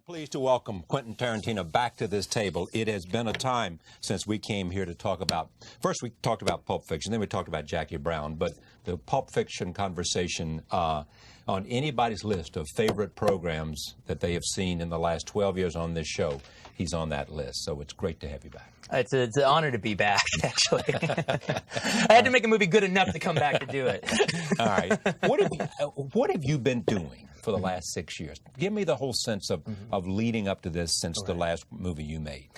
Pleased to welcome Quentin Tarantino back to this table. It has been a time since we came here to talk about, first we talked about Pulp Fiction, then we talked about Jackie Brown, but the Pulp Fiction conversation on anybody's list of favorite programs that they have seen in the last 12 years on this show, he's on that list. So it's great to have you back. It's an honor to be back, actually. I had to make a movie good enough to come back to do it. All right. What have you been doing for the last 6 years? Give me the whole sense of leading up to this since the last movie you made.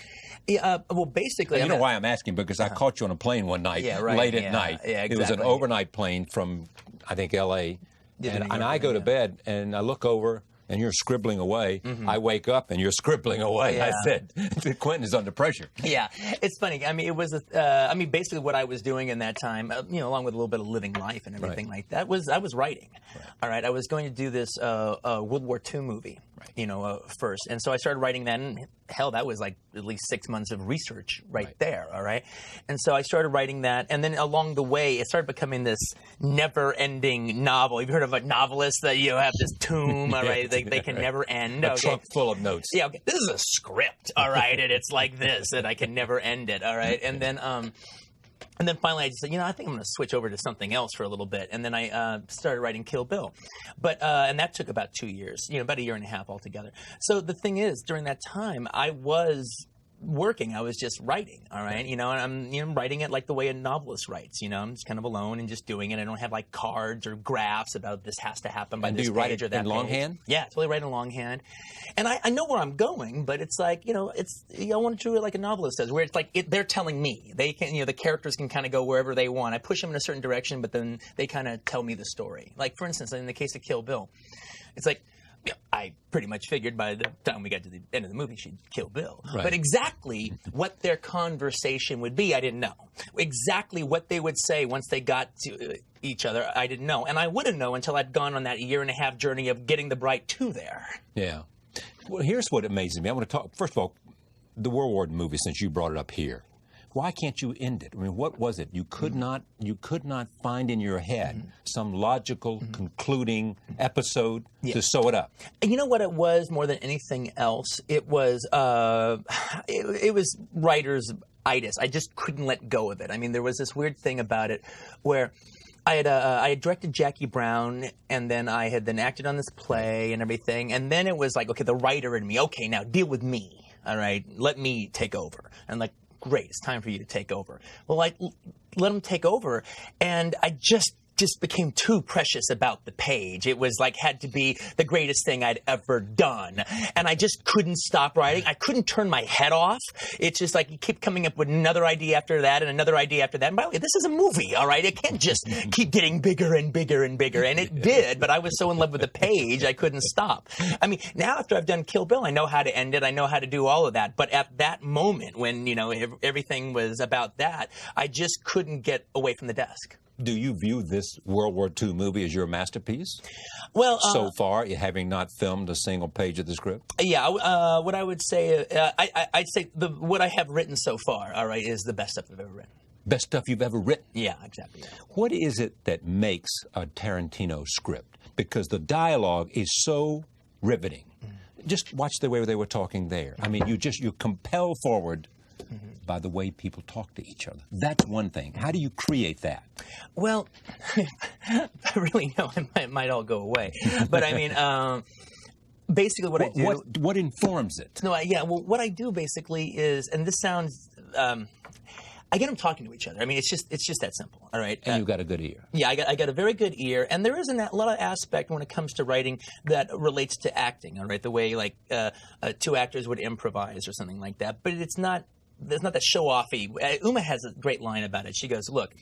Yeah, well, basically... You know why I'm asking? Because I caught you on a plane one night, late at night. Yeah, exactly. It was an overnight plane from, I think, L.A., and I go to bed, and I look over, and you're scribbling away. I wake up, and you're scribbling away. I said, Quentin is under pressure. Yeah, it's funny. I mean, it was, basically what I was doing in that time, along with a little bit of living life and everything like that, I was writing. All right, I was going to do this World War II movie, first. And so I started writing that, and hell, that was like at least 6 months of research right there, all right? And so I started writing that, and then along the way, it started becoming this never-ending novel. You've heard of a novelist that, have this tomb, all right? They can never end. A trunk full of notes. Yeah, okay. This is a script, all right? And it's like this, and I can never end it, all right? And then finally I just said, I think I'm going to switch over to something else for a little bit. And then I started writing Kill Bill. But and that took about 2 years, about a year and a half altogether. So the thing is, during that time, I was working. I was just writing, all right? And I'm writing it like the way a novelist writes, I'm just kind of alone and just doing it. I don't have like cards or graphs about this has to happen by this page or that page. In longhand? Yeah, it's really writing longhand. And I know where I'm going, but it's like, I want to do it like a novelist does, where it's like they're telling me. They can, the characters can kind of go wherever they want. I push them in a certain direction, but then they kind of tell me the story. Like, for instance, in the case of Kill Bill, it's like, I pretty much figured by the time we got to the end of the movie, she'd kill Bill. Right. But exactly what their conversation would be, I didn't know. Exactly what they would say once they got to each other, I didn't know. And I wouldn't know until I'd gone on that year and a half journey of getting the bride to there. Yeah. Well, here's what amazes me. I want to talk, first of all, the World War movie, since you brought it up here. Why can't you end it? I mean, what was it? You could not find in your head some logical concluding episode to sew it up. And you know what it was more than anything else? It was it was writer's-itis. I just couldn't let go of it. I mean, there was this weird thing about it where I had directed Jackie Brown, and then I had acted on this play and everything, and then it was like, okay, the writer in me, okay, now deal with me, all right? Let me take over. And like, great, it's time for you to take over. Well, I let him take over, and I just became too precious about the page. It was like, had to be the greatest thing I'd ever done. And I just couldn't stop writing. I couldn't turn my head off. It's just like you keep coming up with another idea after that and another idea after that. And by the way, this is a movie, all right? It can't just keep getting bigger and bigger and bigger. And it did, but I was so in love with the page, I couldn't stop. I mean, now after I've done Kill Bill, I know how to end it. I know how to do all of that. But at that moment when, everything was about that, I just couldn't get away from the desk. Do you view this World War II movie as your masterpiece? Well, so far, having not filmed a single page of the script? Yeah, what I would say, I'd say what I have written so far, all right, is the best stuff I've ever written. Best stuff you've ever written? Yeah, exactly. Yeah. What is it that makes a Tarantino script? Because the dialogue is so riveting. Just watch the way they were talking there. I mean, you compel forward by the way people talk to each other. That's one thing. How do you create that? Well, I really know it might all go away. But I mean, basically what I do... What informs it? No, well, what I do basically is, and this sounds... I get them talking to each other. I mean, it's just that simple, all right? And you've got a good ear. Yeah, I got a very good ear, and there is a lot of aspect when it comes to writing that relates to acting, all right? The way, like, two actors would improvise or something like that. But it's not... There's not that show-offy. Uma has a great line about it. She goes, look,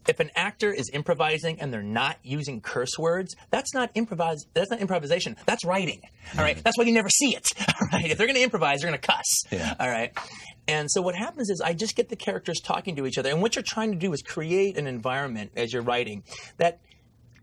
if an actor is improvising and they're not using curse words, that's not improvisation. That's writing. All right? That's why you never see it. All right? If they're going to improvise, they're going to cuss. Yeah. All right? And so what happens is I just get the characters talking to each other. And what you're trying to do is create an environment as you're writing that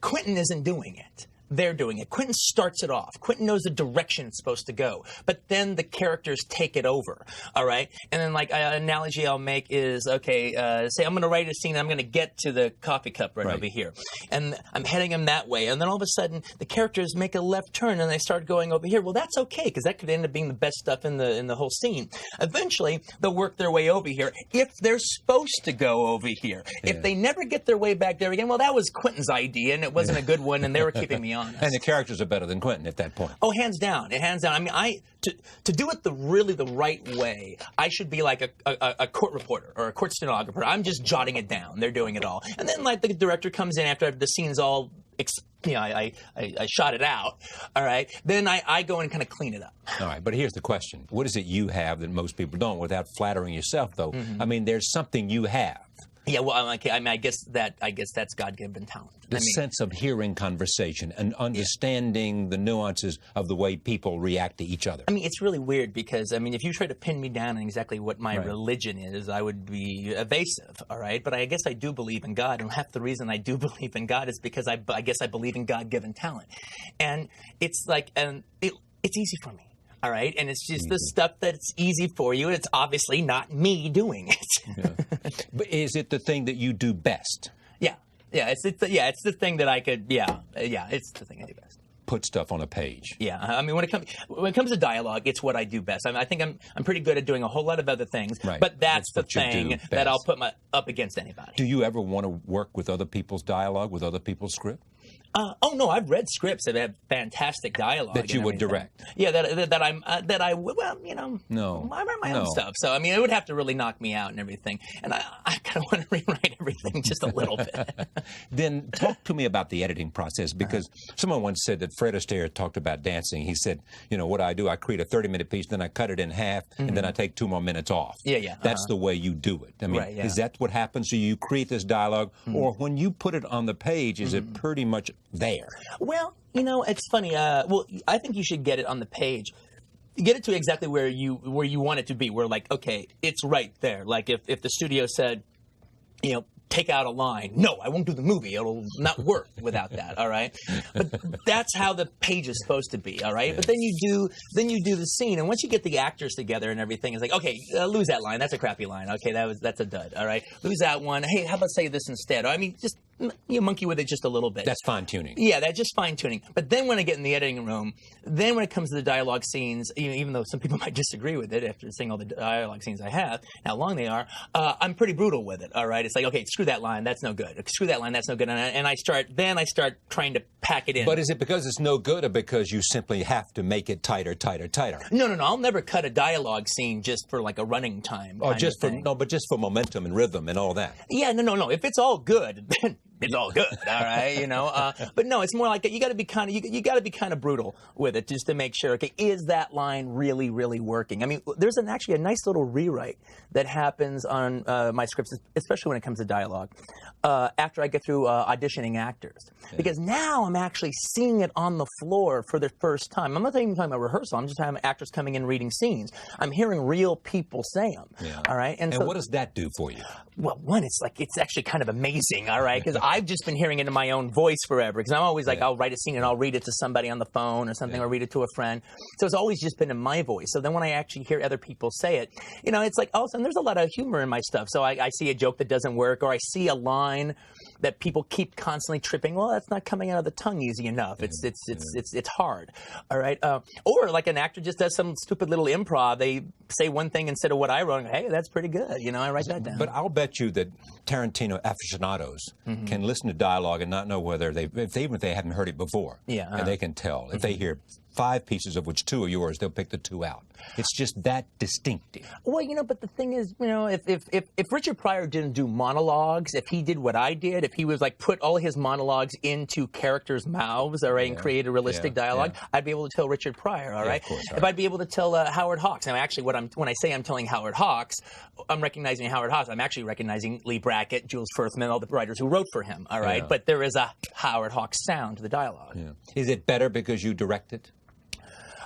Quentin isn't doing it. they're doing it. Quentin starts it off. Quentin knows the direction it's supposed to go, but then the characters take it over, all right? And then, like, an analogy I'll make is, okay, say I'm going to write a scene, I'm going to get to the coffee cup right over here, and I'm heading him that way, and then all of a sudden, the characters make a left turn, and they start going over here. Well, that's okay, because that could end up being the best stuff in the whole scene. Eventually, they'll work their way over here, if they're supposed to go over here. Yeah. If they never get their way back there again, well, that was Quentin's idea, and it wasn't a good one, and they were keeping me honest. And the characters are better than Quentin at that point. Oh, hands down. Hands down. I mean, to do it really the right way, I should be like a court reporter or a court stenographer. I'm just jotting it down. They're doing it all. And then, like, the director comes in after the scene's all, I shot it out, all right? Then I go and kind of clean it up. All right, but here's the question. What is it you have that most people don't, without flattering yourself, though? I mean, there's something you have. Yeah, well, I mean, I guess that's God-given talent. The sense of hearing conversation and understanding the nuances of the way people react to each other. I mean, it's really weird because, I mean, if you try to pin me down on exactly what my religion is, I would be evasive, all right? But I guess I do believe in God, and half the reason I do believe in God is because I guess I believe in God-given talent. And it's like, it's easy for me. All right, and it's just the stuff that's easy for you. It's obviously not me doing it. Yeah. But is it the thing that you do best? Yeah, it's the thing that I could. It's the thing I do best. Put stuff on a page. Yeah, I mean, when it comes to dialogue, it's what I do best. I think I'm pretty good at doing a whole lot of other things, but that's the thing that I'll put up against anybody. Do you ever want to work with other people's dialogue, with other people's script? Oh no, I've read scripts that have fantastic dialogue that you would direct. Yeah, that I well, you know, no, I write my own stuff. So I mean, it would have to really knock me out and everything. And I kind of want to rewrite everything just a little bit. Then talk to me about the editing process, because someone once said that Fred Astaire talked about dancing. He said, you know, what I do, I create a 30-minute piece, then I cut it in half, and then I take 2 more minutes off. Yeah. That's the way you do it. I mean, is that what happens? So you create this dialogue, or when you put it on the page, is it pretty much there? Well, you know, it's funny. Well, I think you should get it on the page. Get it to exactly where you want it to be. Where, like, okay, it's right there. Like if the studio said, you know, take out a line. No, I won't do the movie. It'll not work without that. All right, but that's how the page is supposed to be. All right, yes. But then you do the scene, and once you get the actors together and everything, it's like, okay, lose that line. That's a crappy line. Okay, that's a dud. All right, lose that one. Hey, how about say this instead? I mean, just monkey with it just a little bit. That's fine tuning. Yeah, that's just fine tuning. But then when I get in the editing room, then when it comes to the dialogue scenes, you know, even though some people might disagree with it after seeing all the dialogue scenes I have, how long they are, I'm pretty brutal with it. All right, it's like, okay, screw that line, that's no good. Screw that line, that's no good. And I start trying to pack it in. But is it because it's no good, or because you simply have to make it tighter? No. I'll never cut a dialogue scene just for like a running time. Or just for momentum and rhythm and all that. Yeah, no. If it's all good, then it's all good, all right, you know. But no, it's more like you got to be kind of brutal with it, just to make sure. Okay, is that line really working? I mean, there's actually a nice little rewrite that happens on my scripts, especially when it comes to dialogue, after I get through auditioning actors, because now I'm actually seeing it on the floor for the first time. I'm not even talking about rehearsal. I'm just having actors coming in reading scenes. I'm hearing real people say them. Yeah. All right, and so, what does that do for you? Well, one, it's actually kind of amazing. All right, because I've just been hearing it in my own voice forever, because I'm always like, I'll write a scene and I'll read it to somebody on the phone or something, or read it to a friend. So it's always just been in my voice. So then when I actually hear other people say it, you know, it's like, all of a sudden there's a lot of humor in my stuff. So I see a joke that doesn't work, or I see a line that people keep constantly tripping. Well, that's not coming out of the tongue easy enough. It's hard. All right. Or like an actor just does some stupid little improv. They say one thing instead of what I wrote. Hey, that's pretty good. You know, I write that down. But I'll bet you that Tarantino aficionados can listen to dialogue and not know whether even if they haven't heard it before. Yeah. And they can tell. If they hear 5 pieces of which 2 are yours, they'll pick the 2 out. It's just that distinctive. Well, you know, but the thing is, you know, if Richard Pryor didn't do monologues, if he did what I did, if he was like put all his monologues into characters' mouths, all right, and create a realistic dialogue, I'd be able to tell Richard Pryor, all right? Of course, if I'd be able to tell Howard Hawks. Now, actually, when I say I'm telling Howard Hawks, I'm recognizing Howard Hawks. I'm actually recognizing Lee Brackett, Jules Furthman, all the writers who wrote for him, all right? Yeah. But there is a Howard Hawks sound to the dialogue. Yeah. Is it better because you direct it?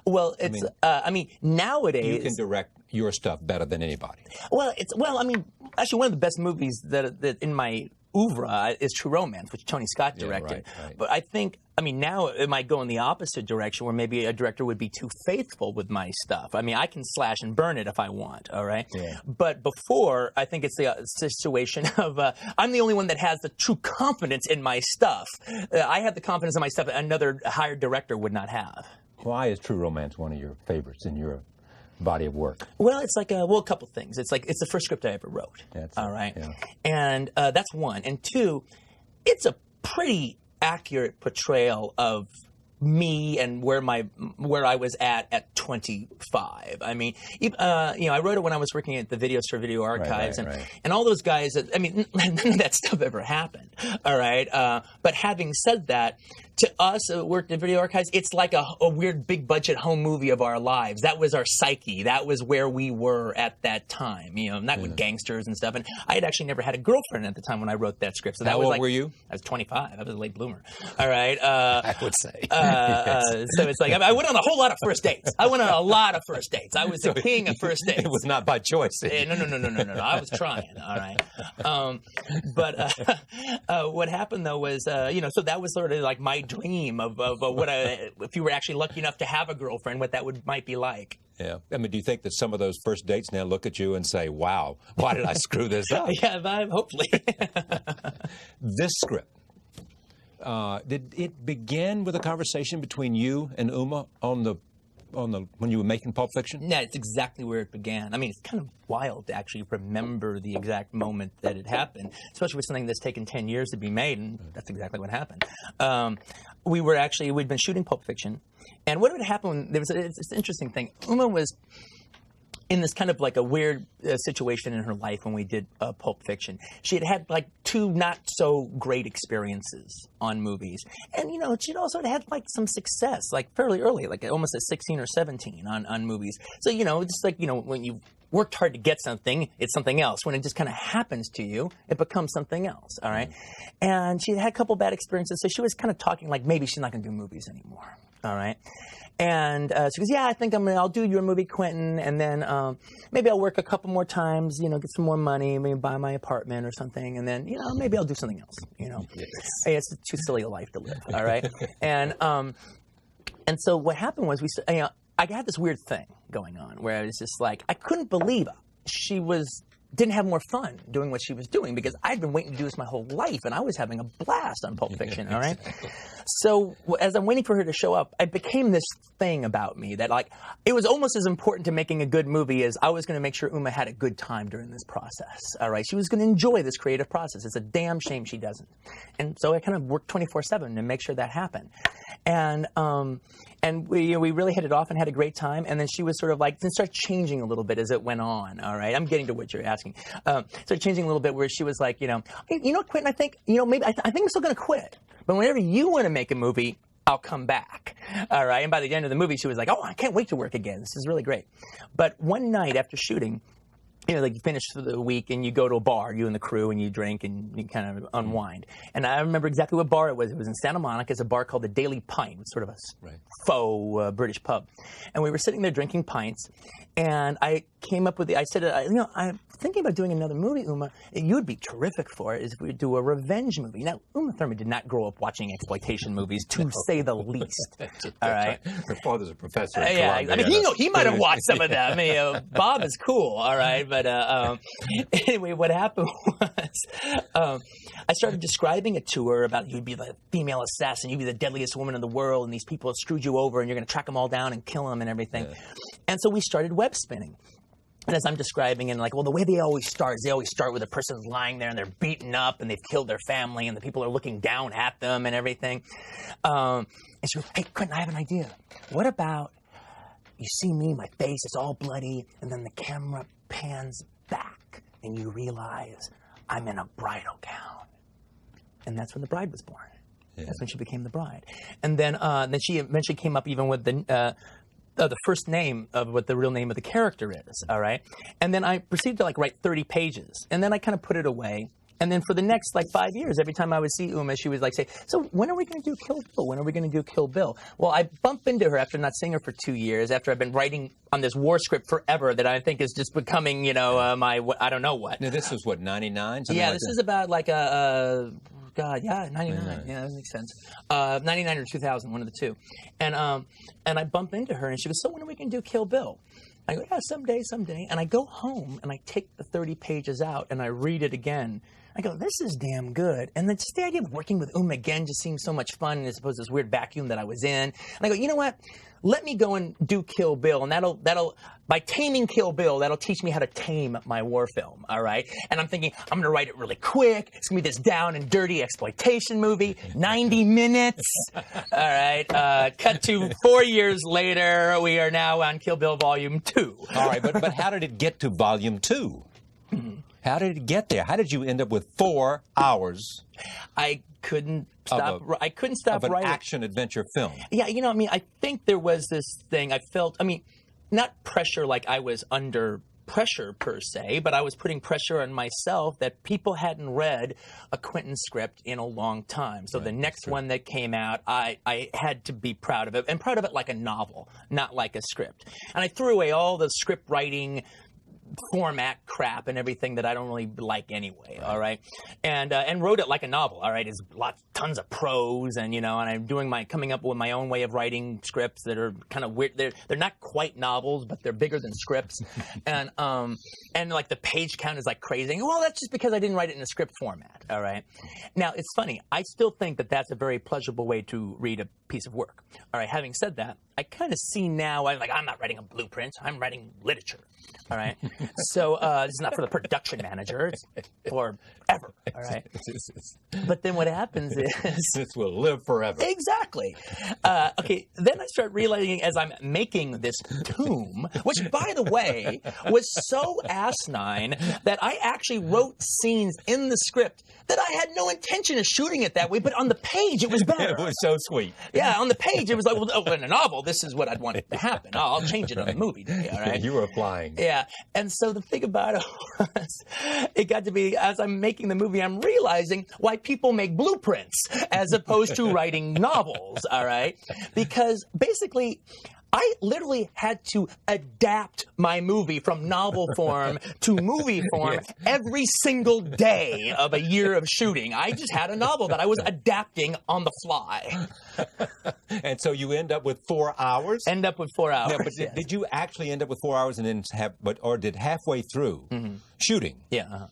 Well, I mean, nowadays... You can direct your stuff better than anybody. Well, I mean, actually, one of the best movies that in my oeuvre is True Romance, which Tony Scott directed. Yeah, right. But I think, I mean, now it might go in the opposite direction where maybe a director would be too faithful with my stuff. I mean, I can slash and burn it if I want, all right? Yeah. But before, I think it's the situation of I'm the only one that has the true confidence in my stuff. I have the confidence in my stuff that another hired director would not have. Why is True Romance one of your favorites in your body of work? Well, it's like a couple things. It's the first script I ever wrote. All right, yeah. And that's one. And two, it's a pretty accurate portrayal of me and where I was at 25. I mean, I wrote it when I was working at the Video Store Video Archives, and all those guys. I mean, none of that stuff ever happened. All right, but having said that, to us who worked in Video Archives, it's like a weird big budget home movie of our lives. That was our psyche. That was where we were at that time. Not with gangsters and stuff. And I had actually never had a girlfriend at the time when I wrote that script. So that How was old like, were you? I was 25. I was a late bloomer. All right. I would say. So it's like I went on a whole lot of first dates. I went on a lot of first dates. I was the king of first dates. It was not by choice. No. I was trying. All right. But what happened though was, so that was sort of like my dream of what if you were actually lucky enough to have a girlfriend, what that might be like. Yeah. I mean, do you think that some of those first dates now look at you and say, wow, why did I screw this up? Yeah, hopefully. This script, did it begin with a conversation between you and Uma when you were making Pulp Fiction? Yeah, it's exactly where it began. I mean, it's kind of wild to actually remember the exact moment that it happened, especially with something that's taken 10 years to be made, and that's exactly what happened. We'd been shooting Pulp Fiction, and what would happen, it's an interesting thing. Uma was in this kind of like a weird situation in her life when we did Pulp Fiction. She had like two not so great experiences on movies. And, she'd also had like some success, like fairly early, like almost at 16 or 17 on movies. So, it's like, when you worked hard to get something, it's something else. When it just kind of happens to you, it becomes something else, all right? And she had a couple bad experiences, so she was kind of talking like maybe she's not going to do movies anymore, all right? And she goes, yeah, I think I'll do your movie, Quentin, and then maybe I'll work a couple more times, get some more money, maybe buy my apartment or something, and then, maybe I'll do something else, Yes. Hey, it's too silly a life to live, all right? And so what happened was I had this weird thing going on where I was just like, I couldn't believe she didn't have more fun doing what she was doing because I'd been waiting to do this my whole life and I was having a blast on Pulp Fiction, all right? Exactly. So as I'm waiting for her to show up, it became this thing about me that like, it was almost as important to making a good movie as I was going to make sure Uma had a good time during this process, all right? She was going to enjoy this creative process. It's a damn shame she doesn't. And so I kind of worked 24/7 to make sure that happened. And we really hit it off and had a great time. And then she was sort of like, then started changing a little bit as it went on. All right, I'm getting to what you're asking. Started changing a little bit where she was like, hey, Quentin, I think, maybe I think I'm still going to quit. But whenever you want to make a movie, I'll come back. All right. And by the end of the movie, she was like, oh, I can't wait to work again. This is really great. But one night after shooting, like you finish for the week and you go to a bar, you and the crew, and you drink and you kind of unwind. And I remember exactly what bar it was. It was in Santa Monica. It's a bar called the Daily Pint. It's sort of a faux British pub. And we were sitting there drinking pints. And I came up with I said, I'm thinking about doing another movie, Uma. You would be terrific for it, is if we would do a revenge movie. Now, Uma Thurman did not grow up watching exploitation movies, to say the least. All right. Her father's a professor. Yeah, I mean, he might have watched some of them. I mean, Bob is cool, all right. But anyway, what happened was I started describing it to her about you'd be the female assassin, you'd be the deadliest woman in the world, and these people have screwed you over, and you're going to track them all down and kill them and everything. Yeah. And so we started web spinning. And as I'm describing, and like, well, the way they always start is they always start with a person lying there and they're beaten up and they've killed their family and the people are looking down at them and everything. And she goes, hey, Quentin, I have an idea. What about you see me, my face is all bloody, and then the camera pans back and you realize I'm in a bridal gown. And that's when the bride was born. Yeah. That's when she became the bride. And then she eventually came up even with the first name of what the real name of the character is, all right? And then I proceeded to like write 30 pages. And then I kind of put it away. And then for the next like 5 years, every time I would see Uma, she would like say, "So when are we going to do Kill Bill? When are we going to do Kill Bill?" Well, I bump into her after not seeing her for 2 years, after I've been writing on this war script forever that I think is just becoming, my I don't know what. Now, this was what, 99? Yeah, this is about like God, yeah, 99. Yeah, that makes sense. 99 or 2000, one of the two. And I bump into her, and she goes, "So when are we going to do Kill Bill?" I go, "Yeah, someday. And I go home, and I take the 30 pages out, and I read it again. I go, "This is damn good." And then just the idea of working with again just seemed so much fun, as opposed to this weird vacuum that I was in. And I go, "You know what? Let me go and do Kill Bill, and that'll by taming Kill Bill, that'll teach me how to tame my war film." All right. And I'm thinking, I'm going to write it really quick. It's going to be this down and dirty exploitation movie, 90 minutes. All right. Cut to 4 years later, we are now on Kill Bill Volume 2. All right, but how did it get to Volume 2? How did it get there? How did you end up with 4 hours? I couldn't stop. I couldn't stop of an writing. action-adventure film. Yeah, I think there was this thing. I felt, not pressure like I was under pressure per se, but I was putting pressure on myself that people hadn't read a Quentin script in a long time. So the next one that came out, I had to be proud of it, and proud of it like a novel, not like a script. And I threw away all the script writing format crap and everything that I don't really like anyway. All right, and wrote it like a novel. All right, it's tons of prose, and and I'm coming up with my own way of writing scripts that are kind of weird. They're not quite novels, but they're bigger than scripts, and like the page count is like crazy. Well, that's just because I didn't write it in a script format. All right, now it's funny. I still think that that's a very pleasurable way to read a piece of work. All right, having said that, I kind of see now. I'm not writing a blueprint. I'm writing literature. All right. So this is not for the production manager. It's for ever. All right. But then what happens is this will live forever. Exactly. Okay. Then I start realizing as I'm making this tomb, which by the way was so asinine that I actually wrote scenes in the script that I had no intention of shooting it that way, but on the page it was better. It was so sweet. Yeah, on the page it was like, well, in a novel this is what I'd want it to happen. I'll change it on the movie day. All right. You were applying. Yeah. And so the thing about it was, it got to be, as I'm making the movie, I'm realizing why people make blueprints as opposed to writing novels, all right? Because basically, I literally had to adapt my movie from novel form to movie form every single day of a year of shooting. I just had a novel that I was adapting on the fly. And so you end up with 4 hours? End up with 4 hours. No, but did you actually end up with 4 hours and then or did halfway through shooting? Yeah.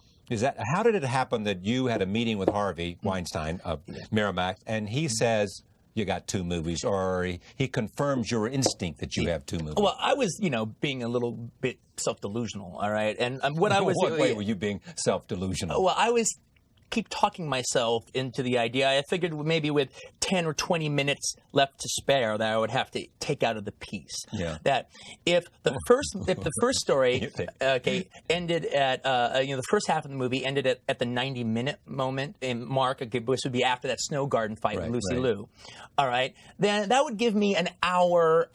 How did it happen that you had a meeting with Harvey Weinstein of Miramax and he says, you got 2 movies, or he confirms your instinct that you have 2 movies? Well, I was, being a little bit self-delusional, all right? And what I was... What way were you being self-delusional? Well, I was keep talking myself into the idea. I figured maybe with 10 or 20 minutes left to spare that I would have to take out of the piece. Yeah. That if the first story ended at the first half of the movie ended at the 90-minute moment in mark, which would be after that snow garden fight with Lucy Liu. All right. Then that would give me an hour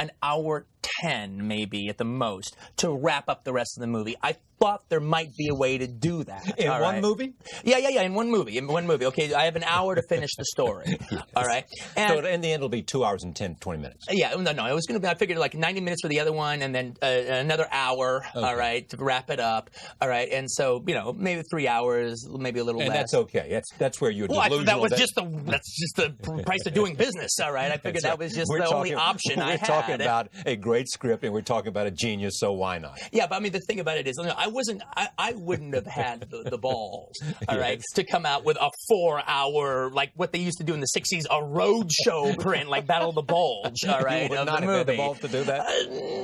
10 maybe at the most to wrap up the rest of the movie. I thought there might be a way to do that. In one movie? Yeah, in one movie. Okay, I have an hour to finish the story. Yes. All right. And so in the end, it'll be 2 hours and 20 minutes. Yeah, no, it was going to be, I figured like 90 minutes for the other one and then another hour, all right, to wrap it up. All right. And so, maybe 3 hours, maybe a little less. And that's okay. That's where you're delusional. That was just the price of doing business. All right. I figured that was just the only option I had. We're talking about a great script and we're talking about a genius, so why not? Yeah, but the thing about it is, I wouldn't have had the balls, all right, to come out with a 4-hour, like what they used to do in the 60s, a roadshow print, like Battle of the Bulge, all right, you would not have had the balls to do that?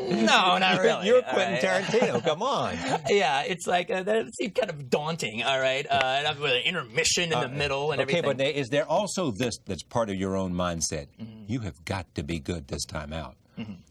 No, not really. You're Quentin Tarantino, come on. Yeah, it's like, that seemed kind of daunting, all right, and with an intermission in the middle and everything. Okay, but is there also this that's part of your own mindset? You have got to be good this time out.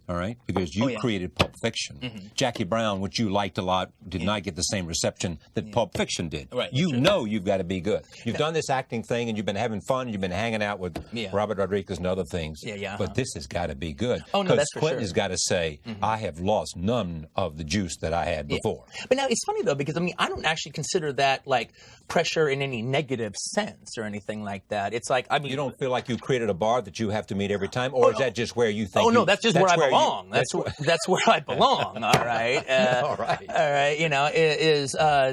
All right, because you created Pulp Fiction. Jackie Brown, which you liked a lot, did not get the same reception that Pulp Fiction did. Right, you know you've got to be good. You've done this acting thing, and you've been having fun. You've been hanging out with Robert Rodriguez and other things. But this has got to be good. Oh, no, that's for Quentin sure. has got to say, I have lost none of the juice that I had before. But now, it's funny, though, because, I mean, I don't actually consider that, like, pressure in any negative sense or anything like that. It's like, I mean... You don't feel like you created a bar that you have to meet every time? Or is that just where you think... Oh, no, that's just where I belong. That's where I belong, all right? All right. All right, you know,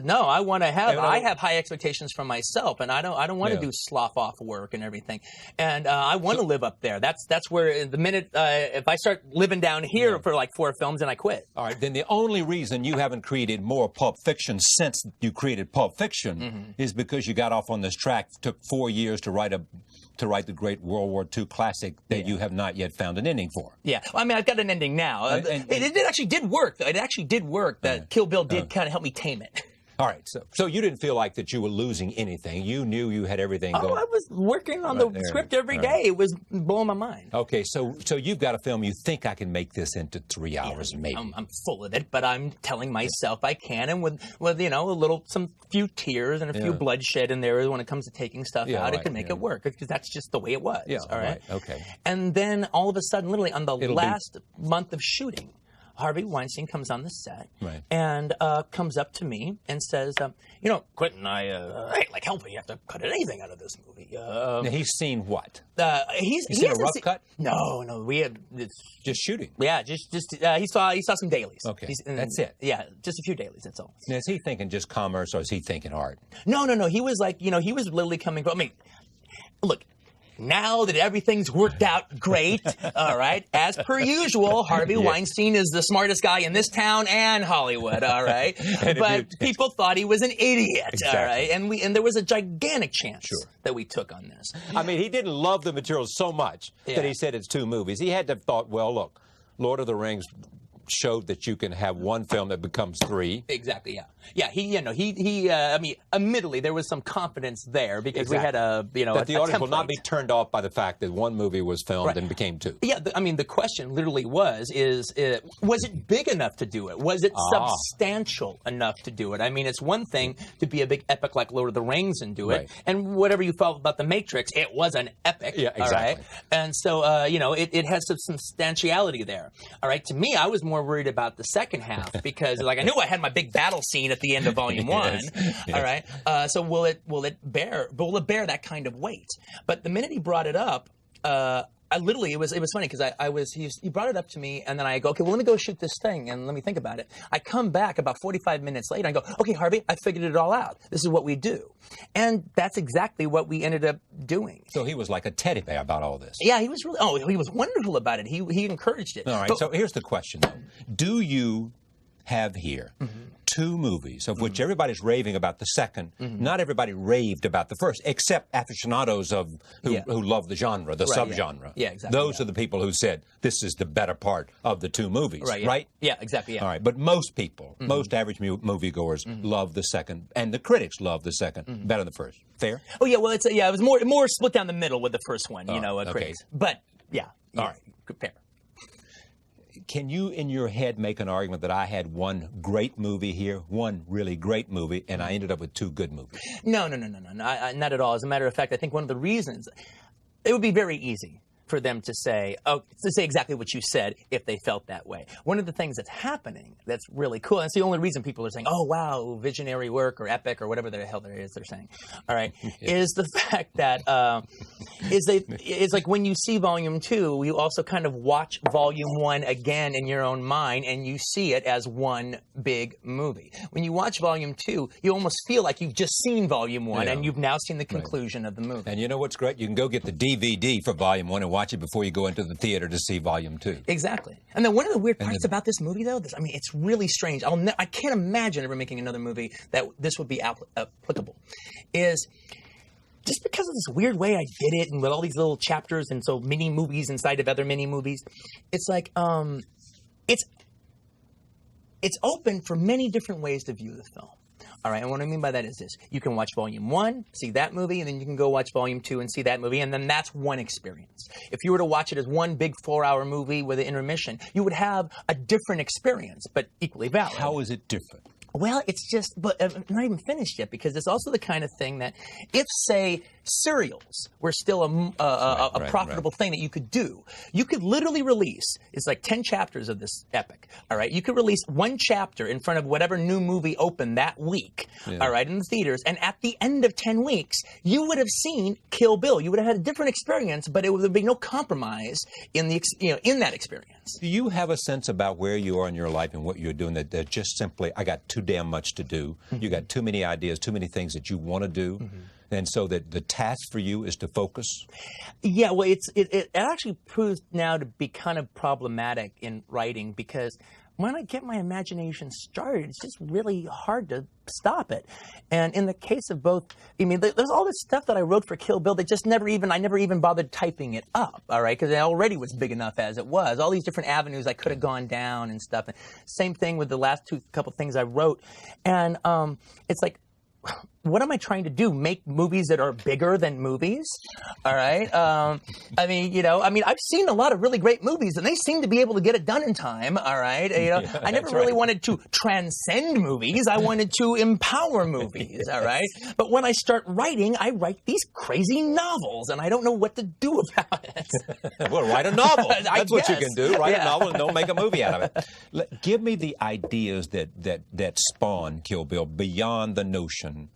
no, I want to have... I have high expectations for myself, and I don't want to do slough-off work and everything. And I want to live up there. That's where the minute... if I start living down here for, like, 4 films, then I quit. All right, then the only reason you haven't created more Pulp Fiction since you created Pulp Fiction is because you got off on this track, took 4 years to write the great World War II classic that you have not yet found an ending for. Yeah, well, I mean, I've got an ending now. It actually did work. It actually did work. That Kill Bill did kind of help me tame it. All right, so you didn't feel like that you were losing anything. You knew you had everything going. Oh, I was working on the script every day. It was blowing my mind. Okay, so you've got a film. You think I can make this into 3 hours, maybe? I'm full of it, but I'm telling myself I can, and with you know some few tears and a few bloodshed in there when it comes to taking stuff out, it can make it work because that's just the way it was. Yeah, all right. Okay. And then all of a sudden, literally on the last month of shooting, Harvey Weinstein comes on the set and comes up to me and says, you know, Quentin, I hate like hell, but you have to cut anything out of this movie. Now, he's seen what? He's seen a rough cut? No, we had just shooting. Yeah, just he saw some dailies. Okay, that's it. Yeah, just a few dailies. That's all. Now, is he thinking just commerce, or is he thinking art? No. He was like, you know, he was literally coming from. I mean, look. Now that everything's worked out great, all right, as per usual, Harvey Weinstein is the smartest guy in this town and Hollywood, all right? But people thought he was an idiot, all right? And there was a gigantic chance that we took on this. I mean, he didn't love the material so much that he said it's 2 movies. He had to have thought, well, look, Lord of the Rings showed that you can have one film that becomes 3. Exactly. Yeah. I mean, admittedly, there was some confidence there because we had that the audience will not be turned off by the fact that one movie was filmed and became 2. Yeah. I mean, the question literally was it big enough to do it? Was it substantial enough to do it? I mean, it's one thing to be a big epic like Lord of the Rings and do it, and whatever you felt about The Matrix, it was an epic. Yeah, exactly. All right? And so, it has some substantiality there. All right. To me, I was more worried about the second half because, like, I knew I had my big battle scene at the end of Volume 1. All right. So will it bear that kind of weight? But the minute he brought it up, I literally, it was funny because he brought it up to me and then I go, okay, well, let me go shoot this thing and let me think about it. I come back about 45 minutes later and I go, okay, Harvey, I figured it all out. This is what we do. And that's exactly what we ended up doing. So he was like a teddy bear about all this. Yeah, he was he was wonderful about it. He encouraged it. All right, so here's the question though. Do you have here 2 movies of which everybody's raving about the second? Not everybody raved about the first, except aficionados who love the genre, the subgenre. Yeah, exactly. Those are the people who said this is the better part of the 2 movies, right? Yeah, exactly. Yeah. All right, but most people, most average moviegoers, love the second, and the critics love the second better than the first. Fair? Oh yeah, well it was more split down the middle with the first one, critics. But all right, fair. Can you, in your head, make an argument that I had one great movie here, one really great movie, and I ended up with 2 good movies? No, not at all. As a matter of fact, I think one of the reasons, it would be very easy for them to say exactly what you said if they felt that way. One of the things that's happening that's really cool, and it's the only reason people are saying, oh, wow, visionary work or epic or whatever the hell there is they're saying, all right, is the fact that it's like when you see Volume 2, you also kind of watch Volume 1 again in your own mind, and you see it as one big movie. When you watch Volume 2, you almost feel like you've just seen Volume 1, and you've now seen the conclusion of the movie. And you know what's great? You can go get the DVD for Volume 1 and watch it before you go into the theater to see Volume 2. Exactly. And then one of the weird parts about this movie, though, it's really strange. I can't imagine ever making another movie that this would be applicable. Is just because of this weird way I did it, and with all these little chapters and so mini movies inside of other mini movies, it's like it's open for many different ways to view the film. All right, and what I mean by that is this. You can watch Volume 1, see that movie, and then you can go watch Volume 2 and see that movie, and then that's one experience. If you were to watch it as one big 4-hour movie with an intermission, you would have a different experience, but equally valid. How is it different? Well, it's just, but I'm not even finished yet, because it's also the kind of thing that if, say, serials were still a profitable thing that you could do, you could literally release, it's like 10 chapters of this epic, all right? You could release one chapter in front of whatever new movie opened that week, all right, in the theaters, and at the end of 10 weeks, you would have seen Kill Bill. You would have had a different experience, but it would be no compromise in the, in that experience. Do you have a sense about where you are in your life and what you're doing that just simply, I got too damn much to do. You got too many ideas, too many things that you want to do. And so that the task for you is to focus? Yeah, well, it actually proves now to be kind of problematic in writing, because when I get my imagination started, it's just really hard to stop it. And in the case of both, I mean, there's all this stuff that I wrote for Kill Bill that just I never even bothered typing it up, all right, because it already was big enough as it was. All these different avenues I could have gone down and stuff. And same thing with the last couple things I wrote. And it's like, what am I trying to do? Make movies that are bigger than movies? All right. I mean, I've seen a lot of really great movies, and they seem to be able to get it done in time. All right. I never really wanted to transcend movies. I wanted to empower movies. All right. But when I start writing, I write these crazy novels, and I don't know what to do about it. Well, write a novel. That's what you can do. Write a novel and don't make a movie out of it. Give me the ideas that spawn Kill Bill beyond the notion.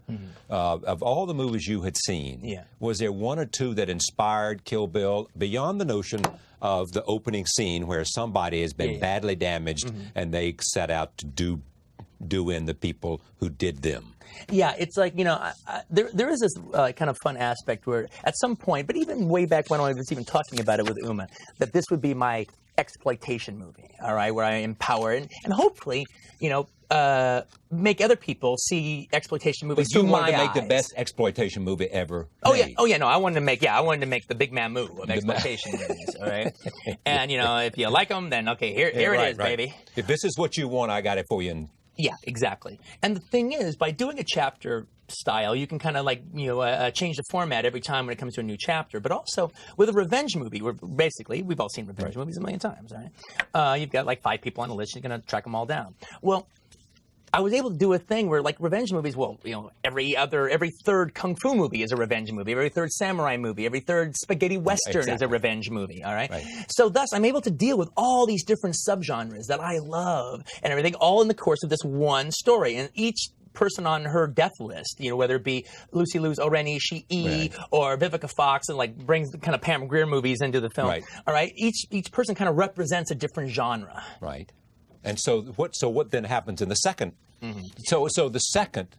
Of all the movies you had seen, was there one or two that inspired Kill Bill beyond the notion of the opening scene where somebody has been badly damaged and they set out to do in the people who did them? Yeah, it's like, there is this kind of fun aspect where at some point, but even way back when I was even talking about it with Uma, that this would be my exploitation movie, all right, where I empower and hopefully, make other people see exploitation movies through my eyes. You wanted to make the best exploitation movie ever made. No, I wanted to make the big Mamu of exploitation movies, all right? And, if you like them, then, okay, here it is, baby. If this is what you want, I got it for you. Yeah, exactly. And the thing is, by doing a chapter style, you can kind of change the format every time when it comes to a new chapter. But also with a revenge movie, where basically we've all seen revenge movies a million times, right? You've got like 5 people on the list, you're going to track them all down. Well, I was able to do a thing where, like, revenge movies, every third kung fu movie is a revenge movie, every third samurai movie, every third spaghetti western is a revenge movie, all right? So thus, I'm able to deal with all these different subgenres that I love and everything, all in the course of this one story. And each person on her death list, whether it be Lucy Liu's Oren Ishii or Vivica Fox, and brings the kind of Pam Grier movies into the film, all right? Each person kind of represents a different genre. Right. And so what then happens in the second? So the second,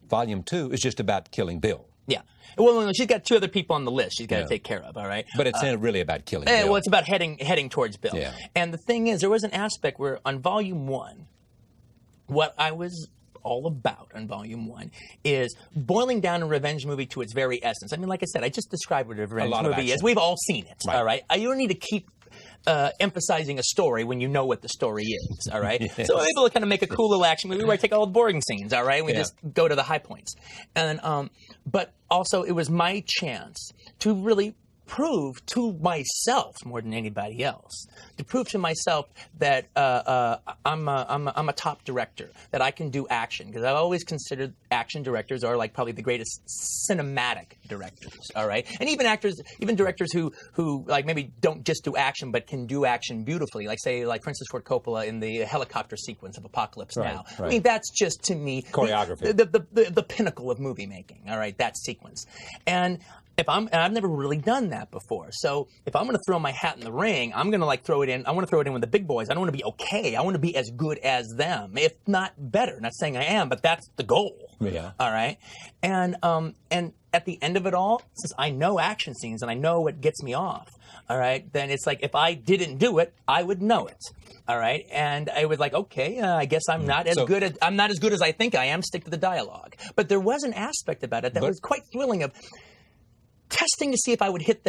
Volume 2, is just about killing Bill. Yeah. Well, she's got 2 other people on the list she's got to take care of, all right? But it's really about killing Bill. Well, it's about heading towards Bill. Yeah. And the thing is, there was an aspect where on Volume 1, what I was all about on Volume 1 is boiling down a revenge movie to its very essence. I mean, like I said, I just described what a revenge movie is. We've all seen it, all right? You don't need to keep emphasizing a story when you know what the story is, all right? So I'm able to kind of make a cool little action movie where I take all the boring scenes, all right? And we just go to the high points. And but also it was my chance to really prove to myself more than anybody else, to prove to myself that I'm a top director, that I can do action, because I've always considered action directors are like probably the greatest cinematic directors, all right? And even directors who like maybe don't just do action but can do action beautifully, like say like Francis Ford Coppola in the helicopter sequence of Apocalypse Now. I mean, that's just to me choreography, the pinnacle of movie making, all right? That sequence. And I've never really done that before. So if I'm going to throw my hat in the ring, I'm going to throw it in. I want to throw it in with the big boys. I don't want to be okay. I want to be as good as them, if not better. Not saying I am, but that's the goal. Yeah. All right. And at the end of it all, since I know action scenes and I know what gets me off, all right, then it's like if I didn't do it, I would know it. All right, and I was like, okay, I guess I'm not as good as I think I am. Stick to the dialogue. But there was an aspect about it that was quite thrilling of testing to see if I would hit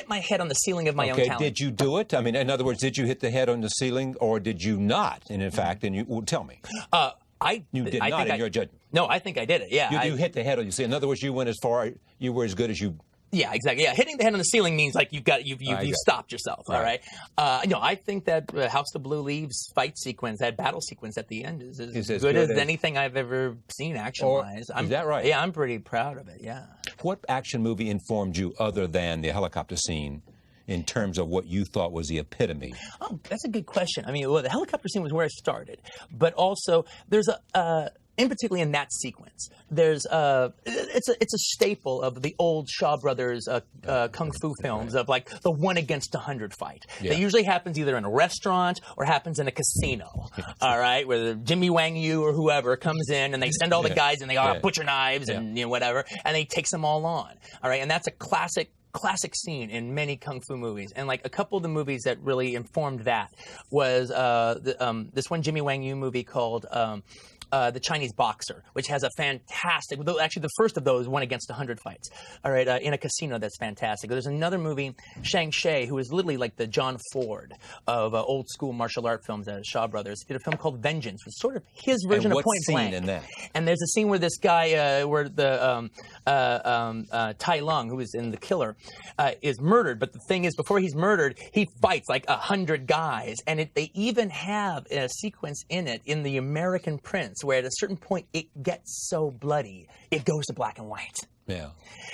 my head on the ceiling of my own talent. Okay, did you do it? I mean, in other words, did you hit the head on the ceiling or did you not? And in fact, and you tell me. You did not in your judgment. No, I think I did it. Yeah, you hit the head. You see, in other words, you went as far. You were as good as you. Yeah, exactly. Yeah, hitting the head on the ceiling means like you've stopped yourself. Right. All right. I think that House of Blue Leaves fight sequence, that battle sequence at the end, is as good as anything I've ever seen action-wise. Is that right? Yeah, I'm pretty proud of it. Yeah. What action movie informed you other than the helicopter scene in terms of what you thought was the epitome? Oh, that's a good question. I mean, the helicopter scene was where I started, but also there's in particularly in that sequence, there's it's a staple of the old Shaw Brothers kung fu films of like the 1 against 100 fight. Yeah. That usually happens either in a restaurant or happens in a casino. All right, where Jimmy Wang Yu or whoever comes in and they send all the guys and they all have butcher knives and whatever, and they takes them all on. All right, and that's a classic scene in many kung fu movies, and like a couple of the movies that really informed that was this one Jimmy Wang Yu movie called The Chinese Boxer, which has a fantastic, actually the first of those 1 against 100 fights, all right, in a casino. That's fantastic. There's another movie, Shang Shi, who is literally like the John Ford of old school martial art films at Shaw Brothers. He did a film called Vengeance, which is sort of his version of Point Blank. In that? And there's a scene where this guy, where the Tai Lung, who is in The Killer, is murdered. But the thing is, before he's murdered, he fights like 100 guys, and they even have a sequence in it in The American Prince, where at a certain point it gets so bloody it goes to black and white. Yeah.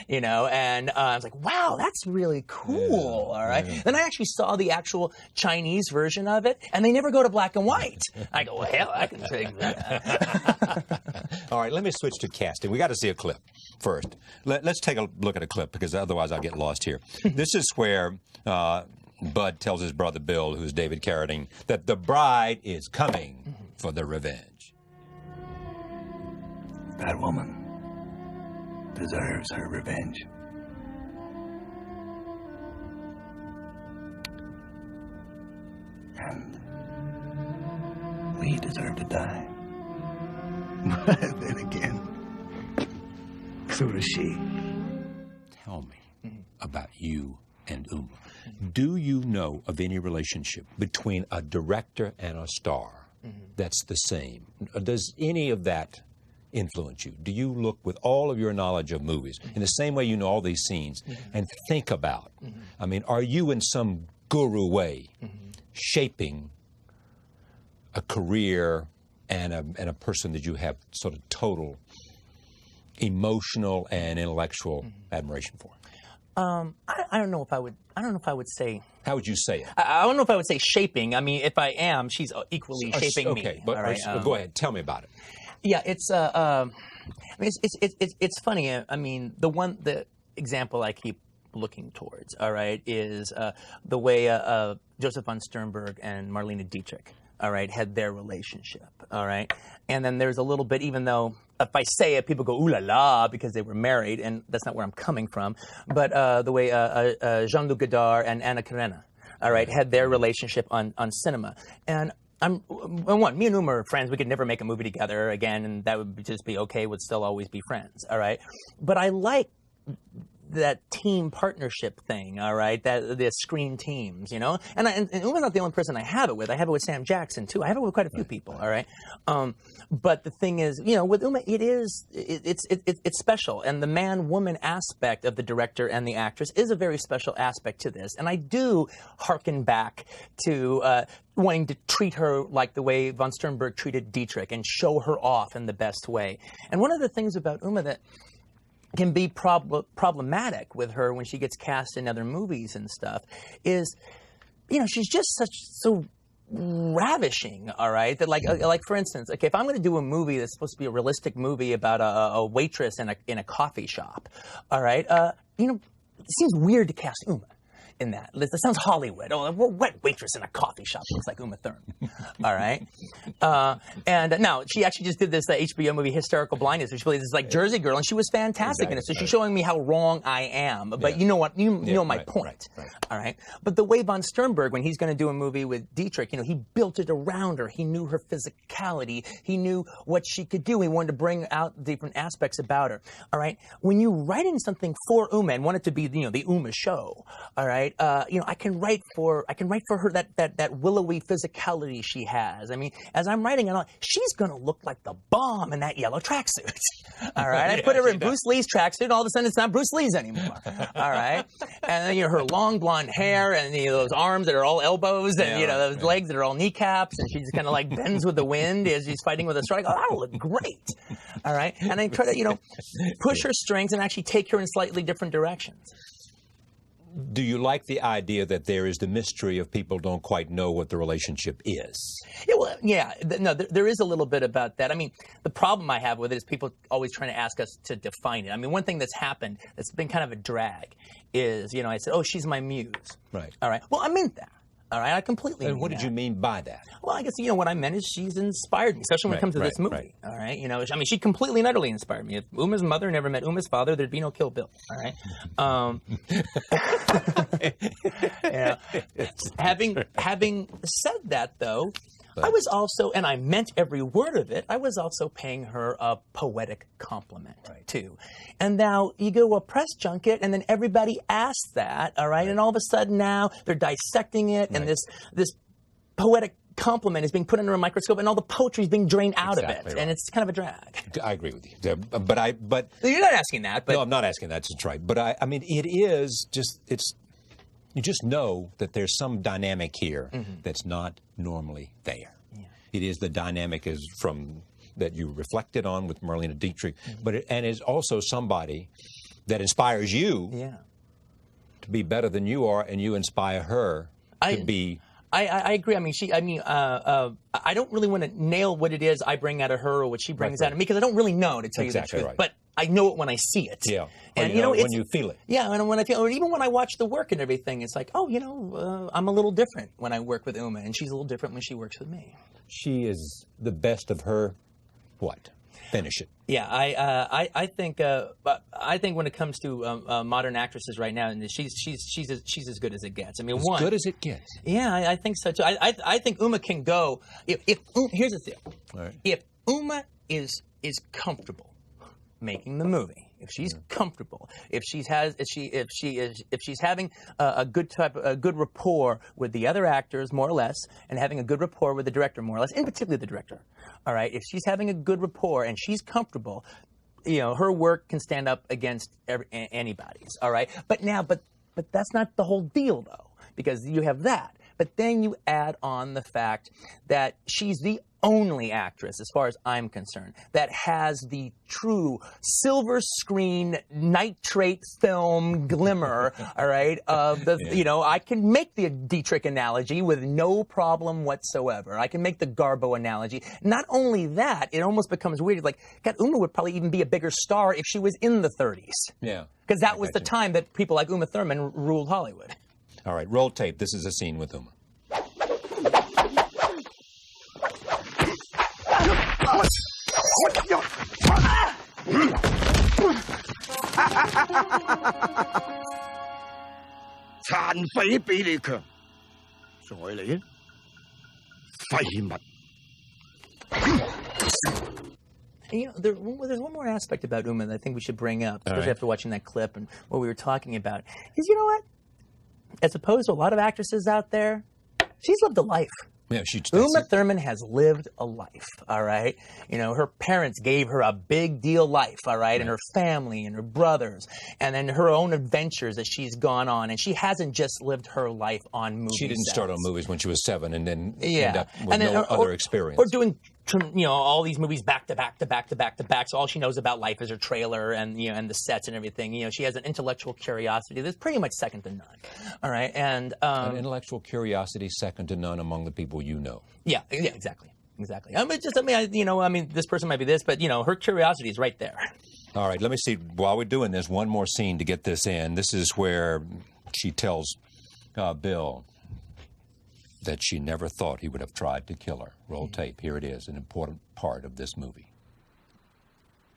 And I was like, wow, that's really cool. Yeah, all right. yeah. Then I actually saw the actual Chinese version of it, and they never go to black and white. I go, well, hell, I can take that. All right, let me switch to casting. We got to see a clip first. Let's take a look at a clip, because otherwise I'll get lost here. This is where Bud tells his brother Bill, who's David Carradine, that the bride is coming for the revenge. That woman deserves her revenge. And we deserve to die. But then again, so does she. Tell me about you and Uma. Do you know of any relationship between a director and a star that's the same? Does any of that influence you? Do you look with all of your knowledge of movies in the same way you know all these scenes and think about, I mean, are you in some guru way shaping a career and a person that you have sort of total emotional and intellectual admiration for? I don't know if I would say. How would you say it? I don't know if I would say shaping. I mean, if I am, she's equally shaping me. Okay, but all right? go ahead. Tell me about it. Yeah, it's I mean, it's funny. I mean, the example I keep looking towards, all right, is the way Joseph von Sternberg and Marlene Dietrich, all right, had their relationship, all right, and then there's a little bit, even though if I say it, people go ooh la la because they were married, and that's not where I'm coming from, but the way Jean-Luc Godard and Anna Karenina, all right, had their relationship on cinema, and me and Uma are friends. We could never make a movie together again, and that would just be okay. Would still always be friends, all right? But I like that team partnership thing, all right? That the screen teams, and Uma's not the only person I have it with. I have it with Sam Jackson too. I have it with quite a few people, all right? But the thing is, with Uma, it's special, and the man-woman aspect of the director and the actress is a very special aspect to this. And I do hearken back to wanting to treat her like the way von Sternberg treated Dietrich and show her off in the best way. And one of the things about Uma that can be problematic with her when she gets cast in other movies and stuff is, she's just so ravishing, all right, that like for instance, okay, if I'm going to do a movie that's supposed to be a realistic movie about a waitress in a coffee shop, all right, it seems weird to cast Uma in that. That sounds Hollywood. Oh, a wet waitress in a coffee shop looks like Uma Thurman. All right. And now she actually just did this HBO movie, Hysterical Blindness, which plays this like Jersey girl, and she was fantastic in it. So she's showing me how wrong I am. But you know what? You know my point. Right. All right. But the way von Sternberg, when he's going to do a movie with Dietrich, he built it around her. He knew her physicality. He knew what she could do. He wanted to bring out different aspects about her. All right. When you're writing something for Uma and want it to be, the Uma show, all right, right, I can write for her that willowy physicality she has. I mean, as I'm writing it, she's going to look like the bomb in that yellow tracksuit. All right, I put her in Bruce Lee's tracksuit, and all of a sudden it's not Bruce Lee's anymore. All right, and then her long blonde hair and those arms that are all elbows, and those legs that are all kneecaps, and she just kind of like bends with the wind as she's fighting with a shark. Oh, that'll look great. All right, and I try to push her strengths and actually take her in slightly different directions. Do you like the idea that there is the mystery of people don't quite know what the relationship is? There is a little bit about that. I mean, the problem I have with it is people always trying to ask us to define it. I mean, one thing that's happened that's been kind of a drag is, I said, oh, she's my muse. Right. All right. Well, I meant that. All right, I completely mean And what did you mean by that? Well, I guess, what I meant is she's inspired me, especially when it comes to this movie. Right. All right, I mean, she completely and utterly inspired me. If Uma's mother never met Uma's father, there'd be no Kill Bill. All right. Having said that, though, I was also, and I meant every word of it, I was also paying her a poetic compliment, too. And now you go to a press junket, and then everybody asks that, all right? And all of a sudden now they're dissecting it, and this poetic compliment is being put under a microscope, and all the poetry is being drained out of it, and it's kind of a drag. I agree with you, but you're not asking that. But no, I'm not asking that. That's right. But I mean, it is just you just know that there's some dynamic here that's not normally there. Yeah. It is the dynamic that you reflected on with Marlene Dietrich, and is also somebody that inspires you to be better than you are, and you inspire her to be. I agree. I mean, I don't really want to nail what it is I bring out of her or what she brings out of me, because I don't really know, to tell you the truth. Right. But I know it when I see it. Yeah. And when you feel it. Yeah, and when I feel, or even when I watch the work and everything, it's like, I'm a little different when I work with Uma, and she's a little different when she works with me. She is the best of her. What? Finish it. Yeah, I think when it comes to modern actresses right now, and she's as good as it gets. I mean, as good as it gets. Yeah, I think so too. I think Uma can go. If here's the deal. All right. If Uma is comfortable making the movie, if she's comfortable, if she's having a good rapport with the other actors, more or less, and having a good rapport with the director, more or less, and particularly the director. All right, if she's having a good rapport and she's comfortable, her work can stand up against anybody's. All right, but that's not the whole deal, though, because you have that. But then you add on the fact that she's the only actress, as far as I'm concerned, that has the true silver screen nitrate film glimmer, all right, of the, I can make the Dietrich analogy with no problem whatsoever. I can make the Garbo analogy. Not only that, it almost becomes weird. Like, God, Uma would probably even be a bigger star if she was in the 30s. Yeah. Because that was the time that people like Uma Thurman ruled Hollywood. All right, roll tape. This is a scene with Uma. There's one more aspect about Uma that I think we should bring up, especially after watching that clip and what we were talking about, is, what? As opposed to a lot of actresses out there, she's lived a life. Yeah, Uma Thurman has lived a life, all right? Her parents gave her a big deal life, all right? And her family and her brothers, and then her own adventures that she's gone on. And she hasn't just lived her life on movies. She didn't start on movies when she was 7 and then end up with other experience. Or doing, all these movies back to back to back to back to back. So all she knows about life is her trailer and, and the sets and everything. She has an intellectual curiosity that's pretty much second to none, all right? And an intellectual curiosity second to none among the people you know. Yeah, exactly. This person might be this, but, her curiosity is right there. All right, let me see. While we're doing this, one more scene to get this in. This is where she tells Bill that she never thought he would have tried to kill her. Roll tape. Here it is, an important part of this movie.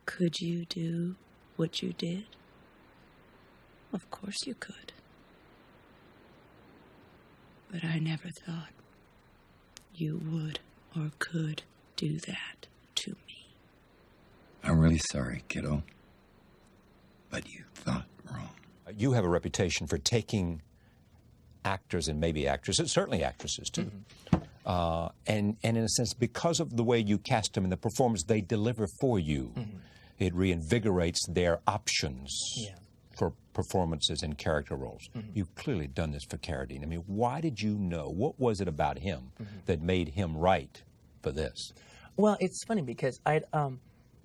Could you do what you did? Of course you could. But I never thought you would or could do that to me. I'm really sorry, kiddo. But you thought wrong. You have a reputation for taking actors and maybe actresses, certainly actresses too. And in a sense, because of the way you cast them in the performance they deliver for you, it reinvigorates their options for performances and character roles. You've clearly done this for Carradine. I mean, why did you know? What was it about him that made him right for this? Well, it's funny because I've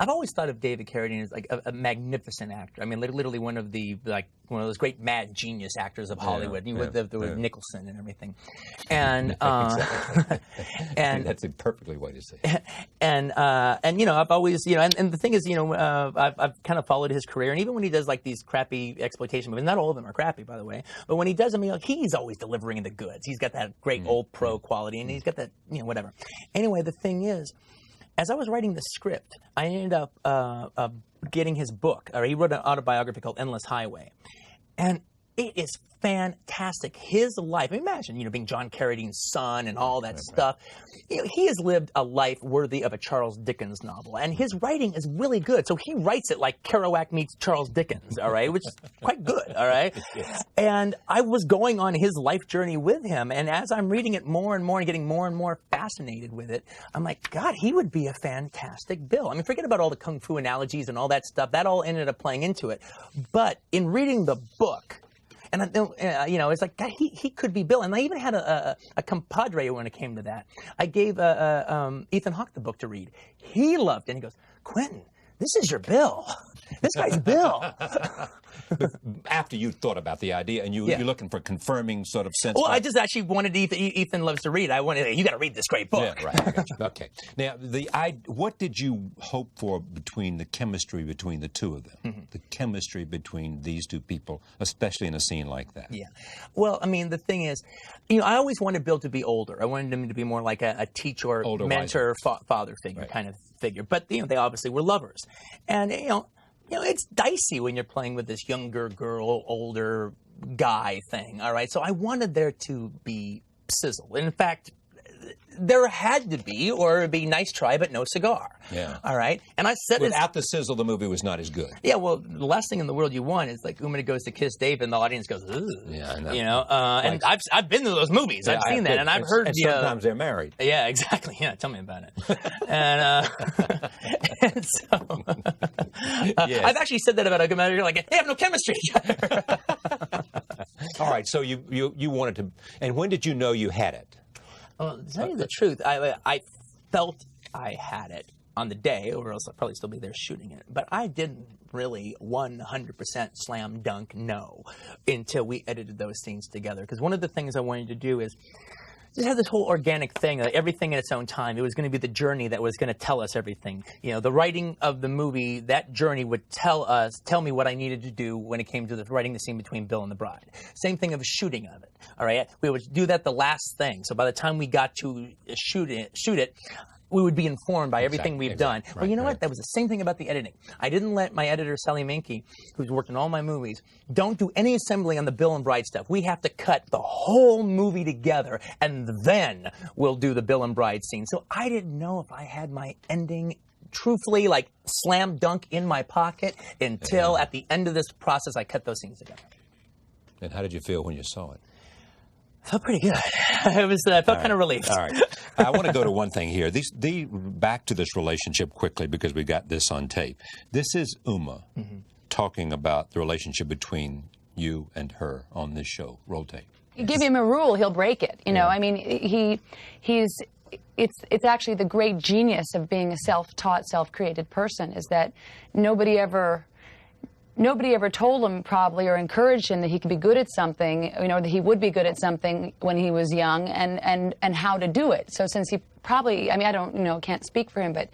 always thought of David Carradine as like a magnificent actor. I mean, literally one of those great mad genius actors of Hollywood. With Nicholson and everything, and and that's a perfectly way to say it. And I've always and the thing is I've kind of followed his career, and even when he does like these crappy exploitation movies, not all of them are crappy by the way, but when he does them, he's always delivering the goods. He's got that great old pro quality, and he's got that whatever. Anyway, the thing is, as I was writing the script, I ended up getting his book. Or he wrote an autobiography called Endless Highway. And it is fantastic. His life, imagine, being John Carradine's son and all that stuff. He has lived a life worthy of a Charles Dickens novel. And his writing is really good. So he writes it like Kerouac meets Charles Dickens, all right, which is quite good, all right? And I was going on his life journey with him. And as I'm reading it more and more and getting more and more fascinated with it, I'm like, God, he would be a fantastic Bill. I mean, forget about all the kung fu analogies and all that stuff. That all ended up playing into it. But in reading the book, and it's like, God, he could be Bill. And I even had a compadre when it came to that. I gave Ethan Hawke the book to read. He loved it. And he goes, Quentin, this is your Bill. This guy's Bill. After you thought about the idea and you're looking for confirming sort of sense. Well, I just actually wanted Ethan loves to read. I wanted, you got to read this great book. Yeah, right. I got you. Okay. Now, what did you hope for between the chemistry between the two of them? The chemistry between these two people, especially in a scene like that. Yeah. Well, I mean, the thing is, I always wanted Bill to be older. I wanted him to be more like a teacher, older, mentor, father figure kind of figure. But, they obviously were lovers. And, it's dicey when you're playing with this younger girl, older guy thing, all right? So I wanted there to be sizzle. In fact, there had to be, or it'd be nice try, but no cigar. Yeah. All right? And I said without the sizzle, the movie was not as good. Yeah, well, the last thing in the world you want is like Uma goes to kiss David and the audience goes, ugh. Yeah, I know. And I've been to those movies. I've seen that, and I've heard... And sometimes they're married. Yeah, exactly. Yeah, tell me about it. And so... yes. I've actually said that about a commander. You're like, they have no chemistry together. All right, so you wanted to... And when did you know you had it? Well, to tell you the truth, I felt I had it on the day, or else I'd probably still be there shooting it. But I didn't really 100% slam dunk know until we edited those scenes together. Because one of the things I wanted to do is just have this whole organic thing, like everything in its own time. It was going to be the journey that was going to tell us everything. The writing of the movie, that journey would tell me what I needed to do when it came to writing the scene between Bill and the bride. Same thing of shooting of it. All right, we would do that the last thing. So by the time we got to shoot it, we would be informed by everything we've done. Right, well, you know what? That was the same thing about the editing. I didn't let my editor, Sally Minke, who's worked on all my movies, don't do any assembly on the Bill and Bride stuff. We have to cut the whole movie together, and then we'll do the Bill and Bride scene. So I didn't know if I had my ending truthfully, like slam dunk in my pocket until at the end of this process, I cut those scenes together. And how did you feel when you saw it? I felt pretty good. I felt kind of relieved. All right. I want to go to one thing here. Back to this relationship quickly because we got this on tape. This is Uma talking about the relationship between you and her on this show. Roll tape. You give him a rule, he'll break it. I mean, it's actually the great genius of being a self-taught, self-created person is that nobody ever told him probably or encouraged him that he could be good at something, that he would be good at something when he was young and how to do it. So since he probably, I don't, can't speak for him, but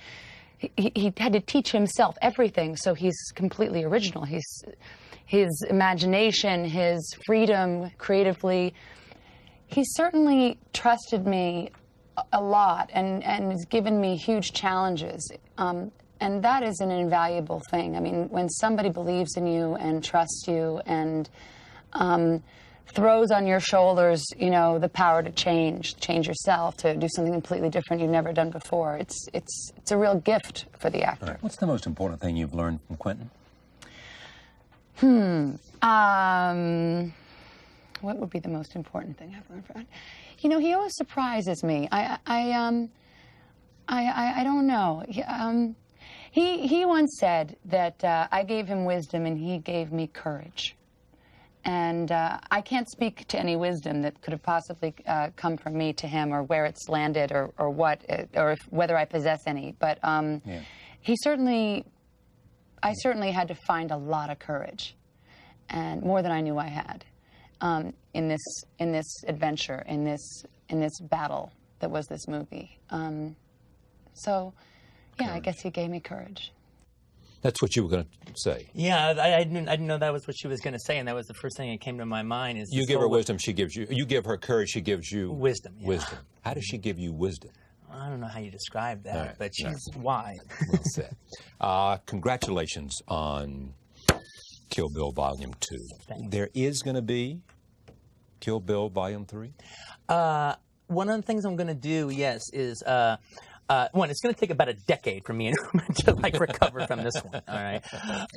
he had to teach himself everything. So he's completely original. His imagination, his freedom creatively, he certainly trusted me a lot and has given me huge challenges. And that is an invaluable thing. I mean, when somebody believes in you and trusts you and throws on your shoulders, the power to change yourself, to do something completely different you've never done before, it's a real gift for the actor. Right. What's the most important thing you've learned from Quentin? what would be the most important thing I've learned from? You know, he always surprises me. I don't know. He once said that I gave him wisdom and he gave me courage. And I can't speak to any wisdom that could have possibly come from me to him, or where it's landed, or what, or whether I possess any. But he certainly, I certainly had to find a lot of courage, and more than I knew I had, in this adventure, in this battle that was this movie. So, yeah, I guess he gave me courage. That's what you were going to say. Yeah, I didn't know that was what she was going to say, and that was the first thing that came to my mind. Is you give her wisdom, she gives you. You give her courage, she gives you wisdom. Yeah. Wisdom. How does she give you wisdom? I don't know how you describe that, right, but she's wise. Well said. Congratulations on Kill Bill Volume 2. Thanks. There is going to be Kill Bill Volume 3? One of the things I'm going to do, yes, is one, it's going to take about a decade for me and Uma to recover from this one. All right.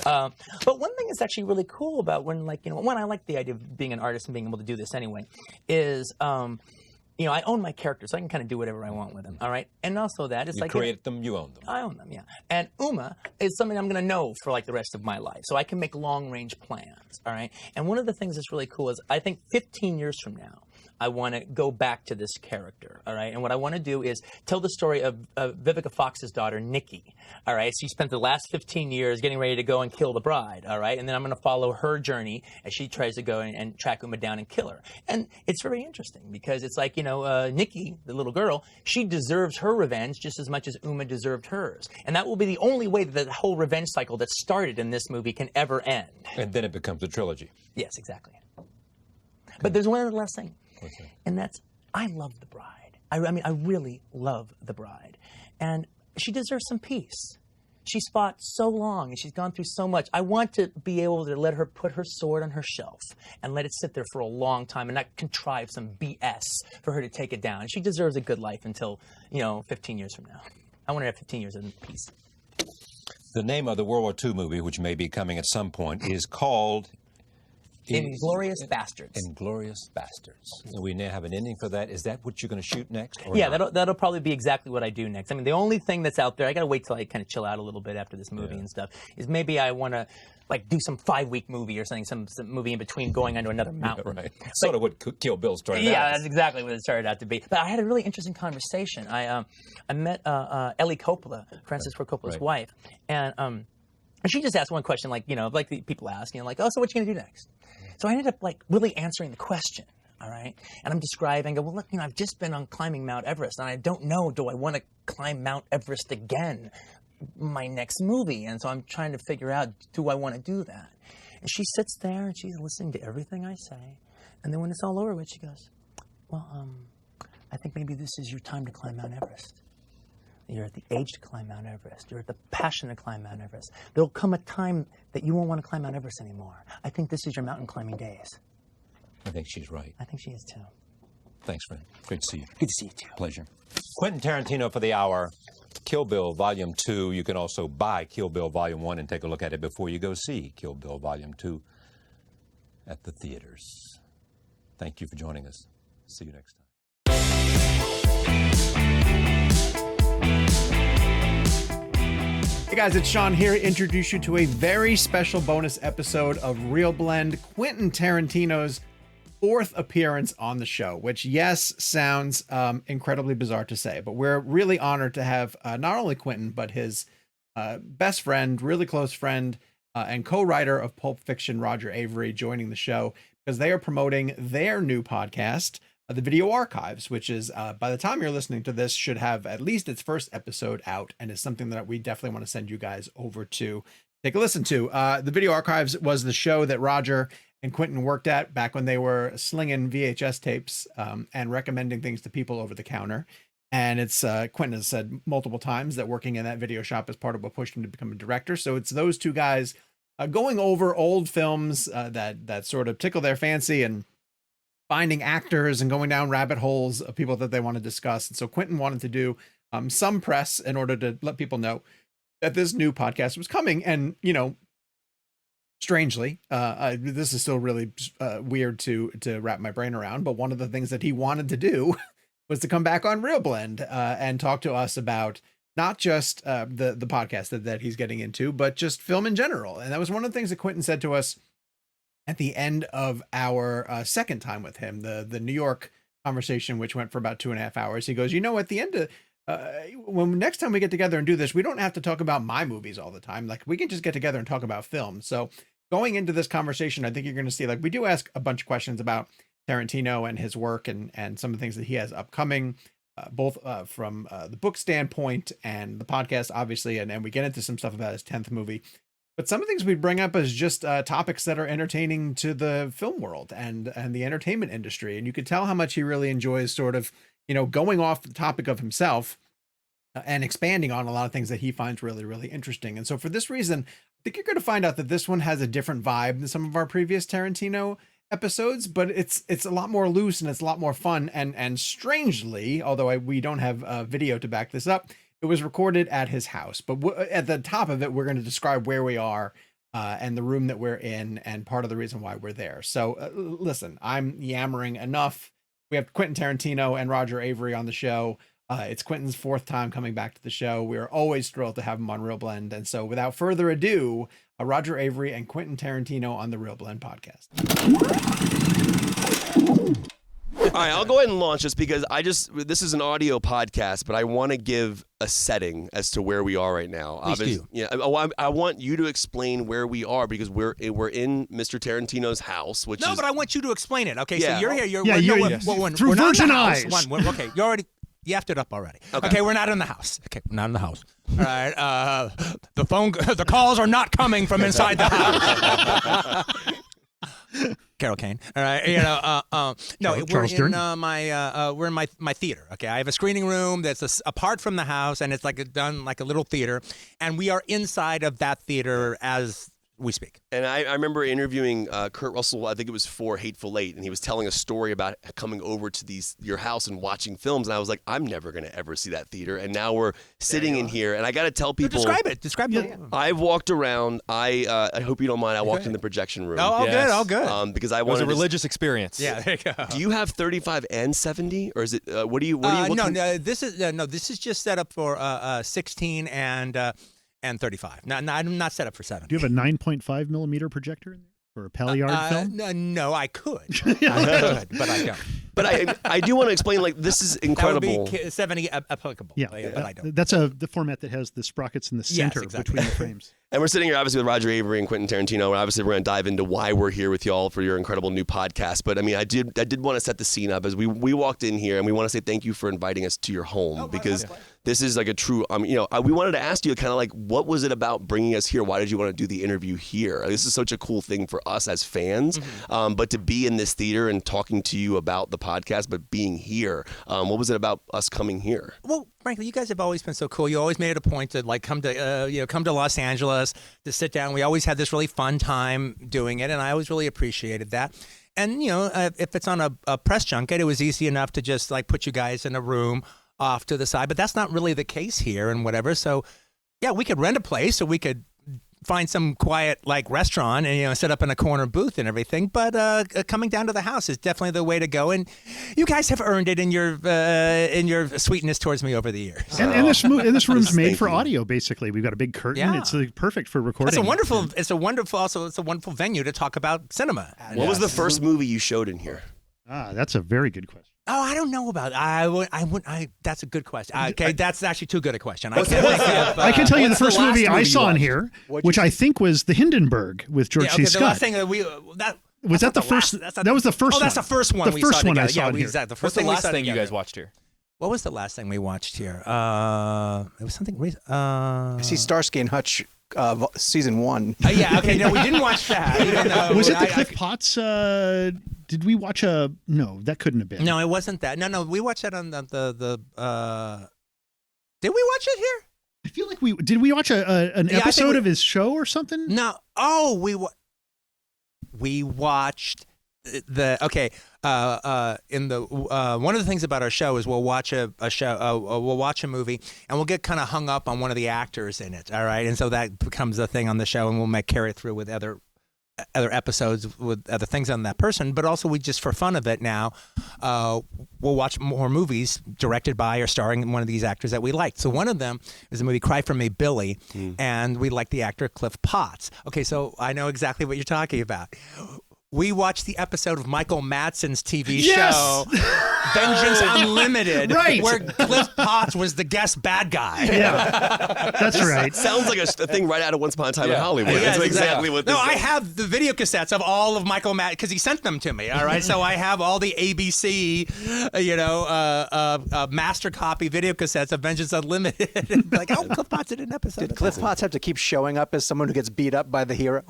But one thing that's actually really cool about when, I like the idea of being an artist and being able to do this anyway, is, I own my characters, so I can kind of do whatever I want with them. All right. And also that it's you created them, you own them. I own them, yeah. And Uma is something I'm going to know for the rest of my life, so I can make long range plans. All right. And one of the things that's really cool is I think 15 years from now, I want to go back to this character, all right? And what I want to do is tell the story of Vivica Fox's daughter, Nikki, all right? She spent the last 15 years getting ready to go and kill the bride, all right? And then I'm going to follow her journey as she tries to go and track Uma down and kill her. And it's very interesting because it's like, Nikki, the little girl, she deserves her revenge just as much as Uma deserved hers. And that will be the only way that the whole revenge cycle that started in this movie can ever end. And then it becomes a trilogy. Yes, exactly. But there's one other last thing. Okay. And that's, I love the bride. I mean, I really love the bride. And she deserves some peace. She's fought so long and she's gone through so much. I want to be able to let her put her sword on her shelf and let it sit there for a long time and not contrive some BS for her to take it down. She deserves a good life until, 15 years from now. I want her to have 15 years of peace. The name of the World War II movie, which may be coming at some point, is called Inglourious Bastards. Inglourious Bastards. So we now have an ending for that. Is that what you're going to shoot next? Or yeah, not? that'll probably be exactly what I do next. I mean, the only thing that's out there, I got to wait till I kind of chill out a little bit after this movie and stuff, is maybe I want to do some 5-week movie or something, some movie in between going onto another mountain. Right. Sort of what Kill Bill started out. Yeah, that's exactly what it started out to be. But I had a really interesting conversation. I met Ellie Coppola, Francis Ford Coppola's wife, and she just asked one question, like the people ask, oh, so what you going to do next? So I ended up really answering the question, all right? And I'm describing, well, look, I've just been on climbing Mount Everest, and I don't know, do I want to climb Mount Everest again, my next movie? And so I'm trying to figure out, do I want to do that? And she sits there, and she's listening to everything I say. And then when it's all over with, she goes, well, I think maybe this is your time to climb Mount Everest. You're at the age to climb Mount Everest. You're at the passion to climb Mount Everest. There'll come a time that you won't want to climb Mount Everest anymore. I think this is your mountain climbing days. I think she's right. I think she is too. Thanks, friend. Great to see you. Good to see you too. Pleasure. Quentin Tarantino for the hour. Kill Bill Volume 2. You can also buy Kill Bill Volume 1 and take a look at it before you go see Kill Bill Volume 2 at the theaters. Thank you for joining us. See you next time. Hey guys, it's Sean here to introduce you to a very special bonus episode of Real Blend, Quentin Tarantino's 4th appearance on the show, which, yes, sounds incredibly bizarre to say, but we're really honored to have not only Quentin, but his best friend, really close friend, and co-writer of Pulp Fiction, Roger Avery, joining the show because they are promoting their new podcast, The Video Archives, which is, by the time you're listening to this, should have at least its first episode out, and is something that we definitely want to send you guys over to take a listen to. The Video Archives was the show that Roger and Quentin worked at back when they were slinging VHS tapes and recommending things to people over the counter. And it's Quentin has said multiple times that working in that video shop is part of what pushed him to become a director. So it's those two guys going over old films that sort of tickle their fancy and finding actors and going down rabbit holes of people that they want to discuss. And so Quentin wanted to do some press in order to let people know that this new podcast was coming. And, strangely, this is still really weird to wrap my brain around, but one of the things that he wanted to do was to come back on Real Blend and talk to us about not just the podcast that he's getting into, but just film in general. And that was one of the things that Quentin said to us at the end of our second time with him, the New York conversation, which went for about 2.5 hours. He goes, at the end of when next time we get together and do this, we don't have to talk about my movies all the time. Like, we can just get together and talk about film. So going into this conversation, I think you're going to see, like, we do ask a bunch of questions about Tarantino and his work and some of the things that he has upcoming, both from the book standpoint and the podcast, obviously. And we get into some stuff about his 10th movie. But some of the things we bring up is just topics that are entertaining to the film world and the entertainment industry. And you could tell how much he really enjoys sort of, going off the topic of himself and expanding on a lot of things that he finds really, really interesting. And so for this reason, I think you're going to find out that this one has a different vibe than some of our previous Tarantino episodes, but it's a lot more loose and it's a lot more fun. And strangely, although we don't have a video to back this up, it was recorded at his house. But at the top of it, we're going to describe where we are and the room that we're in and part of the reason why we're there. So listen, I'm yammering enough. We have Quentin Tarantino and Roger Avery on the show. It's Quentin's 4th time coming back to the show. We're always thrilled to have him on Real Blend. And so without further ado, Roger Avery and Quentin Tarantino on the Real Blend podcast. All right, I'll go ahead and launch this because this is an audio podcast, but I want to give a setting as to where we are right now. Please do. Yeah, I want you to explain where we are because we're in Mr. Tarantino's house, which No, is... but I want you to explain it. Okay, Yeah. so you're here. Through we're not virgin in the house. eyes. Okay, you already effed it up already. Okay, we're not in the house. Okay, we're not in the house. All right, the calls are not coming from inside the house. Carol Kane. All right, no, we're in my theater. Okay, I have a screening room that's apart from the house, and it's done like a little theater, and we are inside of that theater as we speak. And I remember interviewing Kurt Russell, I think it was for Hateful Eight, and he was telling a story about coming over to your house and watching films, and I was like, I'm never going to ever see that theater, and now we're sitting in here, and I got to tell people... Describe it. I've walked around, I hope you don't mind, I walked in the projection room. Oh, all good. Because I It was wanted a religious experience. Yeah, there you go. Do you have 35 and 70, or is it, what do you... This is just set up for 16 and 35. No, I'm not set up for 7. Do you have a 9.5 millimeter projector in there for a Paliard film? No, I could. But I don't. But I do want to explain, this is incredible. That would be 70 applicable. Yeah, but I don't. That's the format that has the sprockets in the center between the frames. And we're sitting here obviously with Roger Avery and Quentin Tarantino, and obviously we're going to dive into why we're here with y'all for your incredible new podcast. But I mean, I did want to set the scene up as we walked in here, and we want to say thank you for inviting us to your home because this is like a true. We wanted to ask you kind of what was it about bringing us here? Why did you want to do the interview here? This is such a cool thing for us as fans, but to be in this theater and talking to you about the podcast, but being here, what was it about us coming here? Well, frankly, you guys have always been so cool. You always made it a point to come to Los Angeles to sit down. We always had this really fun time doing it, and I always really appreciated that. And if it's on a press junket, it was easy enough to just put you guys in a room off to the side. But that's not really the case here and whatever. So yeah, we could rent a place, or we could find some quiet restaurant and set up in a corner booth and everything, but coming down to the house is definitely the way to go, and you guys have earned it in your sweetness towards me over the years. And this room's made for audio. Basically, we've got a big curtain. Yeah. It's perfect for recording. It's a wonderful venue to talk about cinema. What was the first movie you showed in here? That's a very good question. Oh, I don't know about it. That's a good question. Okay, that's actually too good a question. I can tell you the first movie I saw in here, which I think was The Hindenburg with George C. Scott. The last thing was that the first? That was the first one. That's the first one. The first one I saw here. Exactly. What's the last thing you guys watched here? What was the last thing we watched here? It was something recent. I see Starsky and Hutch season 1. Yeah, okay, no, we didn't watch that. Was it the Cliff Potts? Did we watch no, that couldn't have been. No, it wasn't that. No, we watched that on the did we watch it here? I feel like did we watch an episode of his show or something? No. We watched in the one of the things about our show is we'll watch we'll watch a movie and we'll get kind of hung up on one of the actors in it, all right, and so that becomes a thing on the show, and we'll carry it through with other other episodes with other things on that person, but also we just, for fun of it now, we'll watch more movies directed by or starring one of these actors that we liked. So one of them is the movie Cry for Me, Billy, and we like the actor Cliff Potts. Okay, so I know exactly what you're talking about. We watched the episode of Michael Madsen's TV show, Vengeance Unlimited, where Cliff Potts was the guest bad guy. Yeah, that's right. Sounds like a thing right out of Once Upon a Time in Hollywood. That's exactly what this is. I have the video cassettes of all of Michael Madsen, because he sent them to me, all right? So I have all the ABC, master copy video cassettes of Vengeance Unlimited. Like, oh, Cliff Potts did an episode. Did Cliff Potts have to keep showing up as someone who gets beat up by the hero?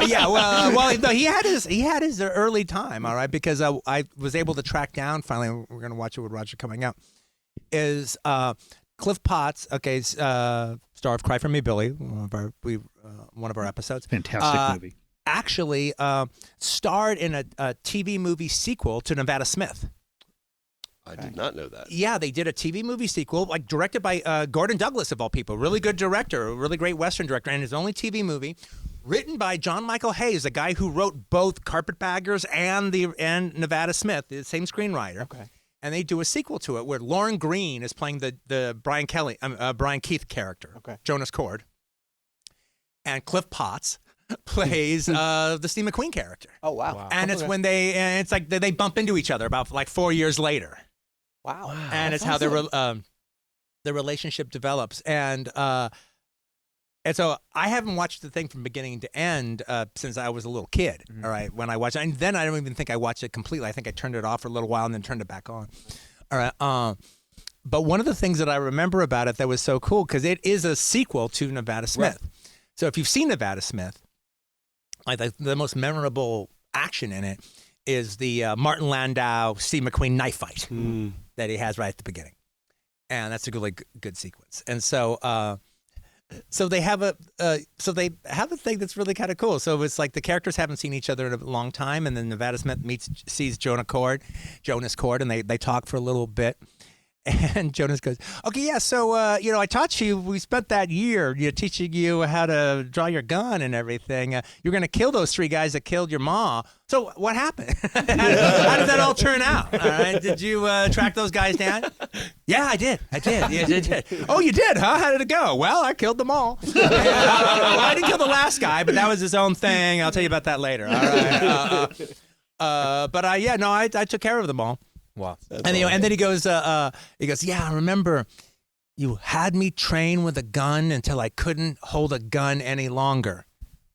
Yeah, well, no, he had his early time, all right, because I was able to track down finally. We're going to watch it with Roger coming up. Is Cliff Potts, okay, star of Cry for Me, Billy, one of our episodes. Fantastic movie. Actually, starred in a TV movie sequel to Nevada Smith. I did not know that. Yeah, they did a TV movie sequel, like directed by Gordon Douglas, of all people. Really good director, a really great Western director, and his only TV movie, written by John Michael Hayes, the guy who wrote both Carpetbaggers and Nevada Smith, the same screenwriter. Okay. And they do a sequel to it where Lauren Green is playing the Brian Keith character, Jonas Cord, and Cliff Potts plays the Steve McQueen character. Oh wow! And it's when it's like they bump into each other about like 4 years later. Wow! And it's how their relationship develops, and so I haven't watched the thing from beginning to end since I was a little kid. Mm-hmm. All right, when I watched it, and then I don't even think I watched it completely. I think I turned it off for a little while and then turned it back on. All right. But one of the things that I remember about it that was so cool, because it is a sequel to Nevada Smith. Right. So if you've seen Nevada Smith, like the most memorable action in it is the Martin Landau, Steve McQueen knife fight that he has right at the beginning, and that's a really good sequence. And so, so they have a thing that's really kind of cool. So it's like the characters haven't seen each other in a long time, and then Nevada Smith sees Jonas Cord, and they talk for a little bit. And Jonas goes, okay, yeah, so, I taught you, we spent that year teaching you how to draw your gun and everything. You're going to kill those 3 guys that killed your ma. So what happened? How did that all turn out? All right, did you track those guys down? Yeah, I did. Yeah, I did. Oh, you did, huh? How did it go? Well, I killed them all. I didn't kill the last guy, but that was his own thing. I'll tell you about that later. All right. I took care of them all. Wow. And then he goes, yeah, I remember you had me train with a gun until I couldn't hold a gun any longer.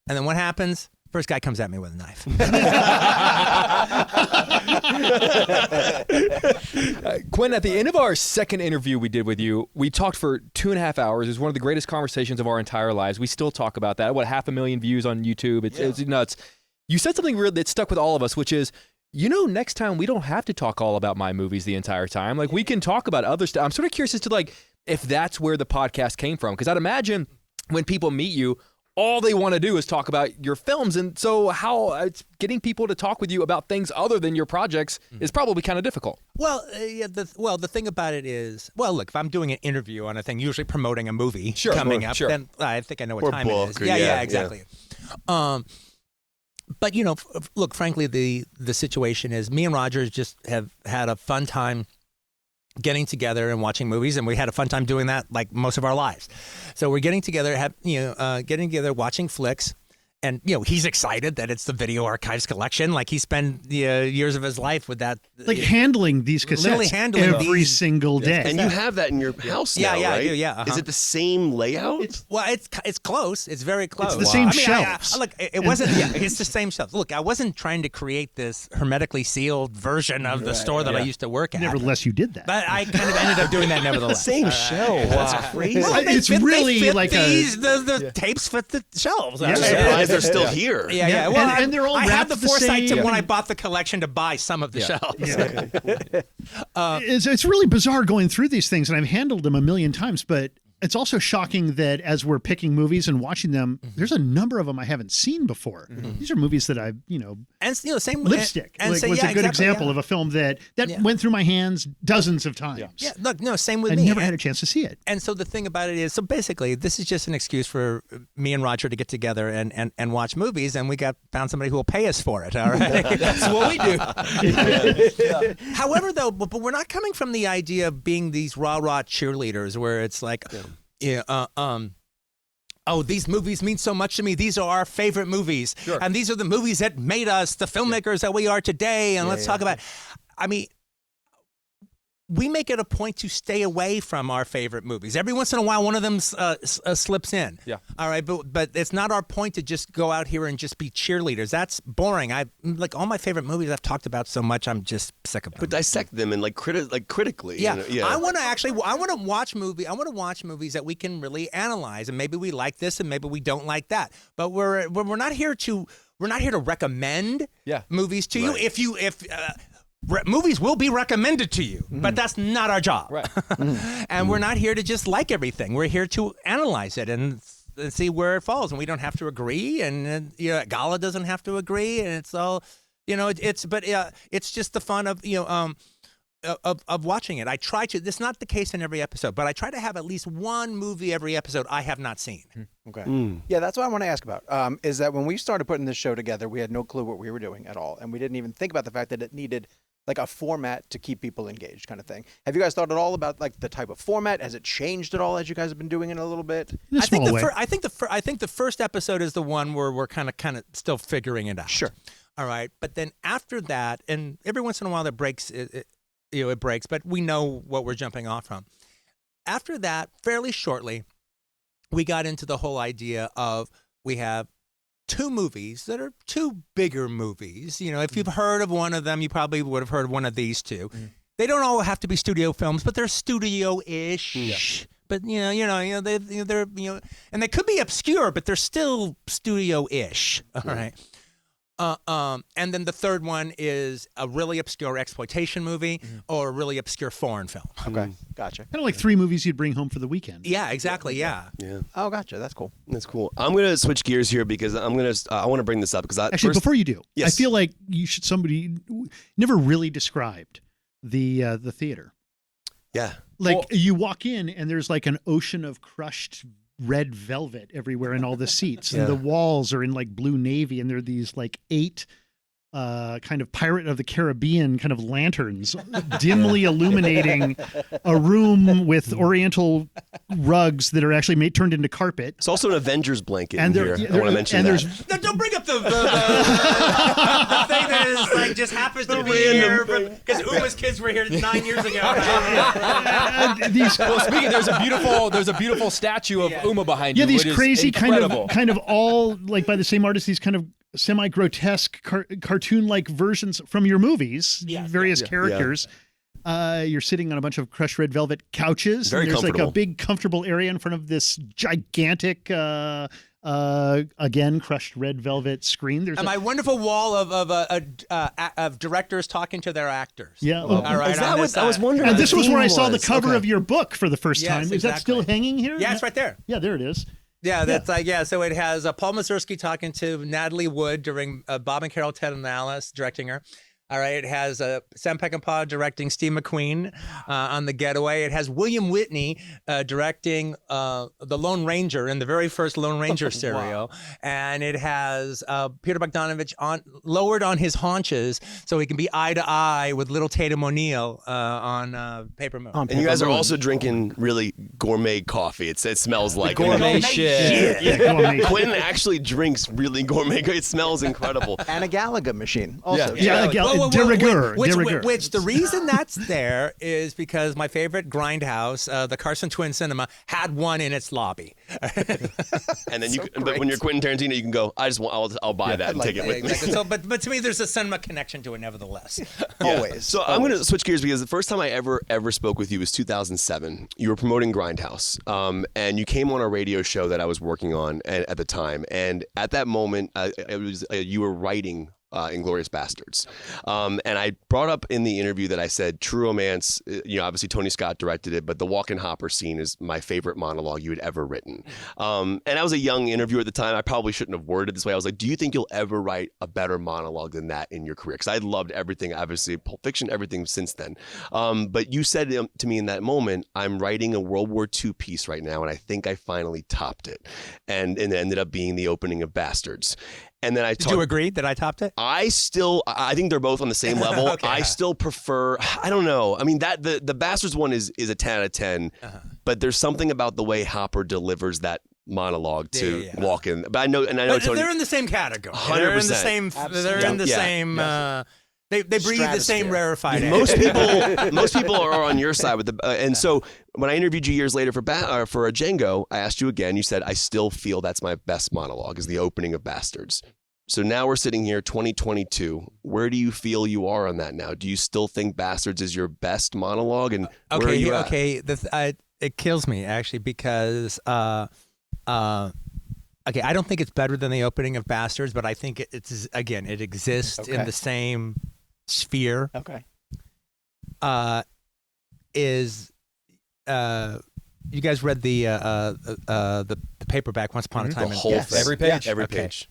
And then what happens? First guy comes at me with a knife. Quentin, at the end of our second interview we did with you, we talked for 2.5 hours. It was one of the greatest conversations of our entire lives. We still talk about that. 500,000 views on YouTube. It's nuts. You said something real that stuck with all of us, which is, next time we don't have to talk all about my movies the entire time. Like, we can talk about other stuff. I'm sort of curious as to, if that's where the podcast came from. Because I'd imagine when people meet you, all they want to do is talk about your films. And so how getting people to talk with you about things other than your projects is probably kind of difficult. Well, the thing about it is, look, if I'm doing an interview on a thing, usually promoting a movie coming up, then I think I know what time it is. Yeah, exactly. Yeah. But, look, frankly, the situation is me and Roger just have had a fun time getting together and watching movies, and we had a fun time doing that like most of our lives. So we're getting together, watching flicks. And, he's excited that it's the Video Archives collection. Like, he spent years of his life with that. Like, handling these cassettes every single day. And you have that in your house now, right? I do, yeah. Is it the same layout? It's close. It's very close. It's the same shelves. Look, it wasn't, it's the same shelves. Look, I wasn't trying to create this hermetically sealed version of the store that I used to work at. Nevertheless, you did that. But I kind of ended up doing that nevertheless. Same shelves. That's crazy. Well, it's really like the tapes fit the shelves. I'm surprised they're still here. Yeah. Well, and they're all I had the foresight same. when I bought the collection to buy some of the shelves. It's really bizarre going through these things, and I've handled them a million times, but it's also shocking that as we're picking movies and watching them, there's a number of them I haven't seen before. These are movies that I've, and same Lipstick was a good example of a film that went through my hands dozens of times. Yeah, look, no, same with I me. never had a chance to see it. And so the thing about it is, so basically, this is just an excuse for me and Roger to get together and watch movies, and we found somebody who will pay us for it. All right, that's what we do. However, though, but we're not coming from the idea of being these rah cheerleaders, where it's like, oh, these movies mean so much to me. These are our favorite movies, and these are the movies that made us the filmmakers that we are today. And let's talk about. I mean, we make it a point to stay away from our favorite movies. Every once in a while, one of them slips in. Yeah. All right, but it's not our point to just go out here and just be cheerleaders. That's boring. Like all my favorite movies I've talked about so much, I'm just sick of them. But dissect them and critically. Yeah. I want to watch movies that we can really analyze, and maybe we like this and maybe we don't like that. But we're not here to recommend movies to you. Movies will be recommended to you, but that's not our job. Right. And we're not here to just like everything. We're here to analyze it and see where it falls. And we don't have to agree. And Gala doesn't have to agree. And it's all, it's just the fun of watching it. I try to. This is not the case in every episode, but I try to have at least one movie every episode I have not seen. Okay. Yeah, that's what I want to ask about. Is that when we started putting this show together, we had no clue what we were doing at all, and we didn't even think about the fact that it needed like a format to keep people engaged, kind of thing. Have you guys thought at all about like the type of format? Has it changed at all as you guys have been doing it a little bit? In a small way. I think the first episode is the one where we're kind of still figuring it out. Sure. All right, but then after that, and every once in a while that breaks. It breaks, but we know what we're jumping off from. After that, fairly shortly, we got into the whole idea of we have two movies that are two bigger movies. If you've heard of one of them, you probably would have heard of one of these two. They don't all have to be studio films, but they're studio-ish. Yeah. But they're and they could be obscure, but they're still studio-ish. All right. And then the third one is a really obscure exploitation movie or a really obscure foreign film. Okay, gotcha. Kind of like three movies you'd bring home for the weekend. Yeah, exactly. Yeah. Oh, gotcha. That's cool. That's cool. I'm gonna switch gears here because I want to bring this up because actually before you do, yes. I feel like somebody never really described the theater. Yeah. Like you walk in and there's like an ocean of crushed red velvet everywhere in all the seats, and the walls are in like blue navy, and there are these like 8 kind of Pirate of the Caribbean kind of lanterns dimly illuminating a room with oriental rugs that are actually turned into carpet. It's also an Avengers blanket and in here. I want to mention that. No, don't bring up the thing that is like just happens to be here because Uma's kids were here 9 years ago. Well, speaking, there's a beautiful statue of Uma behind you. Yeah, these crazy kind of all like by the same artist. These kind of semi-grotesque cartoon-like versions from your movies, various characters. You're sitting on a bunch of crushed red velvet couches. Very there's comfortable. like a big comfortable area in front of this gigantic, again, crushed red velvet screen. There's my wonderful wall of directors talking to their actors. Yeah. All right. Is that what I was wondering? And this was where I saw the cover of your book for the first time. Yes, Is that still hanging here? Yeah, it's right there. Yeah, there it is. Yeah, that's so it has Paul Mazursky talking to Natalie Wood during Bob and Carol, Ted and Alice, directing her. All right, it has Sam Peckinpah directing Steve McQueen on The Getaway. It has William Whitney directing The Lone Ranger in the very first Lone Ranger serial. Wow. And it has Peter Bogdanovich lowered on his haunches so he can be eye to eye with little Tatum O'Neal on Paper Moon. And you guys are also drinking really gourmet coffee. It smells like gourmet shit. Yeah. Quentin actually drinks really gourmet. It smells incredible. And a Gallagher machine. Also. De rigueur. Which the reason that's there is because my favorite grindhouse, the Carson Twin Cinema, had one in its lobby. And then but when you're Quentin Tarantino, you can go, I'll buy that and take it with me. So, but to me, there's a cinema connection to it, nevertheless. Always. So I'm going to switch gears because the first time I ever spoke with you was 2007. You were promoting Grindhouse, and you came on a radio show that I was working on at the time. And at that moment, you were writing Inglourious Bastards. And I brought up in the interview that I said True Romance, obviously Tony Scott directed it, but the Walken Hopper scene is my favorite monologue you had ever written. And I was a young interviewer at the time. I probably shouldn't have worded it this way. I was like, do you think you'll ever write a better monologue than that in your career? Because I loved everything, obviously Pulp Fiction, everything since then. But you said to me in that moment, I'm writing a World War II piece right now, and I think I finally topped it. And it ended up being the opening of Bastards. And then Did you agree that I topped it? I think they're both on the same level. Okay. I still prefer, I don't know. I mean, that the Bastards one is a 10 out of 10, but there's something about the way Hopper delivers that monologue to Walken. But I know Tony, they're in the same category. 100%. They're in the same. They're in the same. They breathe the same rarefied air. Most people are on your side with the and so when I interviewed you years later for a Django, I asked you again. You said I still feel that's my best monologue is the opening of Bastards. So now we're sitting here, 2022. Where do you feel you are on that now? Do you still think Bastards is your best monologue? And where are you at? Okay. It kills me actually because okay, I don't think it's better than the opening of Bastards, but I think it exists in the same sphere. Okay. You guys read the paperback Once Upon a Time? The whole thing. Every page. Every page.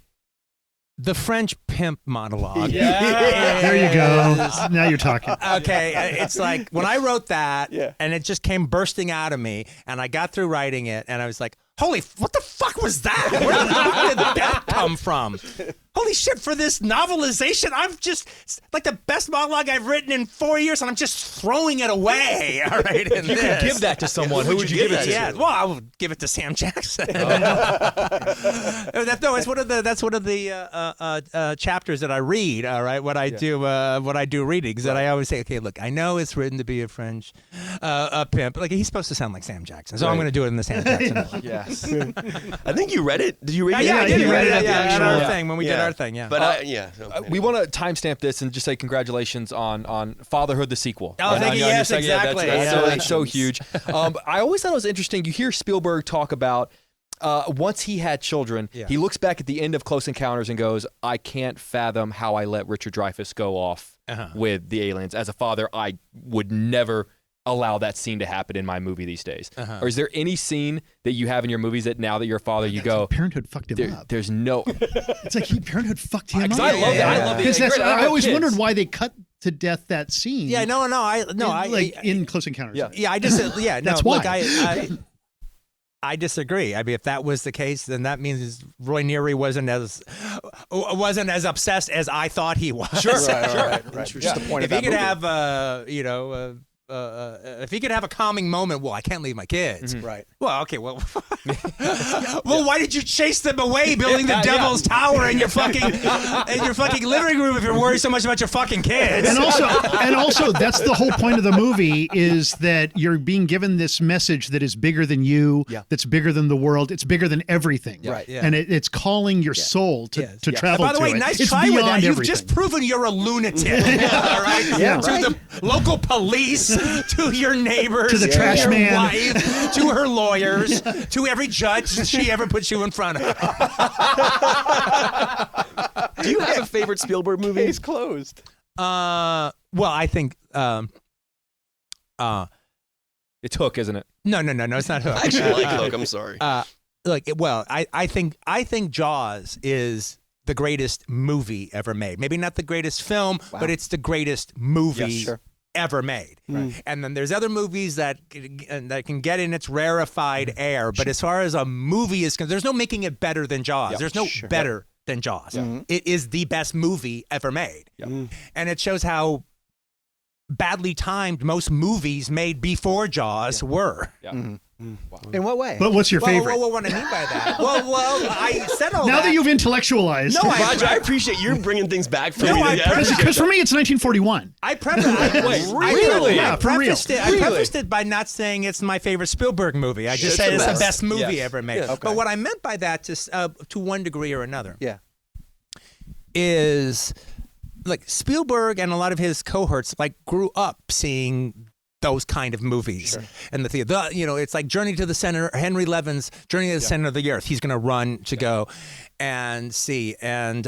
The French pimp monologue. There you go. Now you're talking. Okay, it's like when I wrote that, and it just came bursting out of me, and I got through writing it, and I was like, holy, what the fuck was that? Where did that come from? Holy shit, for this novelization, I'm just, like the best monologue I've written in 4 years, and I'm just throwing it away, all right? If you could give that to someone, who would you give it to? Yeah, well, I would give it to Sam Jackson. That's one of the chapters that I read, all right, when I do readings, that I always say, okay, look, I know it's written to be a French pimp. Like, he's supposed to sound like Sam Jackson, so I'm going to do it in the Sam Jackson voice. Yes. I think you read it. Did you read it? Yeah, I did read it at actual thing when we did our thing, yeah. But we want to timestamp this and just say congratulations on Fatherhood, the sequel. Oh, thank you. Yes, exactly. That's so huge. I always thought it was interesting. You hear Spielberg talk about once he had children, he looks back at the end of Close Encounters and goes, I can't fathom how I let Richard Dreyfuss go off with the aliens. As a father, I would never allow that scene to happen in my movie these days. Or is there any scene that you have in your movies that now that you're a father, you go, Parenthood fucked him up. There's no. It's like Parenthood fucked him up. I love that. I love it. I always wondered why they cut to death that scene. Yeah, in Close Encounters. That's why. Look, I disagree. I mean, if that was the case, then that means Roy Neary wasn't as obsessed as I thought he was. Sure, right. Just the point if of he could movie. have, if he could have a calming moment, well, I can't leave my kids. Right. Well, okay. Well, why did you chase them away, building the Devil's Tower in your fucking living room if you're worried so much about your fucking kids? And also, that's the whole point of the movie is that you're being given this message that is bigger than you, that's bigger than the world, it's bigger than everything. Right. And it's calling your soul to travel. By the way, to it. nice It's try with that. beyond You've everything. just proven you're a lunatic. All right. To the local police, to your neighbors, to the trash your man, wife, to her lawyers, to every judge she ever puts you in front of. do you have a favorite Spielberg movie? Case closed. Well, I think It's Hook, isn't it? No, it's not Hook. I actually like Hook. I'm sorry. I think Jaws is the greatest movie ever made. Maybe not the greatest film, but it's the greatest movie ever made. Right. And then there's other movies that can get in its rarefied air. But as far as a movie is concerned, there's no making it better than Jaws. There's no better than Jaws. It is the best movie ever made. And it shows how badly timed most movies made before Jaws were. Wow. In what way? But what's your favorite? Well, what I mean by that? Well, I said all now that. that you've intellectualized. No, Roger, I appreciate you bringing things back for me. Because for me, it's 1941. I prefaced it by not saying it's my favorite Spielberg movie. I just said it's the best movie ever made. Okay. But what I meant by that, to one degree or another, is like Spielberg and a lot of his cohorts grew up seeing those kind of movies and the theater. It's like Journey to the Center, Henry Levin's Journey to the Center of the Earth. He's going to run to go and see. And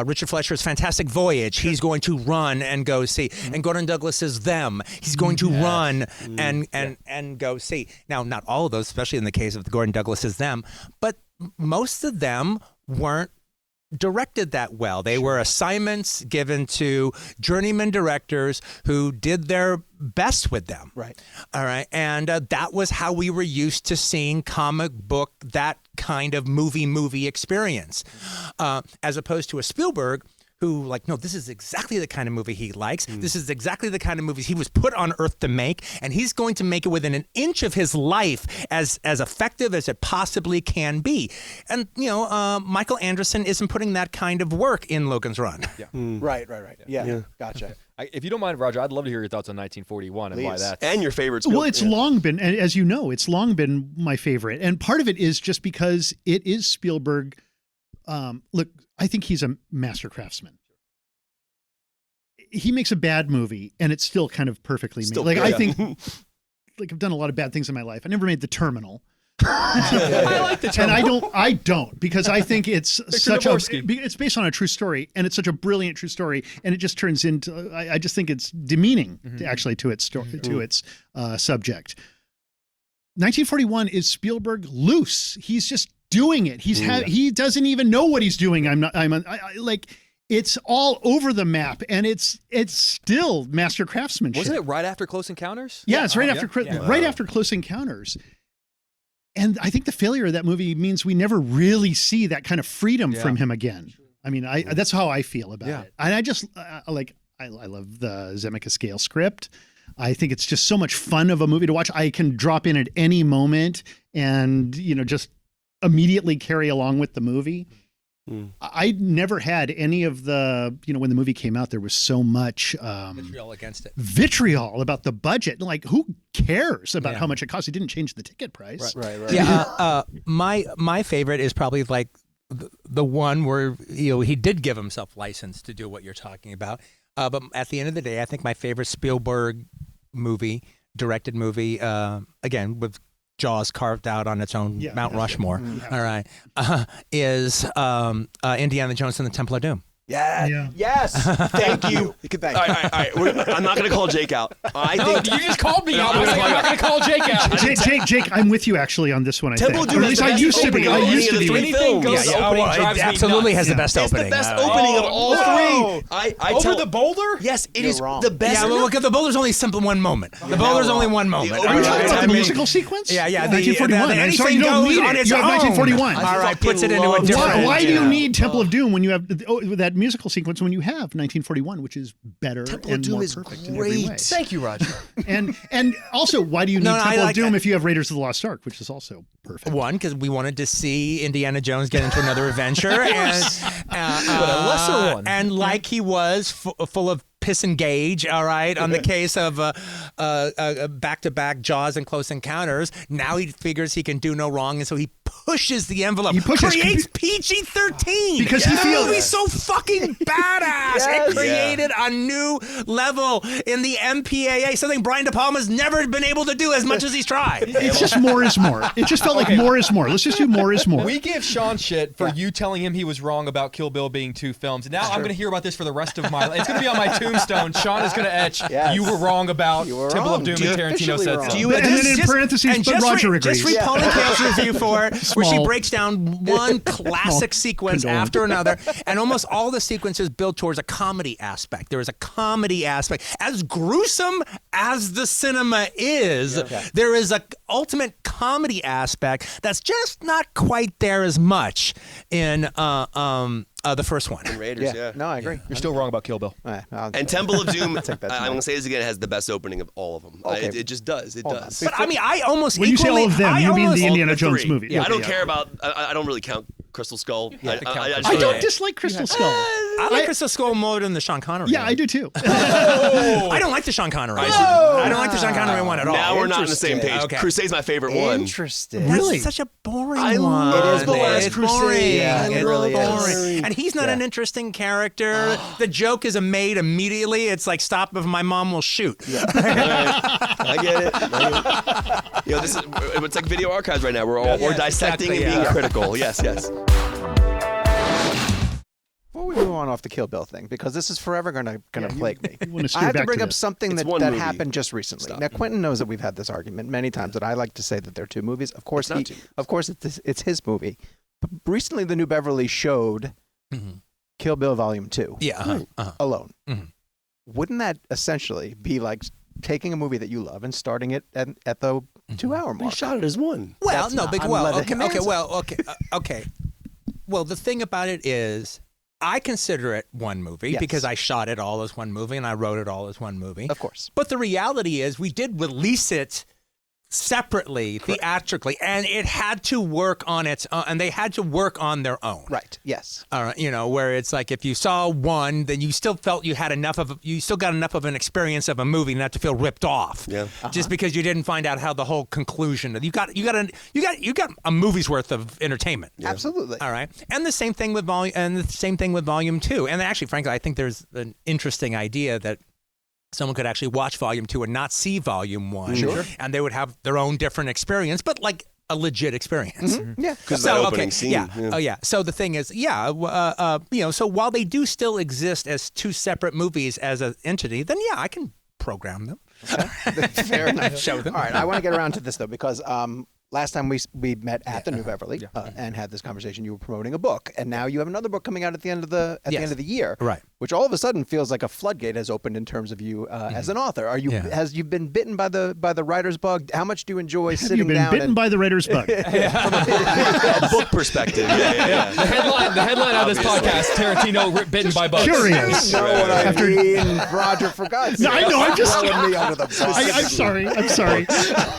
Richard Fleischer's Fantastic Voyage, he's going to run and go see. And Gordon Douglas's Them, he's going to run and go see. Now, not all of those, especially in the case of the Gordon Douglas's Them, but most of them weren't directed that well. They were assignments given to journeyman directors who did their best with them. Right. All right. And that was how we were used to seeing comic book, that kind of movie experience, as opposed to a Spielberg who, like, no, this is exactly the kind of movie he likes. This is exactly the kind of movies he was put on earth to make, and he's going to make it within an inch of his life as effective as it possibly can be. And, Michael Anderson isn't putting that kind of work in Logan's Run. Yeah. Right. Yeah. Gotcha. If you don't mind, Roger, I'd love to hear your thoughts on 1941 and why that's... And your favorites. Well, it's long been, and as you know, it's long been my favorite. And part of it is just because it is Spielberg. Look, I think he's a master craftsman. He makes a bad movie and it's still kind of perfectly made. Like, I think, like, I've done a lot of bad things in my life. I never made The Terminal. I like The Terminal. And I don't because I think it's it's based on a true story and it's such a brilliant true story and it just turns into, I just think it's demeaning to its story, to its subject. 1941 is Spielberg loose. He's just doing it. He doesn't even know what he's doing. It's all over the map, and it's still master craftsmanship. Wasn't it right after Close Encounters? Yeah, it's right after Close Encounters. And I think the failure of that movie means we never really see that kind of freedom from him again. I mean, that's how I feel about it. And I just I love the Zemeckis scale script. I think it's just so much fun of a movie to watch. I can drop in at any moment and, just immediately carry along with the movie. I never had any of the, when the movie came out, there was so much vitriol against it. Vitriol about the budget. Like, who cares about how much it costs? It didn't change the ticket price. Right. Yeah. My favorite is probably like the one where he did give himself license to do what you're talking about. But at the end of the day, I think my favorite Spielberg directed movie, again with Jaws carved out on its own Mount Rushmore. All right, is Indiana Jones and the Temple of Doom. Yes. Thank you. All right. I'm not going to call Jake out. I think you just called me out. I'm not going to call Jake out. Jake, I'm with you actually on this one. Temple of Doom or at least I used to be. Anything goes opening drives me absolutely nuts. has the best opening. It's the best opening of all three. Over the boulder? Yes, it is wrong. the best. Yeah, well, look, the boulder's only one moment. The boulder's only one moment. Are you talking about the musical sequence? Yeah. 1941. I'm sorry, you don't need it. You have 1941. All right, puts it into a different. Why do you need Temple of Doom when you have that musical sequence when you have 1941, which is better and more perfect in every way? Thank you, Roger. And also, why do you need Temple of Doom if you have Raiders of the Lost Ark, which is also perfect? One, because we wanted to see Indiana Jones get into another adventure, and but a lesser one, and like he was full of piss and gauge, all right, on the case of back-to-back Jaws and Close Encounters. Now he figures he can do no wrong, and so he pushes the envelope. Creates PG-13 because he feels movie's so fucking badass. It created a new level in the MPAA, something Brian De Palma's never been able to do as much as he's tried. It's just more is more. It just felt like more is more. Let's just do more is more. We give Sean shit for you telling him he was wrong about Kill Bill being 2 films. And now I'm going to hear about this for the rest of my life. It's going to be on my tombstone. Sean is going to etch, you were wrong about Temple of Doom and Tarantino said so. And then in parentheses, but Roger agrees. Just read Pauline Kael's review for it, where she breaks down one classic sequence after another, and almost all the sequences build towards a comedy aspect. There is a comedy aspect. As gruesome as the cinema is, there is a ultimate comedy aspect that's just not quite there as much in the first one. And Raiders, No, I agree. You're still wrong about Kill Bill. And Temple of Doom, I'm going to say this again, has the best opening of all of them. Okay. It just does. It does. But I mean, I almost when you say all of them, you mean the Indiana Jones movie. Yeah, I don't care about, I don't really count Crystal Skull. I don't dislike Crystal Skull. I like Crystal Skull more than the Sean Connery. Yeah, I do too. I don't like the Sean Connery. I don't like the Sean Connery one at all. Now we're not on the same page. Okay. Crusade's my favorite one. Interesting. Really? That's such a boring one. It is the last it's Crusade. boring. Yeah, it really boring. And he's not an interesting character. The joke is made immediately. It's like, stop if my mom will shoot. I get it. This is, it's like video archives right now. We're dissecting and being critical. Yes. Before we move on off the Kill Bill thing, because this is forever gonna plague me, wanna I steer have to back bring to up this. something It's that one movie. happened just recently. Stop. Now Quentin knows that we've had this argument many times, that I like to say that they're 2 movies. Of course, It's not 2 movies. of course, it's his movie. But recently, the New Beverly showed Kill Bill Volume 2 alone. Wouldn't that essentially be like taking a movie that you love and starting it at the 2-hour We mark? shot it as one. Well, That's no, not- big I'm well. letting Okay, him okay, answer. well, okay. Well, the thing about it is, I consider it one movie Yes. because I shot it all as one movie and I wrote it all as one movie. Of course. But the reality is, we did release it separately, theatrically, and it had to work on its own, and they had to work on their own. Right. Yes. Where it's like if you saw one, then you still felt you had you still got enough of an experience of a movie not to feel ripped off. Yeah. Just because you didn't find out how the whole conclusion. You got a movie's worth of entertainment. Absolutely. All right, and the same thing with volume 2. And actually, frankly, I think there's an interesting idea that someone could actually watch Volume 2 and not see Volume 1. Sure. And they would have their own different experience, but like a legit experience. Yeah. Because that opening scene. Yeah. Oh, yeah. So the thing is, so while they do still exist as 2 separate movies as an entity, then I can program them. Fair enough. Show them. All right. I want to get around to this though, because last time we met at the New Beverly and had this conversation, you were promoting a book, and now you have another book coming out at the end of the year, Right. Which all of a sudden feels like a floodgate has opened in terms of you as an author. Has you been bitten by the writer's bug? How much do you enjoy sitting You've been down? bitten by the writer's bug. Book perspective. Yeah. The headline of this podcast: Tarantino bitten by bugs. Curious. You know what I mean, Roger? For God's sake, No, I know. I'm just. throwing me under the bus. I'm sorry.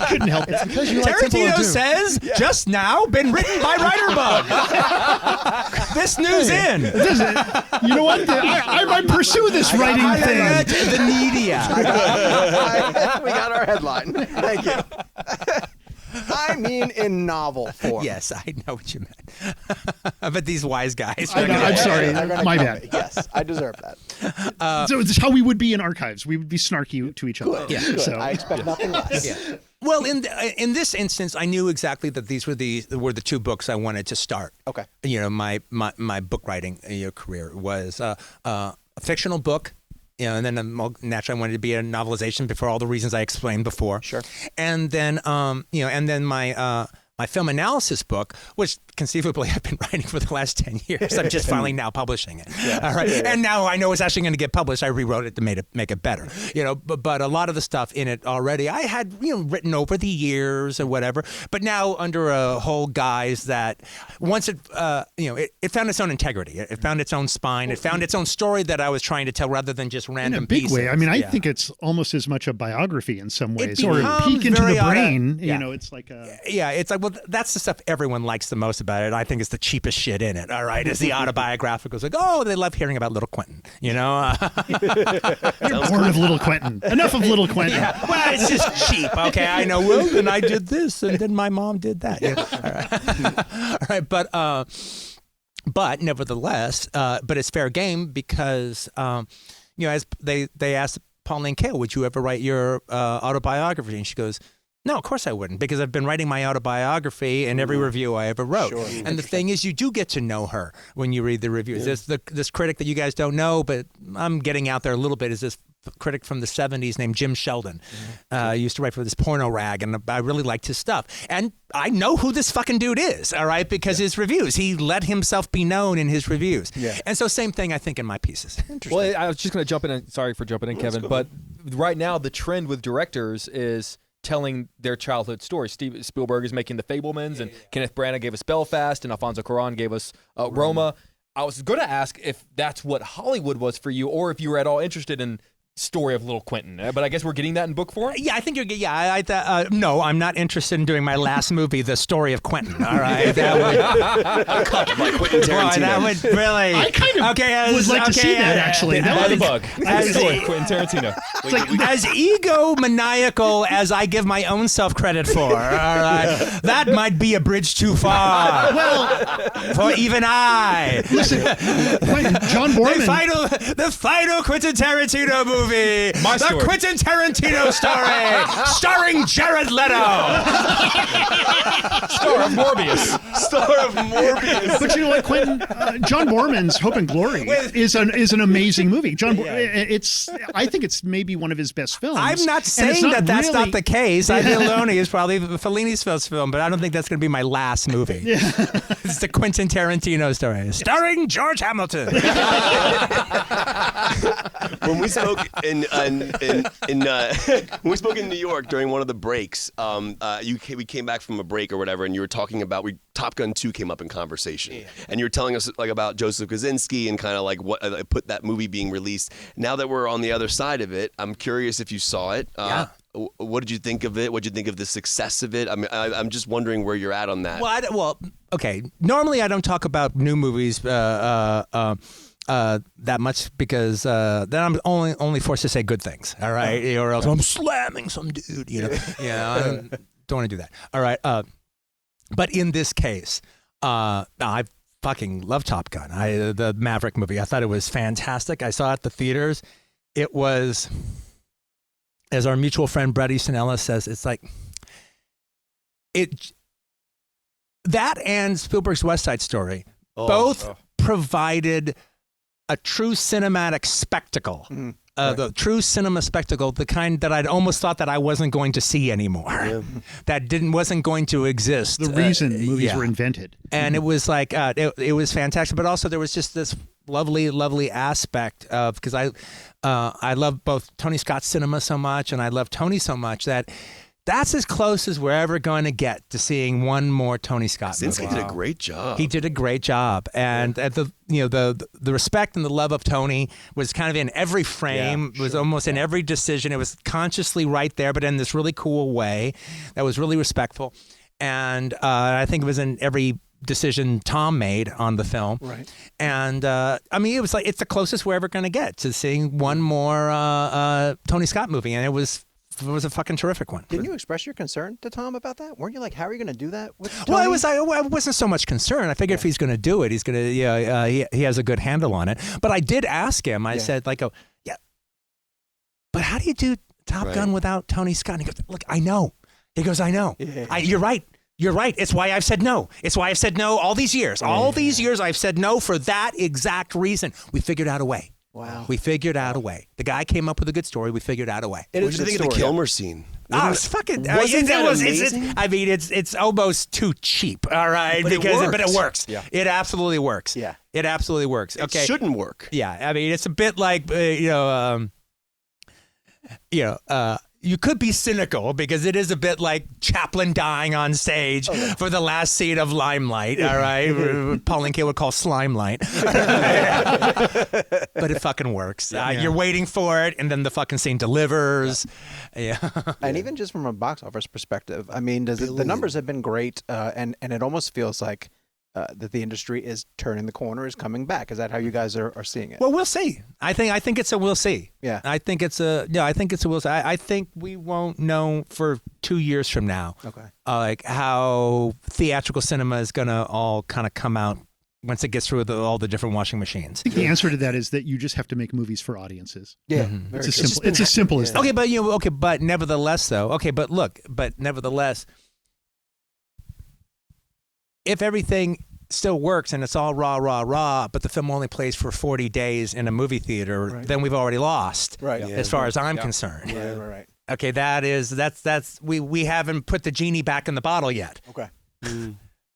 Couldn't help it. Because you like Temple Tarantino Doom. says, just now, been written by Writer Bug. This news in. You know what? I might pursue this writing thing. The media. We got our headline. Thank you. I mean, in novel form. Yes, I know what you meant. But these wise guys. I'm sorry. They're gonna My kill bad. me. Yes, I deserve that. So it's how we would be in archives. We would be snarky to each other. Good. So I expect nothing less. Yeah. Well, in this instance, I knew exactly that these were the 2 books I wanted to start. Okay. My book writing career was a fictional book. And then naturally I wanted to be a novelization for all the reasons I explained before. Sure. And then my film analysis book, which conceivably I've been writing for the last 10 years. I'm just finally now publishing it. All right. And now I know it's actually going to get published. I rewrote it to make it better. But a lot of the stuff in it already I had written over the years or whatever. But now under a whole guise that once it found its own integrity. It found its own spine. It found its own story that I was trying to tell rather than just random in a big pieces. way. I mean, I think it's almost as much a biography in some ways, or a becomes peek into very the brain. Yeah. It's like a. Yeah, it's like, well, that's the stuff everyone likes the most about it. I think it's the cheapest shit in it, all right? It's the autobiographical. It's like, oh, they love hearing about Little Quentin, You're bored of Little Quentin. Enough of Little Quentin. Yeah, well, it's just cheap, okay? I know, well, then I did this, and then my mom did that. Yeah. All right, but nevertheless, but it's fair game because, as they asked Pauline Kael, would you ever write your autobiography? And she goes, no, of course I wouldn't, because I've been writing my autobiography in every review I ever wrote. Sure. And the thing is, you do get to know her when you read the reviews. There's this critic that you guys don't know, but I'm getting out there a little bit, is this critic from the 70s named Jim Sheldon. Used to write for this porno rag, and I really liked his stuff. And I know who this fucking dude is, all right, because his reviews. He let himself be known in his reviews. Yeah. And so same thing, I think, in my pieces. Well, I was just going to jump in. Sorry for jumping in, Kevin. But right now, the trend with directors is telling their childhood stories. Steven Spielberg is making The Fabelmans, and Kenneth Branagh gave us Belfast, and Alfonso Cuarón gave us Roma. I was going to ask if that's what Hollywood was for you, or if you were at all interested in story of Little Quentin, but I guess we're getting that in book form. Yeah, I think you're. Yeah, no, I'm not interested in doing my last movie, The Story of Quentin. All right, that would Cut by Quentin Tarantino. Boy, that would really. I kind of would like to see that, actually. Bitten That by the would- bug. As Story of Quentin Tarantino. as egomaniacal as I give my own self credit for, all right, that might be a bridge too far. For even I. Listen, John Borman. The final Quentin Tarantino movie. movie, My the story. Quentin Tarantino story, starring Jared Leto. Star of Morbius. But you know what, Quentin? John Borman's Hope and Glory is an amazing movie. I think it's maybe one of his best films. I'm not saying that's not the case. I think Loney is probably Fellini's first film, but I don't think that's going to be my last movie. It's the Quentin Tarantino story, starring George Hamilton. When we spoke when we spoke in New York during one of the breaks, we came back from a break or whatever, and you were talking about Top Gun 2 came up in conversation, and you were telling us like about Joseph Kosinski and kind of like what put that movie being released. Now that we're on the other side of it, I'm curious if you saw it. What did you think of it? What did you think of the success of it? I mean, I'm just wondering where you're at on that. Well, okay. Normally, I don't talk about new movies that much because then I'm only forced to say good things. All right, or else I'm slamming some dude. I don't want to do that. All right. But in this case, I fucking love Top Gun. The Maverick movie. I thought it was fantastic. I saw it at the theaters. It was, as our mutual friend Brett Easton Ellis says, it's like that and Spielberg's West Side Story both provided a true cinematic spectacle. The true cinema spectacle, the kind that I'd almost thought that I wasn't going to see anymore, that wasn't going to exist. The reason movies were invented, and it was like it was fantastic. But also there was just this lovely aspect of, because I love both Tony Scott's cinema so much, and I love Tony so much that's as close as we're ever going to get to seeing one more Tony Scott movie. Kosinski did a great job. He did a great job, and the respect and the love of Tony was kind of in every frame. It was almost in every decision. It was consciously right there, but in this really cool way that was really respectful. And I think it was in every decision Tom made on the film. Right. And I mean, it was like it's the closest we're ever going to get to seeing one more Tony Scott movie, and it was a fucking terrific one. Didn't you express your concern to Tom about that? Weren't you like, how are you going to do that with Tony? Well, I wasn't so much concerned. I figured if he's going to do it, he's going to, he has a good handle on it. But I did ask him, I said, like, but how do you do Top Gun without Tony Scott? And he goes, look, I know. He goes, I know. Yeah. You're right. You're right. It's why I've said no. It's why I've said no all these years. All these years I've said no for that exact reason. We figured out a way. Wow. We figured out a way. The guy came up with a good story. We figured out a way. What did you think of the Kilmer scene? Oh, it's fucking. It's almost too cheap. All right, but it works. Yeah. It absolutely works. Yeah. It absolutely works. Okay. It shouldn't work. Yeah. I mean, it's a bit like you could be cynical because it is a bit like Chaplin dying on stage for the last scene of Limelight, all right? Pauline Kael would call Slimelight. But it fucking works. You're waiting for it, and then the fucking scene delivers. Yeah. And even just from a box office perspective, I mean, the numbers have been great, and it almost feels like that the industry is turning the corner, is coming back. Is that how you guys are seeing it? Well, we'll see. I think it's a we'll see. Yeah. I think it's a we'll see. I think we won't know for 2 years from now. Okay. Like how theatrical cinema is gonna all kind of come out once it gets through all the different washing machines. I think the answer to that is that you just have to make movies for audiences. Yeah. Mm-hmm. It's as simple as that. Okay, but nevertheless though. Okay, but nevertheless, if everything still works and it's all rah, but the film only plays for 40 days in a movie theater, then we've already lost. Right. As far as I'm concerned. Yeah. Right. Okay, that's we haven't put the genie back in the bottle yet. Okay.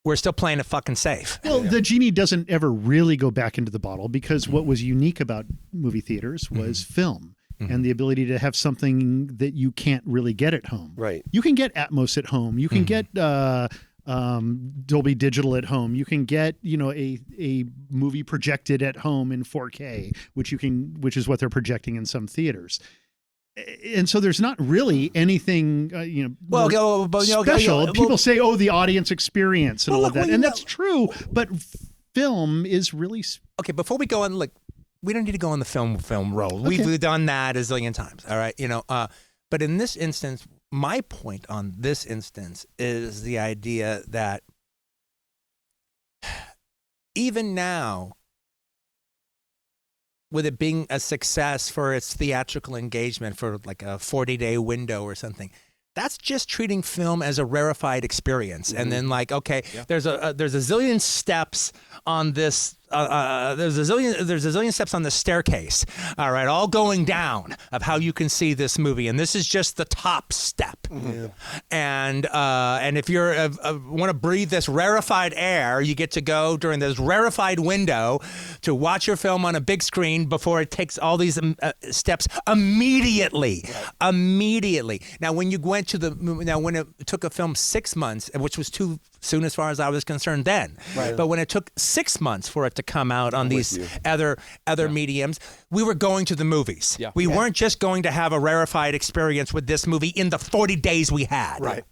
We're still playing it fucking safe. Well, the genie doesn't ever really go back into the bottle because what was unique about movie theaters was film. And the ability to have something that you can't really get at home. Right. You can get Atmos at home. You can get Dolby Digital at home. You can get, a movie projected at home in 4K, which is what they're projecting in some theaters. And so there's not really anything, special. People say, the audience experience and all of that. And that's true. But film is really... Okay, before we go on, we don't need to go on the film role. Okay. We've done that a zillion times. All right. But in this instance, my point on this instance is the idea that even now, with it being a success for its theatrical engagement for like a 40-day window or something. That's just treating film as a rarefied experience, and then like, okay, there's a zillion steps on this. There's a zillion steps on the staircase. All right, all going down of how you can see this movie, and this is just the top step. And if you're want to breathe this rarefied air, you get to go during this rarefied window to watch your film on a big screen before it takes all these steps immediately. Immediately. Now, when you went to when it took a film 6 months, which was too soon as far as I was concerned then, but when it took 6 months for it to come out on these other mediums, we were going to the movies. We weren't just going to have a rarefied experience with this movie in the 40 days we had. Right.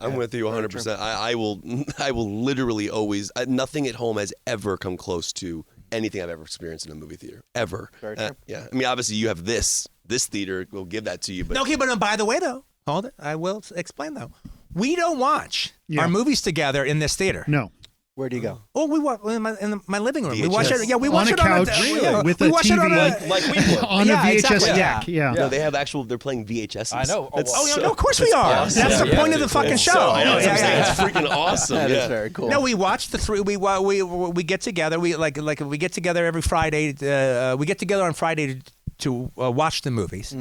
I'm with you 100%. I will literally always. Nothing at home has ever come close to anything I've ever experienced in a movie theater ever. Very true. Yeah. I mean, obviously you have this theater will give that to you, but Okay, but by the way, though, hold it. I will explain though. We don't watch our movies together in this theater. No. Where do you go? Oh, we watch in my living room. VHS. We watch it. Yeah, we watch on it a couch with a TV, like we would. on a VHS exactly. deck. Yeah. No, they have they're playing VHS. I know. No, of course we are. Awesome. That's the point of the fucking show. I know. It's freaking awesome. That is very cool. No, we watch the three. We get together. We we get together every Friday. We get together on Friday to watch the movies.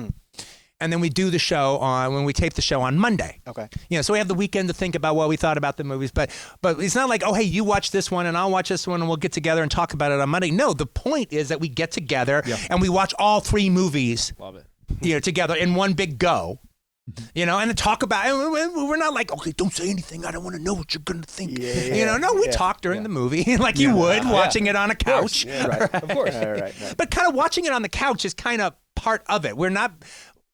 And then we do the show when we tape the show on Monday. Okay. So we have the weekend to think about what we thought about the movies. But it's not like, oh, hey, you watch this one and I'll watch this one and we'll get together and talk about it on Monday. No, the point is that we get together and we watch all three movies. Love it. Together in one big go. And then talk about it. We're not like, okay, don't say anything. I don't want to know what you're going to think. No, we talk during the movie like you would watching it on a couch. Of course. Right. But kind of watching it on the couch is kind of part of it.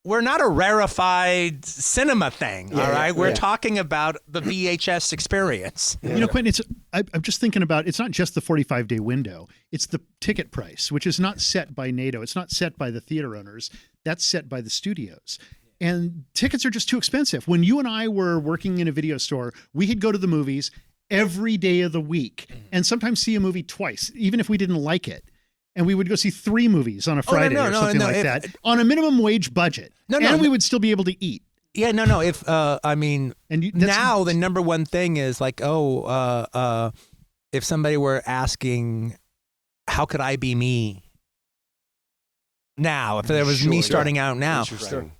We're not a rarefied cinema thing, all right? We're talking about the VHS experience. Quentin, I'm just thinking about, it's not just the 45-day window. It's the ticket price, which is not set by NATO. It's not set by the theater owners. That's set by the studios. And tickets are just too expensive. When you and I were working in a video store, we could go to the movies every day of the week and sometimes see a movie twice, even if we didn't like it. And we would go see 3 movies on a Friday or something like that on a minimum wage budget. And we would still be able to eat. Yeah, no. If now the number one thing is like, if somebody were asking, how could I be me now? If there was me starting out now,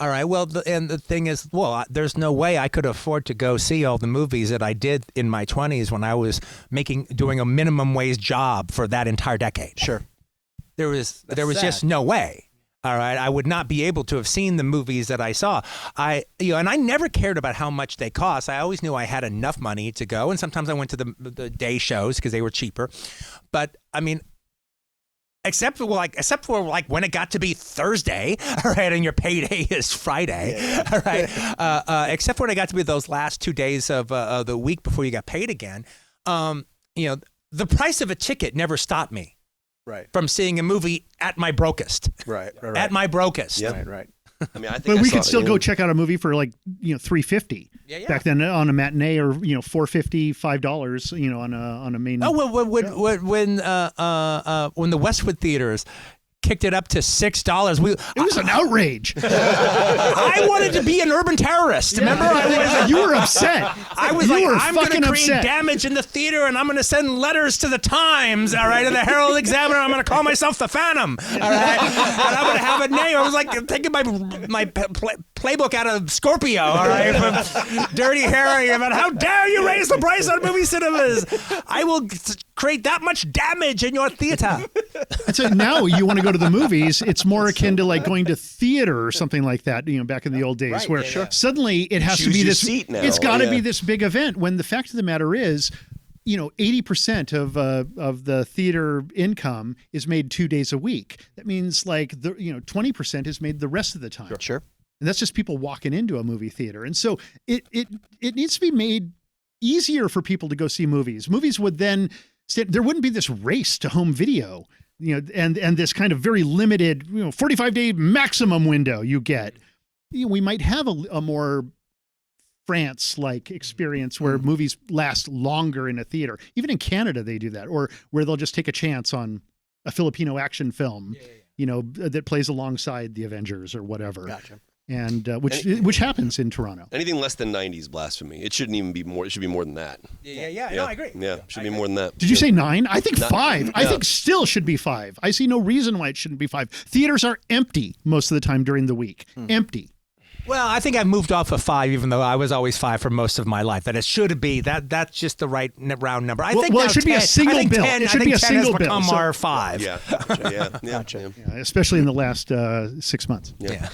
all right. Well, the thing is, there's no way I could afford to go see all the movies that I did in my 20s when I was doing a minimum wage job for that entire decade. Sure. There was just no way. All right, I would not be able to have seen the movies that I saw. And I never cared about how much they cost. I always knew I had enough money to go, and sometimes I went to the day shows because they were cheaper. But I mean, except for when it got to be Thursday, all right, and your payday is Friday, all right. Except for when it got to be those last 2 days of the week before you got paid again, the price of a ticket never stopped me. From seeing a movie at my brokest. Right. At my brokest. Yep. Right. I mean, I think but we could still go check out a movie for like $3.50 back then on a matinee, or $4.50, $5 on a main. Oh, when the Westwood theaters kicked it up to $6. It was an outrage. I wanted to be an urban terrorist. Remember? You were upset. I was I'm going to create damage in the theater, and I'm going to send letters to the Times, all right, and the Herald Examiner. I'm going to call myself the Phantom, all right, and I'm going to have a name. I was like taking my playbook out of Scorpio, all right, from Dirty Harry, about how dare you raise the price on movie cinemas. I will create that much damage in your theater. So now you want to go to the movies, it's more akin to like going to theater or something like that, back in the old days, where suddenly it has to be this, it's got to be this big event, when the fact of the matter is, 80% of the theater income is made 2 days a week. That means 20% is made the rest of the time. Sure. And that's just people walking into a movie theater. And so it needs to be made easier for people to go see movies. Movies would then, there wouldn't be this race to home video, and this kind of very limited, 45-day maximum window you get. We might have a more France-like experience where movies last longer in a theater. Even in Canada, they do that, or where they'll just take a chance on a Filipino action film, you know, that plays alongside the Avengers or whatever. Gotcha. And which happens in Toronto. Anything less than 90s blasphemy. It shouldn't even be more. It should be more than that. Yeah. No, I agree. Yeah, should be more than that. Did you say 9? I think 5. I Yeah. think still should be 5. I see no reason why it shouldn't be 5. Theaters are empty most of the time during the week. Empty. Well, I think I've moved off of 5, even though I was always 5 for most of my life. That it should be that's just the right round number. I think well, now it should be a 10 single I think bill. 10, It should I be think a 10 single has bill. become So- our 5. Yeah, gotcha. Gotcha. Yeah, especially in the last 6 months. Yeah.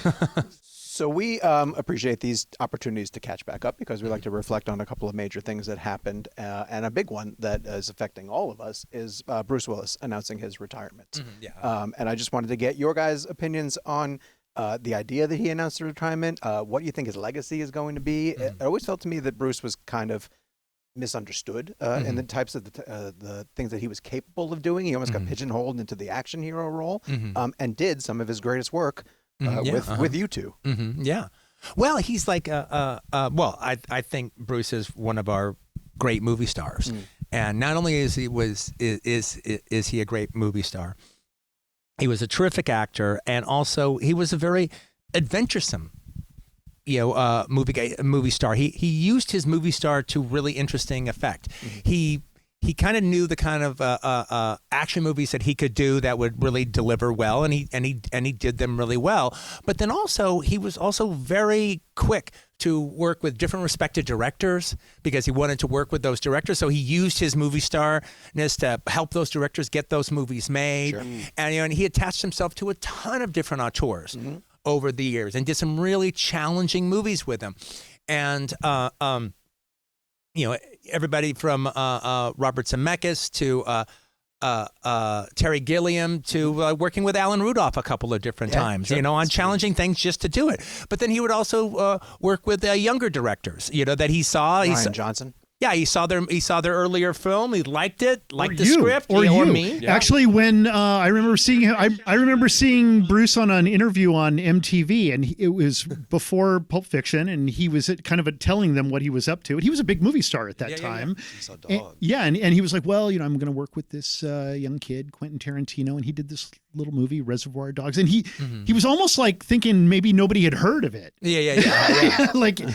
So we appreciate these opportunities to catch back up because we like to reflect on a couple of major things that happened. And a big one that is affecting all of us is Bruce Willis announcing his retirement. And I just wanted to get your guys' opinions on the idea that he announced the retirement, what you think his legacy is going to be. It always felt to me that Bruce was kind of misunderstood in the types of the things that he was capable of doing. He almost got pigeonholed into the action hero role and did some of his greatest work with you two. Yeah. Well, he's like, I think Bruce is one of our great movie stars, and not only is he a great movie star, he was a terrific actor, and also he was a very adventuresome, movie star. He used his movie star to really interesting effect. He kind of knew the kind of action movies that he could do that would really deliver well, and he did them really well. But then also he was also very quick to work with different respected directors because he wanted to work with those directors. So he used his movie starness to help those directors get those movies made, and he attached himself to a ton of different auteurs over the years and did some really challenging movies with them, and. Everybody from Robert Zemeckis to Terry Gilliam to working with Alan Rudolph a couple of different times, on challenging things just to do it. But then he would also work with younger directors, that he saw. Ryan Johnson. Yeah, he saw their earlier film. He liked it, liked the you, script, or me. Yeah. Actually, when I remember seeing him, I remember seeing Bruce on an interview on MTV, and it was before Pulp Fiction, and he was telling them what he was up to. And he was a big movie star at that time. He saw Dog. And he was like, well, I'm going to work with this young kid, Quentin Tarantino, and he did this little movie, Reservoir Dogs, and he was almost like thinking maybe nobody had heard of it. Yeah.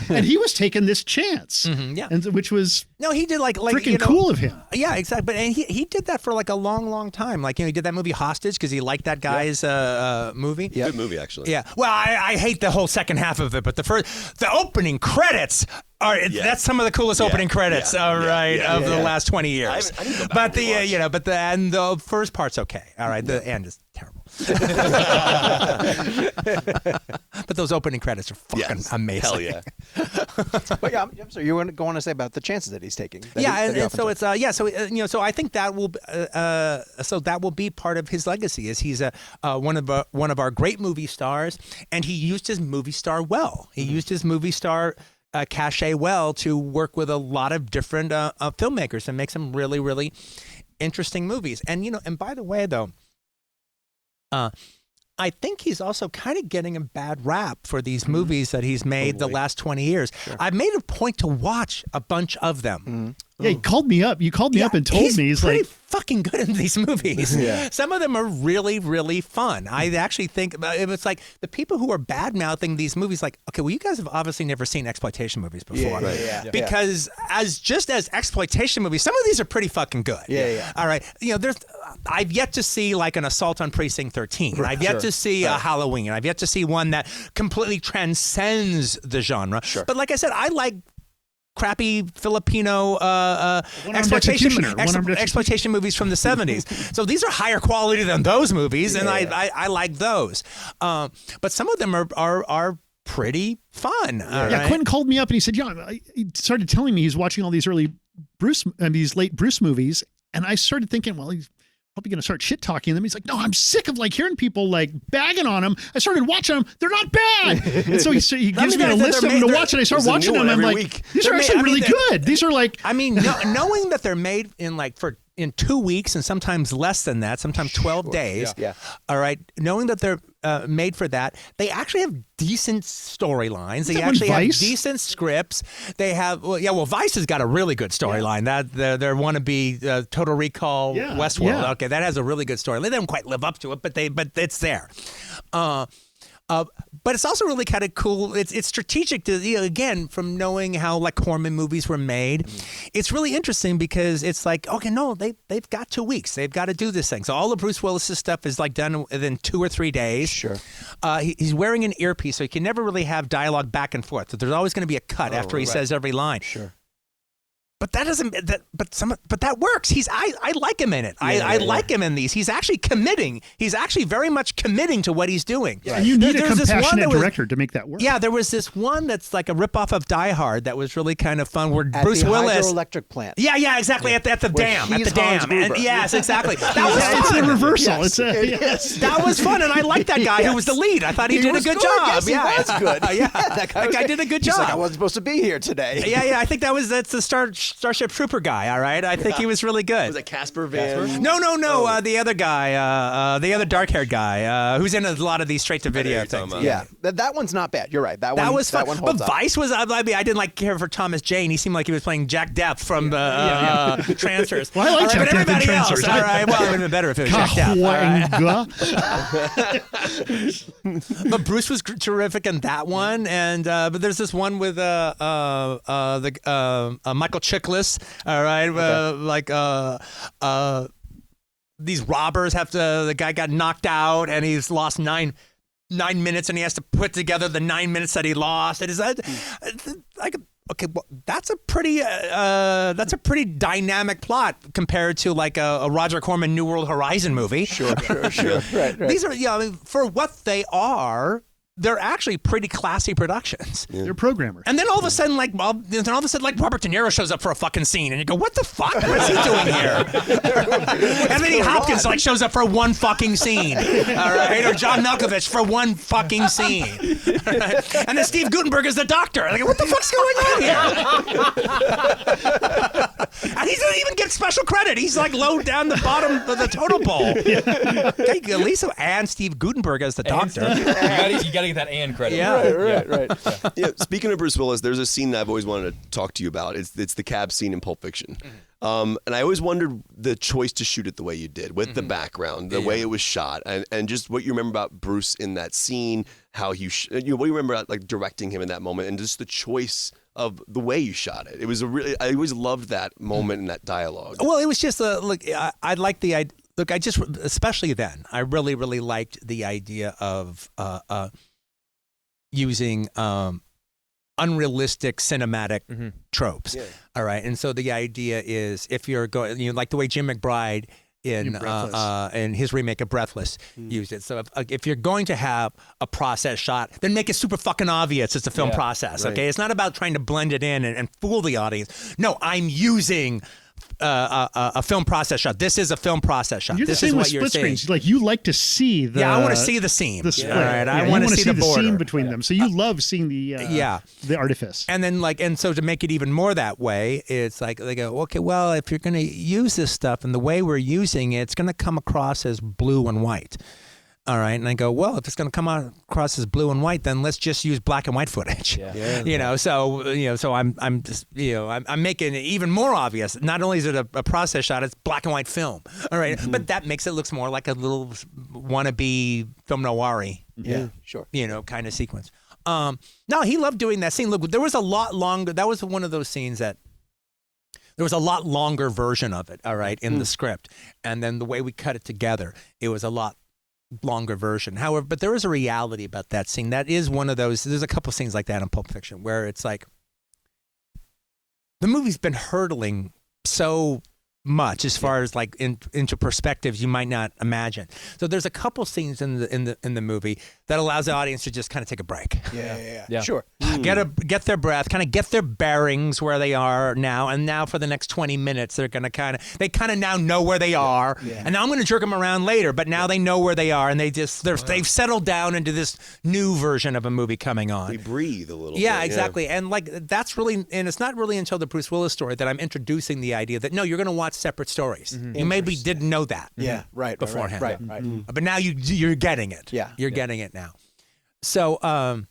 And he was taking this chance, and which was he did like freaking cool of him. Yeah, exactly. But and he did that for like a long time. Like he did that movie Hostage because he liked that guy's movie. Yeah, good movie actually. Yeah. Well, I hate the whole second half of it, but the opening credits. That's some of the coolest opening credits, of the last 20 years. I need to go back but and rewatch. the first part's okay. All right, the end is terrible. But those opening credits are fucking amazing. Hell yeah. But I'm sorry, you were going to say about the chances that he's taking. So I think that will be part of his legacy. Is he's one of our great movie stars, and he used his movie star well. He used his movie star cachet well to work with a lot of different filmmakers and make some really, really interesting movies. And and by the way, though, I think he's also kind of getting a bad rap for these movies that he's made the last 20 years. Sure. I've made a point to watch a bunch of them. Yeah, he called me up. You called me up and told me he's pretty fucking good in these movies. Some of them are really, really fun. I actually think it was like the people who are bad mouthing these movies, like, okay, well, you guys have obviously never seen exploitation movies before, because as exploitation movies, some of these are pretty fucking good. All right, I've yet to see like an Assault on Precinct 13. I've yet to see a Halloween. I've yet to see one that completely transcends the genre. But like I said, I like crappy Filipino exploitation movies from the 70s. So these are higher quality than those movies, and I like those. But some of them are pretty fun. Quentin called me up and he said, he started telling me he's watching all these early these late Bruce movies, and I started thinking, well, he's probably going to start shit talking them. He's like, no, I'm sick of hearing people bagging on him. I started watching them. They're not bad. And so he gives me a list of them to watch, and I start watching them. I'm like, these are actually really good. These are like, knowing that they're made in for in 2 weeks and sometimes less than that, sometimes 12 days. Yeah. All right. Knowing that they're made for that, they actually have decent storylines. They that actually one have Vice? decent scripts. They have, Vice has got a really good storyline. That their wannabe Total Recall Yeah. Westworld. Yeah. Okay, that has a really good story. They don't quite live up to it, but it's there. But it's also really kind of cool. It's strategic to, again, from knowing how like Corman movies were made. It's really interesting because it's like, okay, no, they've got 2 weeks. They've got to do this thing. So all of Bruce Willis's stuff is like done within 2 or 3 days. Sure. He's wearing an earpiece, so he can never really have dialogue back and forth. So there's always going to be a cut after he says every line. Sure. But that doesn't. But that works. I like him in it. I like him in these. He's actually committing. He's actually very much committing to what he's doing. Yeah, you need a There's this one compassionate that was- director to make that work. Yeah, there was this one that's like a ripoff of Die Hard that was really kind of fun, where At Bruce the Willis. hydroelectric plant. Yeah, exactly. At the dam. At he's the Hans dam. Gruber. Yes, exactly. That was It's a fun. reversal. Yes, It's a That was fun, and I liked that guy who was the lead. I thought he did a was good good. job. Yes, he yeah, was good. yeah, That guy did a good He's job. like, I wasn't supposed to be here today. Yeah. I think that's the Starship Trooper guy. All right, I think he was really good. Was it Casper Van? No. The other guy, the other dark-haired guy, who's in a lot of these straight-to-video you're talking things. about. Yeah, that one's not bad. You're right. That That one was fun. That one But holds up. Vice was, I didn't like care for Thomas Jane. He seemed like he was playing Jack Depp from Transfers. Well, I like All right, Jack but Depp in everybody else, Transfers. all right, well, it would have been better if it was Jack Depp. All right. But Bruce was terrific in that one, and but there's this one with Michael Chiklis. All right, these robbers have to. The guy got knocked out, and he's lost 9 minutes, and he has to put together the 9 minutes that he lost. It is like. Okay, well, that's a pretty dynamic plot compared to like a Roger Corman New World Horizon movie. Sure. Right. These are, for what they are, they're actually pretty classy productions. They're programmers. And then all of a sudden, like Robert De Niro shows up for a fucking scene, and you go, "What the fuck? What is he doing here?" Anthony Hopkins like shows up for one fucking scene, all right, or John Malkovich for one fucking scene, all right? And then Steve Guttenberg is the doctor. Like, what the fuck's going on here? And he doesn't even get special credit. He's like low down the bottom of the totem pole. Okay, Lisa and Steve Guttenberg as the doctor. You gotta get that and credit. Yeah. Right. Yeah, speaking of Bruce Willis, there's a scene that I've always wanted to talk to you about. It's the cab scene in Pulp Fiction. And I always wondered the choice to shoot it the way you did, with the background, the way it was shot, and just what you remember about Bruce in that scene, how what do you remember about like directing him in that moment, and just the choice of the way you shot it. It was I always loved that moment and that dialogue. Well, it was just I like the idea. Look, I just, especially then, I really, really liked the idea of using unrealistic cinematic tropes. Yeah. All right, and so the idea is, if you're going, like the way Jim McBride in his remake of Breathless used it. So if you're going to have a process shot, then make it super fucking obvious it's a film process. Right. Okay, it's not about trying to blend it in and fool the audience. No, I'm using a film process shot. This is a film process shot. You're the This same is with what you're split saying. screens. Like, you like to see the. Yeah, I want to see the seam. The split. All right, I you want to see the border. scene between them. So you love seeing the the artifice. And then and so to make it even more that way, it's like they go, okay, well, if you're going to use this stuff and the way we're using it, it's going to come across as blue and white. All right, and I go, well, if it's going to come across as blue and white, then let's just use black and white footage. Yeah. So I'm just, I'm making it even more obvious. Not only is it a process shot, it's black and white film. All right, but that makes it look more like a little wannabe film noir-y. Yeah, sure. Kind of sequence. No, he loved doing that scene. Look, there was a lot longer. That was one of those scenes that. There was a lot longer version of it. All right, in the script, and then the way we cut it together, it was a lot longer version. However, but there is a reality about that scene. That is one of those. There's a couple scenes like that in Pulp Fiction where it's like the movie's been hurtling so much as far as like into perspectives you might not imagine. So there's a couple scenes in the movie that allows the audience to just kind of take a break. Yeah. Sure. Get their breath, kind of get their bearings where they are now, and now for the next 20 minutes they're gonna they now know where they are, and now I'm gonna jerk them around later, but now they know where they are, and they've settled down into this new version of a movie coming on. We breathe a little bit. Yeah, exactly. And like that's really, and it's not really until the Bruce Willis story that I'm introducing the idea that no, you're gonna watch separate stories. You maybe didn't know that. Yeah, right. Beforehand. Right. But now you're getting it. Yeah. You're getting it now. So, a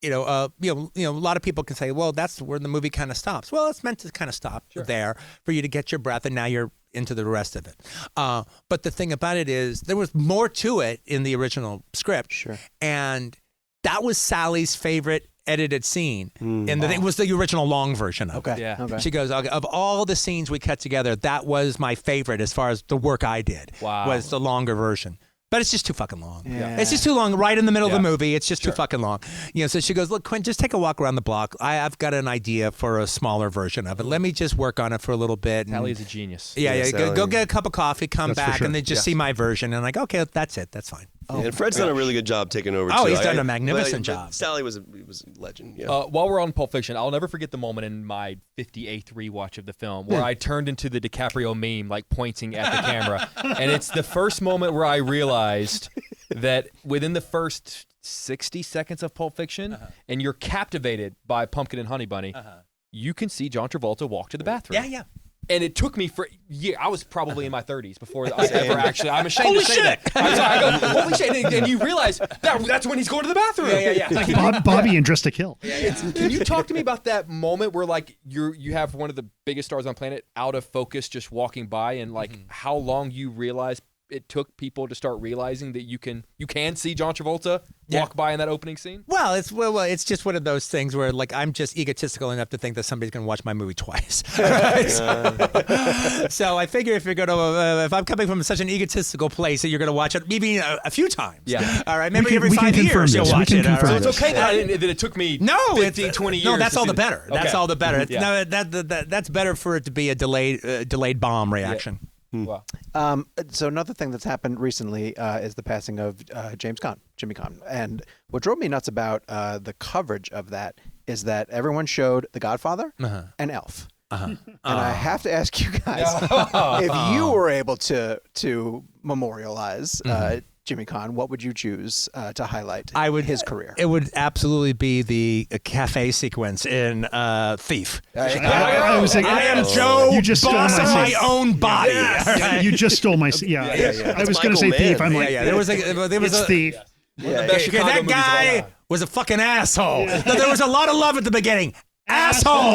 lot of people can say, well, that's where the movie kind of stops. Well, it's meant to kind of stop there for you to get your breath, and now you're into the rest of it. But the thing about it is there was more to it in the original script. Sure. And that was Sally's favorite edited scene. And it was the original long version of it. Yeah. Okay. She goes, of all the scenes we cut together, that was my favorite as far as the work I did. Wow. Was the longer version. But it's just too fucking long. Yeah. It's just too long right in the middle of the movie. It's just too fucking long. So she goes, look, Quentin, just take a walk around the block. I've got an idea for a smaller version of it. Let me just work on it for a little bit. Sally's a genius. Yeah. Go get a cup of coffee, come back, and then just see my version. And I'm like, okay, that's it. That's fine. And Fred's done a really good job taking over. Oh, too. he's done a magnificent job. Sally was a legend. Yeah. While we're on Pulp Fiction, I'll never forget the moment in my 58th rewatch of the film where I turned into the DiCaprio meme, like pointing at the camera. And it's the first moment where I realized that within the first 60 seconds of Pulp Fiction, and you're captivated by Pumpkin and Honey Bunny, you can see John Travolta walk to the bathroom. Yeah. And it took me for years. I was probably in my 30s before I ever actually. I'm ashamed to say that. I go, holy shit! And you realize that's when he's going to the bathroom. Yeah. Bobby and Dressed to Kill. Can you talk to me about that moment where like you have one of the biggest stars on planet out of focus, just walking by, and like how long you realize it took people to start realizing that you can see John Travolta walk by in that opening scene? Well, it's just one of those things where like I'm just egotistical enough to think that somebody's going to watch my movie twice. So I figure if I'm coming from such an egotistical place that you're going to watch it maybe a few times. Yeah. All right. Maybe every 5 years you'll watch it. So it's okay that it took me 15, 20 years. No, that's all the it. better. Okay. That's all the better. Yeah. No, that's better for it to be a delayed bomb reaction. Yeah. Wow. So another thing that's happened recently is the passing of Jimmy Caan. And what drove me nuts about the coverage of that is that everyone showed The Godfather and Elf. And I have to ask you guys if you were able to memorialize Jimmy Caan, what would you choose to highlight his career? It would absolutely be the cafe sequence in Thief. I am Joe, you just boss of my own body. You just stole my I was going to say Thief. I'm like, there was a Thief. That guy was a fucking asshole. There was a lot of love at the beginning. Asshole!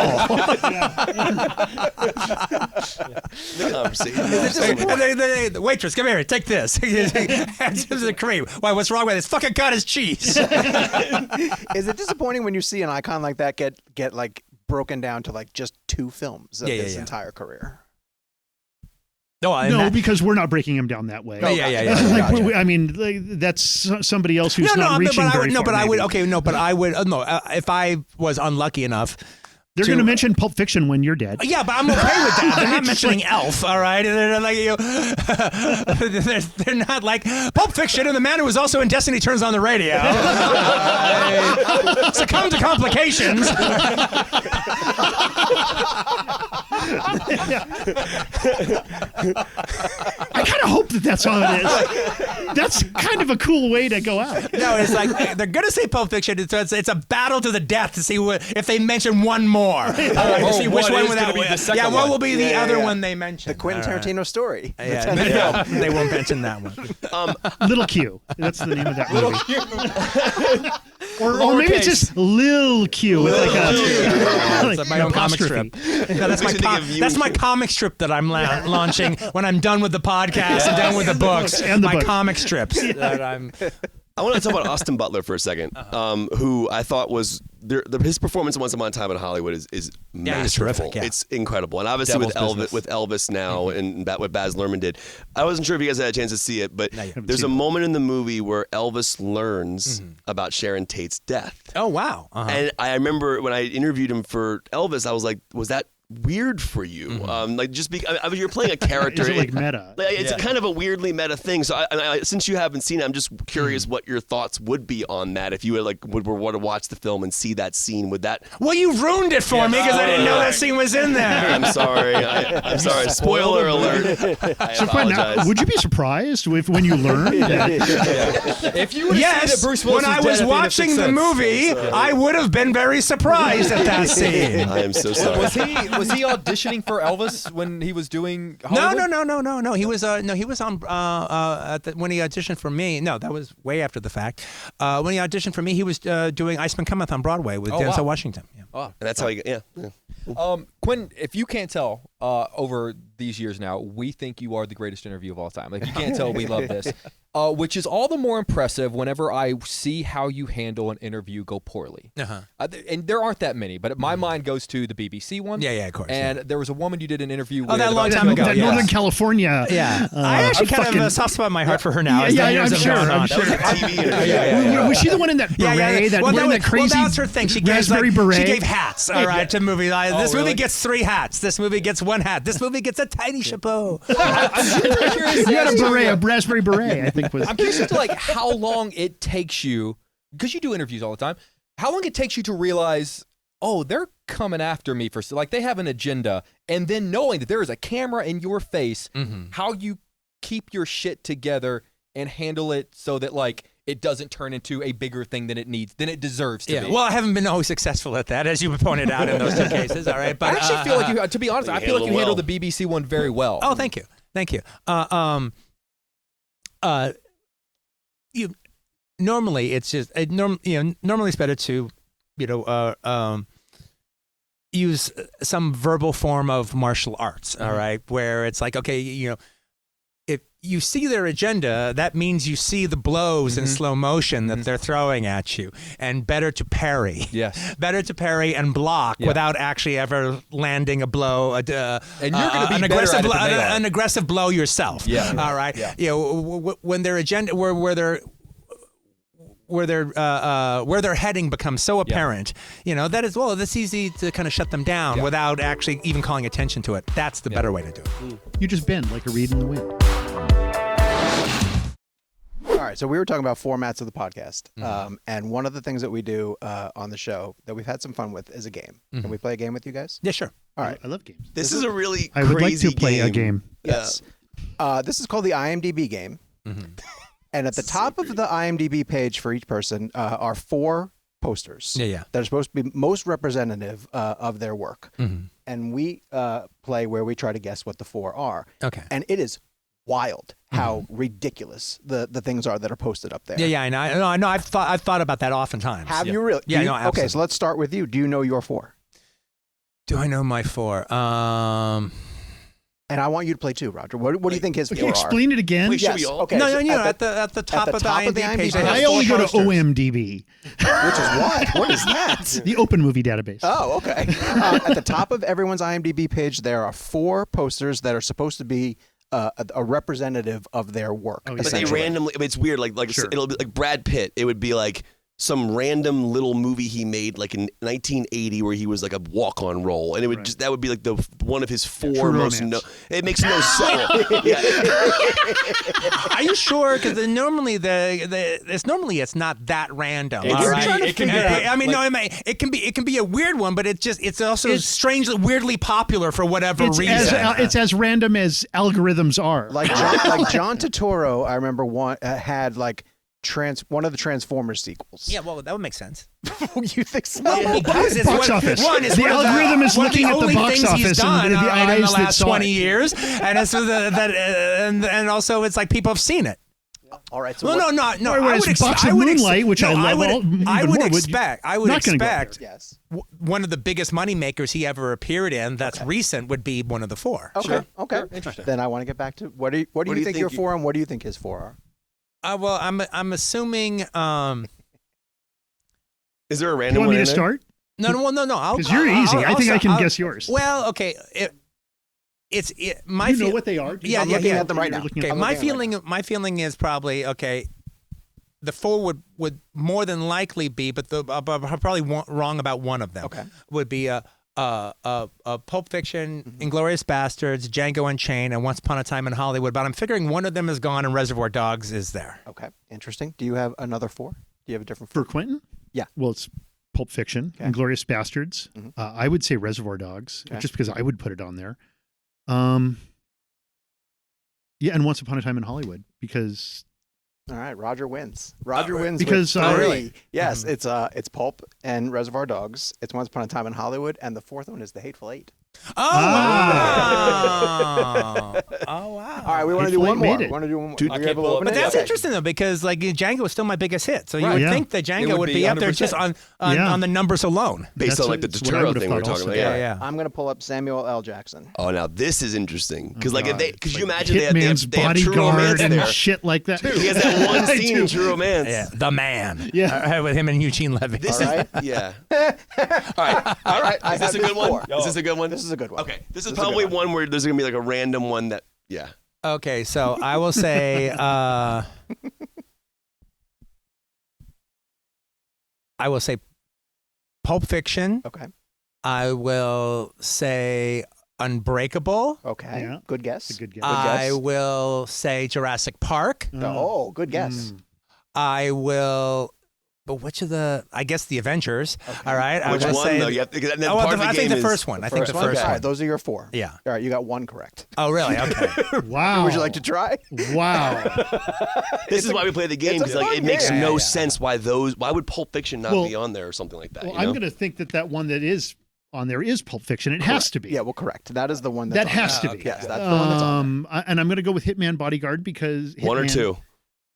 The waitress, come here, take this. This is a cream. Why? What's wrong with it? It's fucking cottage cheese. Is it disappointing when you see an icon like that get like broken down to like just 2 films of his entire career? No, because we're not breaking him down that way. Yeah. I mean, that's somebody else who's not reaching very far. If I was unlucky enough. They're going to mention Pulp Fiction when you're dead. Yeah, but I'm okay with that. They're not mentioning Elf, all right? They're like, they're not like Pulp Fiction and the man who was also in Destiny Turns on the Radio. Succumb to complications. I kind of hope that's all it is. That's kind of a cool way to go out. No, it's like they're going to say Pulp Fiction. It's a battle to the death to see if they mention one more. See which one would that be. What will be the other one they mention? The Quentin Tarantino story. They won't mention that one. Little Q. That's the name of that movie. Or maybe it's just Lil Q with like my own comic strip. No, that's my comic strip that I'm launching when I'm done with the podcast and done with the books. And my comic strips that I'm. I want to talk about Austin Butler for a second, who I thought was his performance in Once Upon a Time in Hollywood is masterful. Terrific, It's incredible, and obviously with Elvis now and what Baz Luhrmann did. I wasn't sure if you guys had a chance to see it, but there's a moment in the movie where Elvis learns about Sharon Tate's death. Oh wow! And I remember when I interviewed him for Elvis, I was like, was that weird for you? Like just you're playing a character. Is it like meta? It's kind of a weirdly meta thing. So since you haven't seen it, I'm just curious what your thoughts would be on that. If you were would want to watch the film and see that scene, would that? Well, you ruined it for me because I didn't know that scene was in there. I'm sorry. I'm sorry. Spoiler alert. I So, Quentin, apologize. would you be surprised when you learned that? If you would have seen that Bruce Willis when I was watching the movie, I would have been very surprised at that scene. I am so sorry. Was he auditioning for Elvis when he was doing Hollywood? No. He was on when he auditioned for me. No, that was way after the fact. When he auditioned for me, he was doing Iceman Cometh on Broadway with Denzel Washington. Yeah. Oh, that's how you get. Yeah. Quentin, if you can't tell, over these years now, we think you are the greatest interview of all time. Like, if you can't tell, we love this. Which is all the more impressive whenever I see how you handle an interview go poorly. And there aren't that many, but my mind goes to the BBC one. Yeah, of course. And there was a woman you did an interview with. That long time ago. That Northern California. Yeah. I actually kind of have a soft spot in my heart for her now. I'm sure. Was she the one in that beret? That wearing that crazy well, that's her thing. She raspberry beret? She gave hats, all right, to movies. This movie gets 3 hats. This movie gets 1 hat. This movie gets a tiny chapeau. I'm curious. You got a beret, a raspberry beret, I think was. I'm curious as to how long it takes you, because you do interviews all the time, how long it takes you to realize, oh, they're coming after me for, they have an agenda, and then knowing that there is a camera in your face, how you keep your shit together and handle it so that it doesn't turn into a bigger thing than it deserves to be. Well, I haven't been always successful at that, as you pointed out in those 2 cases. All right, but I actually feel like you, to be honest, I feel like you handled the BBC one very well. Oh, thank you. Normally it's just normally it's better to use some verbal form of martial arts, all right, where it's like, okay, if you see their agenda, that means you see the blows in slow motion that they're throwing at you, and better to parry. Yes. Better to parry and block without actually ever landing a blow. And you're going to be an aggressive blow yourself. Yeah. All right. Yeah. When their agenda, where they're heading becomes so apparent, that is, that's easy to kind of shut them down without actually even calling attention to it. That's the better way to do it. You just bend like a reed in the wind. All right, so we were talking about formats of the podcast, and one of the things that we do on the show that we've had some fun with is a game. Can we play a game with you guys? Yeah, sure. All right. I love games. This is a really I would like crazy to play a game. Yes. This is called the IMDb game. And at the top of the IMDb page for each person are 4 posters that are supposed to be most representative of their work. And we play where we try to guess what the 4 are. Okay. And it is wild how ridiculous the things are that are posted up there. Yeah, I know. I've thought about that oftentimes. Have you really? Yeah, no, absolutely. Okay, so let's start with you. Do you know your 4? Do I know my 4? And I want you to play too, Roger. What do you think his 4 are? Explain it again. Wait, yes. Okay. No, so at the top of the IMDb page. I only go to OMDB. Which is what? What is that? The Open Movie Database. Oh, okay. At the top of everyone's IMDb page, there are 4 posters that are supposed to be a representative of their work. But they randomly, it's weird. It'll be like Brad Pitt. It would be like some random little movie he made like in 1980 where he was like a walk-on role, and it would that would be like the one of his 4 most. It makes no sense. Are you sure? Because normally it's not that random. It can be. It can be a weird one, but it's also strangely weirdly popular for whatever reason. It's as random as algorithms are. Like John Turturro, I remember had one of the Transformers sequels. Yeah, well, that would make sense. You think so? Well, because it's box office. The algorithm is looking at the box office he's done and the eyes in the that last saw 20 it. years, and it's and also it's like people have seen it. All right. So no. Box of Moonlight, which I love. I would expect yes. one of the biggest money makers he ever appeared in that's recent would be one of the 4. Okay. Sure. Okay. Sure. Interesting. Then I want to get back to what do you think your 4 and what do you think his 4 are? Well, I'm assuming. Is there a random? You want me one to in start? No. Because you're easy. I think I can guess yours. Well, okay. My you know what they are? I'm looking at them right now. Okay, my feeling is probably the 4 would more than likely be, but I'm probably wrong about one of them. Okay. Would be Pulp Fiction, Inglourious Bastards, Django Unchained, and Once Upon a Time in Hollywood. But I'm figuring one of them is gone, and Reservoir Dogs is there. Okay, interesting. Do you have another 4? Do you have a different For Quentin? Yeah. Well, it's Pulp Fiction, Okay. Inglourious Bastards. I would say Reservoir Dogs, Okay. just because I would put it on there. Yeah, and Once Upon a Time in Hollywood, because All right, Roger wins. Roger wins because with 3. really? Yes, it's Pulp and Reservoir Dogs. It's Once Upon a Time in Hollywood, and the 4th one is The Hateful Eight. Oh, wow. Oh, wow. All right, we want to do Hateful one Eight more. made it. Want to do one more? Dude, Are I you can't able to pull up open But it? that's Okay. interesting, though, because like Django is still my biggest hit. So you Right. would Yeah. think that Django would would be be up there just 100%. on the numbers alone. Based That's on like the what I Turturro would've thing we were thought talking also. about. Yeah. I'm going to pull up Samuel L. Jackson. Oh, now this is interesting because God. because you imagine they have Hitman's True Romance bodyguard and there. shit like that. He has that one I scene do. in True Romance. Yeah, the man. Yeah. With him and Eugene Levy. This All right. is yeah. All right. I Is this have a good one? 4. Is this a good one? This is a good one. Okay. This is This is a good probably one. one where there's gonna be like a random one that yeah. Okay, so I will say Pulp Fiction. Okay. I will say Unbreakable. Okay. Yeah. Good guess. It's a good guess. I will say Jurassic Park. Oh, good guess. I will. But which of the? I guess the Avengers. All right. I Which will one say. though? You have to, and then Oh, part of the I think game the is- first one. I think the First one? first All one. right, those are your 4. Yeah. All right, you got 1 correct. Oh, really? Okay. Wow. Would you like to try? Wow. This is why we play the game it's a because like fun it makes game. no Yeah. sense why would Pulp Fiction not Well- be on there or something like that. Well, you I'm know? going to think that one that is on there is Pulp Fiction. It has to be. Yeah, well, correct. That is the one that's That on has there. to be. Yes, that's the one that's on there. And I'm going to go with Hitman Bodyguard because One or Hitman- two.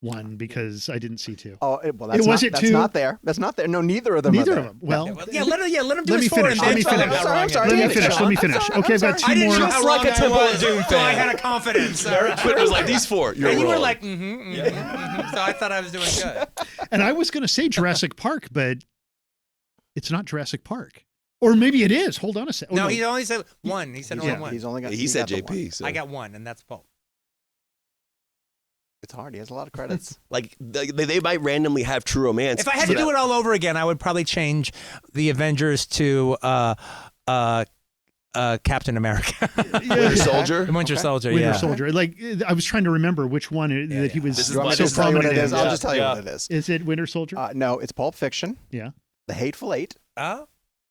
1 because I didn't see 2. Oh, well, that's was not, it that's 2? not there. That's not there. No, neither of them Neither are of there. them. Well, Yeah, let him do let me his 4 finish. and Let then me tell him finish. how wrong I'm it sorry. is. Let me Yeah, finish. Sean, Let me I'm finish. sorry, Okay, I'm I've got sorry. 2 I more. didn't know how like long a Temple I of was, Doom so I fan. had a confidence. Quentin was like these 4. You're And you were wrong. like, so I thought I was doing good. And I was going to say Jurassic Park, but it's not Jurassic Park. Or maybe it is. Hold on a second. No, he only said 1. He said only 1. He's only got. he he's said got the one. JP. So. I got 1, and that's Pulp. It's hard. He has a lot of credits. like they might randomly have True Romance. If I had so to do that- it all over again, I would probably change the Avengers to Captain America. Winter Soldier. The Winter Soldier, Winter yeah. Soldier. Like I was trying to remember which one that he was This is You want me so to just tell you what prominent it is? in. I'll just tell you Yeah. what it is. Is it Winter Soldier? No, it's Pulp Fiction, Yeah. The Hateful Eight, Oh,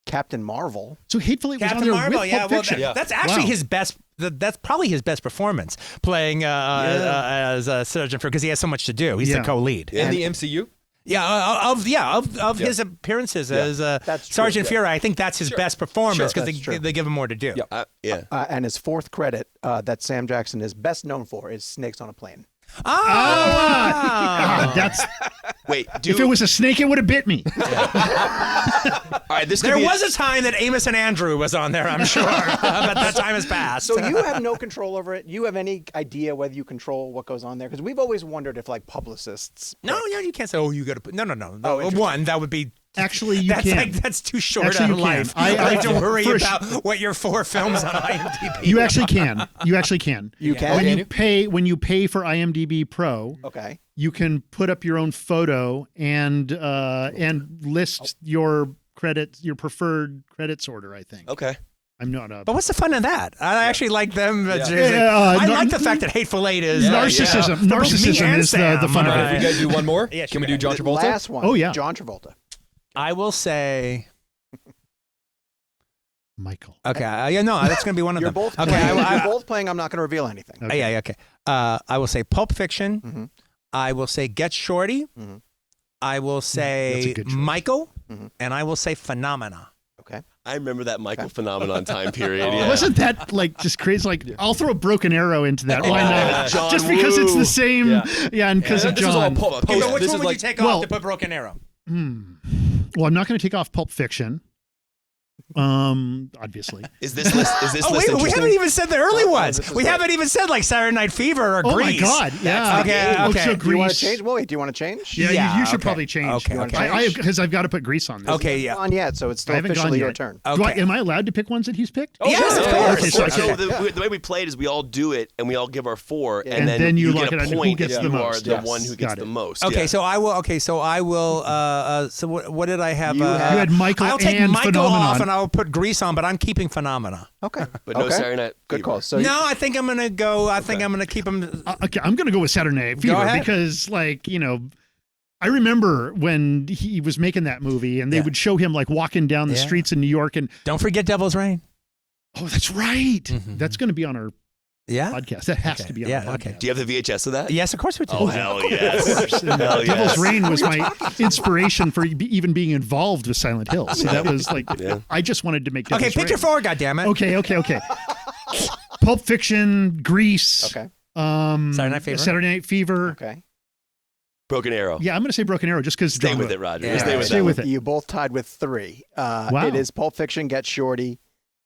Captain Marvel. So Hateful Eight was on Captain there Marvel, with yeah. Pulp Well, Fiction. that's actually Wow. his best. That's probably his best performance playing as Sergeant because he has so much to do. He's Yeah. the co-lead. In the MCU? Of his appearances as That's true. Sergeant Fury, I think that's his best performance because That's true. they give him more to do. Yeah. And his 4th credit that Sam Jackson is best known for is Snakes on a Plane. Ah, That's Wait. if it was a snake, it would have bit me. All right. This could there be was a time that Amos and Andrew was on there, I'm sure, but that time has passed. So you have no control over it. You have any idea whether you control what goes on there? Because we've always wondered if like publicists. no, you can't say, oh, you got to put. No. Oh, interesting. One, that would be. Actually, you That's can. that's too short Actually, out you of can. life. I like to worry first- about what your 4 films on IMDb. You actually can. You actually can. You can? When you pay for IMDb Pro, Okay. you can put up your own photo and list your credits, your preferred credits order. I think. Okay. I'm not a. But what's the fun in that? I actually like them. I no- like the fact that Hateful Eight is narcissism. for both me Narcissism and is the Sam. fun of If it. we got to do one more, Yeah, can we sure. do John The Travolta? last one. Oh, yeah. John Travolta. I will say. Michael. Okay. That's going to be one of You're them. both Okay. playing. I- You're both playing. I'm not going to reveal anything. Okay. Yeah. Okay. I will say Pulp Fiction. Mhm. I will say Get Shorty. Mhm. I will That's a say good choice. Michael, Mhm. and I will say Phenomena. Okay. I remember that Michael phenomenon time period. Yeah. Wasn't that like just crazy? Like I'll throw a Broken Arrow into that. Why not? John Just because it's Woo. the same. Yeah, and because of This is all John. post. Okay, but which This one is would like you take well- off to put Broken Arrow? Well, I'm not going to take off Pulp Fiction. Obviously. Is this list? Is this Oh, list wait, we interesting? haven't even said the early ones. this is We great. haven't even said like Saturday Night Fever or Oh my Grease. God! Yeah. Okay, Oh, okay. so Do you want to Grease. change? Wait. Do you want to change? Yeah, Yeah, you should okay. probably change. Okay, okay. Because I've got to put Grease on this. Okay, yeah. On yet, so it's I still haven't officially gone your yet. turn. Do Okay. am I allowed to pick ones that he's picked? Yes, of sure. course. Okay, so I So can- the way we play it is we all do it and we all give our 4, Yeah. and then you get lock it a on who point gets if the you are most. the Yes. one who gets Got the it. most. Okay, yeah. so I will. So what did I have? You You had Michael I'll take and Michael Phenomenon. off, and I'll put Grease on, but I'm keeping Phenomena. Okay. But no Okay. Saturday Night Good Fever. call. So No, I think I'm gonna go. I think I'm gonna keep them. Okay, I'm going to go with Saturday Night Fever ahead. because, like, you know, I remember when he was making that movie and they would show him like walking down the streets in New York and Don't forget Devil's Reign. oh, that's right. That's going to be on our Yeah. podcast. That has to be on our podcast. Do you have the VHS of that? Yes, of course we do. Oh, hell yes. And, Hell Devil's yes. Reign was my inspiration for even being involved with Silent Hill. So that was like, I just wanted to make Devil's Okay, picture Reign. 4, goddammit. Okay. Pulp Fiction, Grease. Okay. Saturday Night Fever. Okay. Broken Arrow. Yeah, I'm going to say Broken Arrow just because. Stay with it, Roger. Yeah. Stay with Stay that with one. it. You both tied with 3. Wow. It is Pulp Fiction, Get Shorty,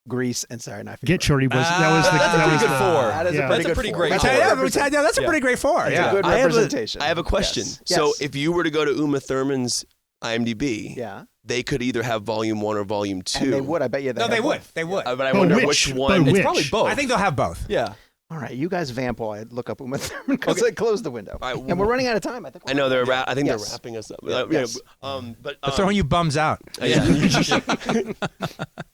Grease, and Saturday Night Fever. Get Shorty was that was the That's a pretty good 4. That is Yeah. a pretty That's a good pretty great 4. That's four. a Yeah, represent- that's a pretty great 4. That's Yeah. a good I have representation. I have a question. Yes. So Yes. if you were to go to Uma Thurman's IMDb, they could either have Volume 1 or Volume 2. And they would. I bet you. No, they would. They would. But I But wonder which? which But one. which? It's probably both. I think they'll have both. Yeah. All right, you guys vamp while I look up Uma Thurman because I closed the window. right, And we're running out of time. I think. I know they're. I think Yes. they're wrapping us up. Yes. But They're throwing you bums out. yeah.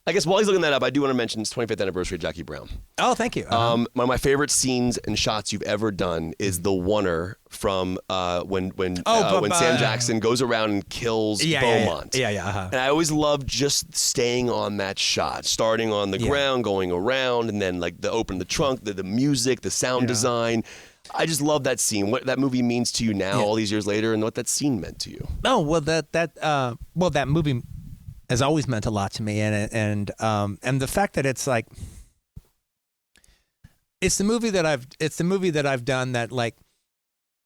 I guess while he's looking that up, I do want to mention it's 25th anniversary of Jackie Brown. Oh, thank you. One of my favorite scenes and shots you've ever done is the oneer from when Sam Jackson goes around and kills Beaumont. Yeah. And I always loved just staying on that shot, starting on the ground, going around, and then like open the trunk, the music, the sound design. I just love that scene. What that movie means to you now, all these years later, and what that scene meant to you. Oh well, that movie has always meant a lot to me, and the fact that it's like it's the movie that I've done that like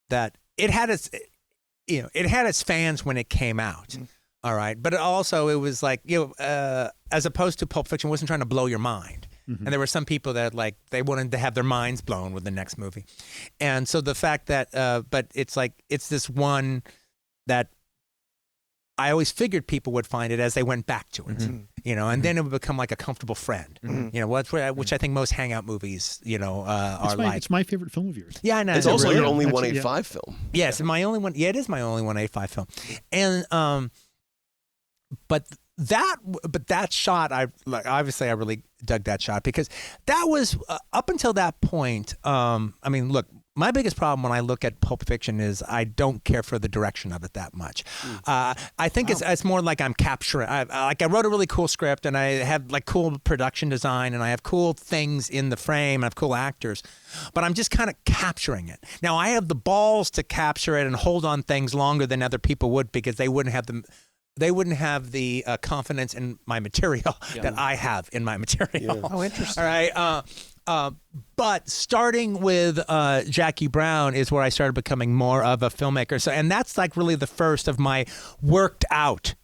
that it had its fans when it came out. All right, but it was like as opposed to Pulp Fiction, wasn't trying to blow your mind. And there were some people that like they wanted to have their minds blown with the next movie, and so the fact that but it's like it's this one that I always figured people would find it as they went back to it, and then it would become like a comfortable friend, which I think most hangout movies are like. It's my favorite film of yours. Yeah, I know. It's also your really- only that's- 185 film. Yes, my only one. Yeah, it is my only 185 film, and but that shot, I really dug that shot because that was up until that point. I mean, look, my biggest problem when I look at Pulp Fiction is I don't care for the direction of it that much. I think it's more like I'm capturing. I wrote a really cool script and I have like cool production design and I have cool things in the frame. I have cool actors, but I'm just kind of capturing it. Now I have the balls to capture it and hold on things longer than other people would because they wouldn't have the confidence in my material that I have in my material. Oh, interesting. All right. But starting with Jackie Brown is where I started becoming more of a filmmaker. So, and that's like really the first of my worked out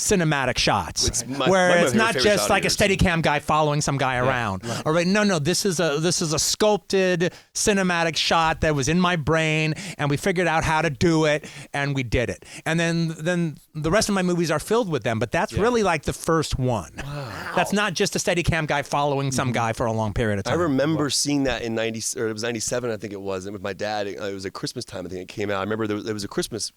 cinematic shots, where it's not just like a Steadicam guy following some guy around. All right, no, this is a sculpted cinematic shot that was in my brain, and we figured out how to do it, and we did it. And then the rest of my movies are filled with them, but that's really like the first one. Wow. That's not just a Steadicam guy following some guy for a long period of time. I remember seeing that in 97, I think it was, and with my dad. It was at Christmas time, I think it came out. I remember there was a Christmas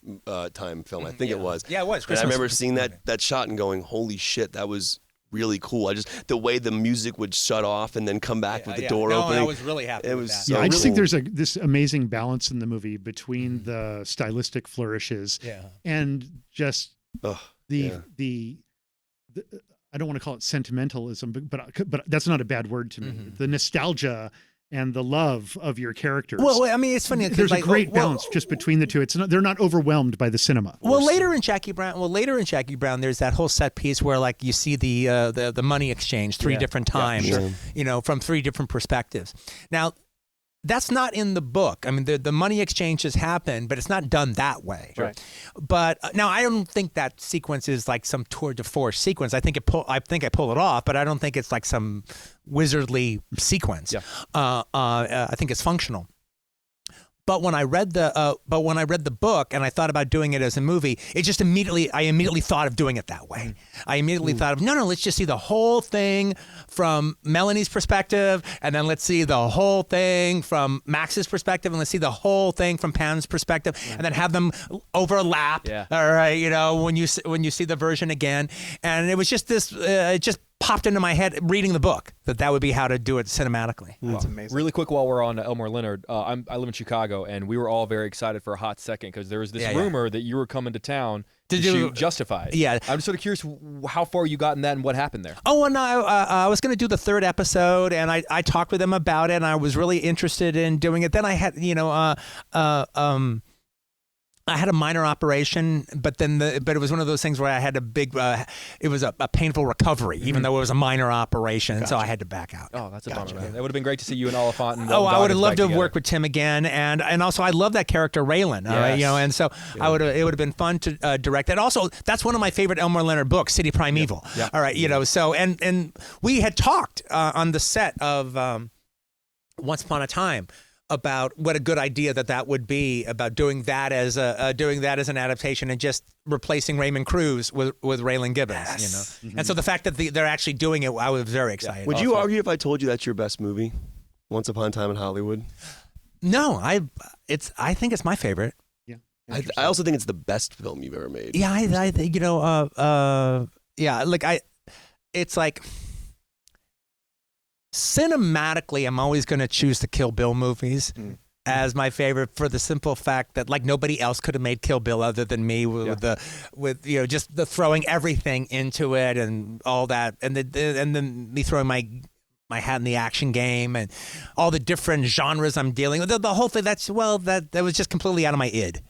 time film, I think it was. Yeah, it was. And I remember seeing that shot and going, holy shit, that was really cool. The way the music would shut off and then come back with the door opening. I was really happy with that. So I just think there's this amazing balance in the movie between the stylistic flourishes and just the I don't want to call it sentimentalism, but that's not a bad word to me. The nostalgia and the love of your characters. Well, I mean, it's funny. There's a great balance just between the two. They're not overwhelmed by the cinema. Well, later in Jackie Brown, there's that whole set piece where like you see the money exchange three different times, from three different perspectives. Now, that's not in the book. I mean, the money exchanges happen, but it's not done that way. Right. But now I don't think that sequence is like some tour de force sequence. I think I pull it off, but I don't think it's like some wizardly sequence. I think it's functional. But when I read the book and I thought about doing it as a movie, I immediately thought of doing it that way. I immediately thought of no, let's just see the whole thing from Melanie's perspective, and then let's see the whole thing from Max's perspective, and let's see the whole thing from Pam's perspective, and then have them overlap. Yeah. All right, when you see the version again, and it was just this. It just popped into my head reading the book that would be how to do it cinematically. That's amazing. Really quick, while we're on Elmore Leonard, I live in Chicago, and we were all very excited for a hot second because there was this rumor that you were coming to town to shoot Justified. Yeah. I'm sort of curious how far you got in that and what happened there. Oh, and I was going to do the third episode, and I talked with them about it, and I was really interested in doing it. Then I had, I had a minor operation, but it was one of those things where I had it was a painful recovery, even though it was a minor operation, so I had to back out. Oh, that's a bummer, man. It would have been great to see you and Oliphant. And I would have loved to have worked with Tim again, and also I love that character Raylan, and so it would have been fun to direct that. Also, that's one of my favorite Elmore Leonard books, City Primeval. Yep. All right, so and we had talked on the set of Once Upon a Time about what a good idea that would be about doing that as an adaptation and just replacing Raymond Cruz with Raylan Gibbons, Yes. And so the fact that they're actually doing it, I was very excited. Would you argue if I told you that's your best movie, Once Upon a Time in Hollywood? No, I think it's my favorite. Yeah, I also think it's the best film you've ever made. Yeah, it's like. Cinematically, I'm always going to choose the Kill Bill movies as my favorite for the simple fact that nobody else could have made Kill Bill other than me with just the throwing everything into it and all that, and then me throwing my hat in the action game and all the different genres I'm dealing with. The whole thing that was just completely out of my id.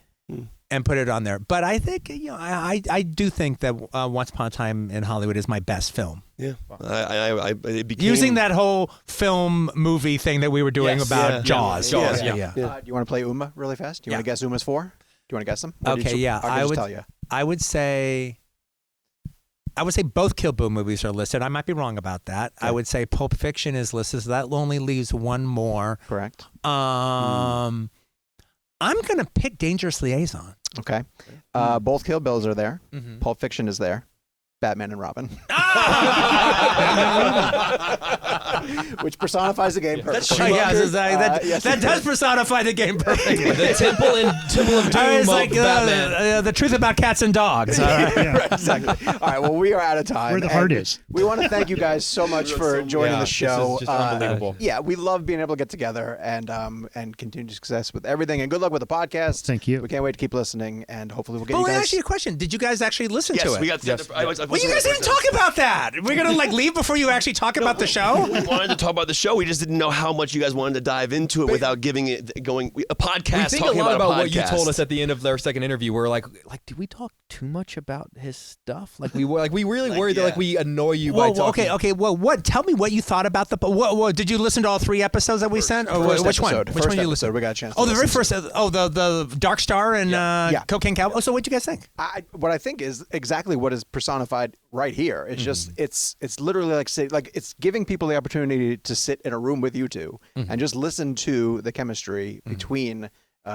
And put it on there. But I think, I do think that Once Upon a Time in Hollywood is my best film. Yeah. It became... Using that whole film movie thing that we were doing about Jaws. Jaws. Do you want to play Uma really fast? Do you want to guess Uma's 4? Do you want to guess them? Okay, I would tell you. I would say both Kill Bill movies are listed. I might be wrong about that. Okay. I would say Pulp Fiction is listed, so that only leaves one more. Correct. I'm going to pick Dangerous Liaison. Okay. Both Kill Bills are there. Pulp Fiction is there. Batman and Robin. Which personifies the game perfectly. That does personify the game perfectly. The Temple of Doom of Batman. The truth about cats and dogs. Right, exactly. All right, well, we are out of time. Where the heart is. We want to thank you guys so much for joining the show. This is just unbelievable. Yeah, we love being able to get together and continue success with everything. And good luck with the podcast. Thank you. We can't wait to keep listening, and hopefully we'll get you guys. Let me ask you a question. Did you guys actually listen to it? We got to Well, you guys didn't talk about that. We're going to leave before you actually talk about the show? We wanted to talk about the show. We just didn't know how much you guys wanted to dive into it without giving it going a podcast. We think talking a lot about a what you told us at the end of their second interview. We're like, did we talk too much about his stuff? We really worried that we annoy you by talking. Okay. Well, what? Tell me what you thought about the. What did you listen to all 3 episodes that we sent? Or which one? Which one did you listen to? We got a chance. The very first. The Dark Star and Cocaine Cowboy. Oh, so what did you guys think? What I think is exactly what is personified right here. It's just it's literally like it's giving people the opportunity to sit in a room with you two and just listen to the chemistry between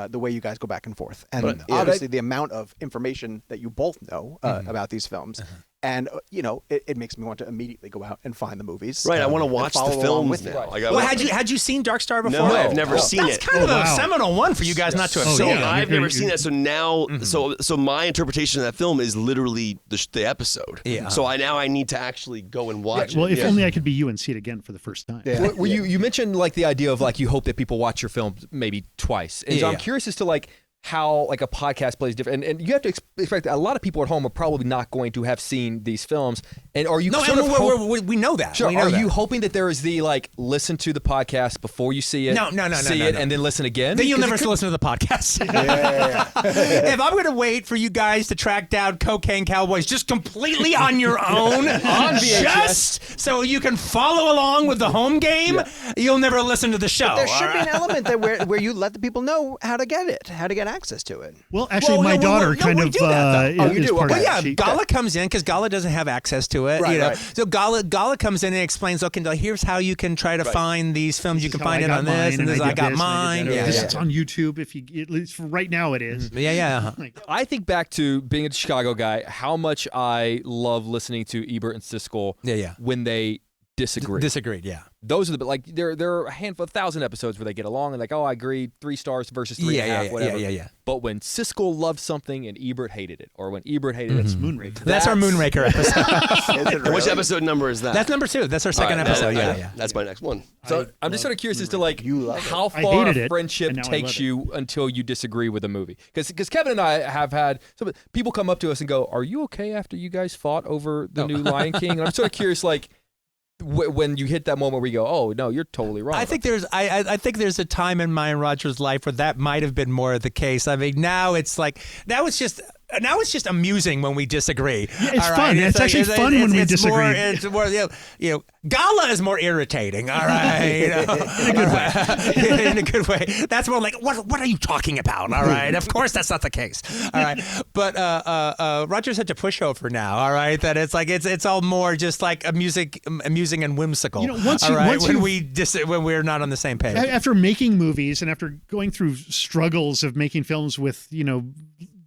the way you guys go back and forth, and obviously the amount of information that you both know about these films. And it makes me want to immediately go out and find the movies. Right, I want to watch the films now. Well, had you seen Dark Star before? No, I've never seen it. That's kind of a seminal one for you guys not to have seen. I've never seen that. So now, so my interpretation of that film is literally the episode. Yeah. So I need to actually go and watch it. Well, if only I could be you and see it again for the first time. Yeah. Well, you mentioned the idea of you hope that people watch your film maybe twice, and so I'm curious as to how a podcast plays different, and you have to expect a lot of people at home are probably not going to have seen these films. And are you we know that. Sure. Are you hoping that there is the listen to the podcast before you see it? No. And then listen again? Then you'll never listen to the podcast. If I'm going to wait for you guys to track down Cocaine Cowboys just completely on your own, on VHS, just so you can follow along with the home game, you'll never listen to the show. But there should be an element where you let the people know how to get it, how to get access to it. Well, actually, my daughter kind of do that, Oh, you is do? part Okay. of Well, it. yeah, Gala comes in because Gala doesn't have access to it. Right, you know? right. So Gala comes in and explains, okay, here's how you can try to find these films. You This can is how find I it got on this, mine, and this I I did got this, and I mine. did that. Yeah, This yeah. is on YouTube. If you, at least for right now, it is. Yeah. Like, I think back to being a Chicago guy, how much I love listening to Ebert and Siskel when they disagree. Disagreed, yeah. Those are the, like, there are a handful, 1,000 episodes where they get along and like, oh, I agree, 3 stars versus 3.5, whatever. Yeah. But when Siskel loved something and Ebert hated it, or when Ebert hated it, Moonraker. That's our Moonraker episode. Which episode number is that? That's number 2. That's our second All right, episode. I- Yeah. That's my next one. So I'm just sort of curious as to like how I far hated a it, friendship and now I takes love it. you until you disagree with a movie. Because Kevin and I have had some people come up to us and go, "Are you okay after you guys fought over the new Lion King?" And I'm sort of curious, like when you hit that moment where you go, "Oh no, you're totally wrong." I think there's a time in my and Roger's life where that might have been more the case. I mean, now it's just amusing when we disagree. Yeah, it's all fun. It's actually fun when we disagree. It's more, Gala is more irritating. All right, in a good way. In a good way. That's more like, what are you talking about? All right, of course that's not the case. All right, but Roger's such a pushover now. All right, that it's all more just like amusing and whimsical. You know, once when we're not on the same page. After making movies and after going through struggles of making films with,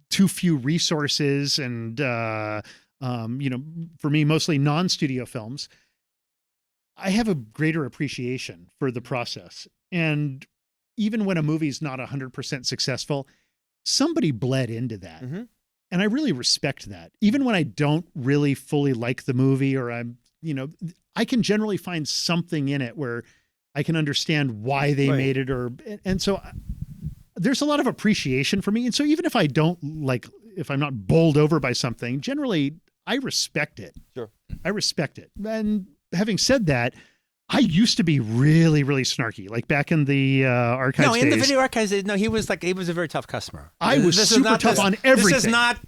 too few resources and, for me, mostly non-studio films, I have a greater appreciation for the process. And even when a movie's not 100% successful, somebody bled into that. Mm-hmm. And I really respect that. Even when I don't really fully like the movie or I can generally find something in it where I can understand why they made it and so there's a lot of appreciation for me. And so even if I don't if I'm not bowled over by something, generally I respect it. Sure. I respect it. And having said that, I used to be really, really snarky, like back in the archives days. No, in the video archives, he was a very tough customer. I was super tough on everything. This is not.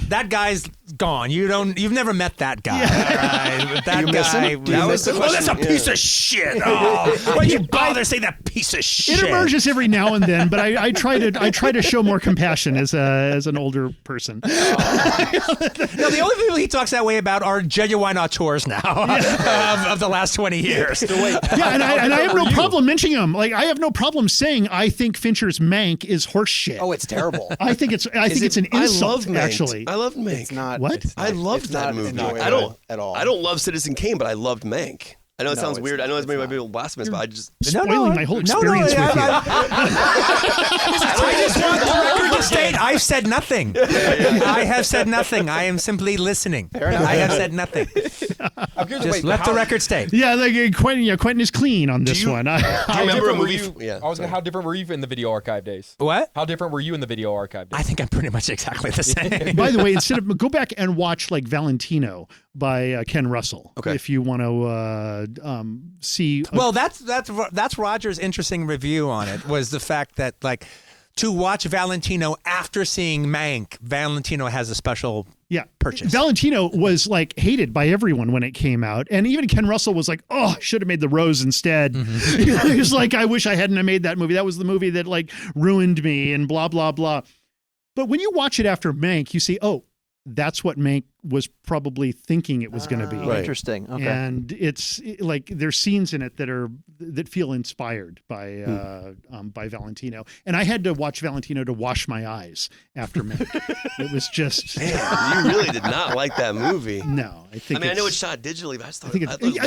That guy's gone. You've never met that guy. Yeah. Right? That guy. That's a piece of shit. Oh, why'd you bother saying that piece of shit? It emerges every now and then, but I try to show more compassion as an older person. No, the only people he talks that way about are genuine auteurs now of the last 20 years. And I have no problem mentioning him. Like I have no problem saying I think Fincher's Mank is horse shit. Oh, it's terrible. I think it's an insult. Actually, I loved Mank. It's not. What? I loved that movie. I don't at all. I don't love Citizen Kane, but I loved Mank. I know it sounds weird. I know it's maybe blasphemous, but I just spoiling my whole experience with you. I just want the record to state I've said nothing. I have said nothing. I am simply listening. I have said nothing. Just let the record state. Yeah, Quentin is clean on this one. Do you remember a movie? How different were you in the video archive days? What? How different were you in the video archive days? I think I'm pretty much exactly the same. By the way, go back and watch Valentino by Ken Russell. Okay. If you want to see. Well, that's Roger's interesting review on it was the fact that to watch Valentino after seeing Mank, Valentino has a special purchase. Valentino was hated by everyone when it came out. And even Ken Russell was like, oh, I should have made The Rose instead. Mm-hmm. He was like, I wish I hadn't have made that movie. That was the movie that ruined me and blah, blah, blah. But when you watch it after Mank, you see, oh, that's what Mank was probably thinking it was going to be. Right. Interesting. Okay. And there's scenes in it that feel inspired by Valentino. And I had to watch Valentino to wash my eyes after Mank. It was just. Man, you really did not like that movie. No, I know it's shot digitally, but I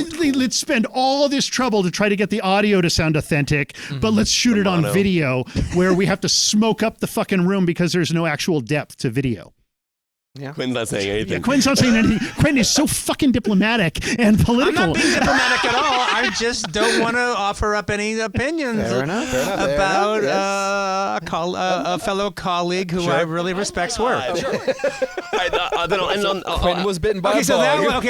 think let's spend all this trouble to try to get the audio to sound authentic, but let's shoot it on video where we have to smoke up the fucking room because there's no actual depth to video. Yeah. Quinn's not saying anything. Yeah, Quinn's not saying anything. Quinn is so fucking diplomatic and political. I'm not being diplomatic at all. I just don't want to offer up any opinions about a fellow colleague who I really respect's work. Quentin was bitten by a bug.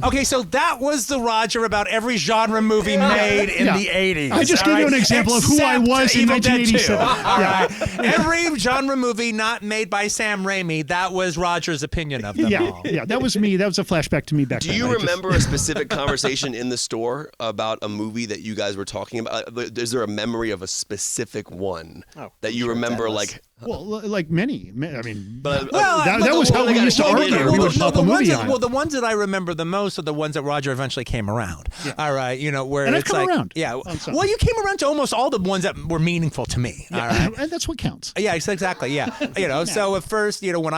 Okay, so that was the Roger about every genre movie made in the 80s. I just gave you an example of who I was in 1987. All right. Every genre movie not made by Sam Raimi, that was Roger Roger's opinion of them all. Yeah, that was me. That was a flashback to me back then. Do you remember a specific conversation in the store about a movie that you guys were talking about? Is there a memory of a specific one that you remember? Like, well, like many. I mean, but, that was how we used to argue. We would pop a movie on. Well, the ones that I remember the most are the ones that Roger eventually came around. Yeah. All right, where and it's I've come like, around. yeah. Well, you came around to almost all the ones that were meaningful to me. Yeah, all right, and that's what counts. Yeah, exactly. Yeah, so at first, when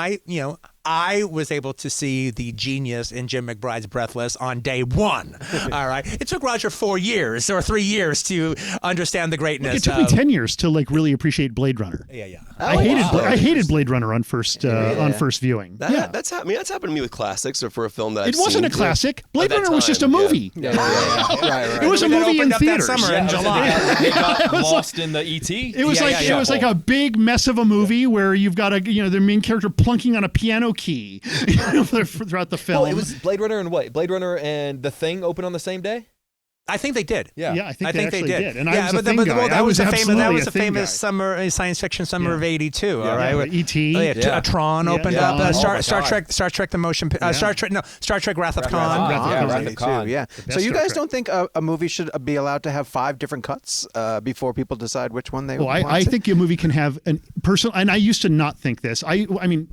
I was able to see the genius in Jim McBride's Breathless on day one. All right. It took Roger 4 years or 3 years to understand the greatness. Look, it took me 10 years to really appreciate Blade Runner. Yeah. I hated Blade Runner on first viewing. That's happened to me with classics or for a film that it wasn't a classic. Blade Runner was just a movie. Right. It was a movie in theaters. That summer in July. They got lost in the ET. It was like a big mess of a movie where you've got the main character plunking on a piano key throughout the film. Well, it was Blade Runner and what? Blade Runner and The Thing open on the same day? I think they did. Yeah, I think they did. And I was a Thing guy. That was a Thing famous guy. summer science fiction summer of '82. All right, E.T. Tron opened up. Star Trek: The Motion. Star Trek: Wrath of Khan. Wrath of Khan. Yeah. So you guys don't think a movie should be allowed to have 5 different cuts before people decide which one they want? I think a movie can have an personal. And I used to not think this. I mean,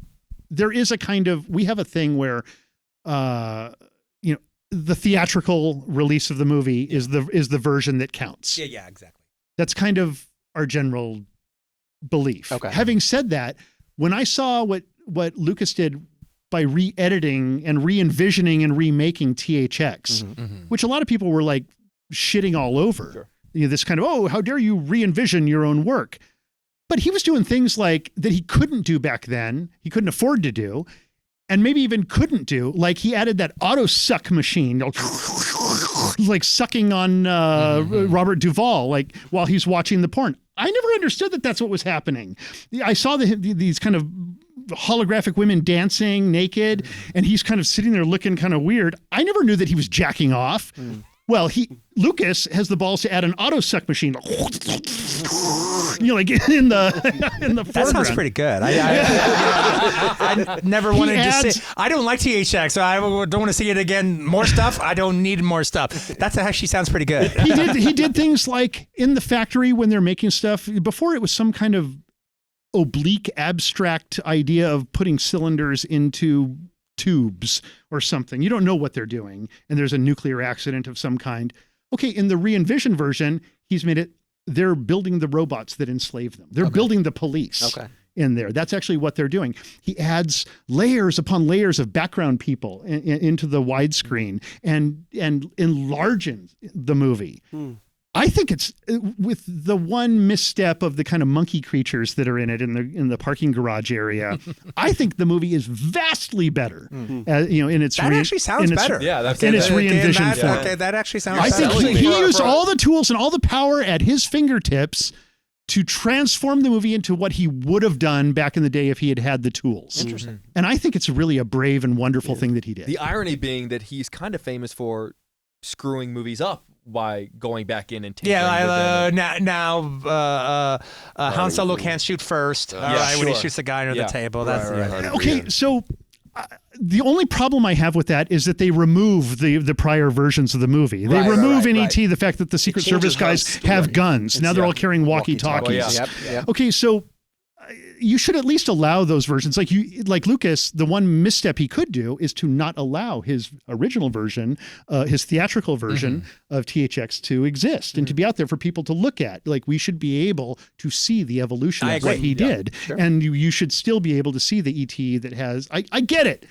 there is a kind of, we have a thing where, the theatrical release of the movie is the version that counts. Yeah, exactly. That's kind of our general belief. Okay. Having said that, when I saw what Lucas did by re-editing and re-envisioning and remaking THX, which a lot of people were like shitting all over, this kind of, how dare you re-envision your own work? But he was doing things like that he couldn't do back then. He couldn't afford to do. And maybe even couldn't do, like he added that auto suck machine, like sucking on Robert Duvall, like while he's watching the porn. I never understood that that's what was happening. I saw these kind of holographic women dancing naked, and he's kind of sitting there looking kind of weird. I never knew that he was jacking off. Well, Lucas has the balls to add an auto suck machine, like in the foreground. That sounds pretty good. I never wanted to see. I don't like THX, so I don't want to see it again. More stuff. I don't need more stuff. That actually sounds pretty good. He did things like in the factory when they're making stuff. Before it was some kind of oblique, abstract idea of putting cylinders into tubes or something. You don't know what they're doing, and there's a nuclear accident of some kind. Okay, in the re-envision version, he's made it, they're building the robots that enslave them. They're building the police in there. That's actually what they're doing. He adds layers upon layers of background people into the widescreen and enlarges the movie. I think it's, with the one misstep of the kind of monkey creatures that are in it in the parking garage area, I think the movie is vastly better. In its that actually sounds better. Yeah, that's in its re-envisioned form. Okay, that actually sounds. I better. think he used all the tools and all the power at his fingertips to transform the movie into what he would have done back in the day if he had had the tools. Interesting. And I think it's really a brave and wonderful thing that he did. The irony being that he's kind of famous for screwing movies up by going back in and tinkering Han Solo can't shoot first. When he shoots the guy under the table. That's okay. So the only problem I have with that is that they remove the prior versions of the movie. They remove in ET the fact that the Secret Service guys have guns. Now they're all carrying walkie-talkies. Okay, so you should at least allow those versions. Like Lucas, the one misstep he could do is to not allow his original version, his theatrical version of THX to exist and to be out there for people to look at. Like, we should be able to see the evolution of what he did. Sure. And you should still be able to see the ET that has, I get it.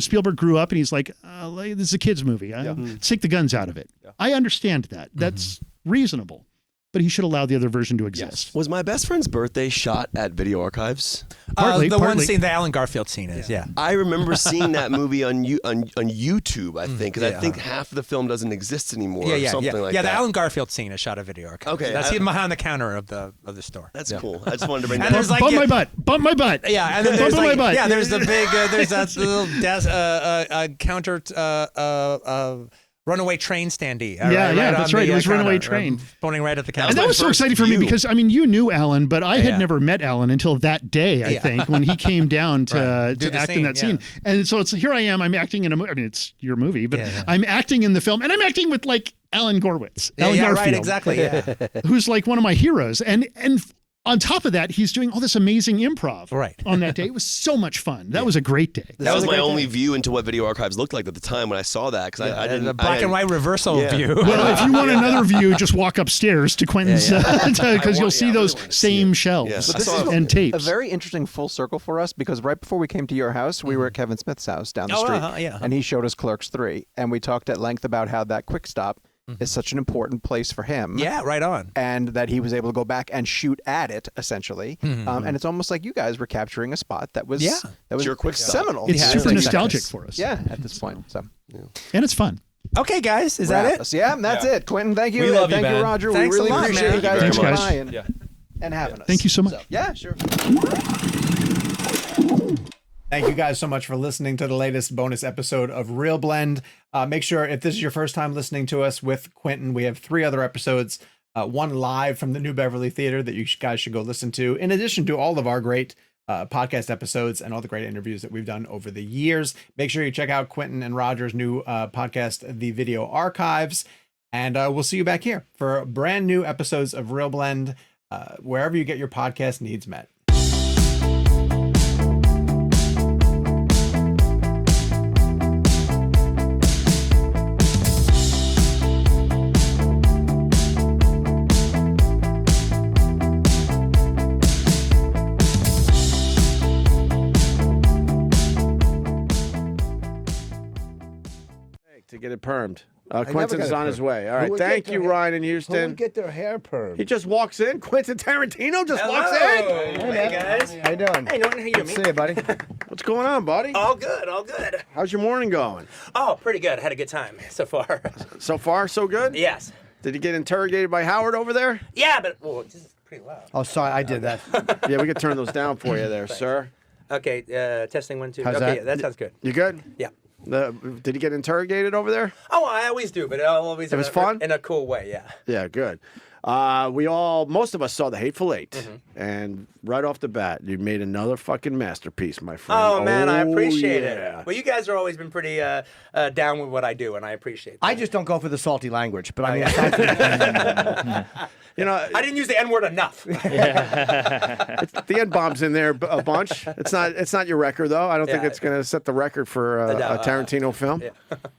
Spielberg grew up and he's like, this is a kid's movie. Let's take the guns out of it. Yeah. I understand that. That's reasonable. But he should allow the other version to exist. Yes. Was My Best Friend's Birthday shot at Video Archives? Partly. One scene, the Alan Garfield scene is, I remember seeing that movie on YouTube, I think, because I think half of the film doesn't exist anymore or something like that. Yeah, the Alan Garfield scene is shot at Video Archives. Okay. That's behind the counter of the store. That's cool. I just wanted to bring that up. Bump my butt. Yeah, and then there's there's the big, there's that little counter Runaway Train standee. Yeah, that's right. It was Runaway Train. Pointing right at the counter. And that was so exciting for me because, I mean, you knew Alan, but I had never met Alan until that day, I think, when he came down to act in that scene. And so here I am, I'm acting in a movie. I mean, it's your movie, but I'm acting in the film, and I'm acting with, like, Alan Garfield, right, exactly, who's, like, one of my heroes. And on top of that, he's doing all this amazing improv on that day. It was so much fun. That was a great day. That was my only view into what video archives looked like at the time when I saw that, because I didn't. The black and white reversal view. Well, if you want another view, just walk upstairs to Quentin's, because you'll see those same shelves and tapes. A very interesting full circle for us, because right before we came to your house, we were at Kevin Smith's house down the street, and he showed us Clerks 3, and we talked at length about how that Quick Stop is such an important place for him. Yeah, right on. And that he was able to go back and shoot at it, essentially. And it's almost like you guys were capturing a spot that was your quick seminal. It's super nostalgic for us. Yeah, at this point. So, and it's fun. Okay, guys, is that it? Yeah, that's it. Quentin, thank you. We love thank you, you, Roger. Thanks we really a lot, appreciate man. you guys Thanks, coming guys. by and having us. Thank you so much. So, yeah, sure. Thank you guys so much for listening to the latest bonus episode of Real Blend. Make sure, if this is your first time listening to us with Quentin, we have 3 other episodes, one live from the New Beverly Theater that you guys should go listen to, in addition to all of our great podcast episodes and all the great interviews that we've done over the years. Make sure you check out Quentin and Roger's new podcast, The Video Archives, and we'll see you back here for brand new episodes of Real Blend, wherever you get your podcast needs met. To get it permed. Quentin's on his way. All right. Thank you, Ryan in Houston. Who would get their hair permed? He just walks in. Quentin Tarantino just walks in. Hey, guys. How you doing? Hey, Norton, how you doing? See you, buddy. What's going on, buddy? All good, all good. How's your morning going? Oh, pretty good. Had a good time so far. So far, so good? Yes. Did you get interrogated by Howard over there? Yeah, but this is pretty loud. Oh, sorry, I did that. Yeah, we could turn those down for you there, sir. Okay, testing 1, 2. How's okay, that? that sounds good. You good? Yeah. Did you get interrogated over there? Oh, I always do, but I'll always. It was fun? In a cool way, yeah. Yeah, good. Most of us saw The Hateful Eight, and right off the bat, you made another fucking masterpiece, my friend. Oh, man, I appreciate it. Well, you guys have always been pretty down with what I do, and I appreciate that. I just don't go for the salty language, but I mean, you know, I didn't use the N-word enough. The N-bomb's in there a bunch. It's not your record, though. I don't think it's going to set the record for a Tarantino film.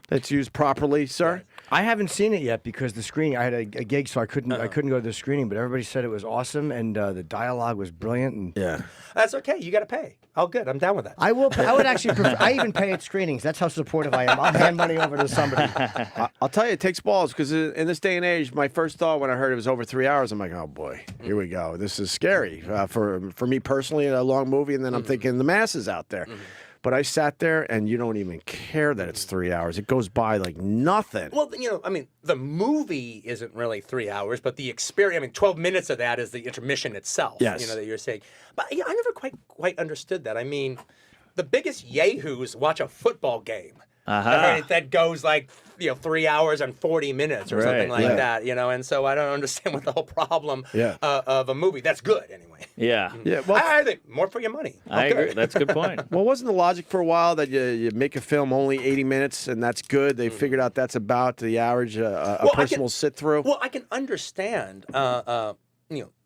It's used properly, sir. I haven't seen it yet because the screening. I had a gig, so I couldn't go to the screening. But everybody said it was awesome, and the dialogue was brilliant. And that's okay. You got to pay. All good. I'm down with that. I will. I would actually prefer. I even pay at screenings. That's how supportive I am. I'll hand money over to somebody. I'll tell you, it takes balls because in this day and age, my first thought when I heard it was over 3 hours, I'm like, oh boy, here we go. This is scary for me personally. A long movie, and then I'm thinking the masses out there. But I sat there, and you don't even care that it's 3 hours. It goes by like nothing. Well, I mean, the movie isn't really 3 hours, but the experience, I mean, 12 minutes of that is the intermission itself, yes. That you're saying. But I never quite understood that. I mean, the biggest yahoos watch a football game. That goes like 3 hours and 40 minutes or something like that, and so I don't understand what the whole problem of a movie. That's good anyway. Yeah. Well, I think more for your money. I agree. That's a good point. Well, wasn't the logic for a while that you make a film only 80 minutes and that's good? They figured out that's about the average a person will sit through. Well, I can understand. The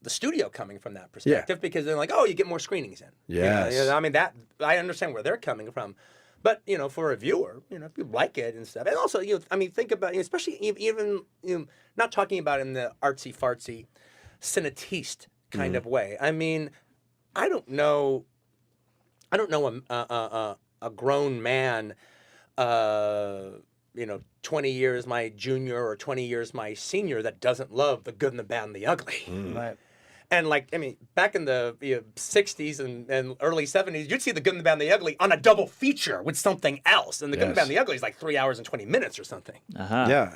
studio coming from that perspective because they're like, oh, you get more screenings in. Yes. I mean that I understand where they're coming from. But for a viewer, if you like it and stuff, and also think about especially even not talking about in the artsy fartsy, cinetiste kind of way. I mean, I don't know a grown man, 20 years my junior or 20 years my senior that doesn't love the good and the bad and the ugly. Right. And like, I mean, back in the 60s and early 70s, you'd see The Good, the Bad, and the Ugly on a double feature with something else. And The Good, the Bad, and the Ugly is like 3 hours and 20 minutes or something. Yeah,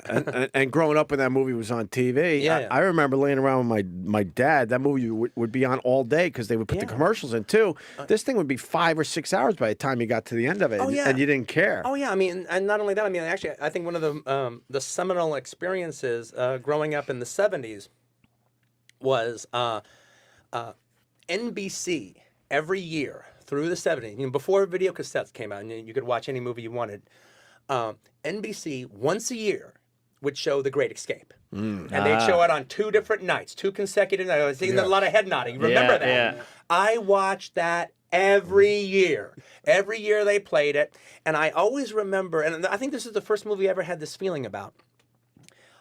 and growing up when that movie was on TV, I remember laying around with my dad. That movie would be on all day because they would put the commercials in too. This thing would be 5 or 6 hours by the time you got to the end of it, and you didn't care. Oh yeah, I mean, and not only that, I mean, actually, I think one of the seminal experiences growing up in the 70s was NBC every year through the 70s, before video cassettes came out and you could watch any movie you wanted. NBC once a year would show The Great Escape. And they'd show it on 2 different nights, 2 consecutive nights. I was seeing a lot of head nodding. Remember that? Yeah. I watched that every year. Every year they played it. And I always remember, and I think this is the first movie I ever had this feeling about.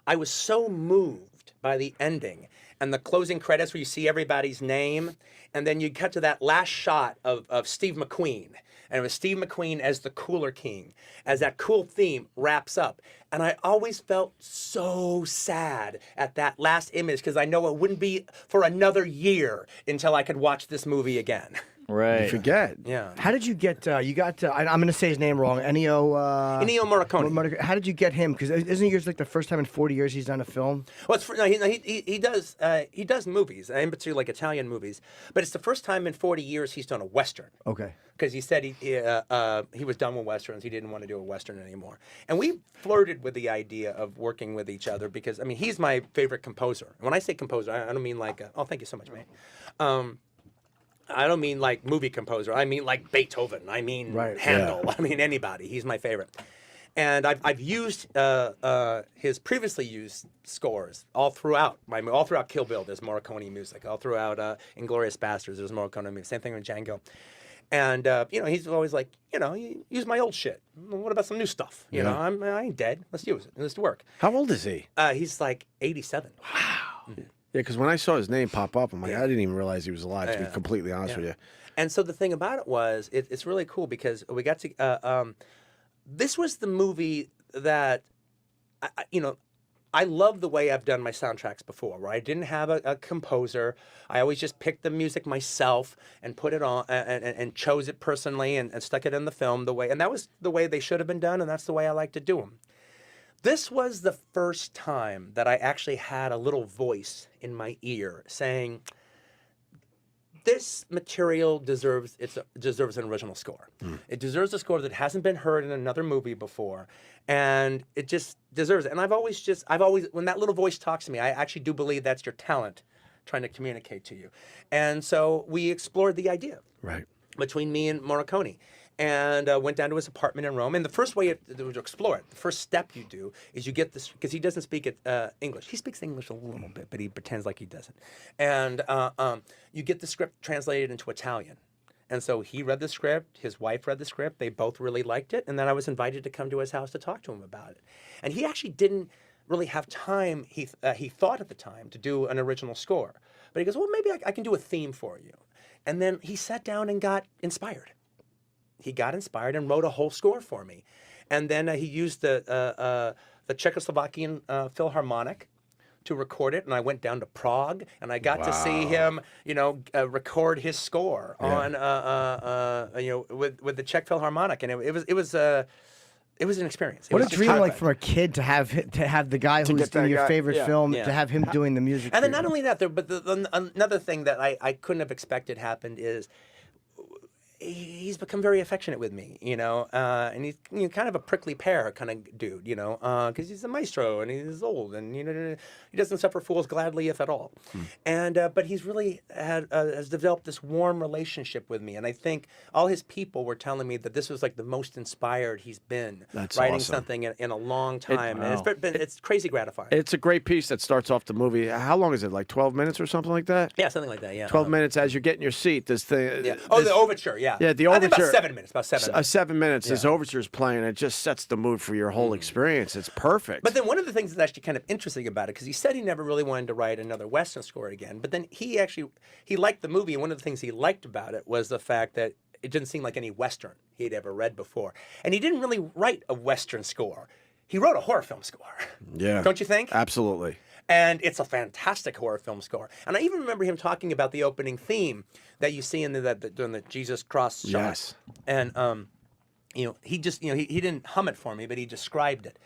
I was so moved by the ending and the closing credits where you see everybody's name, and then you cut to that last shot of Steve McQueen. And it was Steve McQueen as the Cooler King, as that cool theme wraps up. And I always felt so sad at that last image because I know it wouldn't be for another year until I could watch this movie again. Right. You forget. Yeah. How did you get, you got, I'm going to say his name wrong, Ennio Morricone. How did you get him? Because isn't yours like the first time in 40 years he's done a film? Well, he does movies, in particular like Italian movies, but it's the first time in 40 years he's done a Western. Okay. Because he said he was done with Westerns. He didn't want to do a Western anymore. And we flirted with the idea of working with each other because, I mean, he's my favorite composer. And when I say composer, I don't mean like, oh, thank you so much, man. I don't mean like movie composer. I mean like Beethoven. I mean Handel. Yeah. I mean anybody. He's my favorite. And I've used his previously used scores all throughout Kill Bill. There's Morricone music. All throughout Inglourious Basterds, there's Morricone music. Same thing with Django. And he's always like, you use my old shit. What about some new stuff? You know, I ain't dead. Let's use it. Let's work. How old is he? He's like 87. Wow. Mm-hmm. Yeah, because when I saw his name pop up, I'm like, I didn't even realize he was alive, to be completely honest with you. And so the thing about it was, it's really cool because we got to, this was the movie that, I love the way I've done my soundtracks before, where I didn't have a composer. I always just picked the music myself and put it on and chose it personally and stuck it in the film the way, and that was the way they should have been done, and that's the way I like to do them. This was the first time that I actually had a little voice in my ear saying, this material deserves an original score. It deserves a score that hasn't been heard in another movie before, and it just deserves it. And I've always, when that little voice talks to me, I actually do believe that's your talent trying to communicate to you. And so we explored the idea between me and Morricone. And went down to his apartment in Rome. And the first way to explore it, the first step you do is you get this, because he doesn't speak English. He speaks English a little bit, but he pretends like he doesn't. And you get the script translated into Italian. And so he read the script, his wife read the script, they both really liked it, and then I was invited to come to his house to talk to him about it. And he actually didn't really have time, he thought at the time, to do an original score. But he goes, well, maybe I can do a theme for you. And then he sat down and got inspired. He got inspired and wrote a whole score for me. And then he used the Czechoslovakian Philharmonic to record it. And I went down to Prague and I got to see him, record his score on, with the Czech Philharmonic. And it was an experience. What a dream, like from a kid to have the guy who's in your favorite film, to have him doing the music. And then not only that, but another thing that I couldn't have expected happened is, he's become very affectionate with me, and he's kind of a prickly pear kind of dude, because he's a maestro and he's old and he doesn't suffer fools gladly, if at all. And but he's really has developed this warm relationship with me, and I think all his people were telling me that this was like the most inspired he's been writing something in a long time, and it's crazy gratifying. It's a great piece that starts off the movie. How long is it? Like 12 minutes or something like that? Yeah, something like that. Yeah, 12 minutes as you're getting your seat. This thing. Yeah. Oh, the overture. Yeah. Yeah, the overture. I think about 7 minutes. About 7 minutes. 7 minutes. This overture's playing. It just sets the mood for your whole experience. It's perfect. But then one of the things that's actually kind of interesting about it, because he said he never really wanted to write another Western score again, but then he liked the movie, and one of the things he liked about it was the fact that it didn't seem like any Western he'd ever read before. And he didn't really write a Western score. He wrote a horror film score. Yeah. Don't you think? Absolutely. And it's a fantastic horror film score. And I even remember him talking about the opening theme that you see in during the Jesus cross shot. Yes. And he just he didn't hum it for me, but he described it.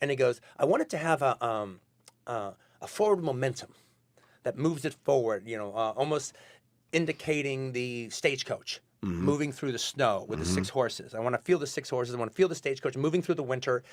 And he goes, I want it to have a forward momentum that moves it forward, almost indicating the stagecoach moving through the snow with the 6 horses. I want to feel the 6 horses. I want to feel the stagecoach moving through the winter.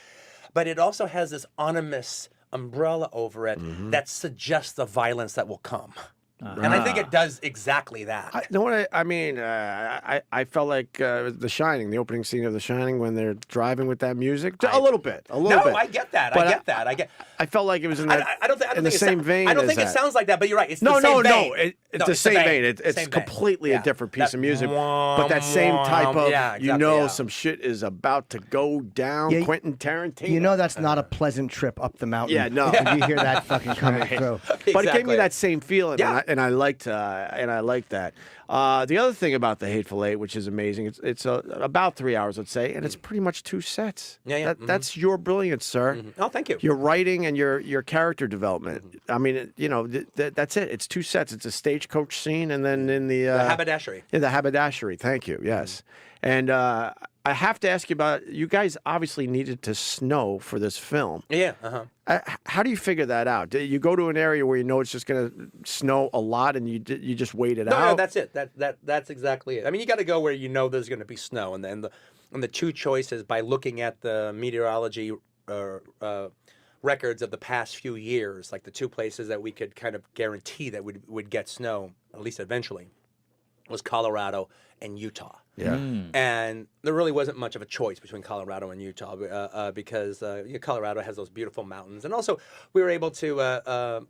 But it also has this ominous umbrella over it that suggests the violence that will come. And I think it does exactly that. I felt like The Shining, the opening scene of The Shining, when they're driving with that music. A little bit. No, I get that. But I get that. I felt like it was in that. I don't think in the same vein. I don't think it sounds like that, but you're right. It's the same vein. It's the same vein. It's completely a different piece of music, but that same type of some shit is about to go down. Yeah, Quentin Tarantino. That's not a pleasant trip up the mountain. Yeah, no. When you hear that fucking coming through. But it gave me that same feeling, and I liked that. The other thing about The Hateful Eight, which is amazing, it's about 3 hours, let's say, and it's pretty much 2 sets. That's your brilliance, sir. Oh, thank you. Your writing and your character development. I mean, that's it. It's 2 sets. It's a stagecoach scene, and then in the haberdashery. Yeah, the haberdashery. Thank you. Yes, and I have to ask you about. You guys obviously needed to snow for this film. Yeah. How do you figure that out? Do you go to an area where you know it's just going to snow a lot, and you just wait it out? No, that's it. That's exactly it. I mean, you got to go where you know there's going to be snow, and the 2 choices by looking at the meteorology records of the past few years, like the 2 places that we could kind of guarantee that would get snow, at least eventually, was Colorado and Utah. Yeah. And there really wasn't much of a choice between Colorado and Utah because Colorado has those beautiful mountains. And also, we were able to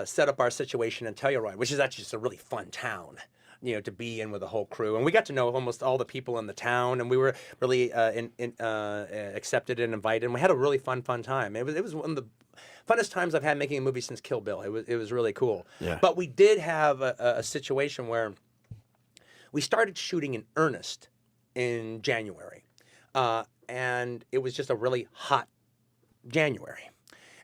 set up our situation in Telluride, which is actually just a really fun town, to be in with the whole crew. And we got to know almost all the people in the town, and we were really accepted and invited. And we had a really fun time. It was one of the funnest times I've had making a movie since Kill Bill. It was really cool. Yeah. But we did have a situation where we started shooting in earnest in January, and it was just a really hot January.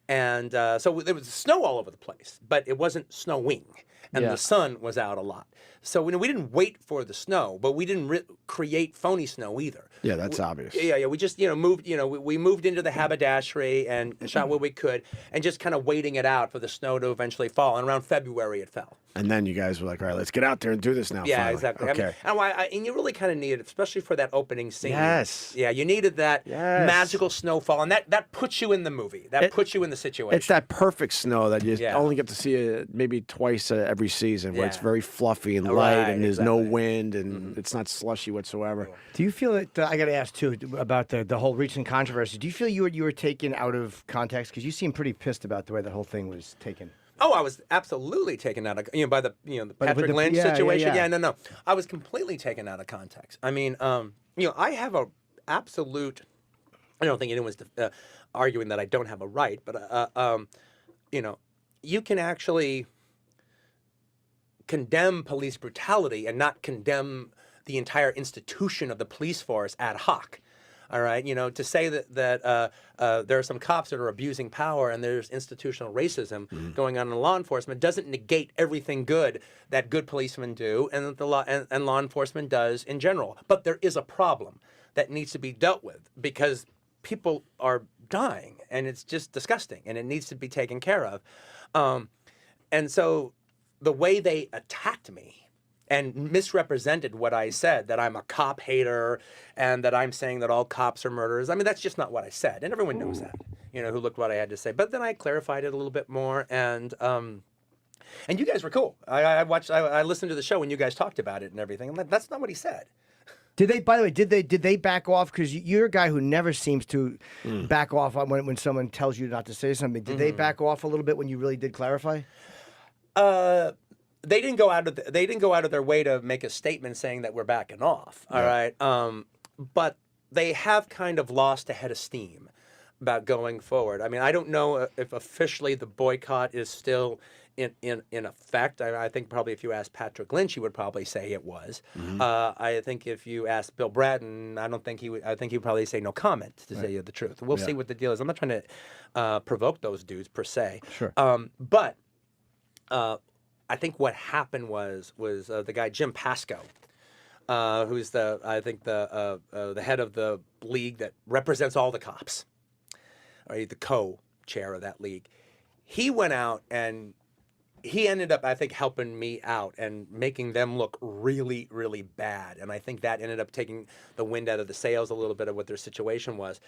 And so there was snow all over the place, but it wasn't snowing, and the sun was out a lot. So we didn't wait for the snow, but we didn't create phony snow either. Yeah, that's obvious. Yeah. We just moved. We moved into the haberdashery and shot what we could, and just kind of waiting it out for the snow to eventually fall. And around February, it fell. And then you guys were like, all right, let's get out there and do this now. Yeah, finally. exactly. Okay. And you really kind of needed, especially for that opening scene. Yes. Yeah, you needed that magical snowfall, and that puts you in the movie. That puts you in the situation. It's that perfect snow that you only get to see maybe twice every season, where it's very fluffy and light, and there's no wind, and it's not slushy whatsoever. Do you feel that I got to ask too about the whole recent controversy? Do you feel you were taken out of context, because you seem pretty pissed about the way the whole thing was taken? Oh, I was absolutely taken out of by the the Patrick Lynch situation. Yeah, no, I was completely taken out of context. I mean, I have a absolute. I don't think anyone's arguing that I don't have a right, but you can actually condemn police brutality and not condemn the entire institution of the police force ad hoc. All right, to say that there are some cops that are abusing power and there's institutional racism going on in law enforcement doesn't negate everything good that good policemen do and that the law and law enforcement does in general. But there is a problem that needs to be dealt with because people are dying and it's just disgusting and it needs to be taken care of. And so the way they attacked me and misrepresented what I said, that I'm a cop hater and that I'm saying that all cops are murderers. I mean, that's just not what I said. And everyone knows that, who looked what I had to say. But then I clarified it a little bit more. And you guys were cool. I listened to the show when you guys talked about it and everything. I'm like, that's not what he said. Did they, by the way, did they back off? Because you're a guy who never seems to back off when someone tells you not to say something. Did they back off a little bit when you really did clarify? They didn't go out of their way to make a statement saying that we're backing off. All right, but they have kind of lost a head of steam about going forward. I mean, I don't know if officially the boycott is still in effect. I think probably if you asked Patrick Lynch, he would probably say it was. I think if you asked Bill Bratton, I don't think he would. I think he would probably say no comment, to say you the truth. We'll see what the deal is. I'm not trying to provoke those dudes per se. Sure. But I think what happened was the guy Jim Pascoe, who's the head of the league that represents all the cops, or the co-chair of that league. He went out and he ended up, I think, helping me out and making them look really, really bad. And I think that ended up taking the wind out of the sails a little bit of what their situation was,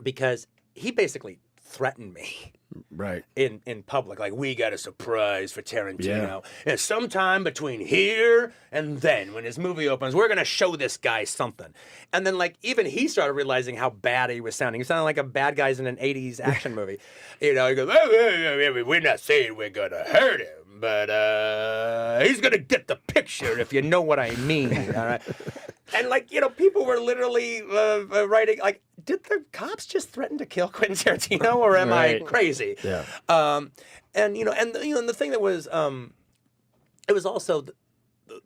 because he basically threatened me. Right. In public, like, we got a surprise for Tarantino. And sometime between here and then, when his movie opens, we're going to show this guy something. And then, like, even he started realizing how bad he was sounding. He sounded like a bad guy's in an 80s action movie. You know, he goes, we're not saying we're going to hurt him, but he's going to get the picture, if you know what I mean. All right. And, like, you know, people were literally writing, like, did the cops just threaten to kill Quentin Tarantino, or am I crazy? Yeah. And the thing that was, it was also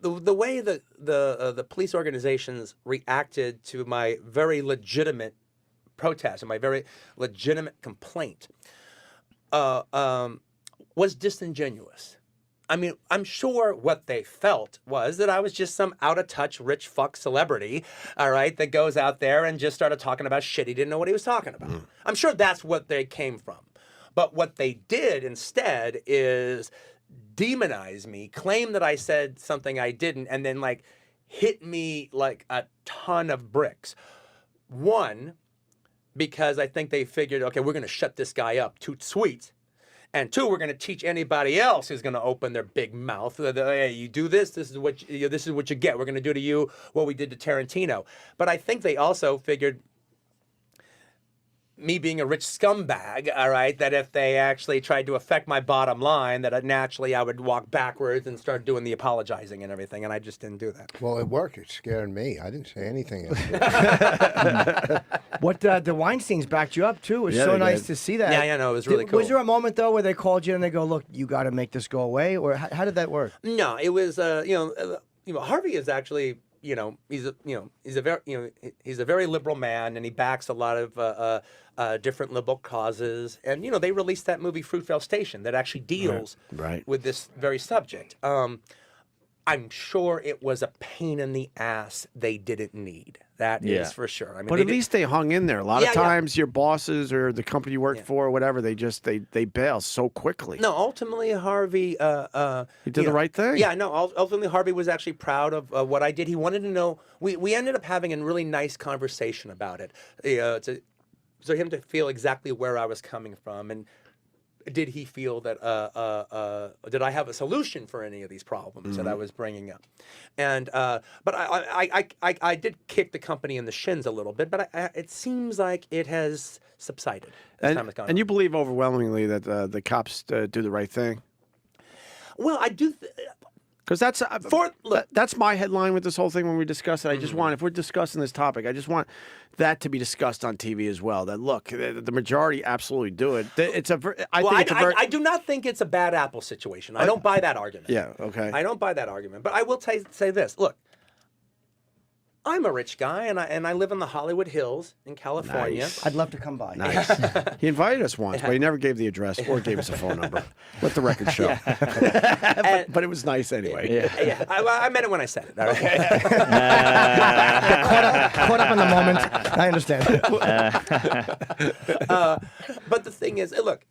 the way that the police organizations reacted to my very legitimate protest and my very legitimate complaint was disingenuous. I mean, I'm sure what they felt was that I was just some out-of-touch rich fuck celebrity, all right, that goes out there and just started talking about shit he didn't know what he was talking about. I'm sure that's what they came from. But what they did instead is demonize me, claim that I said something I didn't, and then, like, hit me like a ton of bricks. One, because I think they figured, okay, we're going to shut this guy up too sweet. And two, we're going to teach anybody else who's going to open their big mouth. Hey, you do this. This is what you get. We're going to do to you what we did to Tarantino. But I think they also figured, me being a rich scumbag, all right, that if they actually tried to affect my bottom line, that naturally I would walk backwards and start doing the apologizing and everything. And I just didn't do that. Well, it worked. It scared me. I didn't say anything. What the Weinsteins backed you up too. It was so nice to see that. Yeah, no, it was really cool. Was there a moment though where they called you and they go, "Look, you got to make this go away," or how did that work? No, it was Harvey is actually, he's a very liberal man, and he backs a lot of different liberal causes. And they released that movie Fruitvale Station that actually deals with this very subject. I'm sure it was a pain in the ass they didn't need. That is for sure. I mean, but at least they hung in there. A lot of times your bosses or the company you work for or whatever, they bail so quickly. No, ultimately Harvey he did the right thing. Yeah, no, ultimately Harvey was actually proud of what I did. He wanted to know. We ended up having a really nice conversation about it. So him to feel exactly where I was coming from, and did he feel that did I have a solution for any of these problems that I was bringing up? And but I did kick the company in the shins a little bit, but it seems like it has subsided as time has gone on. And you believe overwhelmingly that the cops do the right thing? Well, I do. Because that's my headline with this whole thing when we discuss it. I just want, if we're discussing this topic, I just want that to be discussed on TV as well. That look, the majority absolutely do it. I do not think it's a bad apple situation. I don't buy that argument. Yeah, okay. I don't buy that argument. But I will say this. Look, I'm a rich guy, and I live in the Hollywood Hills in California. Nice. I'd love to come by. Nice. He invited us once, but he never gave the address or gave us a phone number. Let the record show. But it was nice anyway. Yeah. I meant it when I said it. All right? Caught up in the moment. I understand. But the thing is, look,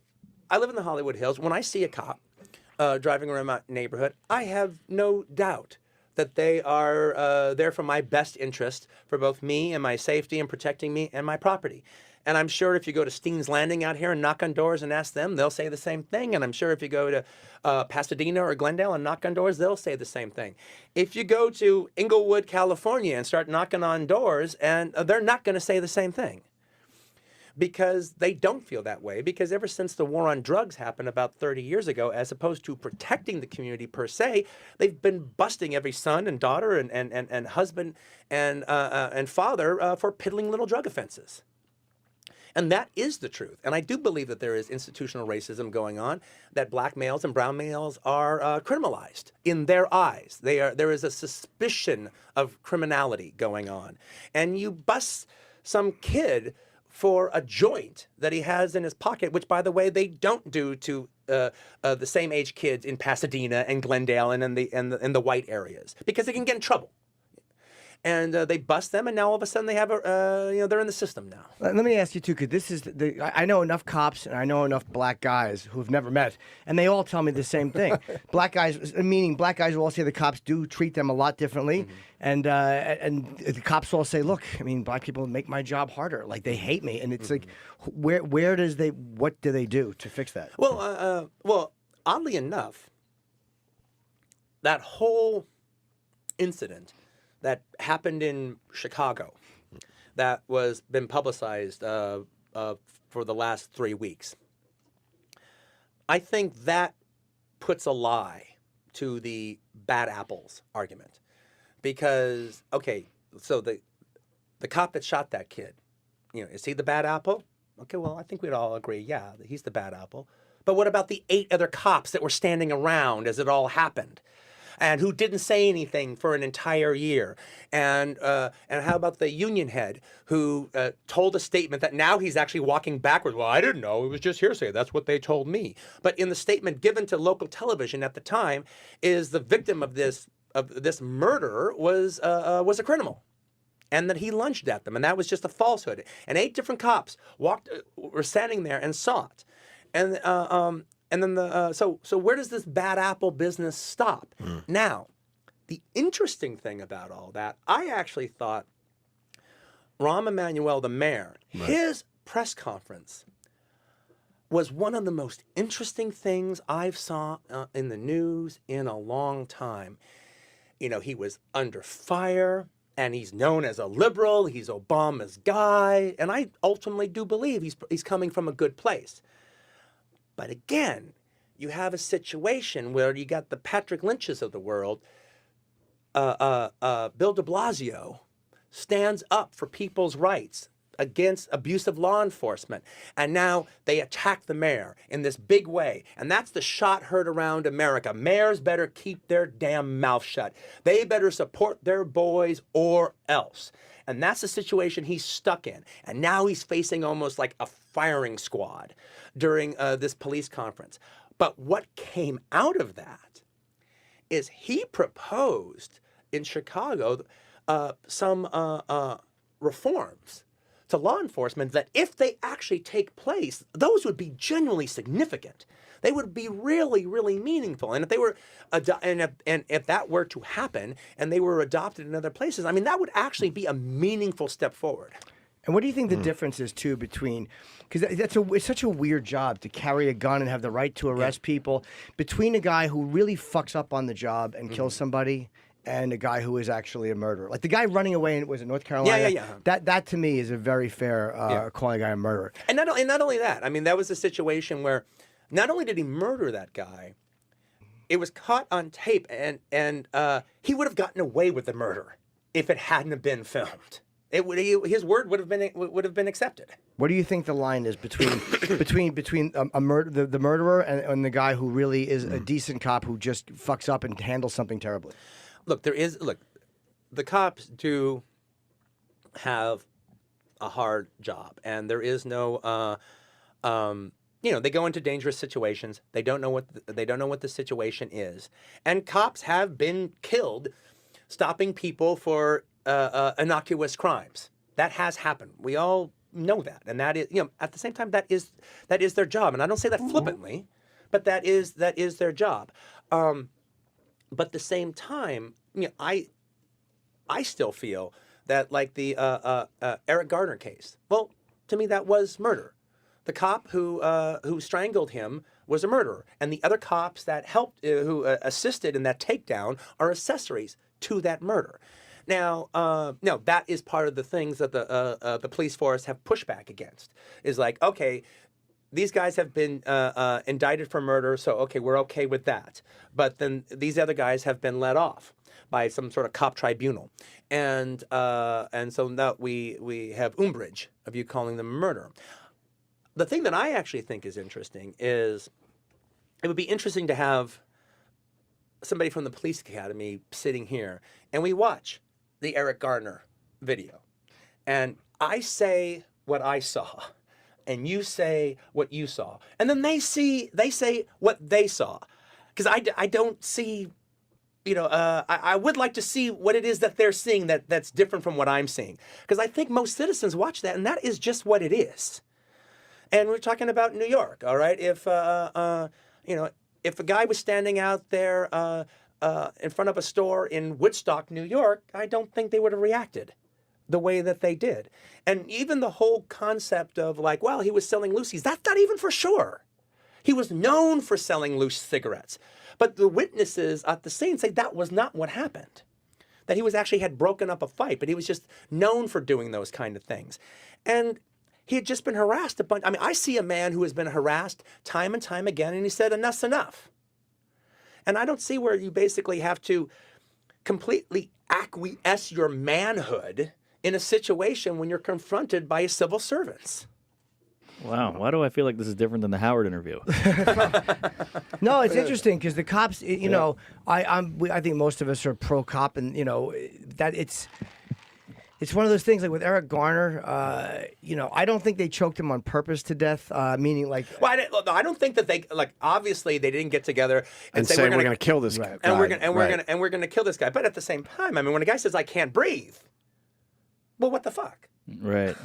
I live in the Hollywood Hills. When I see a cop driving around my neighborhood, I have no doubt that they are there for my best interest, for both me and my safety and protecting me and my property. And I'm sure if you go to Steen's Landing out here and knock on doors and ask them, they'll say the same thing. And I'm sure if you go to Pasadena or Glendale and knock on doors, they'll say the same thing. If you go to Inglewood, California and start knocking on doors, and they're not going to say the same thing. Because they don't feel that way, because ever since the war on drugs happened about 30 years ago, as opposed to protecting the community per se, they've been busting every son and daughter and husband and father for piddling little drug offenses. And that is the truth. And I do believe that there is institutional racism going on, that black males and brown males are criminalized in their eyes. There is a suspicion of criminality going on. And you bust some kid for a joint that he has in his pocket, which, by the way, they don't do to the same age kids in Pasadena and Glendale and in the white areas, because they can get in trouble. And they bust them, and now all of a sudden they have they're in the system now. Let me ask you too, because this is I know enough cops and I know enough black guys who have never met, and they all tell me the same thing. Black guys, meaning black guys, will all say the cops do treat them a lot differently, and the cops all say, look, I mean, black people make my job harder. Like, they hate me, and it's like, what do they do to fix that? Well, oddly enough, that whole incident that happened in Chicago, that was been publicized for the last 3 weeks. I think that puts a lie to the bad apples argument, because okay, so the cop that shot that kid, is he the bad apple? Okay, well, I think we'd all agree, yeah, that he's the bad apple. But what about the 8 other cops that were standing around as it all happened, and who didn't say anything for an entire year? And how about the union head who told a statement that now he's actually walking backwards? Well, I didn't know. It was just hearsay. That's what they told me. But in the statement given to local television at the time, is the victim of this murder was a criminal, and that he lunged at them, and that was just a falsehood. And 8 different cops were standing there and saw it, and then so where does this bad apple business stop? Now, the interesting thing about all that, I actually thought Rahm Emanuel, the mayor, his press conference was one of the most interesting things I've saw in the news in a long time. He was under fire, and he's known as a liberal. He's Obama's guy, and I ultimately do believe he's coming from a good place. But again, you have a situation where you got the Patrick Lynches of the world. Bill de Blasio stands up for people's rights against abusive law enforcement, and now they attack the mayor in this big way. And that's the shot heard around America. Mayors better keep their damn mouth shut. They better support their boys or else. And that's the situation he's stuck in. And now he's facing almost like a firing squad during this police conference. But what came out of that is he proposed in Chicago some reforms to law enforcement that, if they actually take place, those would be genuinely significant. They would be really, really meaningful. And if they were, if that were to happen, and they were adopted in other places, I mean, that would actually be a meaningful step forward. And what do you think the difference is too between, because it's such a weird job to carry a gun and have the right to arrest people, between a guy who really fucks up on the job and kills somebody, and a guy who is actually a murderer. Like the guy running away in, was it North Carolina? Yeah. That to me is a very fair calling a guy a murderer. And not only that, I mean, that was a situation where not only did he murder that guy, it was caught on tape, and he would have gotten away with the murder if it hadn't have been filmed. His word would have been accepted. What do you think the line is between the murderer and the guy who really is a decent cop who just fucks up and handles something terribly? Look, the cops do have a hard job, and there is no, they go into dangerous situations. They don't know what the situation is, and cops have been killed stopping people for innocuous crimes. That has happened. We all know that, and that is, at the same time, that is their job. And I don't say that flippantly, but that is their job. But at the same time, I still feel that, like the Eric Garner case. Well, to me, that was murder. The cop who strangled him was a murderer, and the other cops that helped, who assisted in that takedown, are accessories to that murder. Now, that is part of the things that the police force have pushed back against. Is like, okay, these guys have been indicted for murder, so okay, we're okay with that. But then these other guys have been let off by some sort of cop tribunal, and so now we have umbrage of you calling them a murderer. the thing that I actually think is interesting is it would be interesting to have somebody from the police academy sitting here and we watch the Eric Garner video. And I say what I saw and you say what you saw. And then they say what they saw. Because I don't see, I would like to see what it is that they're seeing that's different from what I'm seeing. Because I think most citizens watch that, and that is just what it is. And we're talking about New York, all right? If a guy was standing out there in front of a store in Woodstock, New York, I don't think they would have reacted the way that they did. And even the whole concept of like, well, he was selling loosies, that's not even for sure. He was known for selling loose cigarettes. But the witnesses at the scene say that was not what happened. That he was actually had broken up a fight, but he was just known for doing those kind of things. And he had just been harassed a bunch. I mean, I see a man who has been harassed time and time again, and he said, enough's enough. And I don't see where you basically have to completely acquiesce your manhood in a situation when you're confronted by civil servants. Wow, why do I feel like this is different than the Howard interview? No, it's interesting because the cops, I think most of us are pro cop, and that it's one of those things like with Eric Garner. I don't think they choked him on purpose to death. Meaning like, well, I don't think that they obviously they didn't get together and say we're going to kill this guy, and we're going to kill this guy. But at the same time, I mean, when a guy says I can't breathe, well, what the fuck? Right.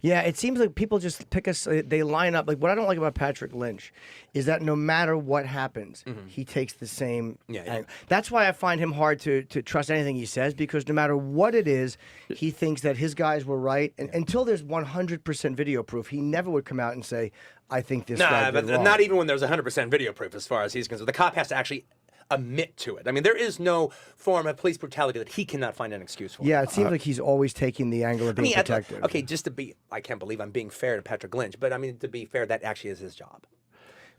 Yeah, it seems like people just pick us. They line up. Like what I don't like about Patrick Lynch is that no matter what happens, he takes the same. Yeah. That's why I find him hard to trust anything he says, because no matter what it is, he thinks that his guys were right. And until there's 100% video proof, he never would come out and say, "I think this guy did wrong." Not even when there's 100% video proof, as far as he's concerned. The cop has to actually admit to it. I mean, there is no form of police brutality that he cannot find an excuse for. Yeah, it seems like he's always taking the angle of being protective. Okay, I can't believe I'm being fair to Patrick Lynch, but I mean, to be fair, that actually is his job.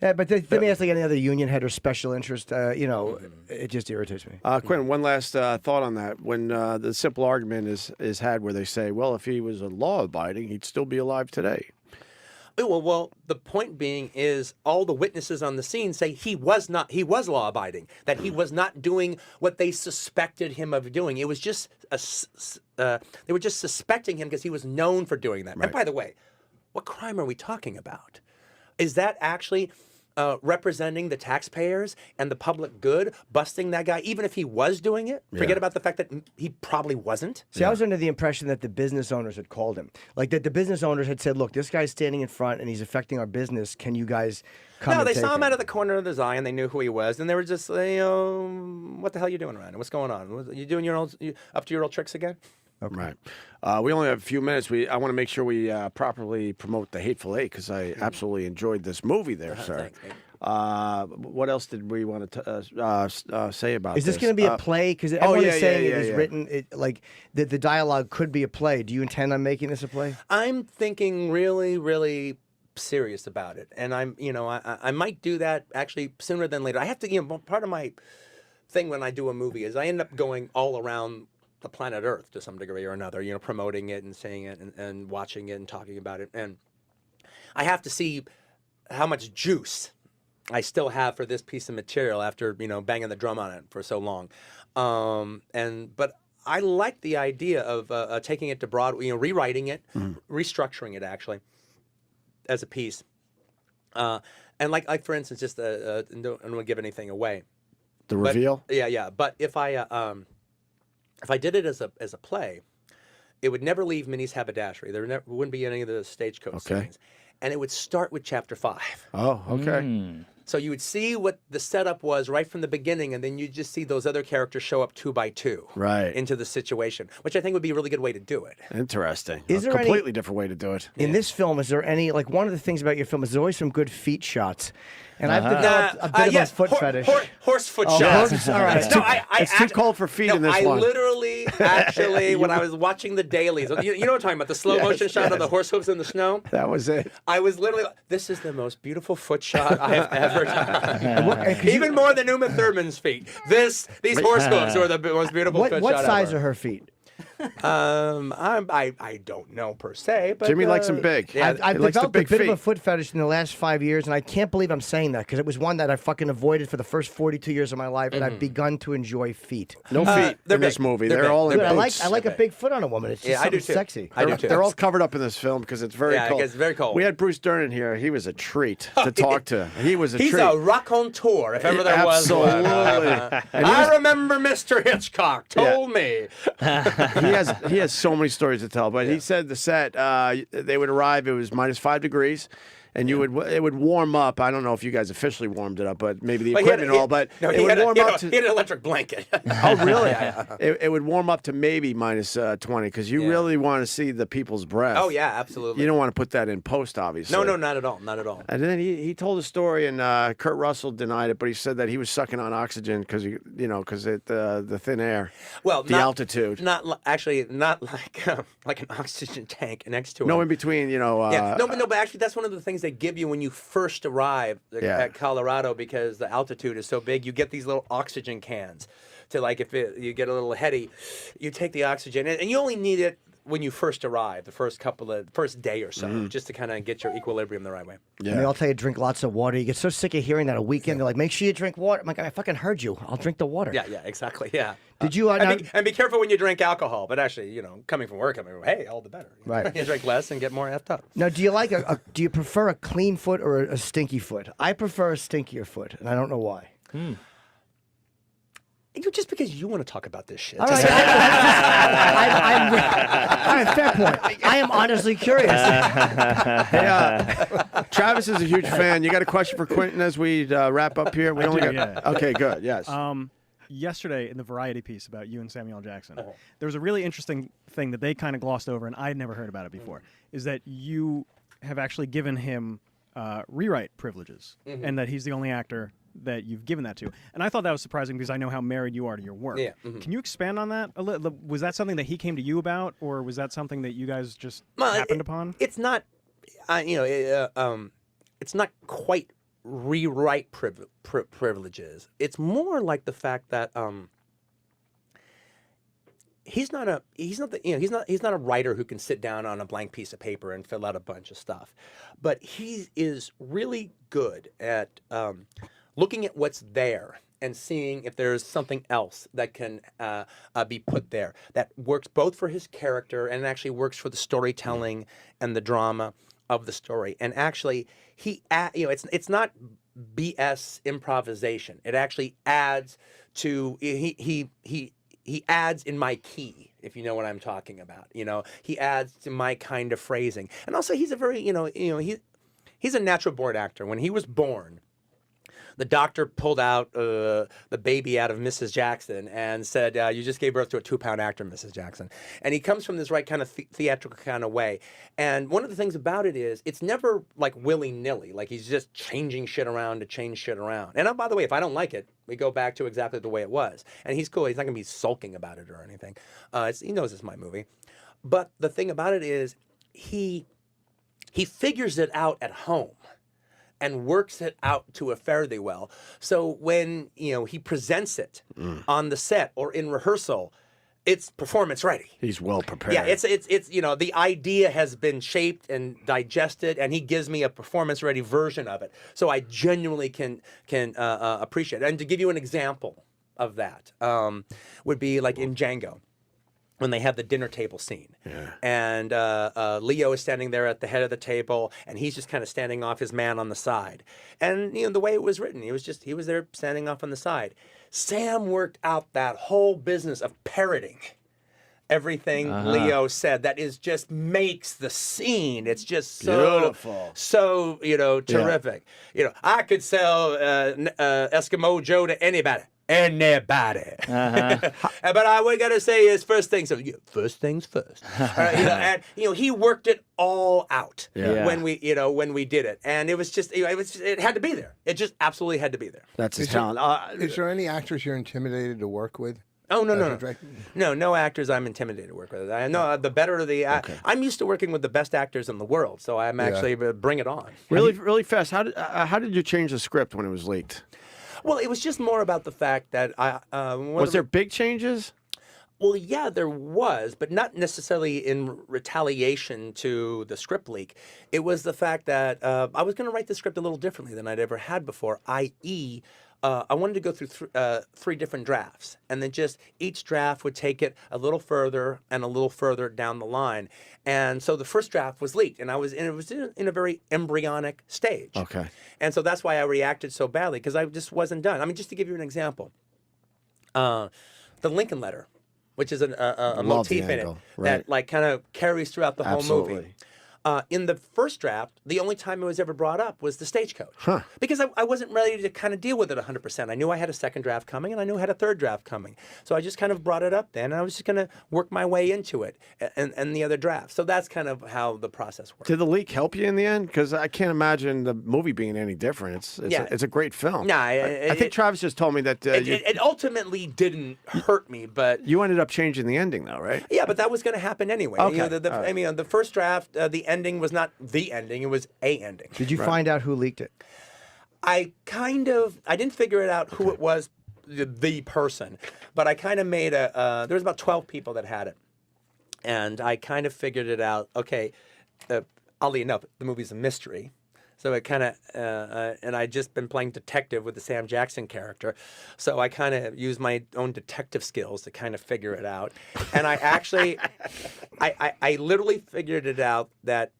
Yeah, but to me, it's like any other union head or special interest. It just irritates me. Quentin, one last thought on that. When the simple argument is had where they say, well, if he was a law-abiding, he'd still be alive today. Well, the point being is all the witnesses on the scene say he was law-abiding, that he was not doing what they suspected him of doing. It was just, they were just suspecting him because he was known for doing that. Right. And by the way, what crime are we talking about? Is that actually representing the taxpayers and the public good, busting that guy, even if he was doing it? Forget about the fact that he probably wasn't. See, I was under the impression that the business owners had called him. Like that the business owners had said, look, this guy's standing in front and he's affecting our business. Can you guys come No, they saw him out of the corner of his eye and they knew who he was. And they were just, what the hell are you doing around here? What's going on? You doing up to your old tricks again? Okay. Right. We only have a few minutes. I want to make sure we properly promote The Hateful Eight because I absolutely enjoyed this movie there, sir. What else did we want to say about this? Is this going to be a play? Because everyone is saying it is written, like the dialogue could be a play. Do you intend on making this a play? I'm thinking really, really serious about it. And I might do that actually sooner than later. I have to, part of my thing when I do a movie is I end up going all around the planet Earth to some degree or another, promoting it and saying it and watching it and talking about it. And I have to see how much juice I still have for this piece of material after, banging the drum on it for so long. But I like the idea of taking it to Broadway, rewriting it, restructuring it actually as a piece. And like for instance, just I don't want to give anything away. The reveal? Yeah. But if I did it as a play, it would never leave Minnie's haberdashery. There wouldn't be any of the stagecoach scenes. And it would start with chapter 5. Oh, okay. So you would see what the setup was right from the beginning, and then you just see those other characters show up 2 by 2 into the situation, which I think would be a really good way to do it. Interesting. Is there completely different way to do it. In this film, is there any, like one of the things about your film is there's always some good feet shots. And I've developed a bit of a foot fetish. Horse foot shots. All right. It's too cold for feet in this one. I literally, actually, when I was watching the dailies, you know what I'm talking about, the slow motion shot of the horse hooves in the snow? That was it. I was literally, this is the most beautiful foot shot I have ever done. Even more than Uma Thurman's feet. These horse hooves are the most beautiful foot shot What size ever. are her feet? I don't know per se, but Jimmy likes them big. Yeah, I've developed a bit of a foot fetish in the last 5 years, and I can't believe I'm saying that because it was one that I fucking avoided for the first 42 years of my life, and I've begun to enjoy feet. No feet in this movie. They're all in Dude, boots. I like a big foot on a woman. It's just something sexy. They're all covered up in this film because it's very cold. Yeah, it's very cold. We had Bruce Dern in here. He was a treat to talk to. He was a treat. He's a raconteur, if ever there was one. Absolutely. I remember Mr. Hitchcock told me. He has so many stories to tell, but he said the set they would arrive. It was -5 degrees. And it would warm up. I don't know if you guys officially warmed it up, but maybe the equipment and all. But it would warm up to. He had an electric blanket. Oh, really? It would warm up to maybe -20 because you really want to see the people's breath. Oh yeah, absolutely. You don't want to put that in post, obviously. No, not at all, not at all. And then he told a story, and Kurt Russell denied it, but he said that he was sucking on oxygen because the thin air, the altitude. Not like an oxygen tank next to him. No, in between, but actually, that's one of the things they give you when you first arrive at Colorado because the altitude is so big. You get these little oxygen cans to you get a little heady, you take the oxygen and you only need it when you first arrive, the first day or so, just to kind of get your equilibrium the right way. Yeah. And they all tell you drink lots of water. You get so sick of hearing that a weekend. They're like, make sure you drink water. I'm like, I fucking heard you. I'll drink the water. Yeah, exactly. Yeah. Did you? And be careful when you drink alcohol. But actually, coming from work, hey, all the better. Right. You drink less and get more effed up. Now, do you like do you prefer a clean foot or a stinky foot? I prefer a stinkier foot, and I don't know why. Just because you want to talk about this shit. All right. All right, fair point. I am honestly curious. Travis is a huge fan. You got a question for Quentin as we wrap up here? Okay, good. Yes. Yesterday in the Variety piece about you and Samuel L. Jackson, there was a really interesting thing that they kind of glossed over, and I had never heard about it before, is that you have actually given him rewrite privileges, and that he's the only actor that you've given that to. And I thought that was surprising because I know how married you are to your work. Yeah. Can you expand on that a little? Was that something that he came to you about, or was that something that you guys just happened upon? It's not, it's not quite rewrite privileges. It's more like the fact that he's not a writer who can sit down on a blank piece of paper and fill out a bunch of stuff, but he is really good at looking at what's there and seeing if there's something else that can be put there that works both for his character and actually works for the storytelling and the drama of the story. And actually, it's not BS improvisation. It actually adds to he adds in my key, if you know what I'm talking about. He adds to my kind of phrasing, and also he's a very he's a natural born actor. When he was born, the doctor pulled out the baby out of Mrs. Jackson and said, you just gave birth to a 2-pound actor, Mrs. Jackson. And he comes from this right kind of theatrical kind of way. And one of the things about it is it's never like willy-nilly, like he's just changing shit around to change shit around. And by the way, if I don't like it, we go back to exactly the way it was. And he's cool. He's not going to be sulking about it or anything. He knows it's my movie. But the thing about it is he figures it out at home and works it out to a fairly well. So when he presents it on the set or in rehearsal, it's performance ready. He's well prepared. Yeah, it's the idea has been shaped and digested, and he gives me a performance ready version of it. So I genuinely can appreciate it. And to give you an example of that, would be like in Django, when they have the dinner table scene. And Leo is standing there at the head of the table, and he's just kind of standing off his man on the side. And the way it was written, he was there standing off on the side. Sam worked out that whole business of parroting everything Leo said. That just makes the scene. It's just so beautiful, so terrific. I could sell Eskimo Joe to anybody. But what I gotta say is first things first. And he worked it all out when we did it, and it was just it had to be there. It just absolutely had to be there. That's his talent. Is there any actors you're intimidated to work with? Oh no actors I'm intimidated to work with. I know the better the. I'm used to working with the best actors in the world, so I'm actually bring it on. Really fast. How did you change the script when it was leaked? Well, it was just more about the fact that was there big changes? Well, yeah, there was, but not necessarily in retaliation to the script leak. It was the fact that I was going to write the script a little differently than I'd ever had before, i.e., I wanted to go through three different drafts, and then just each draft would take it a little further and a little further down the line. And so the first draft was leaked, and it was in a very embryonic stage. Okay. And so that's why I reacted so badly, because I just wasn't done. I mean, just to give you an example, the Lincoln letter, which is a motif in it that like kind of carries throughout the whole movie. In the first draft, the only time it was ever brought up was the stagecoach. Because I wasn't ready to kind of deal with it 100%. I knew I had a second draft coming, and I knew I had a third draft coming. So I just kind of brought it up then, and I was just going to work my way into it and the other draft. So that's kind of how the process works. Did the leak help you in the end? Because I can't imagine the movie being any different. It's a great film. Nah, I think Travis just told me that it ultimately didn't hurt me, but you ended up changing the ending, though, right? Yeah, but that was going to happen anyway. Okay. You know, I mean, the first draft, the ending was not the ending; it was a ending. Did you find out who leaked it? I didn't figure it out who it was, the person, but I kind of made there was about 12 people that had it, and I kind of figured it out. Okay, oddly enough, the movie's a mystery. So it kind of, and I'd just been playing detective with the Sam Jackson character. So I kind of used my own detective skills to kind of figure it out. And I actually, I literally figured it out that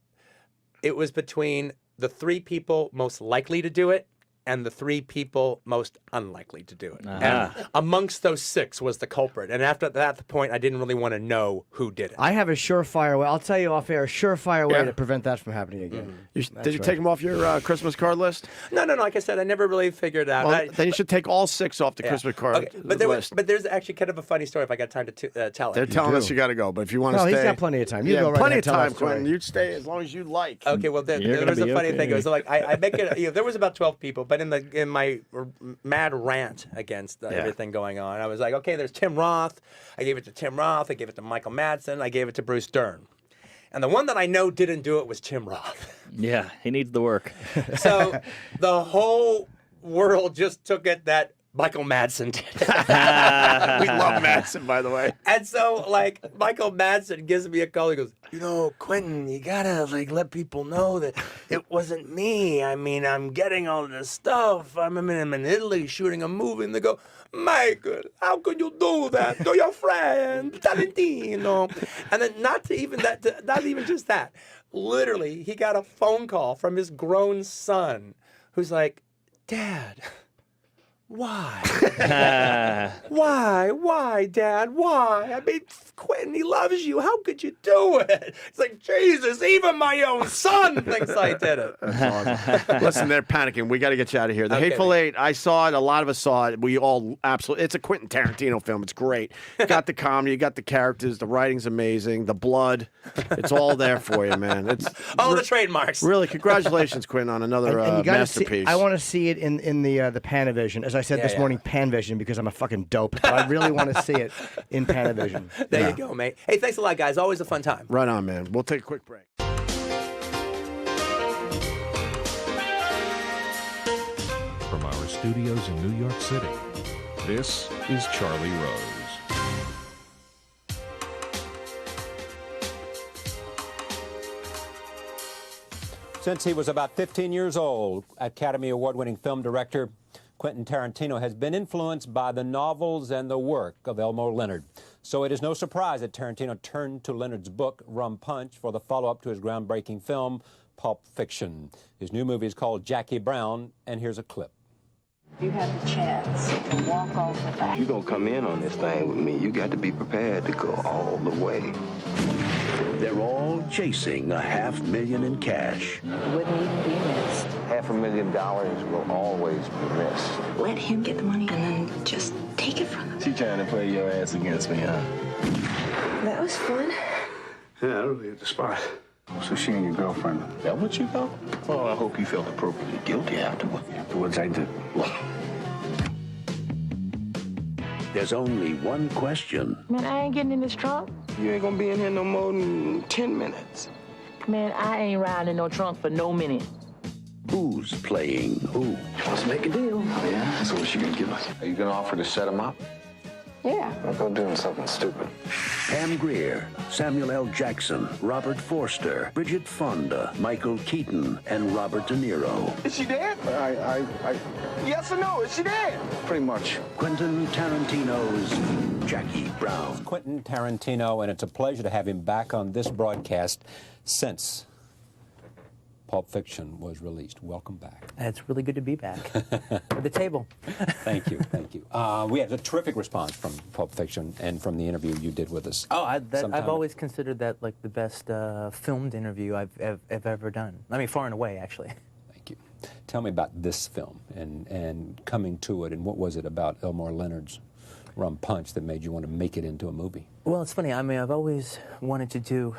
it was between the three people most likely to do it and the three people most unlikely to do it. And amongst those six was the culprit. And after that point, I didn't really want to know who did it. I have a surefire way. I'll tell you off air, a surefire way to prevent that from happening again. Did you take them off your Christmas card list? No. Like I said, I never really figured it out. Well, then you should take all six off the Christmas card list. But there's actually kind of a funny story if I got time to tell it. They're telling us you got to go, but if you want to stay... he's got plenty of time. You go right plenty ahead, of tell time, that story. Quentin. You'd stay as long as you like. Okay, well, there was a funny thing. It was like, I make it... there was about 12 people, but in my mad rant against everything going on, I was like, okay, there's Tim Roth. I gave it to Tim Roth. I gave it to Michael Madsen. I gave it to Bruce Dern. And the one that I know didn't do it was Tim Roth. Yeah, he needs the work. So the whole world just took it that Michael Madsen did it. We love Madsen, by the way. And so, like, Michael Madsen gives me a call. He goes, you know, Quentin, you gotta, like, let people know that it wasn't me. I mean, I'm getting all this stuff. I'm in Italy shooting a movie. And they go, Michael, how could you do that to your friend, Tarantino? And then not even just that. Literally, he got a phone call from his grown son who's like, Dad, why? Why, Dad? Why? I mean, Quentin, he loves you. How could you do it? It's like, Jesus, even my own son thinks I did it. That's awesome. Listen, they're panicking. We got to get you out of here. The Hateful Eight, I saw it. A lot of us saw it. We all absolutely, it's a Quentin Tarantino film. It's great. You got the comedy, you got the characters, the writing's amazing, the blood. It's all there for you, man. It's all the trademarks. Really, congratulations, Quentin, on another and you gotta masterpiece. I want to see it in the Panavision. As I said this morning, Panvision, because I'm a fucking dope. But I really want to see it in Panavision. There you go, mate. Hey, thanks a lot, guys. Always a fun time. Right on, man. We'll take a quick break. From our studios in New York City, this is Charlie Rose. Since he was about 15 years old, Academy Award-winning film director Quentin Tarantino has been influenced by the novels and the work of Elmore Leonard. So it is no surprise that Tarantino turned to Leonard's book, Rum Punch, for the follow-up to his groundbreaking film, Pulp Fiction. His new movie is called Jackie Brown, and here's a clip. You have the chance to walk off the back. You're going to come in on this thing with me. You got to be prepared to go all the way. They're all chasing $500,000 in cash. Wouldn't even be missed. $500,000 will always be missed. Let him get the money and then just take it from him. She trying to play your ass against me, huh? That was fun. Yeah, I'll be at the spot. So she and your girlfriend, is that what you thought? Well, I hope you felt appropriately guilty afterwards. Afterwards, I did. There's only one question. Man, I ain't getting in this trunk. You ain't gonna be in here no more than 10 minutes. Man, I ain't riding in no trunk for no minute. Who's playing who? Let's make a deal. Oh, yeah? So what's she gonna give us? Are you gonna offer to set him up? Yeah. Don't go doing something stupid. Pam Grier, Samuel L. Jackson, Robert Forster, Bridget Fonda, Michael Keaton, and Robert De Niro. Is she dead? Yes or no? Is she dead? Pretty much. Quentin Tarantino's Jackie Brown. Quentin Tarantino, and it's a pleasure to have him back on this broadcast since Pulp Fiction was released. Welcome back. It's really good to be back at the table. Thank you, thank you. We had a terrific response from Pulp Fiction and from the interview you did with us. Oh, I've always considered that like the best filmed interview I've ever done. I mean, far and away, actually. Thank you. Tell me about this film and coming to it, and what was it about Elmore Leonard's Rum Punch that made you want to make it into a movie? Well, it's funny. I mean, I've always wanted to do.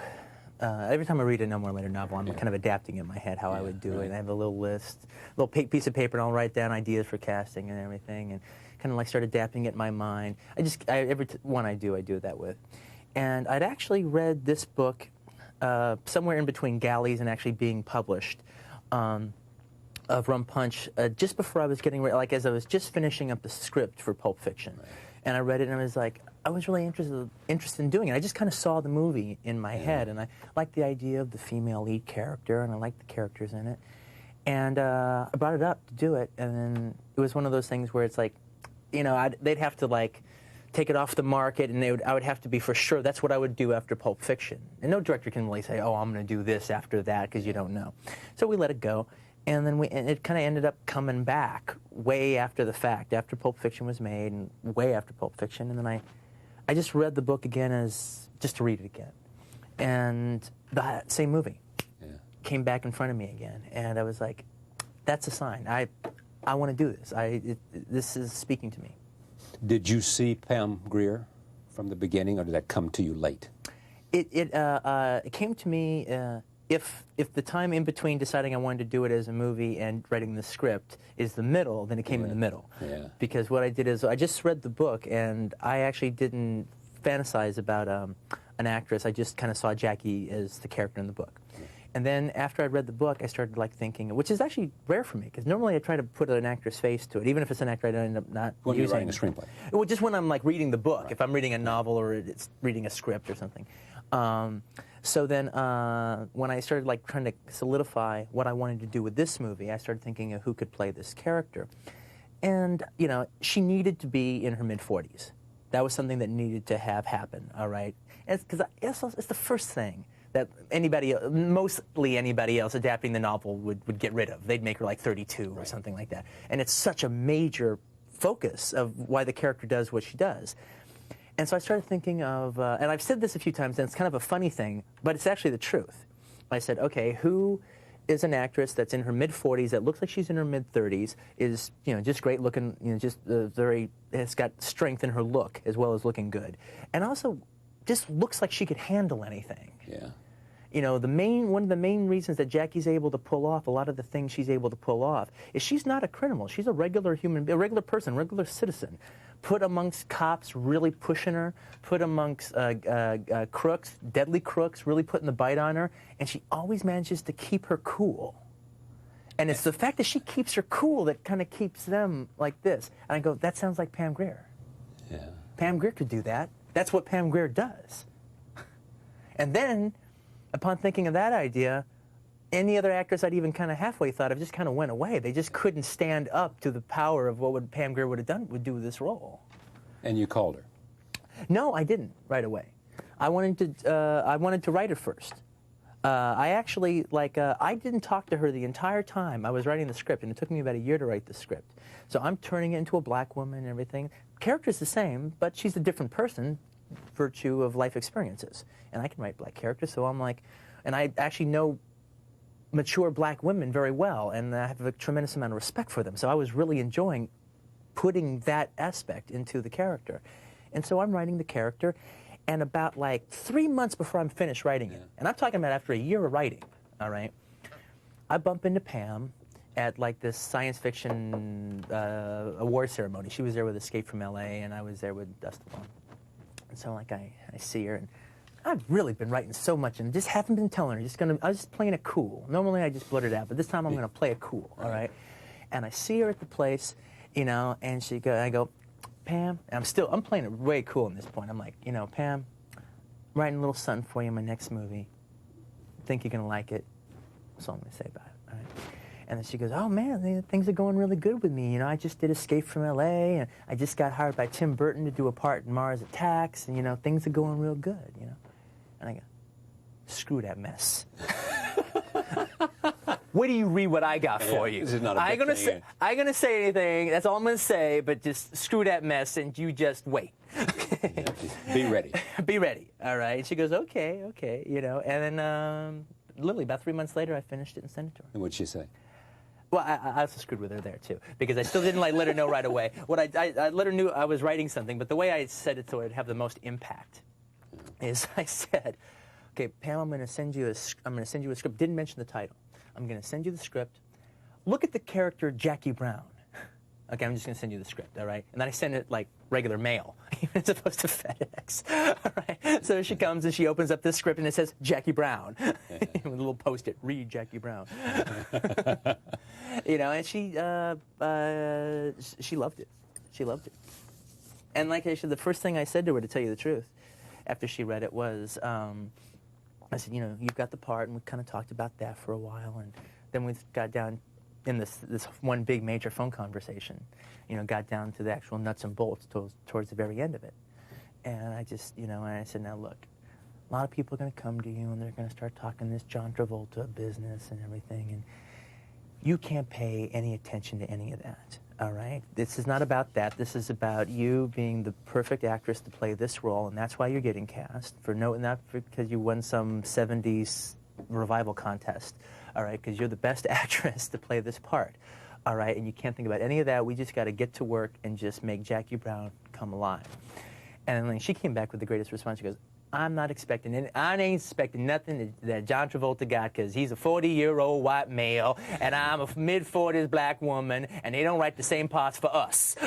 Every time I read an Elmore Leonard novel, I'm kind of adapting in my head how I would do it. I have a little list, a little piece of paper, and I'll write down ideas for casting and everything, and kind of like start adapting it in my mind. Every one I do it that with. And I'd actually read this book somewhere in between galleys and actually being published of Rum Punch just before I was getting ready, like as I was just finishing up the script for Pulp Fiction. Right. And I read it and I was like, I was really interested in doing it. I just kind of saw the movie in my head, and I liked the idea of the female lead character, and I liked the characters in it. And I brought it up to do it, and then it was one of those things where it's like, you know, they'd have to like take it off the market, and I would have to be for sure that's what I would do after Pulp Fiction. And no director can really say, oh, I'm going to do this after that, because you don't know. So we let it go. And then it kind of ended up coming back way after the fact, after Pulp Fiction was made, and way after Pulp Fiction. And then I just read the book again just to read it again. And the same movie came back in front of me again. And I was like, that's a sign. I want to do this. This is speaking to me. Did you see Pam Grier from the beginning, or did that come to you late? It came to me... If the time in between deciding I wanted to do it as a movie and writing the script is the middle, then it came in the middle. Yeah. Because what I did is I just read the book, and I actually didn't fantasize about an actress. I just kind of saw Jackie as the character in the book. And then after I read the book, I started like thinking, which is actually rare for me, because normally I try to put an actor's face to it, even if it's an actor I don't end up not when using. You're writing a screenplay. Well, just when I'm like reading the book, if I'm reading a novel or it's reading a script or something. So then when I started like trying to solidify what I wanted to do with this movie, I started thinking of who could play this character. And, you know, she needed to be in her mid-40s. That was something that needed to have happen, all right? Because it's the first thing that mostly anybody else adapting the novel would get rid of. They'd make her like 32 or something like that. And it's such a major focus of why the character does what she does. And so I started thinking of, and I've said this a few times, and it's kind of a funny thing, but it's actually the truth. I said, okay, who is an actress that's in her mid-40s, that looks like she's in her mid-30s, is, you know, just great looking, you know, just has got strength in her look as well as looking good. And also just looks like she could handle anything. Yeah. You know, one of the main reasons that Jackie's able to pull off a lot of the things she's able to pull off is she's not a criminal. She's a regular person, regular citizen. Put amongst cops really pushing her, put amongst crooks, deadly crooks, really putting the bite on her, and she always manages to keep her cool. And it's the fact that she keeps her cool that kind of keeps them like this. And I go, that sounds like Pam Grier. Yeah. Pam Grier could do that. That's what Pam Grier does. And then, upon thinking of that idea, any other actress I'd even kind of halfway thought of just kind of went away. They just couldn't stand up to the power of what Pam Grier would do with this role. And you called her? No, I didn't right away. I wanted to write it first. I actually, I didn't talk to her the entire time I was writing the script, and it took me about a year to write the script. So I'm turning it into a black woman and everything. Character's the same, but she's a different person, virtue of life experiences. And I can write black characters, so I'm like, and I actually know mature black women very well, and I have a tremendous amount of respect for them. So I was really enjoying putting that aspect into the character. And so I'm writing the character, and about like 3 months before I'm finished writing it, and I'm talking about after a year of writing, all right, I bump into Pam at like this science fiction award ceremony. She was there with Escape from L.A., and I was there with Dust Alone. And so like I see her, and I've really been writing so much and just haven't been telling her. I was just playing it cool. Normally I just blurt it out, but this time I'm going to play it cool, all right? And I see her at the place, you know, and I go, Pam, and I'm playing it way cool at this point. I'm like, you know, Pam, I'm writing a little something for you in my next movie. Think you're gonna like it. That's all I'm gonna say about it. All right. And then she goes, oh man, things are going really good with me. You know, I just did Escape from LA, and I just got hired by Tim Burton to do a part in Mars Attacks, and you know, things are going real good, you know. And I go, screw that mess. Wait till you read what I got for you. This is not a I ain't big gonna thing. say, I ain't gonna say anything. That's all I'm gonna say. But just screw that mess, and you just wait. Be ready. Be ready. All right. And she goes, okay, you know. And then literally about 3 months later, I finished it and sent it to her. And what'd she say? Well, I also screwed with her there too, because I still didn't let her know right away. What I let her know I was writing something, but the way I said it so it'd have the most impact is I said, okay, Pam, I'm going to send you a script. Didn't mention the title. I'm going to send you the script. Look at the character Jackie Brown. Okay, I'm just going to send you the script, all right? And then I send it like regular mail, even as opposed to FedEx, all right? So she comes and she opens up this script and it says Jackie Brown, with a little post-it, read Jackie Brown. You know, and she loved it. She loved it. And like I said, the first thing I said to her, to tell you the truth, after she read it was, I said, you know, you've got the part, and we kind of talked about that for a while, and then we got down in this one big major phone conversation, you know, got down to the actual nuts and bolts towards the very end of it. And I just, you know, and I said, now look, a lot of people are going to come to you and they're going to start talking this John Travolta business and everything, and you can't pay any attention to any of that, all right? This is not about that. This is about you being the perfect actress to play this role, and that's why you're getting cast, not because you won some 70s revival contest. All right, because you're the best actress to play this part, all right, and you can't think about any of that. We just got to get to work and just make Jackie Brown come alive. And then she came back with the greatest response. She goes, I ain't expecting nothing that John Travolta got, because he's a 40-year-old white male, and I'm a mid-40s black woman, and they don't write the same parts for us.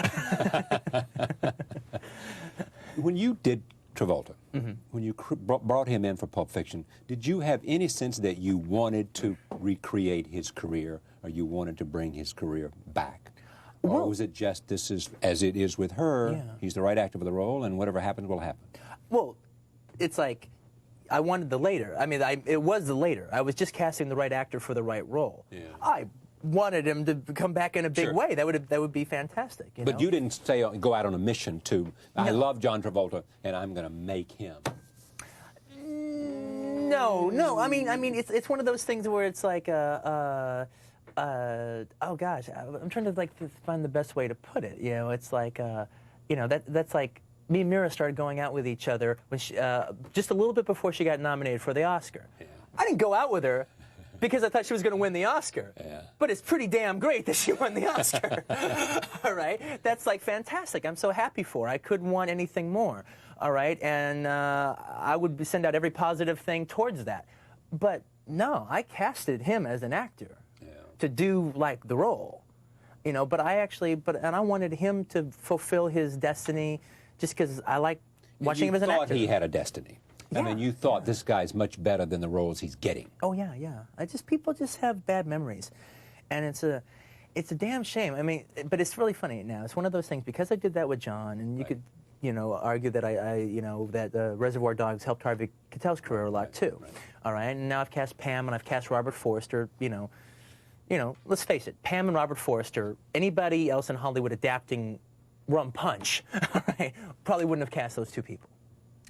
When you did Travolta, when you brought him in for Pulp Fiction, did you have any sense that you wanted to recreate his career, or you wanted to bring his career back? Or was it just, this is as it is with her, he's the right actor for the role, and whatever happens will happen? Well, it's like, I wanted the later. I mean, it was the later. I was just casting the right actor for the right role. Yeah. I wanted him to come back in a big way. That would be fantastic. You know? You didn't go out on a mission to, I love John Travolta, and I'm going to make him. No. I mean, it's one of those things where it's like, oh gosh, I'm trying to find the best way to put it. You know, it's like, you know, that's like me and Mira started going out with each other when she, just a little bit before she got nominated for the Oscar. Yeah. I didn't go out with her because I thought she was going to win the Oscar. Yeah. But it's pretty damn great that she won the Oscar. All right? That's like fantastic. I'm so happy for her. I couldn't want anything more. All right? And I would send out every positive thing towards that. But no, I casted him as an actor to do like the role. You know, but I wanted him to fulfill his destiny just because I like watching him as an actor. You thought he had a destiny. Yeah. I mean, you thought this guy's much better than the roles he's getting. Oh yeah. People just have bad memories, and it's a damn shame. I mean, but it's really funny now. It's one of those things, because I did that with John, and you could, you know, argue that that Reservoir Dogs helped Harvey Keitel's career a lot too. Right. All right, and now I've cast Pam and I've cast Robert Forster. You know, let's face it, Pam and Robert Forster. Anybody else in Hollywood adapting Rum Punch, all right, probably wouldn't have cast those two people.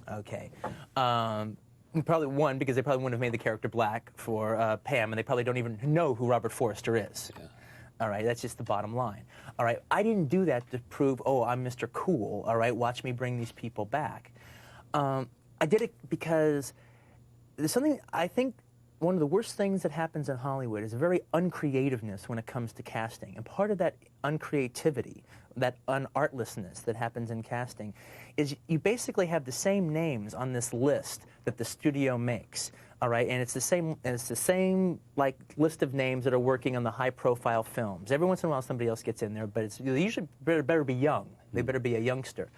Okay. Probably one, because they probably wouldn't have made the character black for Pam, and they probably don't even know who Robert Forster is. Yeah. All right, that's just the bottom line. All right, I didn't do that to prove, oh, I'm Mr. Cool, all right, watch me bring these people back. I did it because there's something, I think, one of the worst things that happens in Hollywood is a very uncreativeness when it comes to casting. And part of that uncreativity, that unartlessness that happens in casting, is you basically have the same names on this list that the studio makes. All right, and it's the same like list of names that are working on the high-profile films. Every once in a while, somebody else gets in there, but they usually better be young. They better be a youngster.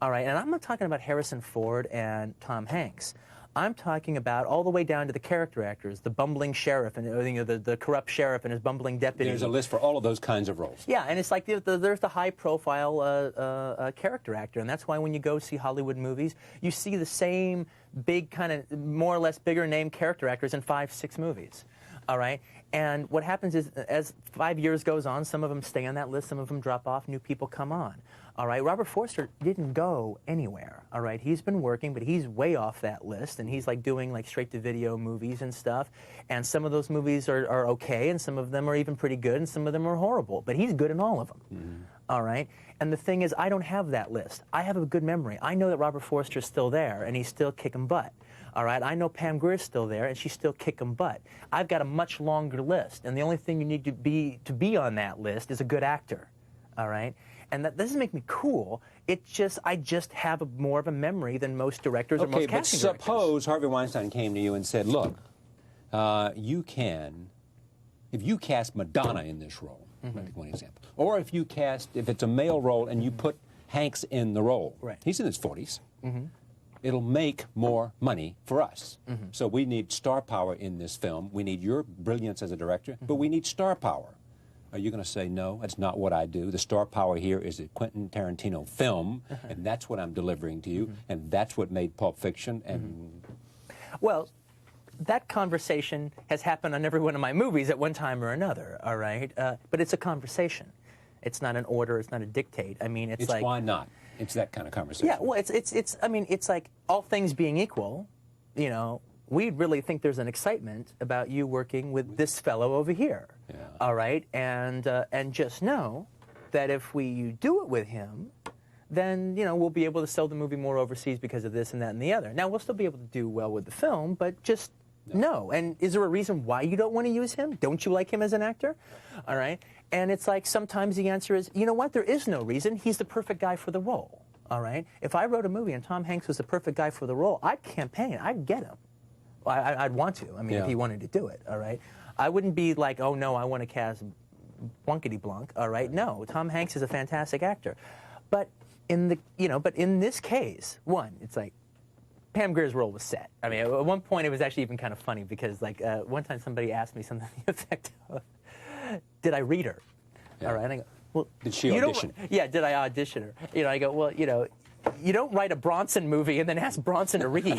All right, and I'm not talking about Harrison Ford and Tom Hanks. I'm talking about all the way down to the character actors, the bumbling sheriff and the corrupt sheriff and his bumbling deputy. There's a list for all of those kinds of roles. Yeah, and it's like there's the high-profile character actor, and that's why when you go see Hollywood movies, you see the same big kind of more or less bigger name character actors in 5, 6 movies. All right, and what happens is as 5 years goes on, some of them stay on that list, some of them drop off, new people come on. All right, Robert Forster didn't go anywhere. All right, he's been working, but he's way off that list, and he's like doing like straight-to-video movies and stuff. And some of those movies are okay, and some of them are even pretty good, and some of them are horrible. But he's good in all of them. Mm-hmm. All right, and the thing is, I don't have that list. I have a good memory. I know that Robert Forster's still there, and he's still kicking butt. All right, I know Pam Grier's still there, and she's still kicking butt. I've got a much longer list, and the only thing you need to be on that list is a good actor. All right. And that doesn't make me cool. I just have more of a memory than most directors or most casting directors. Okay, but suppose Harvey Weinstein came to you and said, look, if you cast Madonna in this role, take one example, or if it's a male role and you put Hanks in the role, he's in his 40s, it'll make more money for us. So we need star power in this film. We need your brilliance as a director, but we need star power. Are you going to say, no, that's not what I do? The star power here is a Quentin Tarantino film, and that's what I'm delivering to you, and that's what made Pulp Fiction. And Well, that conversation has happened on every one of my movies at one time or another, all right? But it's a conversation. It's not an order. It's not a dictate. I mean, it's like... why not? It's that kind of conversation. Yeah, well, it's like all things being equal, you know, we really think there's an excitement about you working with this fellow over here, all right? And just know that if we do it with him, then, you know, we'll be able to sell the movie more overseas because of this and that and the other. Now, we'll still be able to do well with the film, but just know. And is there a reason why you don't want to use him? Don't you like him as an actor? All right? And it's like sometimes the answer is, you know what, there is no reason. He's the perfect guy for the role, all right? If I wrote a movie and Tom Hanks was the perfect guy for the role, I'd campaign. I'd get him. I'd want to. I mean, if he wanted to do it, all right? I wouldn't be like, oh, no, I want to cast Blunkety-Blunk, all right? No, Tom Hanks is a fantastic actor. But in this case, it's like Pam Grier's role was set. I mean, at one point it was actually even kind of funny because, like, one time somebody asked me something to the effect of, did I read her? All right, and I go, well, did she audition? Yeah, did I audition her? You know, I go, well, you know, you don't write a Bronson movie and then ask Bronson to read.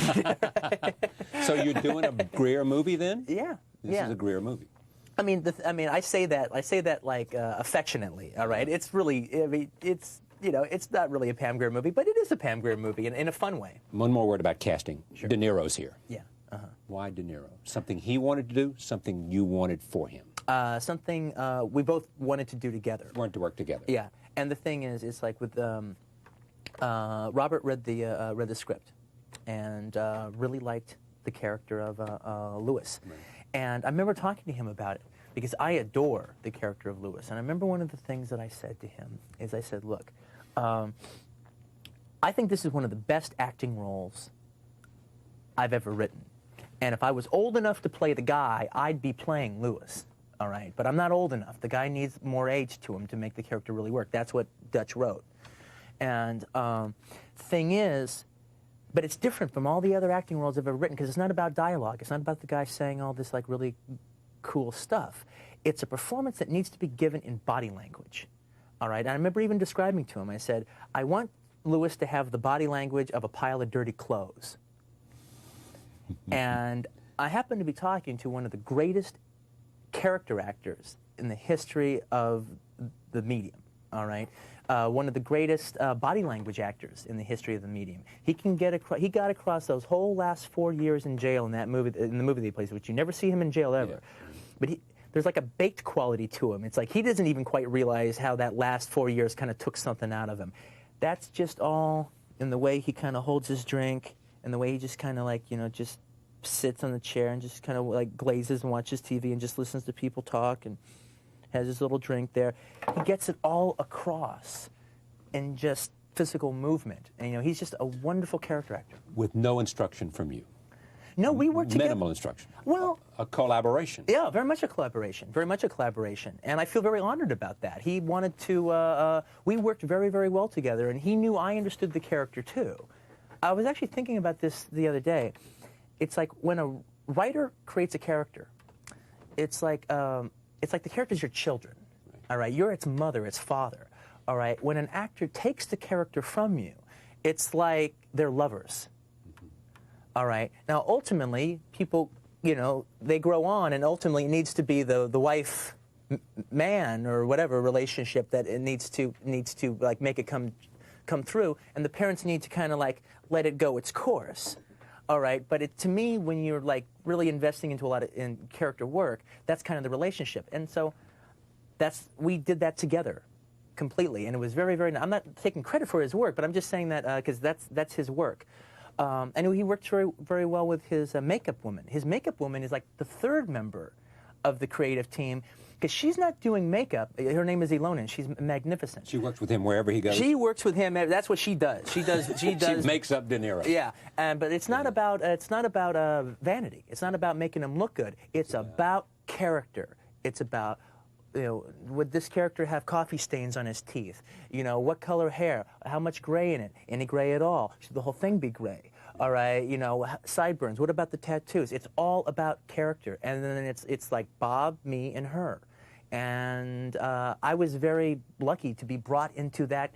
So you're doing a Grier movie then? Yeah. This is a Grier movie. I mean, I say that like affectionately. All right, it's really, I mean, it's, you know, it's not really a Pam Grier movie, but it is a Pam Grier movie in a fun way. One more word about casting. Sure. De Niro's here. Yeah. Why De Niro? Something he wanted to do, something you wanted for him. Something we both wanted to do together. Wanted to work together. Yeah, and the thing is, it's like with Robert read the script and really liked the character of Lewis. Right. And I remember talking to him about it because I adore the character of Lewis. And I remember one of the things that I said to him is I said, look, I think this is one of the best acting roles I've ever written. And if I was old enough to play the guy, I'd be playing Lewis. All right, but I'm not old enough. The guy needs more age to him to make the character really work. That's what Dutch wrote. And thing is, but it's different from all the other acting roles I've ever written because it's not about dialogue. It's not about the guy saying all this like really cool stuff. It's a performance that needs to be given in body language. All right, and I remember even describing to him, I said, I want Lewis to have the body language of a pile of dirty clothes. And I happened to be talking to one of the greatest character actors in the history of the medium, all right? One of the greatest body language actors in the history of the medium. He got across those whole last 4 years in jail in that movie, in the movie that he plays, which you never see him in jail ever. Yeah. But there's like a baked quality to him. It's like he doesn't even quite realize how that last 4 years kind of took something out of him. That's just all in the way he kind of holds his drink and the way he just kind of like, you know, just sits on the chair and just kind of like glazes and watches TV and just listens to people talk and has his little drink there. He gets it all across in just physical movement. And, you know, he's just a wonderful character actor. With no instruction from you. No, we worked together. Minimal instruction. Well, a collaboration. Yeah, very much a collaboration. Very much a collaboration. And I feel very honored about that. He wanted to, we worked very, very well together, and he knew I understood the character too. I was actually thinking about this the other day. it's like when a writer creates a character, it's like the character's your children, all right? You're its mother, its father, all right? When an actor takes the character from you, it's like they're lovers, all right? Now, ultimately, people, you know, they grow on, and ultimately it needs to be the wife, man, or whatever relationship that it needs to like make it come through, and the parents need to kind of like let it go its course. All right, but to me, when you're like really investing into a lot in character work, that's kind of the relationship, and so we did that together, completely, and it was very, very. I'm not taking credit for his work, but I'm just saying that because that's his work, and he worked very, very well with his makeup woman. His makeup woman is like the third member of the creative team. Because she's not doing makeup. Her name is Ilona. She's magnificent. She works with him wherever he goes. She works with him. That's what she does. She does. She makes up De Niro. Yeah, but it's not about vanity. It's not about making him look good. It's about character. It's about, you know, would this character have coffee stains on his teeth? You know, what color hair? How much gray in it? Any gray at all? Should the whole thing be gray? All right, you know, sideburns. What about the tattoos? It's all about character, and then it's like Bob, me, and her, and I was very lucky to be brought into that,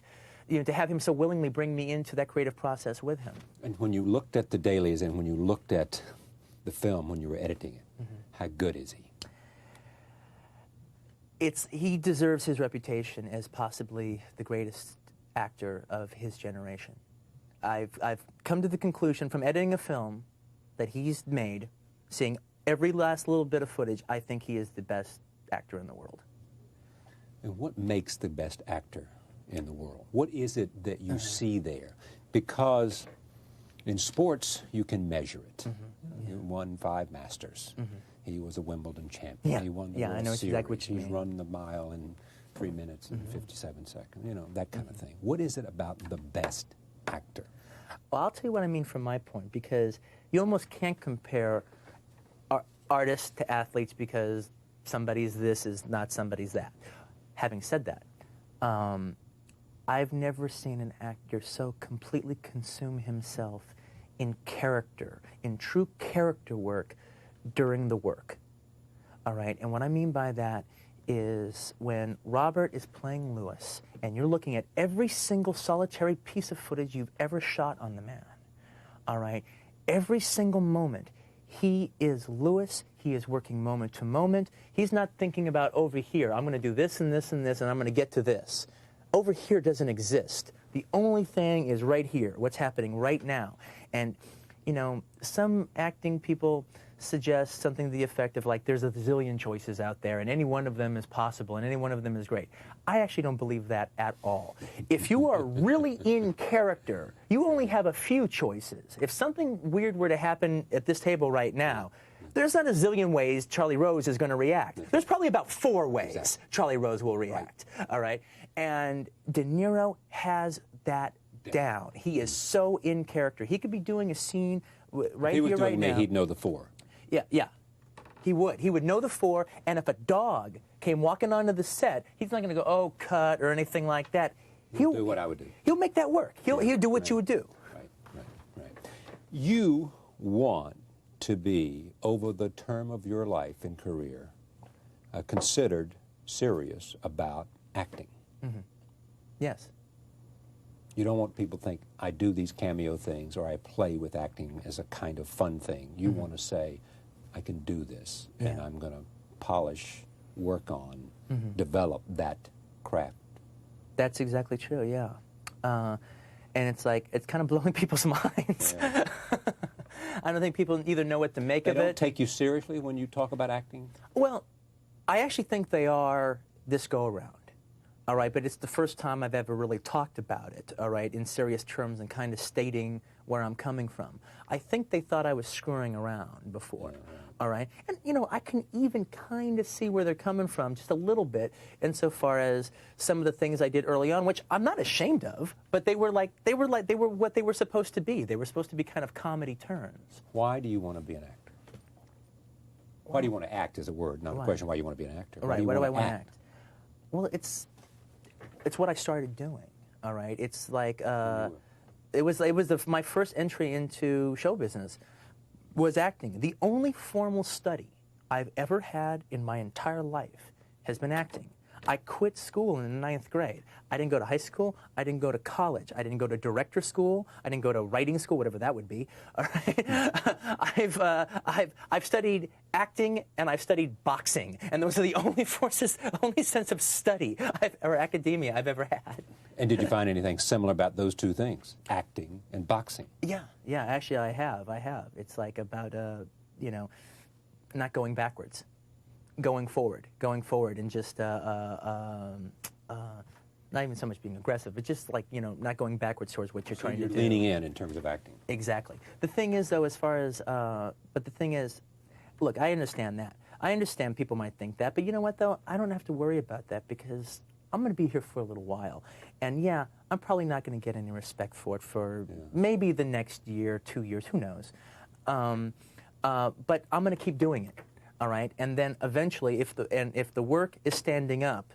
you know, to have him so willingly bring me into that creative process with him. And when you looked at the dailies and when you looked at the film when you were editing it, how good is he? He deserves his reputation as possibly the greatest actor of his generation. I've come to the conclusion from editing a film that he's made, seeing every last little bit of footage, I think he is the best actor in the world. And what makes the best actor in the world? What is it that you see there? Because in sports, you can measure it. He won 5 Masters. He was a Wimbledon champion. Yeah. He won the Yeah, World I know Series. exactly what you He's mean. run the mile in 3 minutes and 57 seconds. You know, that kind of thing. What is it about the best actor? Well, I'll tell you what I mean from my point, because you almost can't compare artists to athletes because somebody's this is not somebody's that. Having said that, I've never seen an actor so completely consume himself in character, in true character work during the work. All right, and what I mean by that is when Robert is playing Lewis and you're looking at every single solitary piece of footage you've ever shot on the man, all right, every single moment, he is Lewis, he is working moment to moment. He's not thinking about over here, I'm going to do this and this and this and I'm going to get to this. Over here doesn't exist. The only thing is right here, what's happening right now. And, you know, some acting people suggest something to the effect of like there's a zillion choices out there and any one of them is possible and any one of them is great. I actually don't believe that at all. If you are really in character, you only have a few choices. If something weird were to happen at this table right now, there's not a zillion ways Charlie Rose is going to react. There's probably about 4 ways Charlie Rose will react. All right? And De Niro has that down. He is so in character. He could be doing a scene right here, right now. If he was doing me, he'd know the 4. Yeah. He would. He would know the 4, and if a dog came walking onto the set, he's not going to go, oh, cut, or anything like that. He'll do what I would do. He'll make that work. He'll do what you would do. Right. You want to be, over the term of your life and career, considered serious about acting. Yes. You don't want people to think, I do these cameo things or I play with acting as a kind of fun thing. You want to say, I can do this, and I'm going to polish, work on, develop that craft. That's exactly true, yeah. And it's like, it's kind of blowing people's minds. I don't think people either know what to make of it. They don't take you seriously when you talk about acting? Well, I actually think they are this go-around. All right, but it's the first time I've ever really talked about it, all right, in serious terms and kind of stating where I'm coming from. I think they thought I was screwing around before, all right? And, you know, I can even kind of see where they're coming from just a little bit insofar as some of the things I did early on, which I'm not ashamed of, but they were what they were supposed to be. They were supposed to be kind of comedy turns. Why do you want to be an actor? Why do you want to act is a word, not a question why you want to be an actor. Right, why do I want to act? Well, it's what I started doing. All right, it's like it was my first entry into show business. was acting. The only formal study I've ever had in my entire life has been acting. I quit school in the 9th grade. I didn't go to high school. I didn't go to college. I didn't go to director school. I didn't go to writing school, whatever that would be. All right? I've studied acting and I've studied boxing, and those are the only sense of study or academia I've ever had. And did you find anything similar about those two things, acting and boxing? Yeah. Actually, I have. It's like about not going backwards. Going forward, and just not even so much being aggressive, but just like not going backwards towards what you're trying to do. Leaning in terms of acting. Exactly. The thing is, though, look, I understand that. I understand people might think that, but you know what, though, I don't have to worry about that because I'm going to be here for a little while, and yeah, I'm probably not going to get any respect for it for maybe the next year, 2 years, who knows? But I'm going to keep doing it. All right, and then eventually, if the work is standing up,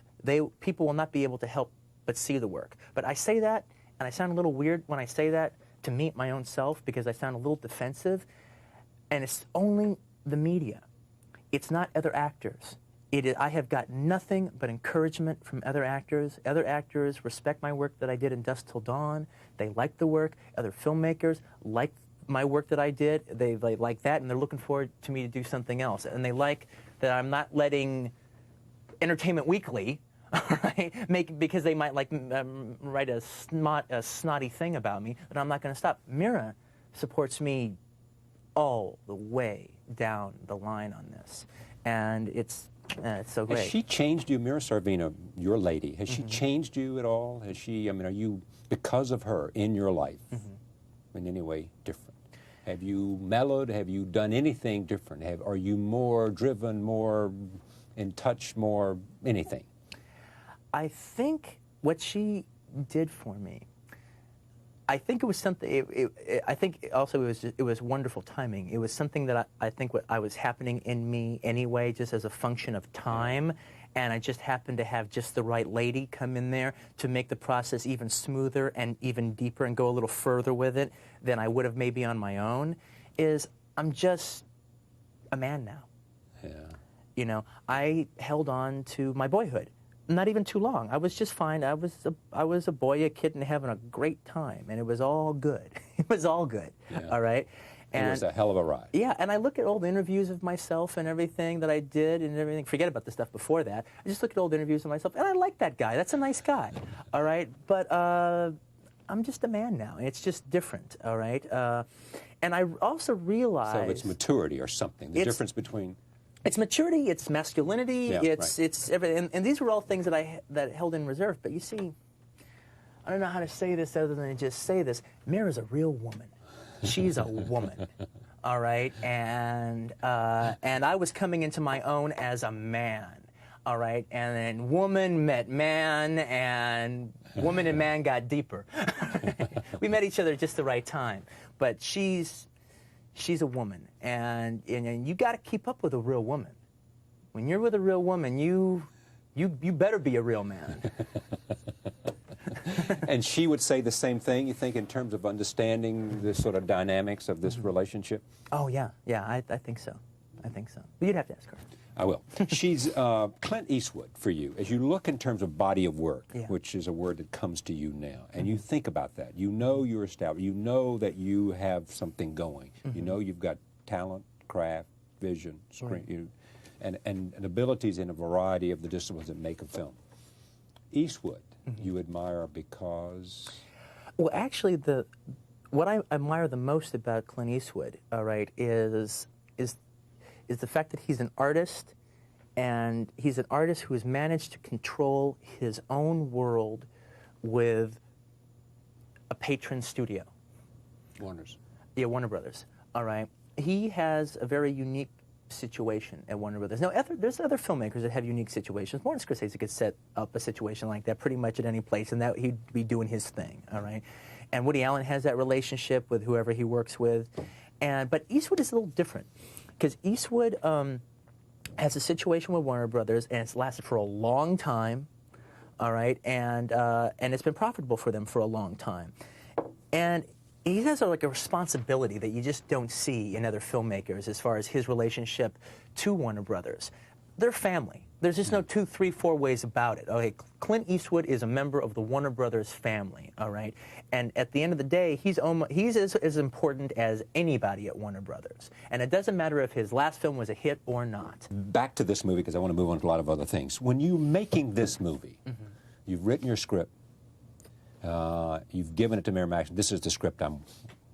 people will not be able to help but see the work. But I say that, and I sound a little weird when I say that to me, my own self, because I sound a little defensive, and it's only the media. It's not other actors. I have got nothing but encouragement from other actors. Other actors respect my work that I did in Dusk Till Dawn. They like the work. Other filmmakers like my work that I did. They like that, and they're looking forward to me to do something else. And they like that I'm not letting Entertainment Weekly, right, because they might write a snotty thing about me, that I'm not going to stop. Mira supports me all the way down the line on this, and it's so great. Has she changed you, Mira Sorvino, your lady? Has she changed you at all? Has she? I mean, are you, because of her in your life, in any way different? Have you mellowed? Have you done anything different? Are you more driven, more in touch, more anything? I think what she did for me, I think it was something. I think also it was wonderful timing. It was something that I think I was happening in me anyway, just as a function of time. And I just happened to have just the right lady come in there to make the process even smoother and even deeper and go a little further with it than I would have maybe on my own. I'm just a man now. Yeah. I held on to my boyhood. Not even too long. I was just fine. I was a boy, a kid, and having a great time, and it was all good. It was all good. Yeah. All right. And it was a hell of a ride. Yeah, and I look at old interviews of myself and everything that I did and everything. Forget about the stuff before that. I just look at old interviews of myself, and I like that guy. That's a nice guy. All right. But I'm just a man now. It's just different. All right. And I also realize. So it's maturity or something. The difference between. It's maturity, it's masculinity, it's everything, and these were all things that held in reserve. But you see, I don't know how to say this other than to just say this. Mira's a real woman. She's a woman, all right, and I was coming into my own as a man, all right, and then woman met man, and woman and man got deeper. We met each other at just the right time, but she's a woman, and you got to keep up with a real woman. When you're with a real woman, you better be a real man. And she would say the same thing, you think, in terms of understanding the sort of dynamics of this relationship? Oh, yeah. I think so. But you'd have to ask her. I will. She's Clint Eastwood for you. As you look in terms of body of work, which is a word that comes to you now, and you think about that, you know you're established, you know that you have something going, you know you've got talent, craft, vision, screen, and abilities in a variety of the disciplines that make a film. Eastwood, you admire because? Well, actually, what I admire the most about Clint Eastwood, all right, is the fact that he's an artist, and he's an artist who has managed to control his own world with a patron studio. Yeah, Warner Brothers. All right. He has a very unique situation at Warner Brothers. Now, there's other filmmakers that have unique situations. Martin Scorsese could set up a situation like that pretty much at any place, and that he'd be doing his thing. All right. And Woody Allen has that relationship with whoever he works with, but Eastwood is a little different. Because Eastwood has a situation with Warner Brothers, and it's lasted for a long time, all right, and it's been profitable for them for a long time. And he has like a responsibility that you just don't see in other filmmakers as far as his relationship to Warner Brothers. They're family. There's just no 2, 3, 4 ways about it. Okay, Clint Eastwood is a member of the Warner Brothers family, all right? And at the end of the day, he's as important as anybody at Warner Brothers. And it doesn't matter if his last film was a hit or not. Back to this movie, because I want to move on to a lot of other things. When you're making this movie, you've written your script, you've given it to Miramax. This is the script I'm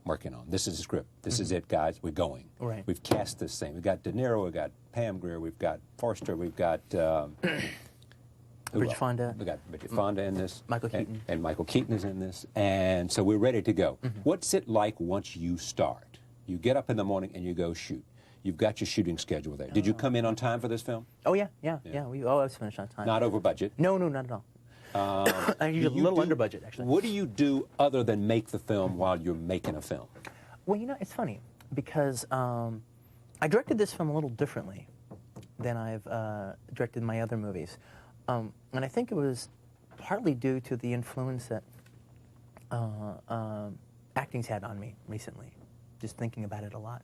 working on. This is the script. This is it, guys. We're going. Right. We've cast this thing. We've got De Niro, we've got Pam Grier, we've got Forster, we've got Bridget Fonda. We got Bridget Fonda in this. Michael Keaton. And Michael Keaton is in this. And so we're ready to go. What's it like once you start? You get up in the morning and you go shoot. You've got your shooting schedule there. Did you come in on time for this film? Oh, yeah. We always finish on time. Not over budget? No, not at all. Actually, a little under budget, actually. What do you do other than make the film while you're making a film? Well, it's funny because I directed this film a little differently than I've directed my other movies. And I think it was partly due to the influence that acting's had on me recently, just thinking about it a lot.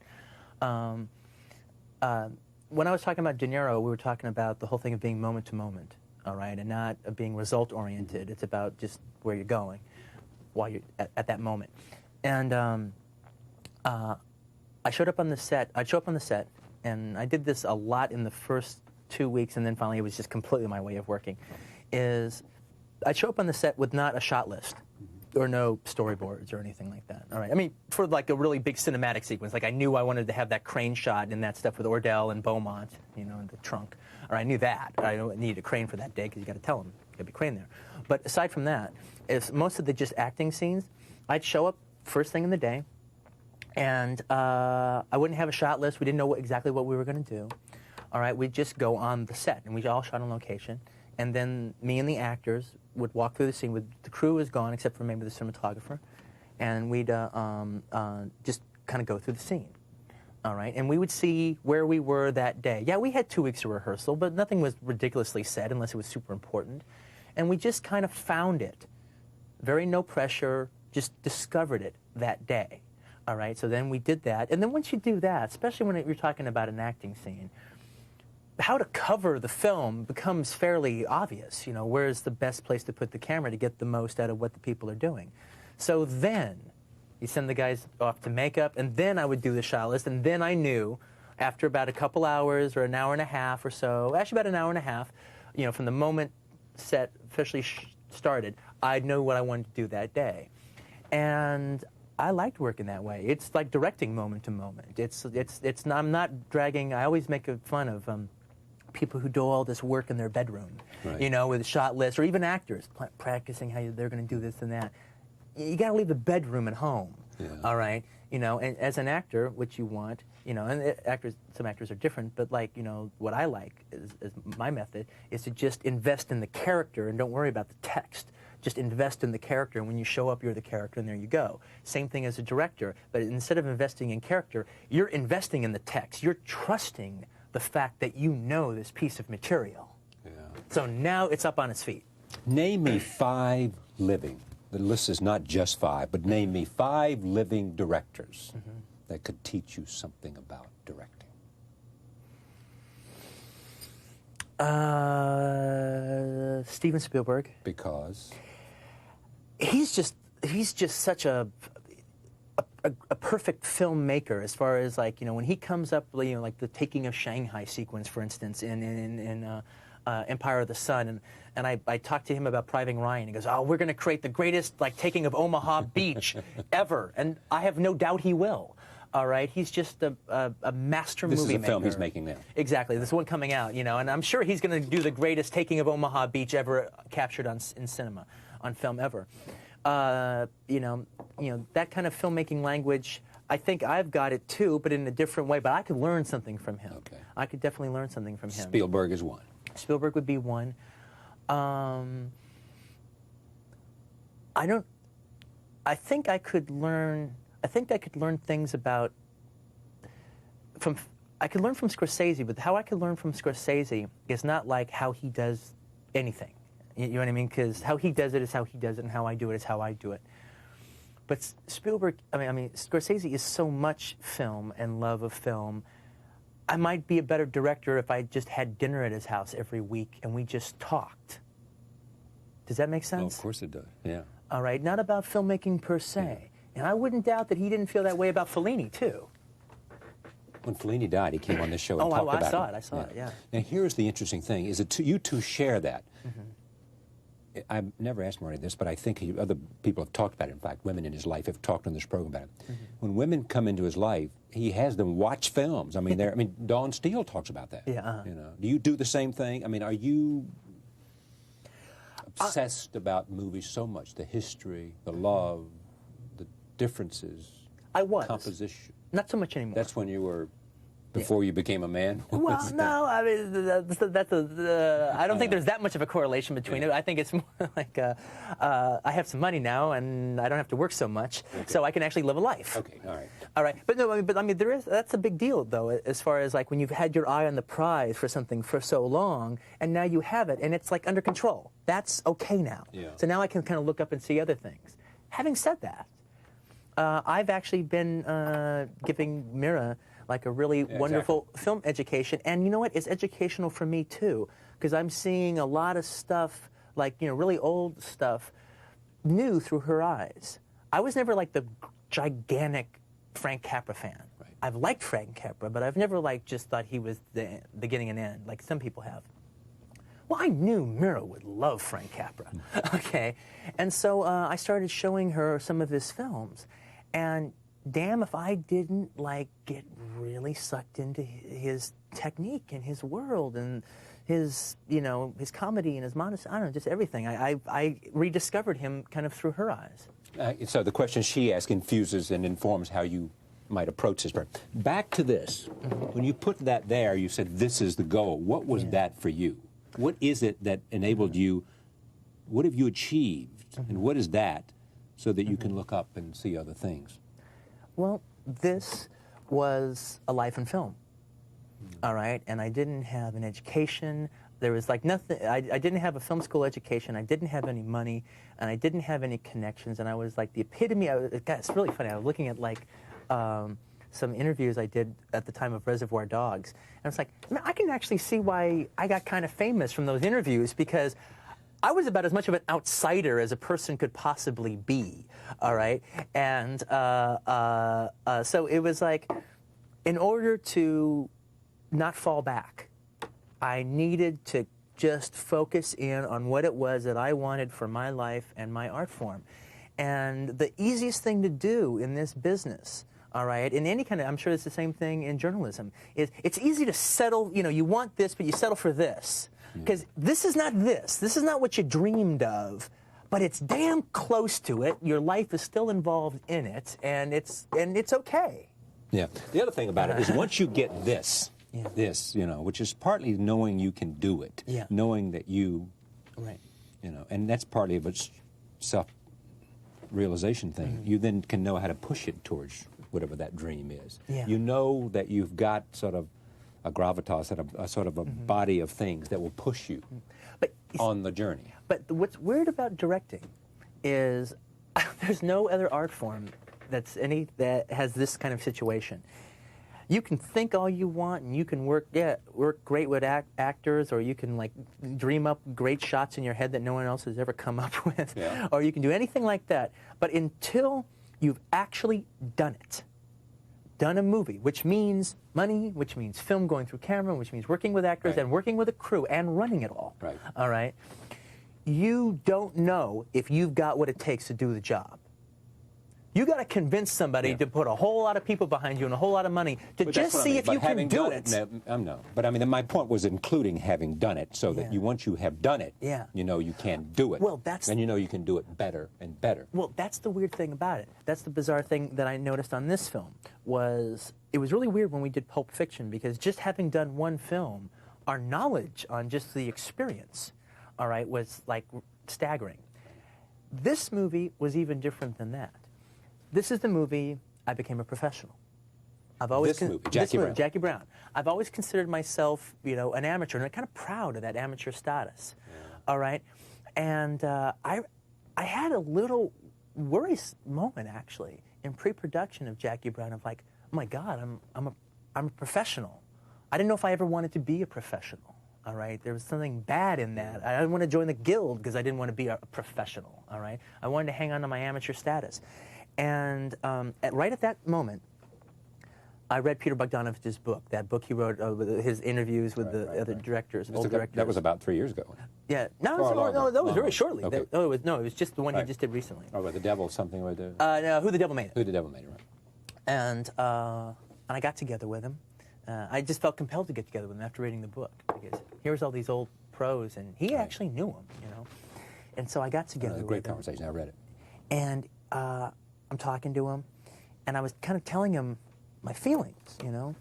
When I was talking about De Niro, we were talking about the whole thing of being moment to moment. All right, and not being result-oriented. It's about just where you're going while you're at that moment. And I showed up on the set. I'd show up on the set, and I did this a lot in the first 2 weeks, and then finally it was just completely my way of working, is I'd show up on the set with not a shot list or no storyboards or anything like that. All right, I mean, for like a really big cinematic sequence, like I knew I wanted to have that crane shot and that stuff with Ordell and Beaumont, in the trunk. Or I knew that. I needed a crane for that day because you got to tell them got to be a crane there. But aside from that, is most of the just acting scenes, I'd show up first thing in the day, and I wouldn't have a shot list. We didn't know exactly what we were going to do. All right, we'd just go on the set, and we all shot on location. And then me and the actors would walk through the scene. The crew was gone except for maybe the cinematographer, and we'd just kind of go through the scene. All right, and we would see where we were that day. Yeah, we had 2 weeks of rehearsal, but nothing was ridiculously said unless it was super important. And we just kind of found it. Very no pressure, just discovered it that day. All right, so then we did that. And then once you do that, especially when you're talking about an acting scene, how to cover the film becomes fairly obvious. Where's the best place to put the camera to get the most out of what the people are doing? So then you send the guys off to makeup, and then I would do the shot list, and then I knew after about a couple hours or an hour and a half or so, actually about an hour and a half, from the moment set officially started, I'd know what I wanted to do that day. And I liked working that way. It's like directing moment to moment. I'm not dragging. I always make fun of people who do all this work in their bedroom, right. With a shot list, or even actors practicing how they're going to do this and that. You got to leave the bedroom at home, all right? And as an actor, which you want, and some actors are different, but what I like is my method is to just invest in the character and don't worry about the text. Just invest in the character, and when you show up, you're the character, and there you go. Same thing as a director, but instead of investing in character, you're investing in the text. You're trusting the fact that you know this piece of material. Yeah. So now it's up on its feet. Name me 5 living. The list is not just 5, but name me 5 living directors that could teach you something about directing. Steven Spielberg. Because? He's just such a perfect filmmaker as far as when he comes up, like the Taking of Shanghai sequence, for instance, in Empire of the Sun, and I talked to him about Private Ryan. He goes, "Oh, we're going to create the greatest taking of Omaha Beach ever," and I have no doubt he will. All right, he's just a master movie maker. This is a film he's making now. Exactly, this one coming out, and I'm sure he's going to do the greatest taking of Omaha Beach ever captured in cinema, on film ever. That kind of filmmaking language, I think I've got it too, but in a different way. But I could learn something from him. Okay. I could definitely learn something from him. Spielberg is one. Spielberg would be one. I think I could learn things about I could learn from Scorsese, but how I could learn from Scorsese is not like how he does anything. You know what I mean? Because how he does it is how he does it, and how I do it is how I do it. But Spielberg, I mean, Scorsese is so much film and love of film. I might be a better director if I just had dinner at his house every week and we just talked. Does that make sense? Oh, of course it does, yeah. All right, not about filmmaking per se. And I wouldn't doubt that he didn't feel that way about Fellini, too. When Fellini died, he came on this show and talked about it. I saw it, yeah. Now, here's the interesting thing, is that you two share that. I've never asked Marty this, but I think other people have talked about it. In fact, women in his life have talked on this program about it. When women come into his life, he has them watch films. I mean, Dawn Steele talks about that. Yeah. You know, do you do the same thing? I mean, are you obsessed about movies so much? The history, the love, the differences. I was. Composition. Not so much anymore. That's when you were. Before you became a man? Well, no, I mean, I don't think there's that much of a correlation between it. I think it's more like I have some money now, and I don't have to work so much, so I can actually live a life. Okay, all right. All right, but no, I mean, that's a big deal, though, as far as like when you've had your eye on the prize for something for so long, and now you have it, and it's like under control. That's okay now. Yeah. So now I can kind of look up and see other things. Having said that, I've actually been giving Mira like a really wonderful film education. And you know what? It's educational for me, too, because I'm seeing a lot of stuff, like, you know, really old stuff, new through her eyes. I was never, like, the gigantic Frank Capra fan. Right. I've liked Frank Capra, but I've never, like, just thought he was the beginning and end, like some people have. Well, I knew Mira would love Frank Capra, okay? And so I started showing her some of his films, and damn if I didn't like get really sucked into his technique and his world and his, you know, his comedy and his modesty. I don't know, just everything. I rediscovered him kind of through her eyes. So the question she asked infuses and informs how you might approach this. Back to this. When you put that there, you said this is the goal. What was that for you? What is it that enabled you? What have you achieved? And what is that so that you can look up and see other things? Well, this was a life in film, all right? And I didn't have an education. There was like nothing. I didn't have a film school education. I didn't have any money, and I didn't have any connections. And I was like the epitome. God, it's really funny. I was looking at like some interviews I did at the time of Reservoir Dogs. And I was like, man, I can actually see why I got kind of famous from those interviews, because I was about as much of an outsider as a person could possibly be, all right? And so it was like, in order to not fall back, I needed to just focus in on what it was that I wanted for my life and my art form. And the easiest thing to do in this business, all right, in any kind of, I'm sure it's the same thing in journalism, is it's easy to settle, you know, you want this, but you settle for this. Because this is not this. This is not what you dreamed of, but it's damn close to it. Your life is still involved in it, and it's okay. Yeah. The other thing about it is once you get this, you know, which is partly knowing you can do it, knowing that you, you know, and that's partly of a self-realization thing. You then can know how to push it towards whatever that dream is. You know that you've got sort of a gravitas, a sort of a body of things that will push you on the journey. But what's weird about directing is there's no other art form that has this kind of situation. You can think all you want, and you can work great with actors, or you can like dream up great shots in your head that no one else has ever come up with, or you can do anything like that. But until you've actually done it, done a movie, which means money, which means film going through camera, which means working with actors and working with a crew and running it all. All right? You don't know if you've got what it takes to do the job. You got to convince somebody to put a whole lot of people behind you and a whole lot of money to just see if you can do it. No, but I mean, my point was including having done it, so that once you have done it, you know you can do it. Well, and you know you can do it better and better. Well, that's the weird thing about it. That's the bizarre thing that I noticed on this film. It was really weird when we did Pulp Fiction, because just having done one film, our knowledge on just the experience, all right, was like staggering. This movie was even different than that. This is the movie I became a professional. I've always Jackie Brown. I've always considered myself, you know, an amateur, and I'm kind of proud of that amateur status. All right, and I had a little worrisome moment, actually, in pre-production of Jackie Brown of like, oh my God, I'm a professional. I didn't know if I ever wanted to be a professional. All right, there was something bad in that. I didn't want to join the guild because I didn't want to be a professional. All right, I wanted to hang on to my amateur status, and right at that moment, I read Peter Bogdanovich's book. That book he wrote, his interviews with the other directors, old directors. That was about 3 years ago. Yeah, no, that was very shortly. Okay. It was just the one he just did recently. Oh, about the devil, something like that. No, Who the Devil Made It. Who the Devil Made It, right? And I got together with him. I just felt compelled to get together with him after reading the book because here's all these old pros, and he actually knew them, you know. And so I got together with him. Great conversation. I read it. And I'm talking to him, and I was kind of telling him my feelings, you know.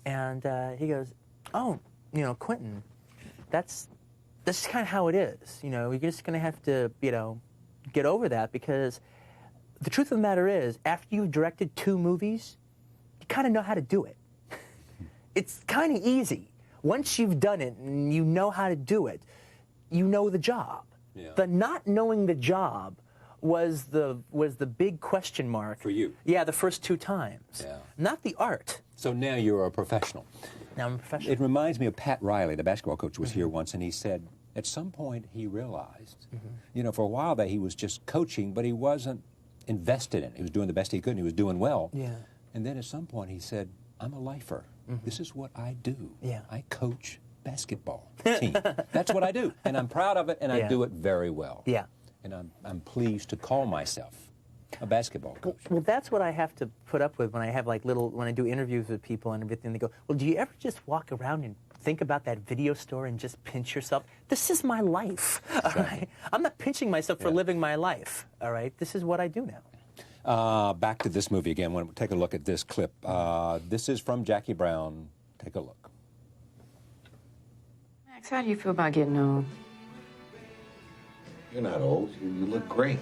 And he goes, "Oh, you know, Quentin, that's kind of how it is. You know, you're just going to have to, you know, get over that because the truth of the matter is, after you've directed 2 movies, you kind of know how to do it. It's kind of easy. Once you've done it and you know how to do it, you know the job. Yeah. The not knowing the job was the big question mark. For you? Yeah, the first 2 times. Yeah. Not the art. So now you're a professional. Now I'm a professional. It reminds me of Pat Riley, the basketball coach, was here once, and he said at some point he realized, you know, for a while that he was just coaching, but he wasn't invested in it. He was doing the best he could, and he was doing well. Yeah. And then at some point he said, I'm a lifer. This is what I do. Yeah. I coach basketball team. That's what I do. And I'm proud of it, and I do it very well. Yeah. And I'm pleased to call myself a basketball coach. Well, that's what I have to put up with when I have like when I do interviews with people and everything. They go, well, do you ever just walk around and think about that video store and just pinch yourself? This is my life, all right? I'm not pinching myself for living my life, all right? This is what I do now. Back to this movie again. We'll take a look at this clip. This is from Jackie Brown. Take a look. Max, how do you feel about getting old? You're not old. You look great.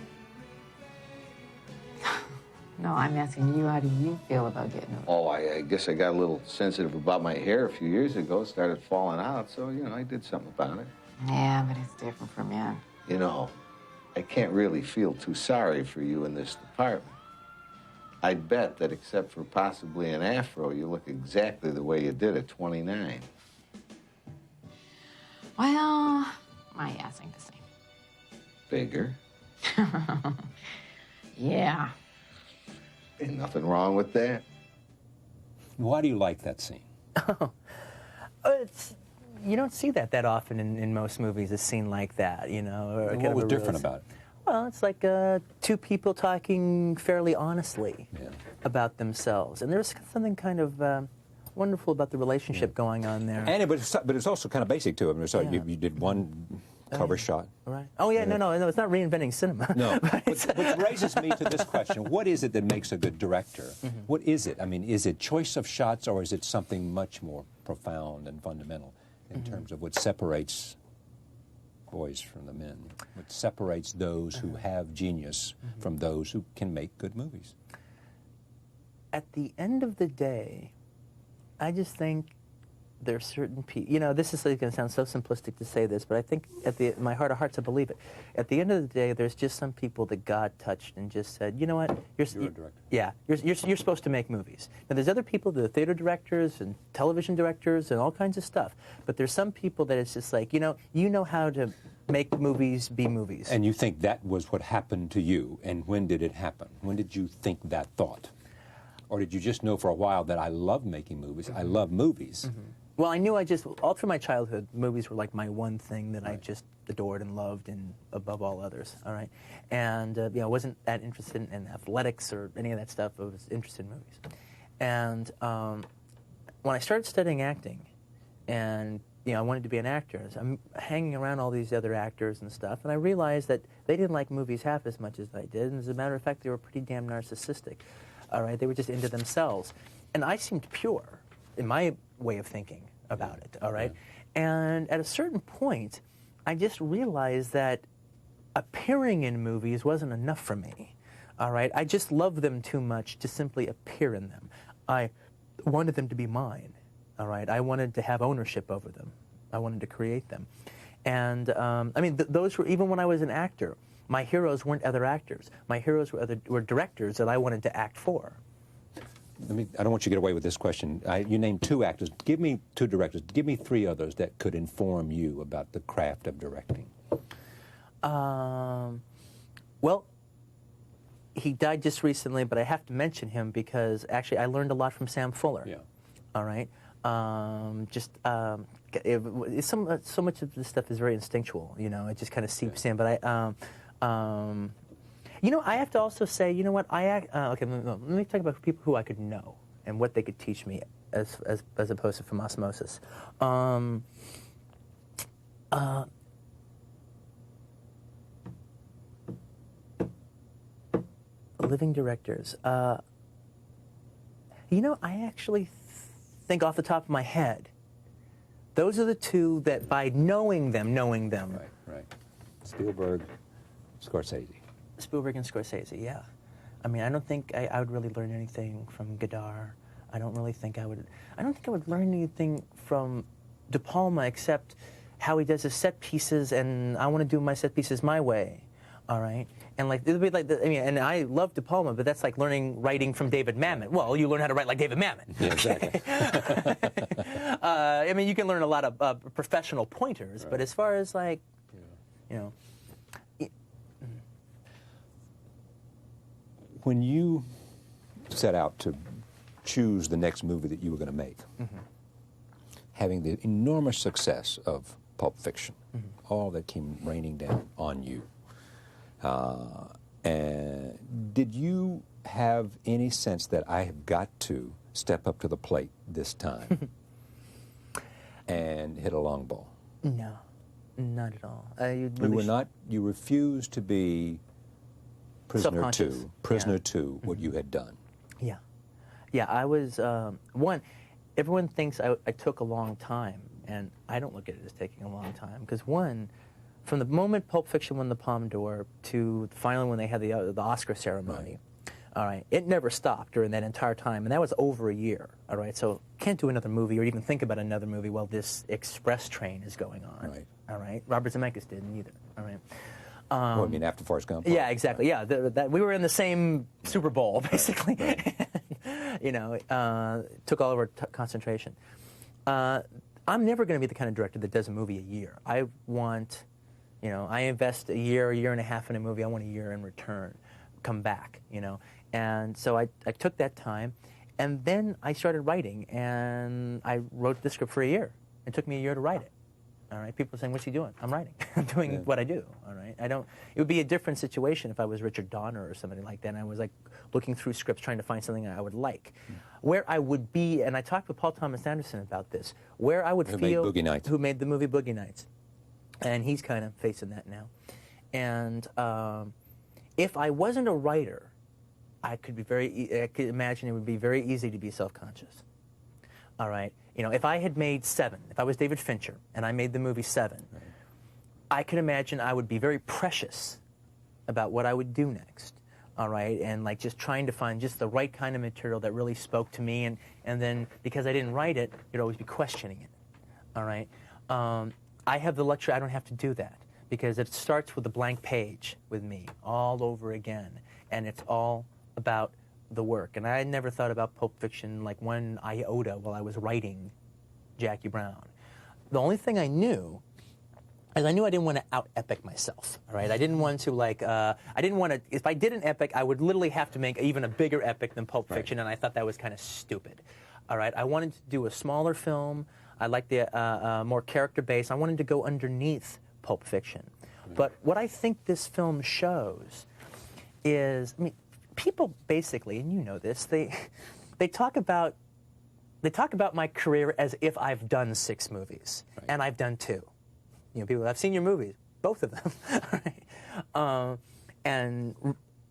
No, I'm asking you, how do you feel about getting old? Oh, I guess I got a little sensitive about my hair a few years ago. It started falling out, so, you know, I did something about it. Yeah, but it's different for men. You know, I can't really feel too sorry for you in this department. I'd bet that except for possibly an afro, you look exactly the way you did at 29. Well, my ass ain't the same. Bigger. Yeah. Ain't nothing wrong with that. Why do you like that scene? You don't see that often in most movies, a scene like that, you know. Or What was different about it? Well, it's like 2 people talking fairly honestly about themselves. And there's something kind of wonderful about the relationship going on there. And but it's also kind of basic too. I mean, so you did one cover shot. Right. Oh, yeah, no, it's not reinventing cinema. No, which raises me to this question. What is it that makes a good director? What is it? I mean, is it choice of shots, or is it something much more profound and fundamental in terms of what separates boys from the men? What separates those who have genius from those who can make good movies? At the end of the day, I just think there are certain people, you know, this is going to sound so simplistic to say this, but I think my heart of hearts, I believe it. At the end of the day, there's just some people that God touched and just said, you know what? You're a director. Yeah, you're supposed to make movies. Now, there's other people, the theater directors and television directors and all kinds of stuff, but there's some people that it's just like, you know how to make movies be movies. And you think that was what happened to you, and when did it happen? When did you think that thought? Or did you just know for a while that I love making movies, I love movies? Well, I knew all through my childhood, movies were like my one thing that I just adored and loved and above all others, all right? And, I wasn't that interested in athletics or any of that stuff. I was interested in movies. And when I started studying acting and, I wanted to be an actor, so I'm hanging around all these other actors and stuff, and I realized that they didn't like movies half as much as I did, and as a matter of fact, they were pretty damn narcissistic, all right? They were just into themselves. And I seemed pure in my way of thinking about it, all right? And at a certain point, I just realized that appearing in movies wasn't enough for me, all right? I just loved them too much to simply appear in them. I wanted them to be mine, all right? I wanted to have ownership over them. I wanted to create them. And, those were, even when I was an actor, my heroes weren't other actors. My heroes were directors that I wanted to act for. I don't want you to get away with this question. You named 2 actors. Give me 2 directors. Give me 3 others that could inform you about the craft of directing. Well, he died just recently, but I have to mention him because actually I learned a lot from Sam Fuller. Yeah. All right. So much of this stuff is very instinctual. You know, it just kind of seeps in. But you know, I have to also say, you know what? Okay, let me talk about people who I could know and what they could teach me, as opposed to from osmosis. Living directors. You know, I actually think off the top of my head, those are the 2 that by knowing them. Right. Spielberg, Scorsese. Spielberg and Scorsese, yeah. I mean, I don't think I would really learn anything from Godard. I don't think I would learn anything from De Palma except how he does his set pieces, and I want to do my set pieces my way. All right, and like it would be like and I love De Palma, but that's like learning writing from David Mamet. Well, you learn how to write like David Mamet. Yeah, exactly. I mean, you can learn a lot of professional pointers, but as far as like, you know. When you set out to choose the next movie that you were going to make, having the enormous success of Pulp Fiction, all that came raining down on you, and did you have any sense that I have got to step up to the plate this time and hit a long ball? No, not at all. You refused to be prisoner to what you had done. Yeah. Yeah, I was, everyone thinks I took a long time, and I don't look at it as taking a long time, because from the moment Pulp Fiction won the Palme d'Or to finally when they had the Oscar ceremony, all right, it never stopped during that entire time, and that was over a year, all right, so can't do another movie or even think about another movie while this express train is going on, all right? Robert Zemeckis didn't either, all right? I mean, after Forrest Gump? Yeah, exactly. Yeah, we were in the same Super Bowl, basically. You know, took all of our concentration. I'm never going to be the kind of director that does a movie a year. I want, you know, I invest a year and a half in a movie. I want a year in return, come back, you know. And so I took that time, and then I started writing, and I wrote the script for a year. It took me a year to write it. All right, people are saying, "What's he doing?" I'm writing. I'm doing what I do. All right, it would be a different situation if I was Richard Donner or somebody like that, and I was like looking through scripts trying to find something I would like. Where I would be, and I talked with Paul Thomas Anderson about this, where I would who feel made Boogie Nights. Who made the movie Boogie Nights, and he's kind of facing that now. And if I wasn't a writer, I could imagine it would be very easy to be self-conscious. All right. You know, if I had made Seven, if I was David Fincher and I made the movie Seven, I could imagine I would be very precious about what I would do next. All right, and like just trying to find just the right kind of material that really spoke to me, and then because I didn't write it, you'd always be questioning it. All right, I have the luxury; I don't have to do that because it starts with a blank page with me all over again, and it's all about the work. And I had never thought about Pulp Fiction like one iota while I was writing Jackie Brown. The only thing I knew is I knew I didn't want to out-epic myself, all right? I didn't want to, like, if I did an epic, I would literally have to make even a bigger epic than Pulp Fiction, and I thought that was kind of stupid, all right? I wanted to do a smaller film. I liked the more character-based. I wanted to go underneath Pulp Fiction. But what I think this film shows is, I mean, people basically, and you know this, they talk about my career as if I've done 6 movies, and I've done 2. You know, people, I've seen your movies, both of them. Right? And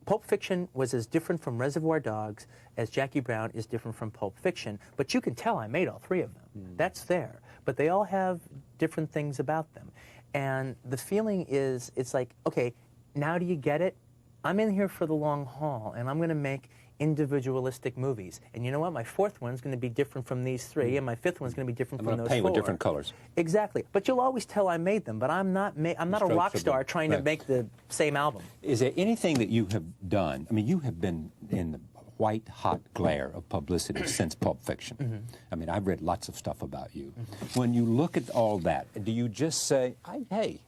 Pulp Fiction was as different from Reservoir Dogs as Jackie Brown is different from Pulp Fiction, but you can tell I made all 3 of them. That's there. But they all have different things about them. And the feeling is, it's like, okay, now do you get it? I'm in here for the long haul, and I'm going to make individualistic movies. And you know what? My fourth one's going to be different from these three, and my fifth one's going to be different I'm from going those to paint four. with different colors. Exactly. But you'll always tell I made them. But I'm not a rock star trying to make the same album. Is there anything that you have done? I mean, you have been in the white hot glare of publicity since Pulp Fiction. I mean, I've read lots of stuff about you. When you look at all that, do you just say, hey,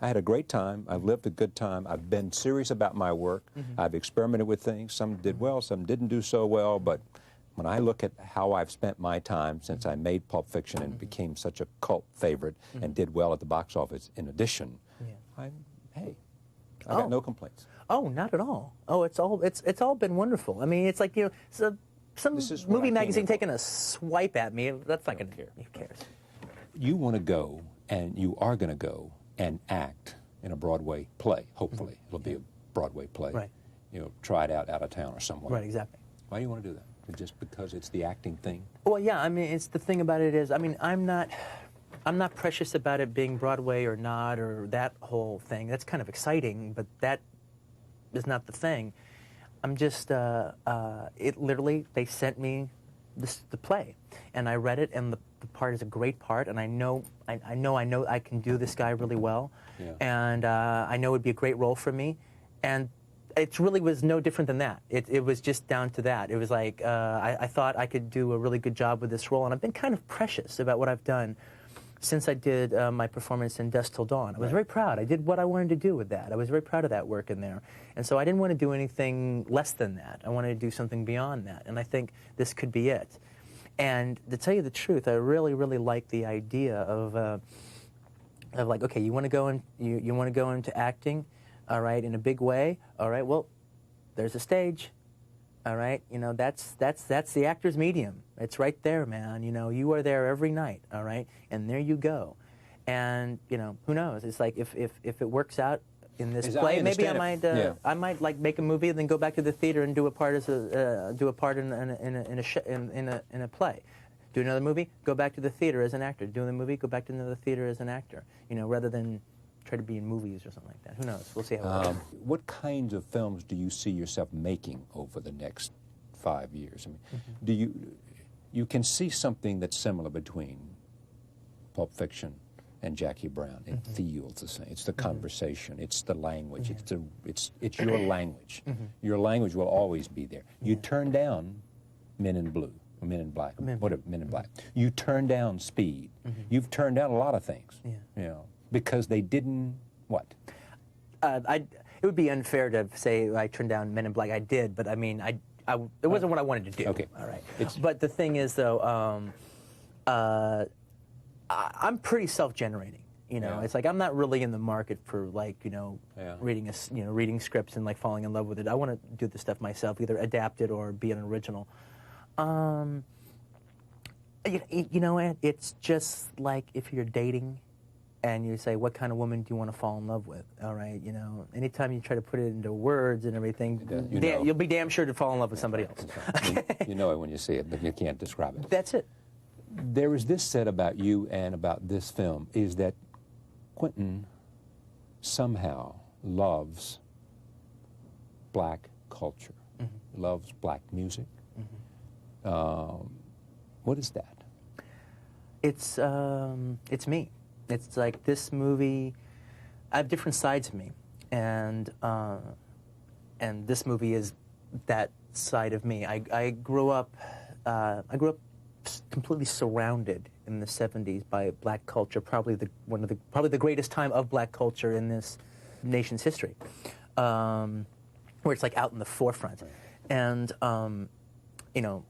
I had a great time, I've lived a good time, I've been serious about my work, I've experimented with things, some did well, some didn't do so well, but when I look at how I've spent my time since I made Pulp Fiction and became such a cult favorite and did well at the box office in addition, I got no complaints. Oh, not at all. Oh, it's all been wonderful. I mean, it's like, some movie magazine taking a swipe at me. That's not going to care. Who cares? You want to go, and you are going to go and act in a Broadway play. Hopefully, it'll be a Broadway play. Right. Try it out of town or somewhere. Right. Exactly. Why do you want to do that? Just because it's the acting thing? Well, yeah. I mean, it's the thing about it is, I mean, I'm not precious about it being Broadway or not, or that whole thing. That's kind of exciting, but that is not the thing. I'm just, it literally, they sent me the play, and I read it, and the part is a great part, and I know I can do this guy really well, and I know it would be a great role for me, and it really was no different than that. It was just down to that. It was like, I thought I could do a really good job with this role, and I've been kind of precious about what I've done since I did my performance in Dusk Till Dawn. I was very proud. I did what I wanted to do with that. I was very proud of that work in there. And so I didn't want to do anything less than that. I wanted to do something beyond that. And I think this could be it. And to tell you the truth, I really, really like the idea of like, okay, you want to go in, you want to go into acting, all right, in a big way. All right, well, there's a stage. All right, that's the actor's medium. It's right there, man. You are there every night. All right, and there you go. And who knows? It's like if it works out in this play, maybe I might like make a movie and then go back to the theater and do a part in a play. Do another movie, go back to the theater as an actor. Do another movie, go back to another theater as an actor. Rather than try to be in movies or something like that. Who knows? We'll see how it goes. What kinds of films do you see yourself making over the next 5 years? I mean, do you can see something that's similar between Pulp Fiction and Jackie Brown? It feels the same. It's the conversation. It's the language. It's your language. Your language will always be there. You turn down Men in Blue. Men in Black. Whatever. Men in Black. You turn down Speed. You've turned down a lot of things. Because they didn't what? It would be unfair to say I turned down Men in Black. I did, but I mean, it wasn't what I wanted to do. Okay. All right. But the thing is, though, I'm pretty self-generating. It's like I'm not really in the market for reading scripts and like falling in love with it. I want to do the stuff myself, either adapt it or be an original. It's just like if you're dating. And you say, what kind of woman do you want to fall in love with? All right, anytime you try to put it into words and everything, you'll be damn sure to fall in love with somebody else. You know it when you see it, but you can't describe it. That's it. There is this said about you and about this film, is that Quentin somehow loves black culture, loves black music. What is that? It's me. It's like this movie. I have different sides of me, and this movie is that side of me. I grew up completely surrounded in the '70s by black culture. Probably the greatest time of black culture in this nation's history, where it's like out in the forefront. And I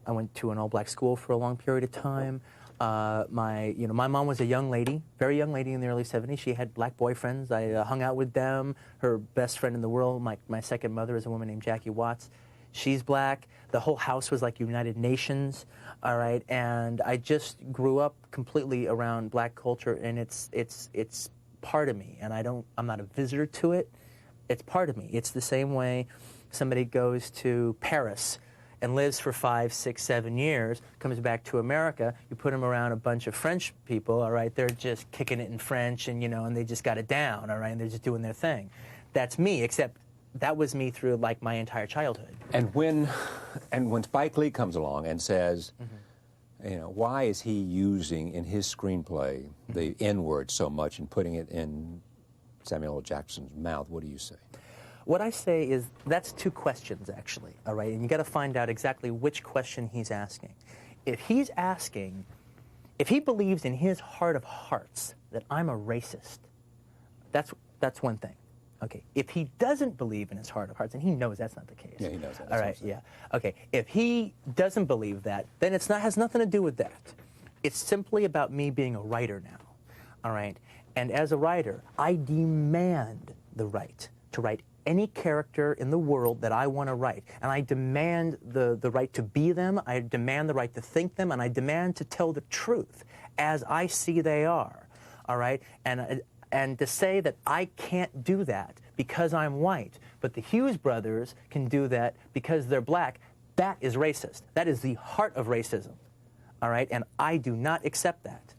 went to an all-black school for a long period of time. My mom was a young lady, very young lady in the early 70s. She had black boyfriends. I hung out with them. Her best friend in the world, my second mother, is a woman named Jackie Watts. She's black. The whole house was like United Nations, all right? And I just grew up completely around black culture, and it's part of me. And I'm not a visitor to it. It's part of me. It's the same way somebody goes to Paris and lives for 5, 6, 7 years, comes back to America, you put them around a bunch of French people, all right, they're just kicking it in French and, and they just got it down, all right, and they're just doing their thing. That's me, except that was me through like my entire childhood. And when Spike Lee comes along and says, you know, why is he using in his screenplay the N-word so much and putting it in Samuel L. Jackson's mouth? What do you say? What I say is that's two questions, actually, all right? And you got to find out exactly which question he's asking. If he believes in his heart of hearts that I'm a racist, that's one thing. Okay, if he doesn't believe in his heart of hearts, and he knows that's not the case. Yeah, he knows that. All right, yeah. Okay, if he doesn't believe that, then has nothing to do with that. It's simply about me being a writer now, all right? And as a writer, I demand the right to write any character in the world that I want to write. And I demand the right to be them, I demand the right to think them, and I demand to tell the truth as I see they are, all right? And to say that I can't do that because I'm white, but the Hughes brothers can do that because they're black, that is racist. That is the heart of racism, all right? And I do not accept that,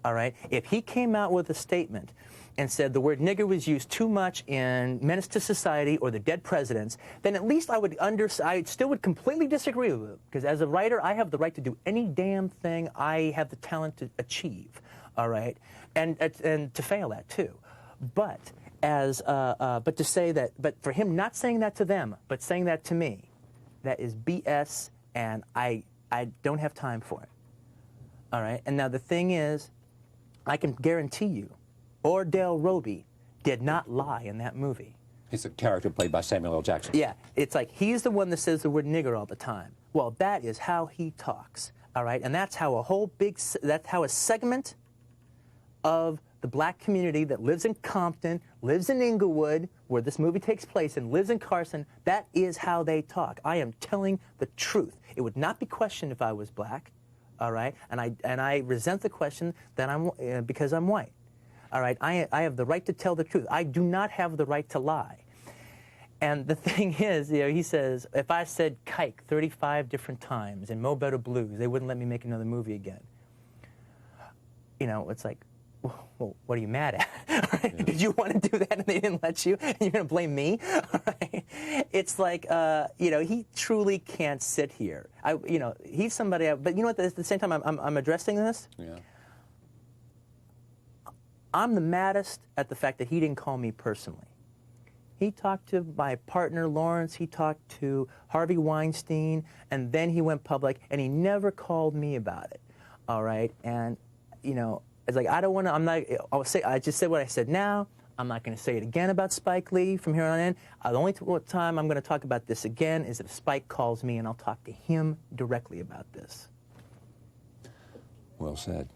all right? If he came out with a statement and said the word nigger was used too much in Menace to Society or The Dead Presidents, then at least I still would completely disagree with it, because as a writer, I have the right to do any damn thing I have the talent to achieve, all right, and to fail at too. But but to say that, but for him not saying that to them, but saying that to me, that is BS, and I don't have time for it, all right. And now the thing is, I can guarantee you, Ordell Roby did not lie in that movie. It's a character played by Samuel L. Jackson. Yeah, it's like he's the one that says the word nigger all the time. Well, that is how he talks, all right? And that's how that's how a segment of the black community that lives in Compton, lives in Inglewood, where this movie takes place, and lives in Carson, that is how they talk. I am telling the truth. It would not be questioned if I was black, all right? And I resent the question that I'm because I'm white. All right, I have the right to tell the truth. I do not have the right to lie. And the thing is, you know, he says, if I said kike 35 different times in Mo Better Blues, they wouldn't let me make another movie again. You know, it's like, well, what are you mad at? Right? Did you want to do that and they didn't let you? And you're going to blame me? Right? It's like, you know, he truly can't sit here. You know, he's somebody, but you know what, at the same time I'm addressing this? Yeah. I'm the maddest at the fact that he didn't call me personally. He talked to my partner, Lawrence, he talked to Harvey Weinstein, and then he went public, and he never called me about it, all right? And, you know, it's like, I don't want to, I just said what I said now. I'm not going to say it again about Spike Lee from here on in. The only time I'm going to talk about this again is if Spike calls me, and I'll talk to him directly about this. Well said.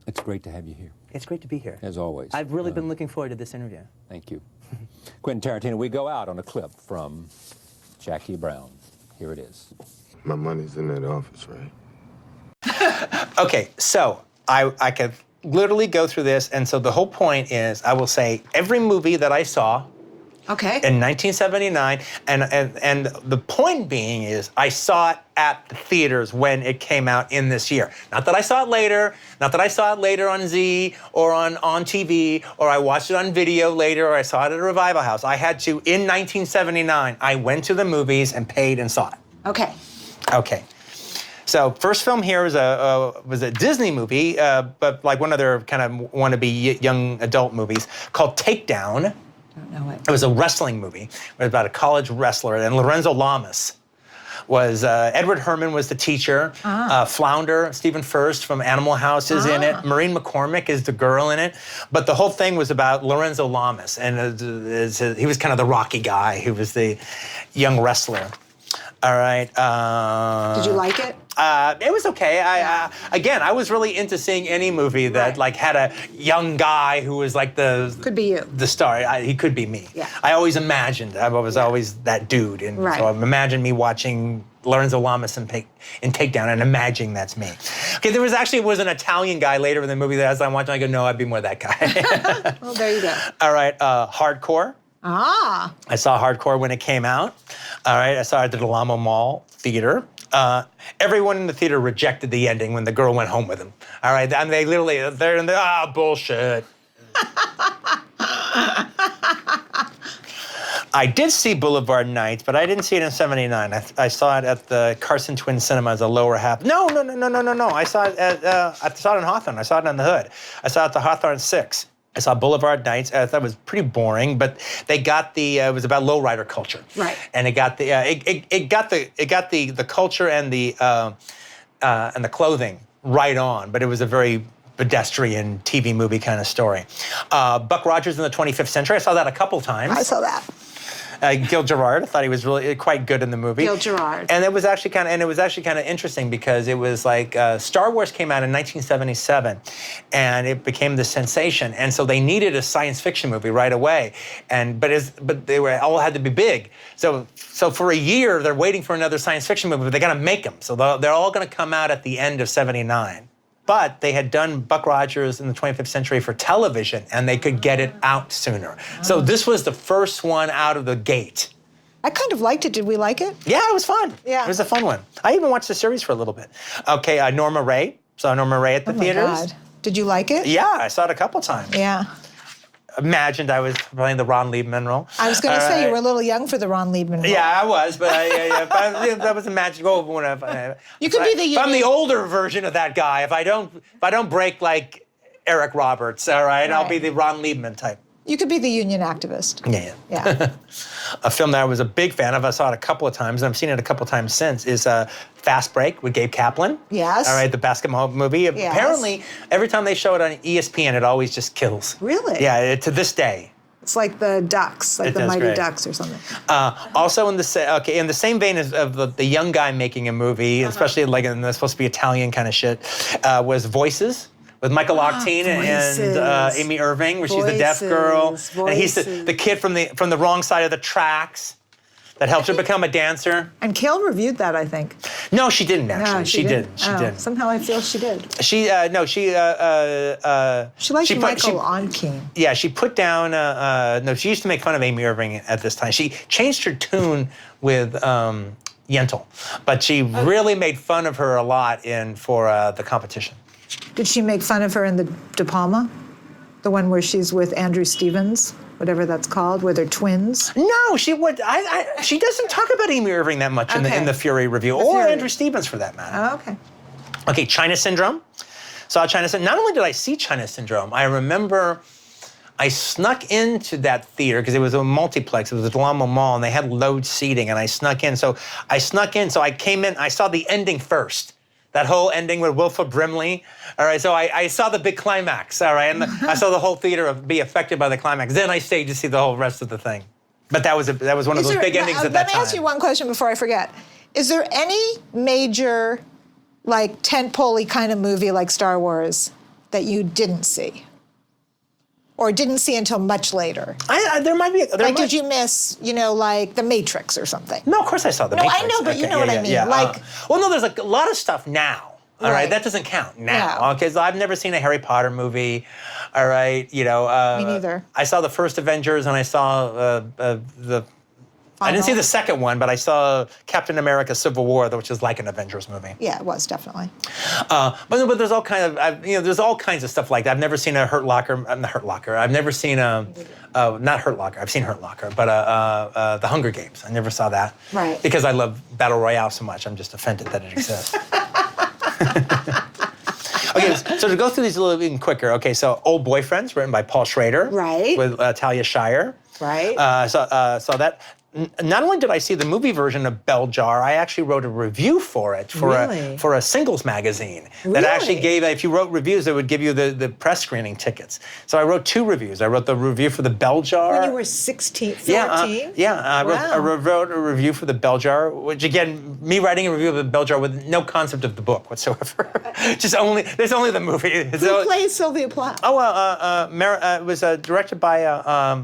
It's great to have you here. It's great to be here. As always. I've really been looking forward to this interview. Thank you. Quentin Tarantino, we go out on a clip from Jackie Brown. Here it is. My money's in that office, right? Okay, so I could literally go through this, and so the whole point is I will say every movie that I saw in 1979, and the point being is I saw it at the theaters when it came out in this year. Not that I saw it later, not that I saw it later on Z or on TV, or I watched it on video later, or I saw it at a revival house. I had to, in 1979, I went to the movies and paid and saw it. Okay. Okay. So first film here was a Disney movie, but like one of their kind of wannabe young adult movies called Takedown. Don't know it. It was a wrestling movie. It was about a college wrestler, and Lorenzo Lamas was, Edward Herrmann was the teacher. Flounder, Stephen Furst from Animal House is in it. Maureen McCormick is the girl in it. But the whole thing was about Lorenzo Lamas, and he was kind of the rocky guy. He was the young wrestler. All right. Did you like it? It was okay. Again, I was really into seeing any movie that like had a young guy who was like could be you, the star. He could be me. Yeah. I always imagined. I was always that dude, and so I imagined me watching Lorenzo Lamas in Takedown and imagining that's me. Okay, there was an Italian guy later in the movie that as I'm watching, I go, no, I'd be more that guy. Well, there you go. All right, Hardcore. I saw Hardcore when it came out. All right, I saw it at the Del Amo Mall Theater. Everyone in the theater rejected the ending when the girl went home with him. All right, and they're in the bullshit. I did see Boulevard Nights, but I didn't see it in '79. I saw it at the Carson Twin Cinemas, the lower half. No. I saw it in Hawthorne. I saw it on the Hood. I saw it at the Hawthorne 6. I saw Boulevard Nights. I thought it was pretty boring, but they got the. It was about lowrider culture, right? And it got the. It got the culture and the clothing right on, but it was a very pedestrian TV movie kind of story. Buck Rogers in the 25th Century. I saw that a couple times. I saw that. Gil Gerard. I thought he was really quite good in the movie. Gil Gerard. And it was actually kind of interesting because it was like Star Wars came out in 1977, and it became the sensation. And so they needed a science fiction movie right away, but they all had to be big. So for a year they're waiting for another science fiction movie, but they got to make them. So they're all going to come out at the end of '79. But they had done Buck Rogers in the 25th Century for television, and they could get it out sooner. So this was the first one out of the gate. I kind of liked it. Did we like it? Yeah, it was fun. Yeah. It was a fun one. I even watched the series for a little bit. Okay, Norma Rae. Saw Norma Rae at the theaters. God. Did you like it? Yeah, I saw it a couple times. Yeah. Imagined I was playing the Ron Liebman role. I was going to say you were a little young for the Ron Liebman role. Yeah, I was, but that was imagined. You could be the. If I'm the older version of that guy. If I don't break like Eric Roberts, all right, I'll be the Ron Liebman type. You could be the union activist. Yeah. A film that I was a big fan of, I saw it a couple of times, and I've seen it a couple of times since, is Fast Break with Gabe Kaplan. Yes. All right, the basketball movie. Yes. Apparently, every time they show it on ESPN, it always just kills. Really? Yeah, to this day. It's like the Ducks, like the Mighty great. Ducks or something. Also in the same vein as of the young guy making a movie, especially like in the supposed to be Italian kind of shit, was Voices. With Michael Octane and Amy Irving, where she's the deaf girl, and he's the kid from the wrong side of the tracks that helped her become a dancer. And Kale reviewed that, I think. No, she didn't actually. No, she didn't. She didn't. Somehow I feel she did. She liked Michael Octane. Yeah, she put down. No, she used to make fun of Amy Irving at this time. She changed her tune with Yentl, but she really made fun of her a lot for the competition. Did she make fun of her in the De Palma? The one where she's with Andrew Stevens, whatever that's called, where they're twins? No, she would. She doesn't talk about Amy Irving that much in the Fury review, or Andrew Stevens for that matter. Oh, okay. Okay, China Syndrome. Saw China Syndrome. Not only did I see China Syndrome, I remember I snuck into that theater because it was a multiplex. It was at Delamo Mall, and they had low seating, and I snuck in. So I came in. I saw the ending first. That whole ending with Wilford Brimley. All right, so I saw the big climax, all right, and I saw the whole theater be affected by the climax. Then I stayed to see the whole rest of the thing. But that was one of those big endings at that time. Let me ask you one question before I forget. Is there any major, like, tentpole-y kind of movie like Star Wars that you didn't see? Or didn't see until much later? There might be. Did you miss, like The Matrix or something? No, of course I saw The Matrix. No, I know, but you know what I mean. Yeah. Well, no, there's a lot of stuff now. All right, that doesn't count now. Okay, so I've never seen a Harry Potter movie. All right, me neither. I saw the first Avengers, and I saw the. I didn't see the second one, but I saw Captain America: Civil War, which is like an Avengers movie. Yeah, it was definitely. But there's all there's all kinds of stuff like that. I've never seen a Hurt Locker. I've never seen not Hurt Locker. I've seen Hurt Locker, but the Hunger Games. I never saw that. Right. Because I love Battle Royale so much, I'm just offended that it exists. Okay, so to go through these a little bit quicker. Okay, so Old Boyfriends, written by Paul Schrader. Right. With Talia Shire. Right. So that. Not only did I see the movie version of Bell Jar, I actually wrote a review for it for a singles magazine that actually gave. If you wrote reviews, it would give you the press screening tickets. So I wrote 2 reviews. I wrote the review for the Bell Jar. When you were 14? I wrote a review for the Bell Jar, which again, me writing a review of the Bell Jar with no concept of the book whatsoever. There's only the movie. Who plays Sylvia Plath? It was directed by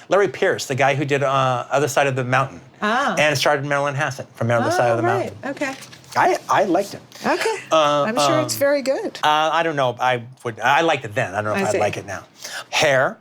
Larry Pierce, the guy who did Other Side of the Mountain, and starred Marilyn Hassett from Other Side of the Mountain. Okay. I liked it. Okay. I'm sure it's very good. I don't know. I liked it then. I don't know if I'd like it now. Hair,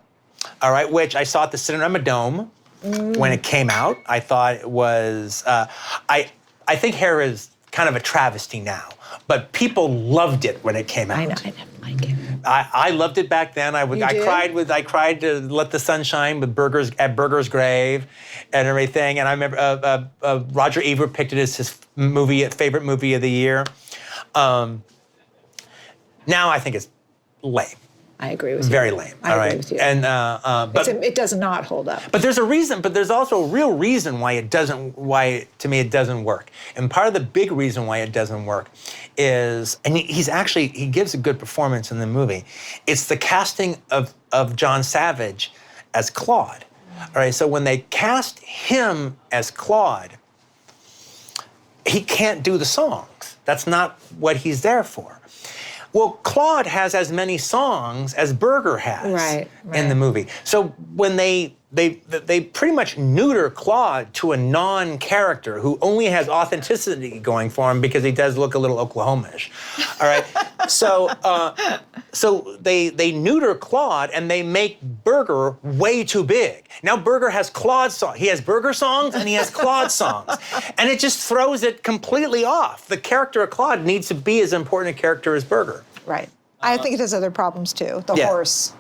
all right, which I saw at the Cinema Dome when it came out. I thought it was. I think Hair is kind of a travesty now, but people loved it when it came out. I know. I didn't like it. I loved it back then. I did? cried to Let the Sun Shine with Burger's grave and everything. And I remember Roger Ebert picked it as his favorite movie of the year. Now I think it's lame. I agree with you. Very lame. I agree with you. And but it does not hold up. but there's a reason. But there's also a real reason why it doesn't. Why to me it doesn't work. And part of the big reason why it doesn't work is, and he gives a good performance in the movie. It's the casting of John Savage as Claude. All right. So when they cast him as Claude, he can't do the songs. That's not what he's there for. Well, Claude has as many songs as Berger has in the movie. So when they pretty much neuter Claude to a non-character who only has authenticity going for him because he does look a little Oklahoma-ish. All right. So they neuter Claude and they make Berger way too big. Now Berger has Claude songs. He has Berger songs and he has Claude songs. And it just throws it completely off. The character of Claude needs to be as important a character as Berger. Right. I think it has other problems too. The horse.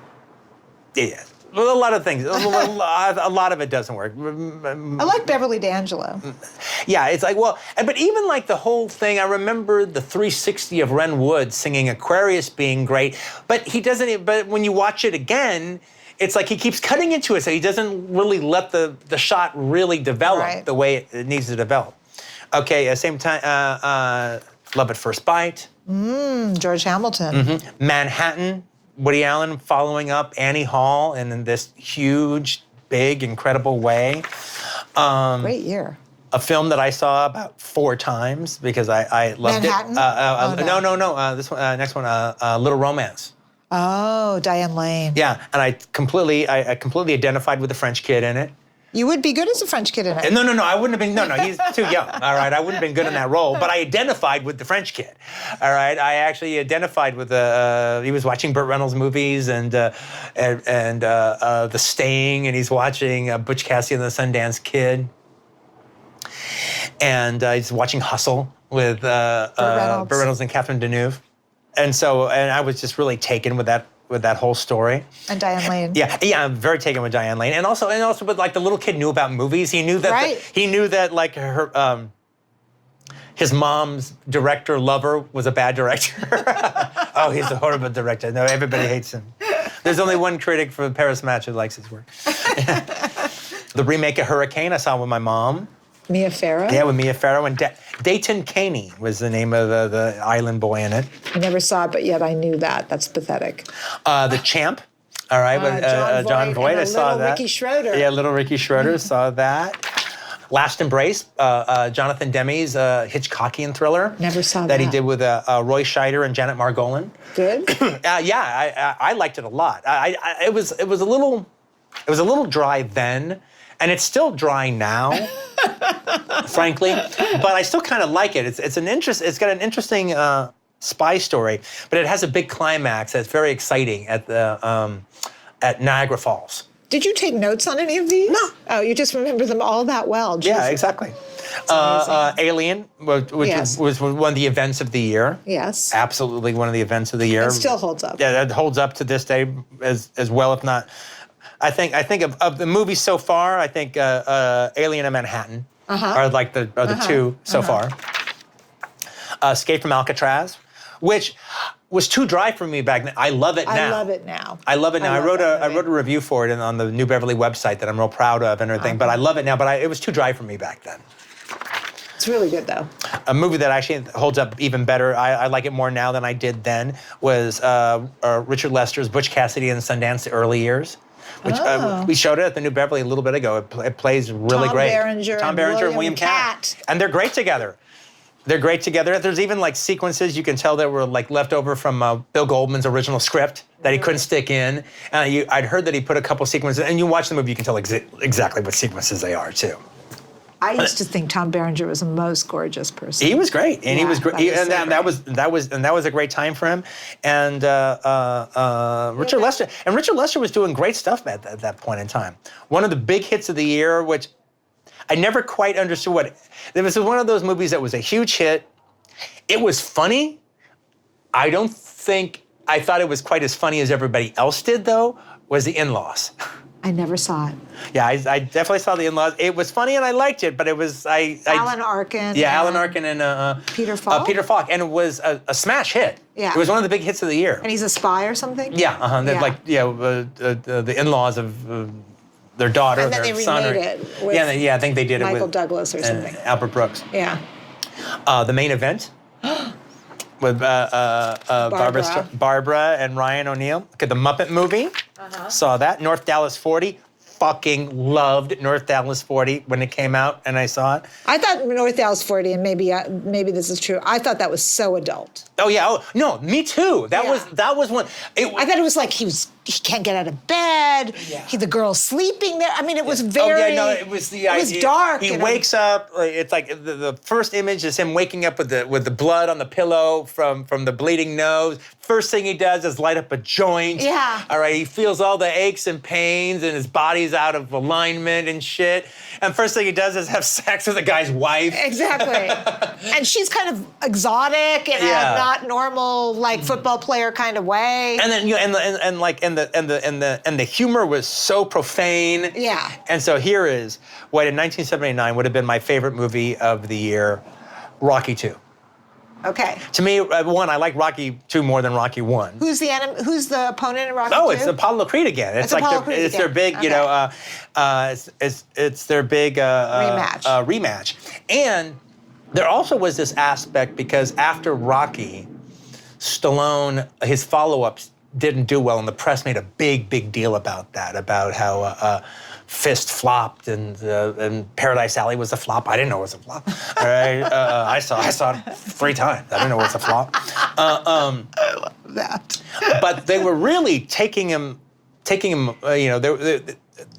Yeah. Well, a lot of things. A lot of it doesn't work. I like Beverly D'Angelo. Yeah, it's like, well, but even like the whole thing, I remember the 360 of Ren Wood singing Aquarius being great, but he doesn't, but when you watch it again, it's like he keeps cutting into it, so he doesn't really let the shot really develop the way it needs to develop. Okay, at the same time, Love at First Bite. George Hamilton. Mm-hmm. Manhattan, Woody Allen following up Annie Hall in this huge, big, incredible way. Great year. A film that I saw about 4 times because I loved Manhattan? it. No. This one, next one, Little Romance. Oh, Diane Lane. Yeah, and I completely identified with the French kid in it. You would be good as a French kid in it. No, I wouldn't have been. No, he's too young. All right, I wouldn't have been good in that role. But I identified with the French kid. All right, I actually identified with he was watching Burt Reynolds movies and The Sting, and he's watching Butch Cassidy and the Sundance Kid, and he's watching Hustle with Burt Reynolds and Catherine Deneuve, and I was just really taken with that whole story. And Diane Lane. Yeah, I'm very taken with Diane Lane, and also with like the little kid knew about movies. He knew that like her his mom's director lover was a bad director. Oh, he's a horrible director. No, everybody hates him. There's only one critic for Paris Match who likes his work. The remake of Hurricane I saw with my mom. Mia Farrow? Yeah, with Mia Farrow. And Dayton Caney was the name of the island boy in it. I never saw it, but yet I knew that. That's pathetic. The Champ. All right, with John Voight. I saw that. Ricky Schroeder. Yeah, little Ricky Schroeder. Saw that. Last Embrace, Jonathan Demme's Hitchcockian thriller. Never saw that. That he did with Roy Scheider and Janet Margolin. Good? I liked it a lot. It was a little dry then, and it's still dry now. Frankly, but I still kind of like it. It's got an interesting spy story, but it has a big climax that's very exciting at Niagara Falls. Did you take notes on any of these? No. Oh, you just remember them all that well. Jesus. Yeah, exactly. Alien, which was one of the events of the year. Yes. Absolutely one of the events of the year. It still holds up. Yeah, it holds up to this day as well, if not. I think of the movies so far, I think Alien and Manhattan are like the two so far. Escape from Alcatraz, which was too dry for me back then. I love it now. I love it now. I love it now. I wrote a review for it on the New Beverly website that I'm real proud of and everything. But I love it now. But it was too dry for me back then. It's really good though. A movie that actually holds up even better, I like it more now than I did then, was Richard Lester's Butch Cassidy and Sundance, the early years. Which we showed it at the New Beverly a little bit ago. It plays really great. Tom Berenger and William Catt. And they're great together. There's even like sequences you can tell that were like left over from Bill Goldman's original script that he couldn't stick in. I'd heard that he put a couple sequences, and you watch the movie, you can tell exactly what sequences they are too. I used to think Tom Berenger was the most gorgeous person. He was great, and he was great, and that was a great time for him. And Richard Lester was doing great stuff at that point in time. One of the big hits of the year, which I never quite understood what. It was one of those movies that was a huge hit. It was funny. I don't think I thought it was quite as funny as everybody else did, though, was the In-Laws. I never saw it. Yeah, I definitely saw the In-Laws. It was funny and I liked it, but it was Alan Arkin. Yeah, Alan Arkin and Peter Falk. Peter Falk, and it was a smash hit. Yeah. It was one of the big hits of the year. And he's a spy or something. Yeah, the in-laws of their daughter, And then their they son. remade it with I think they did it with Michael Douglas or something. Albert Brooks. Yeah. The Main Event with Barbara and Ryan O'Neal. Okay, the Muppet movie. Saw that. North Dallas 40. Fucking loved North Dallas 40 when it came out, and I saw it. I thought North Dallas 40, and maybe this is true. I thought that was so adult. Oh yeah. Oh no, me too. That was one. I thought it was like he can't get out of bed. The girl's sleeping there. I mean, it was very. Oh yeah, no, it was the idea. It was dark. He wakes up. It's like the first image is him waking up with the blood on the pillow from the bleeding nose. First thing he does is light up a joint. Yeah. All right. He feels all the aches and pains, and his body's out of alignment and shit. And first thing he does is have sex with a guy's wife. Exactly. And she's kind of exotic in a not normal like football player kind of way. And then the humor was so profane. Yeah. And so here is what in 1979 would have been my favorite movie of the year, Rocky II. Okay. To me, one, I like Rocky II more than Rocky I. Who's the opponent in Rocky II? Oh, it's Apollo Creed again. It's their big, okay. it's their big rematch. And there also was this aspect because after Rocky, Stallone, his follow-ups didn't do well, and the press made a big deal about that, about how Fist flopped and Paradise Alley was a flop. I didn't know it was a flop. All right, I saw it 3 times. I didn't know it was a flop. I love that. But they were really taking him. There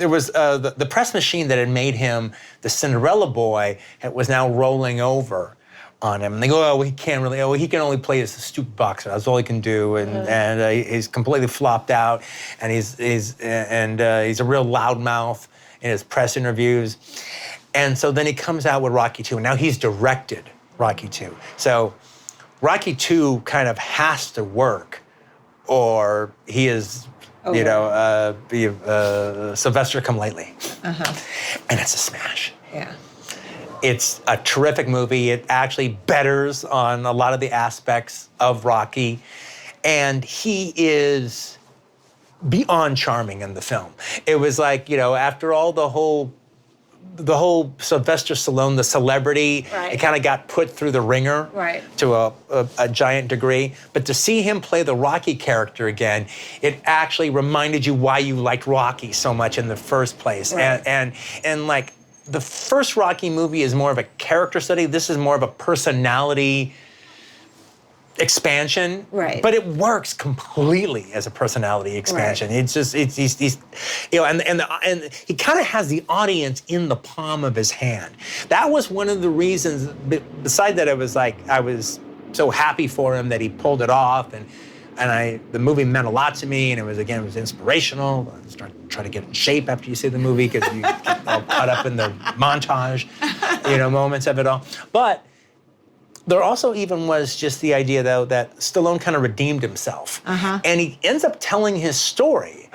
was the press machine that had made him the Cinderella boy was now rolling over on him. And they go, he can't really, he can only play as a stupid boxer. That's all he can do. And he's completely flopped out. And he's a real loudmouth in his press interviews. And so then he comes out with Rocky II. And now he's directed Rocky II. So Rocky II kind of has to work, or he is, Sylvester come lately. And it's a smash. Yeah. It's a terrific movie. It actually betters on a lot of the aspects of Rocky. And he is beyond charming in the film. It was like, after all the whole Sylvester Stallone, the celebrity, it kind of got put through the ringer to a giant degree. But to see him play the Rocky character again, it actually reminded you why you liked Rocky so much in the first place. And like, the first Rocky movie is more of a character study. This is more of a personality expansion. Right. But it works completely as a personality expansion. It's just he's and he kind of has the audience in the palm of his hand. That was one of the reasons. Besides that, I was so happy for him that he pulled it off, and the movie meant a lot to me, and it was inspirational. I started trying to get in shape after you see the movie because you get all caught up in the montage, moments of it all. But there also even was just the idea, though, that Stallone kind of redeemed himself. And he ends up telling his story,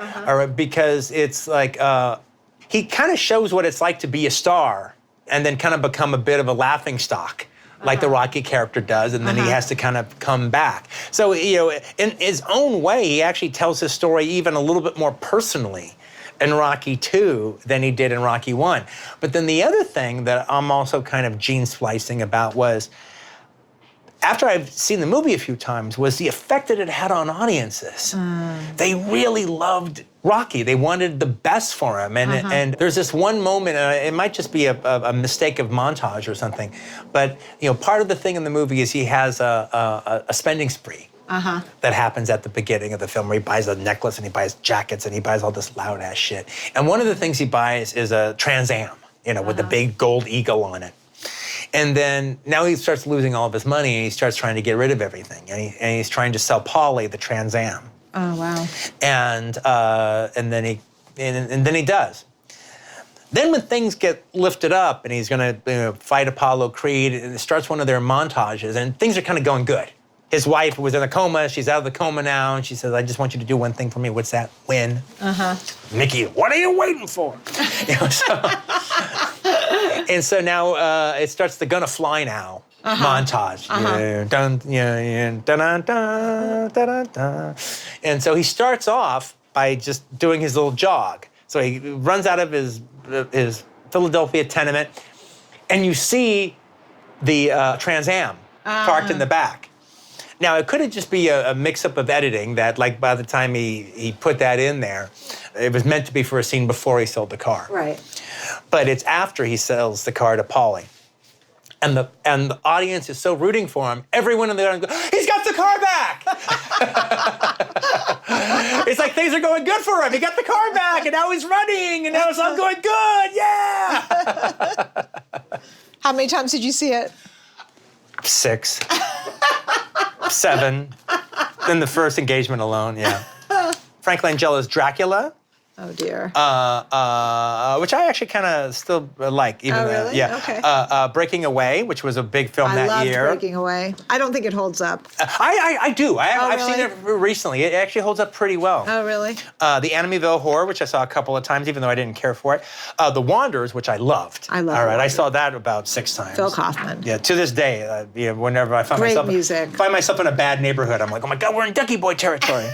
because it's like he kind of shows what it's like to be a star and then kind of become a bit of a laughingstock, like the Rocky character does, and then he has to kind of come back. So, in his own way, he actually tells his story even a little bit more personally in Rocky II than he did in Rocky I. But then the other thing that I'm also kind of gene splicing about was, after I've seen the movie a few times, was the effect that it had on audiences. They really loved Rocky. They wanted the best for him. And there's this one moment, it might just be a mistake of montage or something, but part of the thing in the movie is he has a spending spree. That happens at the beginning of the film, where he buys a necklace and he buys jackets and he buys all this loud ass shit. And one of the things he buys is a Trans Am, with the big gold eagle on it. And then now he starts losing all of his money, and he starts trying to get rid of everything. And he's trying to sell Paulie the Trans Am. Oh wow! And then he does. Then when things get lifted up, and he's going to fight Apollo Creed, and it starts one of their montages, and things are kind of going good. his wife was in a coma. She's out of the coma now, and she says, "I just want you to do one thing for me." What's that? Win. Mickey, what are you waiting for? And so now it starts the "Gonna Fly Now" montage. Yeah, dun, yeah, dun, dun, dun, dun, dun, dun. And so he starts off by just doing his little jog. So he runs out of his Philadelphia tenement, and you see the Trans Am parked in the back. Now, it could have just be a mix-up of editing that, like, by the time he put that in there, it was meant to be for a scene before he sold the car. Right. But it's after he sells the car to Paulie. And the audience is so rooting for him, everyone in the audience goes, "He's got the car back!" It's like things are going good for him. He got the car back, and now he's running, and now it's all going good, yeah! How many times did you see it? 6. 7. In the first engagement alone, yeah. Frank Langella's Dracula. Oh dear. Which I actually kind of still like. Even really? Yeah. Okay. Breaking Away, which was a big film I that loved year. Breaking Away. I don't think it holds up. I do. I've really? seen it recently. It actually holds up pretty well. Oh, really? The Amityville Horror, which I saw a couple of times, even though I didn't care for it. The Wanderers, which I loved. I love All right, The I saw that about 6 times. Phil Kaufman. Yeah, to this day, whenever I find Great myself music. find myself in a bad neighborhood, I'm like, oh my God, we're in Ducky Boy territory.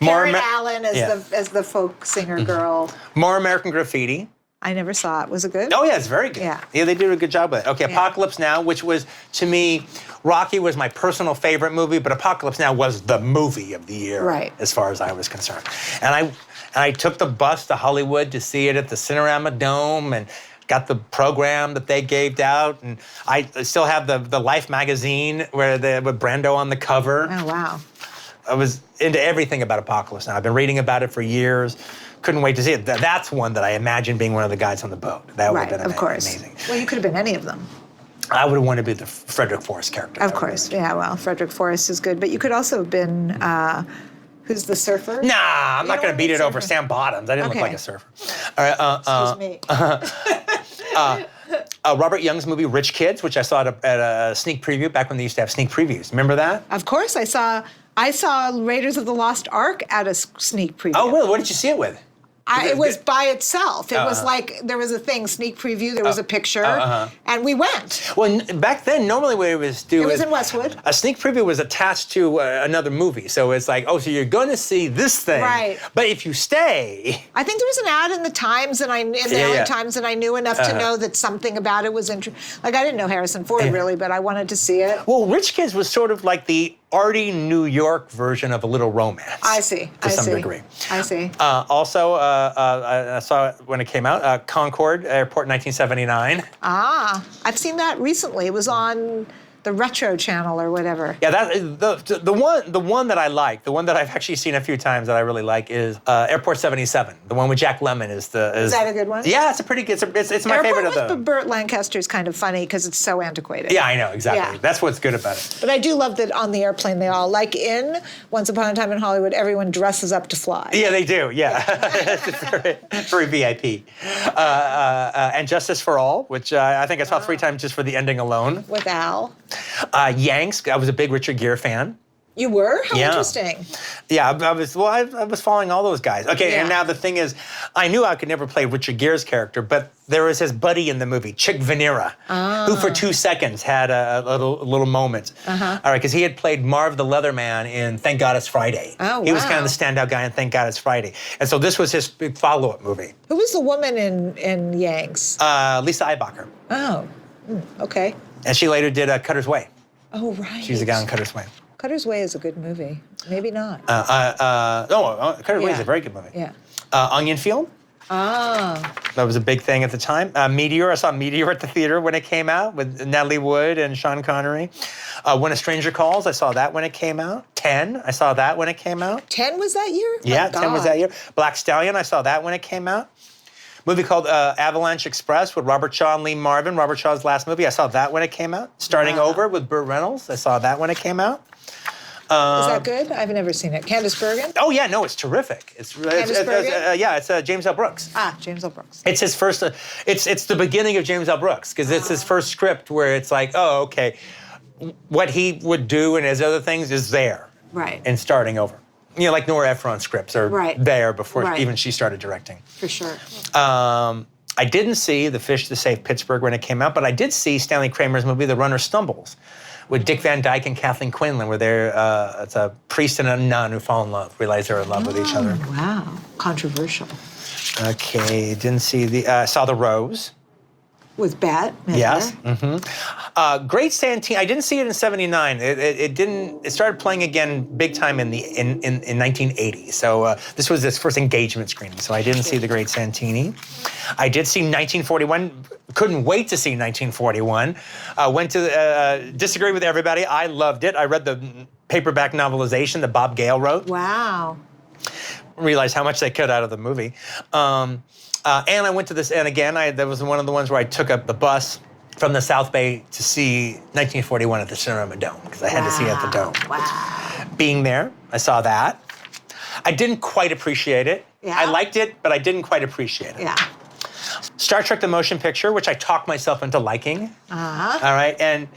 Karen Allen as the folk singer girl. More American Graffiti. I never saw it. Was it good? Oh yeah, it's very good. Yeah. Yeah, they did a good job with it. Okay, Apocalypse Now, which was, to me, Rocky was my personal favorite movie, but Apocalypse Now was the movie of the year, right, as far as I was concerned. And I took the bus to Hollywood to see it at the Cinerama Dome, and got the program that they gave out, and I still have the Life magazine with Brando on the cover. Oh wow. I was into everything about Apocalypse Now. I've been reading about it for years. Couldn't wait to see it. That's one that I imagine being one of the guys on the boat. That would have been of course. amazing. Well, you could have been any of them. I would have wanted to be the Frederick Forrest character. Of course. Yeah, well, Frederick Forrest is good. But you could also have been, who's the surfer? Nah, I'm not going to beat it over Sam Bottoms. I didn't look like a surfer. All right. Excuse me. Robert Young's movie Rich Kids, which I saw at a sneak preview back when they used to have sneak previews. Remember that? Of course, I saw Raiders of the Lost Ark at a sneak preview. Oh, really? What did you see it with? It was by itself. It was like, there was a thing, sneak preview, there was a picture, and we went. Well, back then, normally what it was It was in Westwood. A sneak preview was attached to another movie. So it's like, oh, so you're going to see this thing. Right. But if you stay... I think there was an ad in the Times, and LA Times, and I knew enough to know that something about it was interesting. Like, I didn't know Harrison Ford, really, but I wanted to see it. Well, Rich Kids was sort of like the arty New York version of A Little Romance. I see. To some degree. I see. Also, I saw it when it came out, Concord Airport 1979. I've seen that recently. It was on the Retro Channel or whatever. Yeah, the one that I like, the one that I've actually seen a few times that I really like is Airport 77. The one with Jack Lemmon is that a good one? Yeah, it's a pretty good. It's my favorite of Airport them. with Burt Lancaster is kind of funny because it's so antiquated. Yeah, I know exactly. Yeah. That's what's good about it. But I do love that on the airplane they all, like in Once Upon a Time in Hollywood, everyone dresses up to fly. Yeah, they do. Yeah, it's very VIP. And Justice for All, which I think I saw 3 times just for the ending alone. With Al. Yanks. I was a big Richard Gere fan. You were? How Yeah. interesting. Yeah, I was following all those guys. Okay, and now the thing is, I knew I could never play Richard Gere's character, but there was his buddy in the movie, Chick Vanera, who for 2 seconds had a little moment. All right, because he had played Marv the Leatherman in Thank God It's Friday. Oh, He was kind wow. of the standout guy in Thank God It's Friday. And so this was his big follow-up movie. Who was the woman in Yanks? Lisa Eibacher. Oh, okay. And she later did Cutter's Way. Oh, right. She was the guy in Cutter's Way. Cutter's Way is a good movie. Maybe not. Cutter's Way is a very good movie. Yeah. Onion Field. Ah. That was a big thing at the time. Meteor, I saw Meteor at the theater when it came out with Natalie Wood and Sean Connery. When a Stranger Calls, I saw that when it came out. 10, I saw that when it came out. 10 was that year? Yeah, My 10 was God. that year. Black Stallion, I saw that when it came out. Movie called Avalanche Express with Robert Shaw and Lee Marvin, Robert Shaw's last movie. I saw that when it came out. Starting Over with Burt Reynolds, I saw that when it came out. Is that good? I've never seen it. Candice Bergen? Oh yeah, no, it's terrific. It's James L. Brooks. James L. Brooks. It's his first. It's the beginning of James L. Brooks because it's his first script where it's like, oh okay, what he would do and his other things is there. Right. And starting over. You know, like Nora Ephron scripts are there before even she started directing. For sure. I didn't see The Fish That Saved Pittsburgh when it came out, but I did see Stanley Kramer's movie The Runner Stumbles with Dick Van Dyke and Kathleen Quinlan, where it's a priest and a nun who fall in love, realize they're in love with each other. Wow. Controversial. Okay, didn't see saw The Rose. With Bat. Yes. Great Santini. I didn't see it in '79. It didn't. It started playing again big time in 1980. So this was his first engagement screening. So I didn't see The Great Santini. I did see 1941. Couldn't wait to see 1941. Went to disagree with everybody. I loved it. I read the paperback novelization that Bob Gale wrote. Wow. Realized how much they cut out of the movie. And I went to this, and again, that was one of the ones where I took up the bus from the South Bay to see 1941 at the Cinema Dome, because I had to see it at the Dome. Wow. Being there, I saw that. I didn't quite appreciate it. Yeah. I liked it, but I didn't quite appreciate it. Yeah. Star Trek The Motion Picture, which I talked myself into liking. Uh-huh. All right, and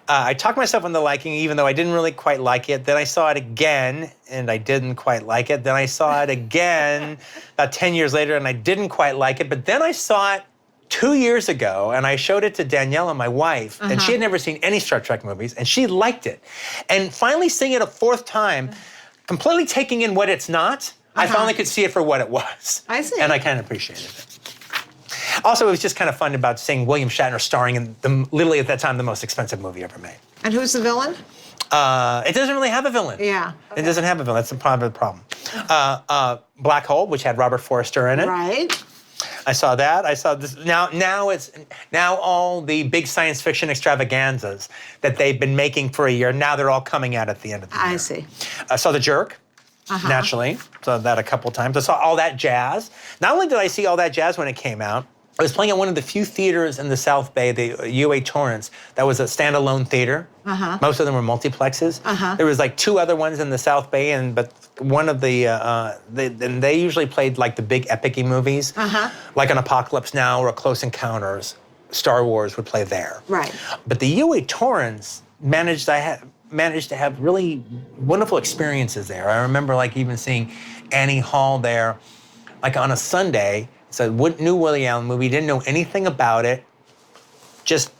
I talked myself into liking, even though I didn't really quite like it. Then I saw it again, and I didn't quite like it. Then I saw it again about 10 years later, and I didn't quite like it. But then I saw it 2 years ago, and I showed it to Daniela, my wife, and she had never seen any Star Trek movies, and she liked it. And finally seeing it a fourth time, completely taking in what it's not, I finally could see it for what it was. I see. And I kind of appreciated it. Also, it was just kind of fun about seeing William Shatner starring in literally at that time, the most expensive movie ever made. And who's the villain? It doesn't really have a villain. Yeah. It doesn't have a villain. That's the problem. Black Hole, which had Robert Forster in it. Right. I saw that. I saw this. Now all the big science fiction extravaganzas that they've been making for a year, now they're all coming out at the end of the year. I see. I saw The Jerk. Naturally, saw that a couple times. I saw All That Jazz. Not only did I see All That Jazz when it came out, I was playing at one of the few theaters in the South Bay, the UA Torrance, that was a standalone theater. Most of them were multiplexes. There was like 2 other ones in the South Bay, but one of they usually played like the big epic-y movies, like an Apocalypse Now or a Close Encounters. Star Wars would play there. Right. But the UA Torrance managed to have really wonderful experiences there. I remember like even seeing Annie Hall there, like on a Sunday. It's a new Woody Allen movie. Didn't know anything about it. Just,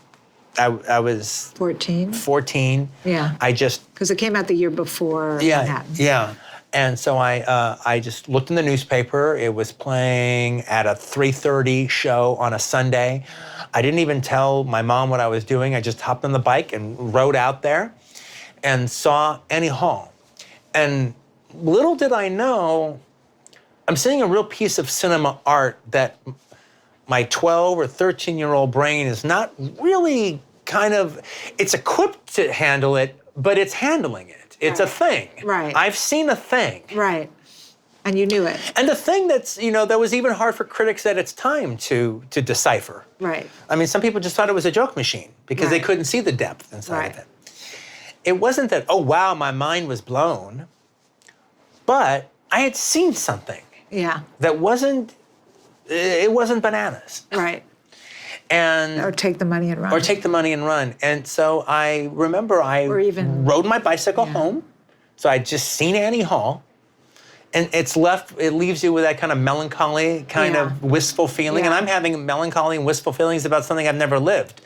I was 14. 14. Yeah. I just because it came out the year before Manhattan. Yeah. And so I just looked in the newspaper. It was playing at a 3:30 show on a Sunday. I didn't even tell my mom what I was doing. I just hopped on the bike and rode out there and saw Annie Hall. And little did I know, I'm seeing a real piece of cinema art that my 12 or 13-year-old brain is not really it's equipped to handle it, but it's handling it. It's a thing. Right. I've seen a thing. Right. And you knew it. And the thing that was even hard for critics at its time to decipher. Right. I mean, some people just thought it was a joke machine because they couldn't see the depth inside of it. It wasn't that, oh, wow, my mind was blown, but I had seen something. Yeah. That wasn't bananas. Right. And or take the money and run. Or take the money and run. And so I remember I rode my bicycle home. So I'd just seen Annie Hall. And it leaves you with that kind of melancholy, kind of wistful feeling. And I'm having melancholy and wistful feelings about something I've never lived.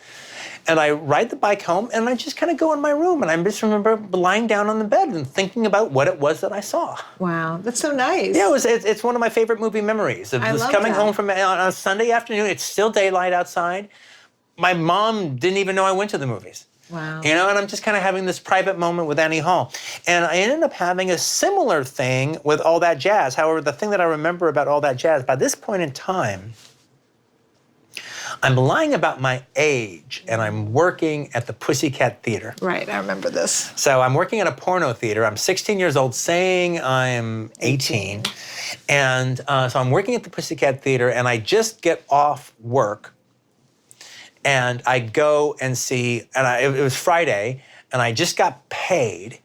And I ride the bike home, and I just kind of go in my room, and I just remember lying down on the bed and thinking about what it was that I saw. Wow, that's so nice. Yeah, it's one of my favorite movie memories. Of just coming home from on a Sunday afternoon. It's still daylight outside. My mom didn't even know I went to the movies. Wow. You know, and I'm just kind of having this private moment with Annie Hall. And I ended up having a similar thing with All That Jazz. However, the thing that I remember about All That Jazz, by this point in time, I'm lying about my age, and I'm working at the Pussycat Theater. Right, I remember this. So I'm working at a porno theater. I'm 16 years old, saying I'm 18. And so I'm working at the Pussycat Theater, and I just get off work, and I go and see, and it was Friday, and I just got paid.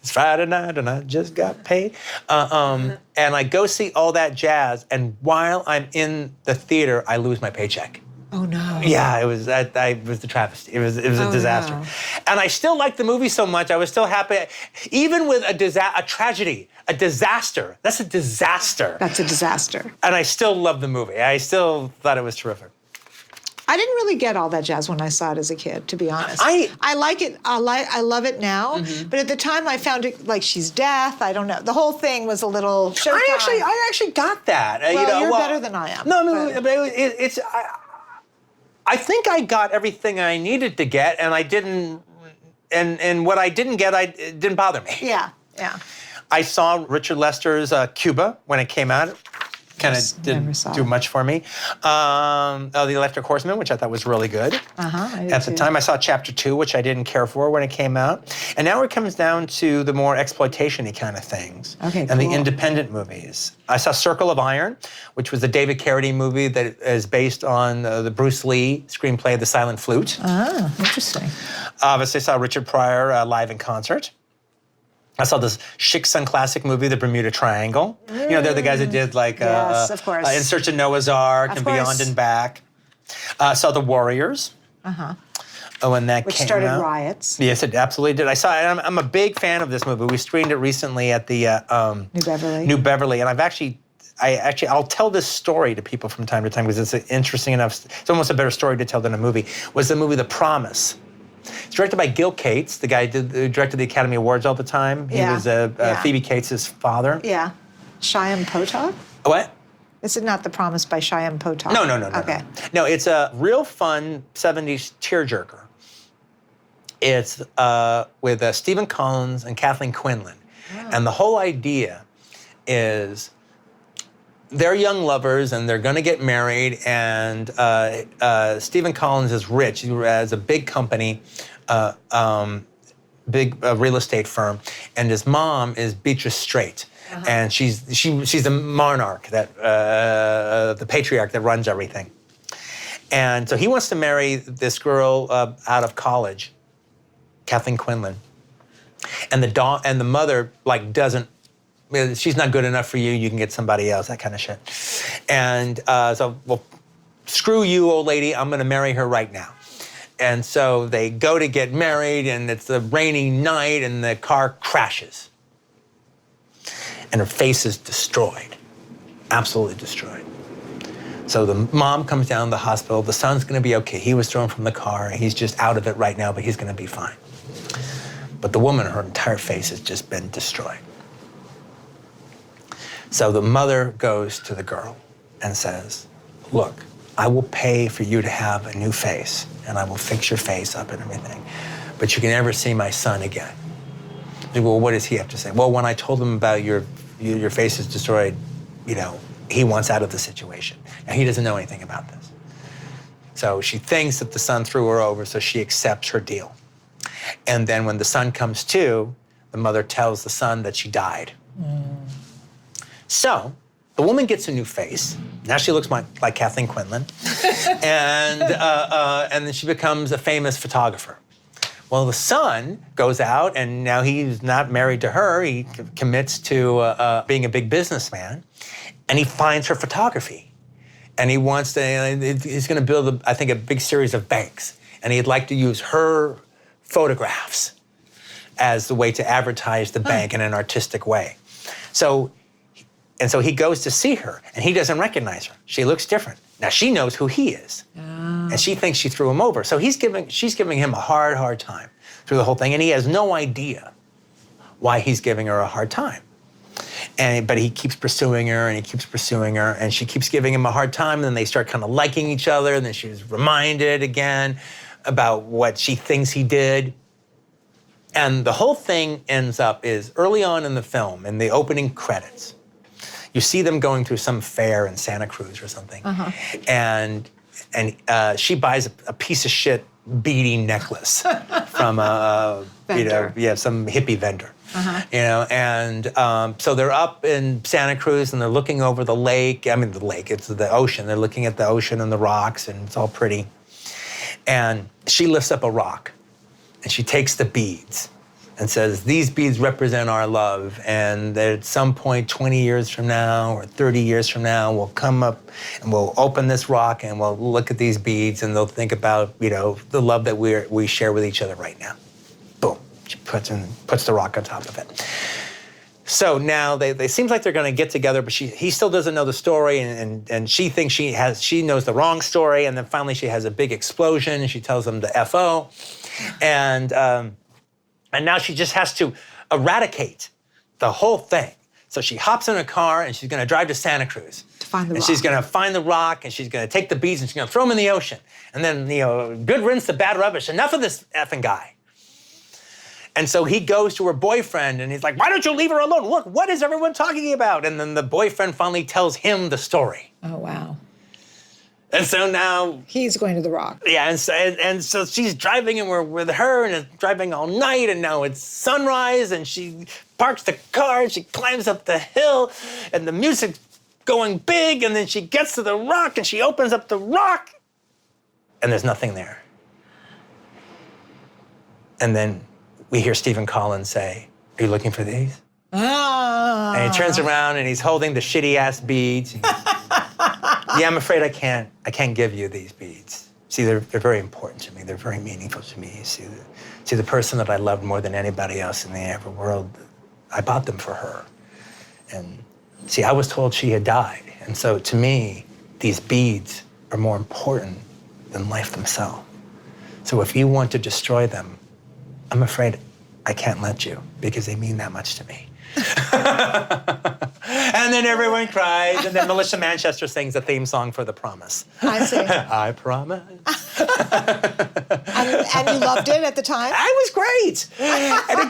It's Friday night, and I just got paid. And I go see All That Jazz, and while I'm in the theater, I lose my paycheck. Oh, no. Yeah, it was. It was the travesty. It was a disaster. no. And I still liked the movie so much. I was still happy, even with a tragedy, a disaster. That's a disaster. That's a disaster. And I still love the movie. I still thought it was terrific. I didn't really get all that jazz when I saw it as a kid, to be honest. I like it. I love it now. But at the time, I found it like she's deaf. I don't know. The whole thing was a little. Showtime. I actually got that. Well, you're better than I am. No, I mean, it's. I think I got everything I needed to get, and I didn't. And what I didn't get, it didn't bother me. Yeah. I saw Richard Lester's Cuba when it came out. Kind of didn't do much for me. The Electric Horseman, which I thought was really good. At the time, I saw Chapter 2, which I didn't care for when it came out. And now it comes down to the more exploitation-y kind of things. Okay, and the independent movies. I saw Circle of Iron, which was the David Carradine movie that is based on the Bruce Lee screenplay, The Silent Flute. Ah, interesting. Obviously, I saw Richard Pryor live in concert. I saw this Chic Sun classic movie, The Bermuda Triangle. You know, they're the guys that did like yes, of course. In Search of Noah's Ark and Beyond and Back. Saw The Warriors. When that Which came started out. riots. Yes, it absolutely did. I saw it. I'm a big fan of this movie. We screened it recently at the New Beverly. And I'll tell this story to people from time to time because it's interesting enough. It's almost a better story to tell than a movie. Was the movie The Promise? It's directed by Gil Cates, the guy who directed the Academy Awards all the time. He was Phoebe Cates' father. Yeah. Shyam Potok? What? Is it not The Promise by Shyam Potok? No. Okay. No, it's a real fun 70s tearjerker. It's with Stephen Collins and Kathleen Quinlan. And the whole idea is they're young lovers and they're going to get married, and Stephen Collins is rich. He has a big company, big real estate firm, and his mom is Beatrice Straight. And she's the monarch, the patriarch that runs everything. And so he wants to marry this girl out of college, Kathleen Quinlan. And the mother doesn't. She's not good enough for you. You can get somebody else. That kind of shit. And so, well, screw you, old lady. I'm going to marry her right now. And so they go to get married, and it's a rainy night, and the car crashes. And her face is destroyed, absolutely destroyed. So the mom comes down to the hospital. The son's going to be okay. He was thrown from the car. He's just out of it right now, but he's going to be fine. But the woman, her entire face has just been destroyed. So the mother goes to the girl and says, look, I will pay for you to have a new face, and I will fix your face up and everything, but you can never see my son again. Well, what does he have to say? Well, when I told him about your face is destroyed, he wants out of the situation. And he doesn't know anything about this. So she thinks that the son threw her over, so she accepts her deal. And then when the son comes to, the mother tells the son that she died. So the woman gets a new face. Now she looks like Kathleen Quinlan. And then she becomes a famous photographer. Well, the son goes out, and now he's not married to her. He commits to being a big businessman, and he finds her photography. And he wants to, he's going to build, I think, a big series of banks. And he'd like to use her photographs as the way to advertise the bank in an artistic way. So he goes to see her, and he doesn't recognize her. She looks different. Now she knows who he is, and she thinks she threw him over. So she's giving him a hard time through the whole thing, and he has no idea why he's giving her a hard time. But he keeps pursuing her, and he keeps pursuing her, and she keeps giving him a hard time. And then they start kind of liking each other, and then she's reminded again about what she thinks he did. And the whole thing ends up is early on in the film, in the opening credits, you see them going through some fair in Santa Cruz or something. And she buys a piece of shit beading necklace from some hippie vendor. So they're up in Santa Cruz, and they're looking over the lake. I mean, the lake, it's the ocean. They're looking at the ocean and the rocks, and it's all pretty. And she lifts up a rock, and she takes the beads, and says, these beads represent our love, and that at some point 20 years from now or 30 years from now, we'll come up and we'll open this rock and we'll look at these beads and they'll think about, you know, the love that we share with each other right now. Boom, she puts the rock on top of it. So now they seems like they're gonna get together, but he still doesn't know the story, and she thinks she knows the wrong story, and then finally she has a big explosion and she tells him to F.O. And now she just has to eradicate the whole thing. So she hops in a car and she's gonna drive to Santa Cruz. To find the rock. And she's gonna find the rock and she's gonna take the beads and she's gonna throw them in the ocean. And then, you know, good riddance to bad rubbish. Enough of this effing guy. And so he goes to her boyfriend and he's like, why don't you leave her alone? Look, what is everyone talking about? And then the boyfriend finally tells him the story. Oh, wow. And so now he's going to the rock. Yeah, and so she's driving and we're with her and it's driving all night and now it's sunrise and she parks the car and she climbs up the hill and the music's going big and then she gets to the rock and she opens up the rock and there's nothing there. And then we hear Stephen Collins say, are you looking for these? Ah. And he turns around and he's holding the shitty ass beads. Yeah, I'm afraid I can't give you these beads. See, they're very important to me. They're very meaningful to me. See, the person that I loved more than anybody else in the ever world, I bought them for her. And see, I was told she had died. And so to me, these beads are more important than life themselves. So if you want to destroy them, I'm afraid I can't let you because they mean that much to me. And then everyone cries, and then Melissa Manchester sings the theme song for The Promise. I see. I promise. And you loved it at the time? It was great. And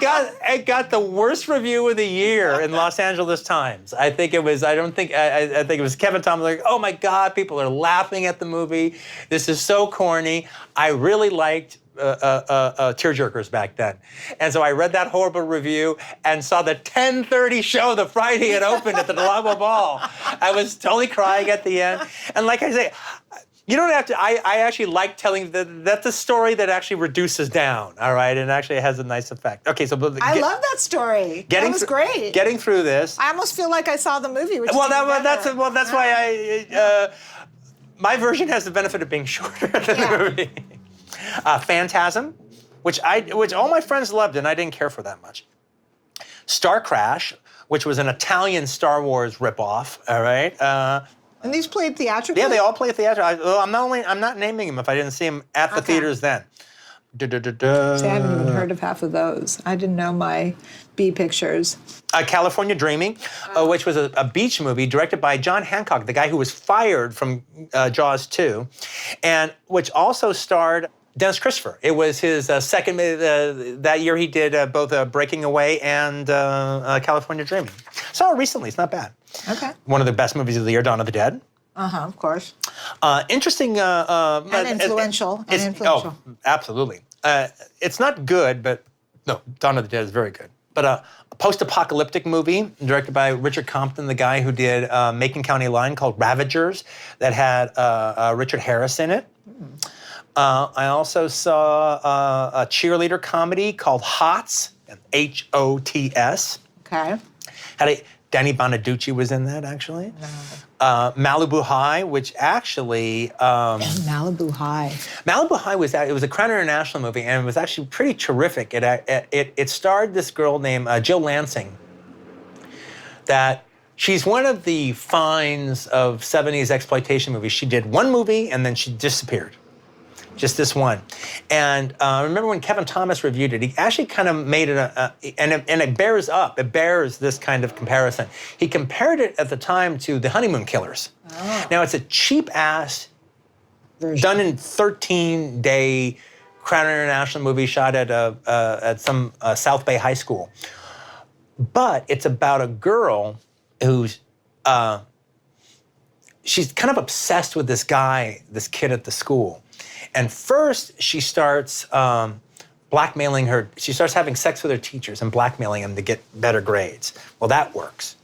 it got the worst review of the year in Los Angeles Times. I think it was, I think it was Kevin Thomas, like, oh my God, people are laughing at the movie. This is so corny. I really liked tearjerkers back then. And so I read that horrible review and saw the 10:30 show the Friday it opened at the Delamo Ball. I was totally crying at the end. And like I say, you don't have to, I actually like telling that's the story that actually reduces down, all right? And actually has a nice effect. Okay, so I love that story. That was great. Getting through this. I almost feel like I saw the movie. Which that's why my version has the benefit of being shorter than the movie. Phantasm, which all my friends loved and I didn't care for that much. Star Crash, which was an Italian Star Wars ripoff. All right. And these played theatrically? Yeah, they all played theatrically. I'm not naming them if I didn't see them at the theaters then. See, I haven't even heard of half of those. I didn't know my B pictures. California Dreaming, which was a beach movie directed by John Hancock, the guy who was fired from Jaws 2, and which also starred Dennis Christopher. It was his second, that year he did both Breaking Away and California Dreaming. Saw it recently, it's not bad. Okay. One of the best movies of the year, Dawn of the Dead. Of course. Interesting. And influential. Oh, absolutely. It's not good, but no, Dawn of the Dead is very good. But a post-apocalyptic movie directed by Richard Compton, the guy who did Macon County Line, called Ravagers, that had Richard Harris in it. I also saw a cheerleader comedy called HOTS, H-O-T-S. Okay. Danny Bonaducci was in that, actually. Malibu High, which actually... Malibu High. Malibu High it was a Crown International movie, and it was actually pretty terrific. It starred this girl named Jill Lansing, that she's one of the finds of 70s exploitation movies. She did one movie, and then she disappeared. Just this one. And I remember when Kevin Thomas reviewed it, he actually kind of made it, and it bears this kind of comparison. He compared it at the time to The Honeymoon Killers. Oh. Now, it's a cheap-ass, done in 13-day Crown International movie shot at some South Bay high school. But it's about a girl who's, she's kind of obsessed with this kid at the school. And first, she starts blackmailing her. She starts having sex with her teachers and blackmailing them to get better grades. Well, that works.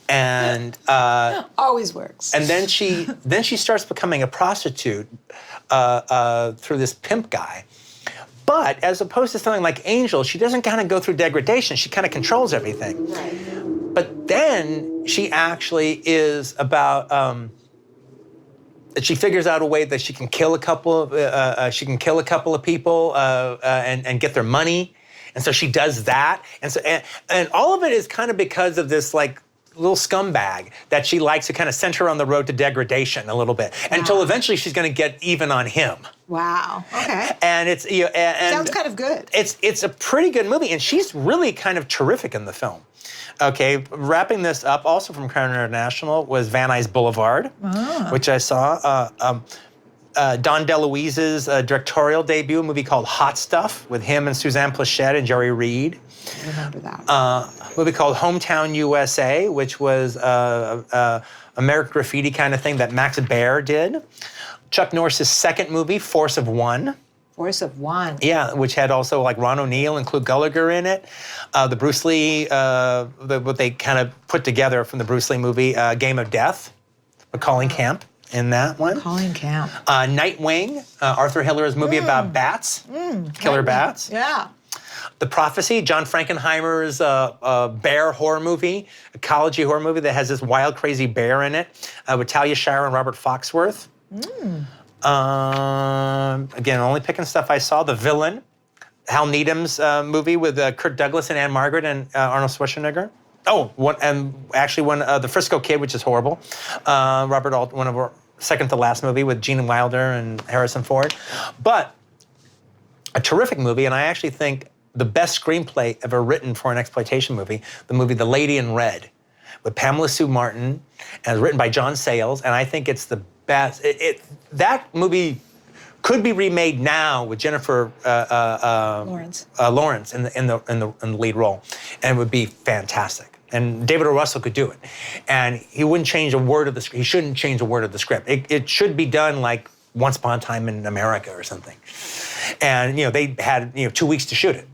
And always works. And then she starts becoming a prostitute through this pimp guy. But as opposed to something like Angel, she doesn't kind of go through degradation. She kind of controls everything. But then she actually is about. She figures out a way that she can kill a couple of people and get their money, and so she does that. And all of it is kind of because of this like little scumbag that she likes to kind of send her on the road to degradation a little bit until eventually she's going to get even on him. Wow. Okay. And it's and sounds kind of good. It's a pretty good movie, and she's really kind of terrific in the film. Okay, wrapping this up, also from Crown International, was Van Nuys Boulevard, which I saw. Don DeLuise's directorial debut, a movie called Hot Stuff, with him and Suzanne Plachette and Jerry Reed. I remember that. A movie called Hometown USA, which was American Graffiti kind of thing that Max Baer did. Chuck Norris's second movie, Force of One. Force of One. Yeah, which had also like Ron O'Neal and Clu Gallagher in it. The Bruce Lee, what they kind of put together from the Bruce Lee movie, Game of Death, with Colin Camp in that one. Colin Camp. Nightwing, Arthur Hiller's movie about bats, killer bats. Yeah. The Prophecy, John Frankenheimer's bear horror movie, ecology horror movie that has this wild, crazy bear in it, with Talia Shire and Robert Foxworth. Again, only picking stuff I saw. The Villain, Hal Needham's movie with Kirk Douglas and Anne Margaret and Arnold Schwarzenegger. Oh, the Frisco Kid, which is horrible. Robert Alt, one of our second to last movie with Gene Wilder and Harrison Ford. But a terrific movie, and I actually think the best screenplay ever written for an exploitation movie, the movie The Lady in Red, with Pamela Sue Martin, and it's written by John Sayles, and I think it's the best. That movie could be remade now with Jennifer Lawrence in the lead role, and it would be fantastic. And David O. Russell could do it, and he wouldn't change a word of the script. He shouldn't change a word of the script. It should be done like Once Upon a Time in America or something. And they had 2 weeks to shoot it.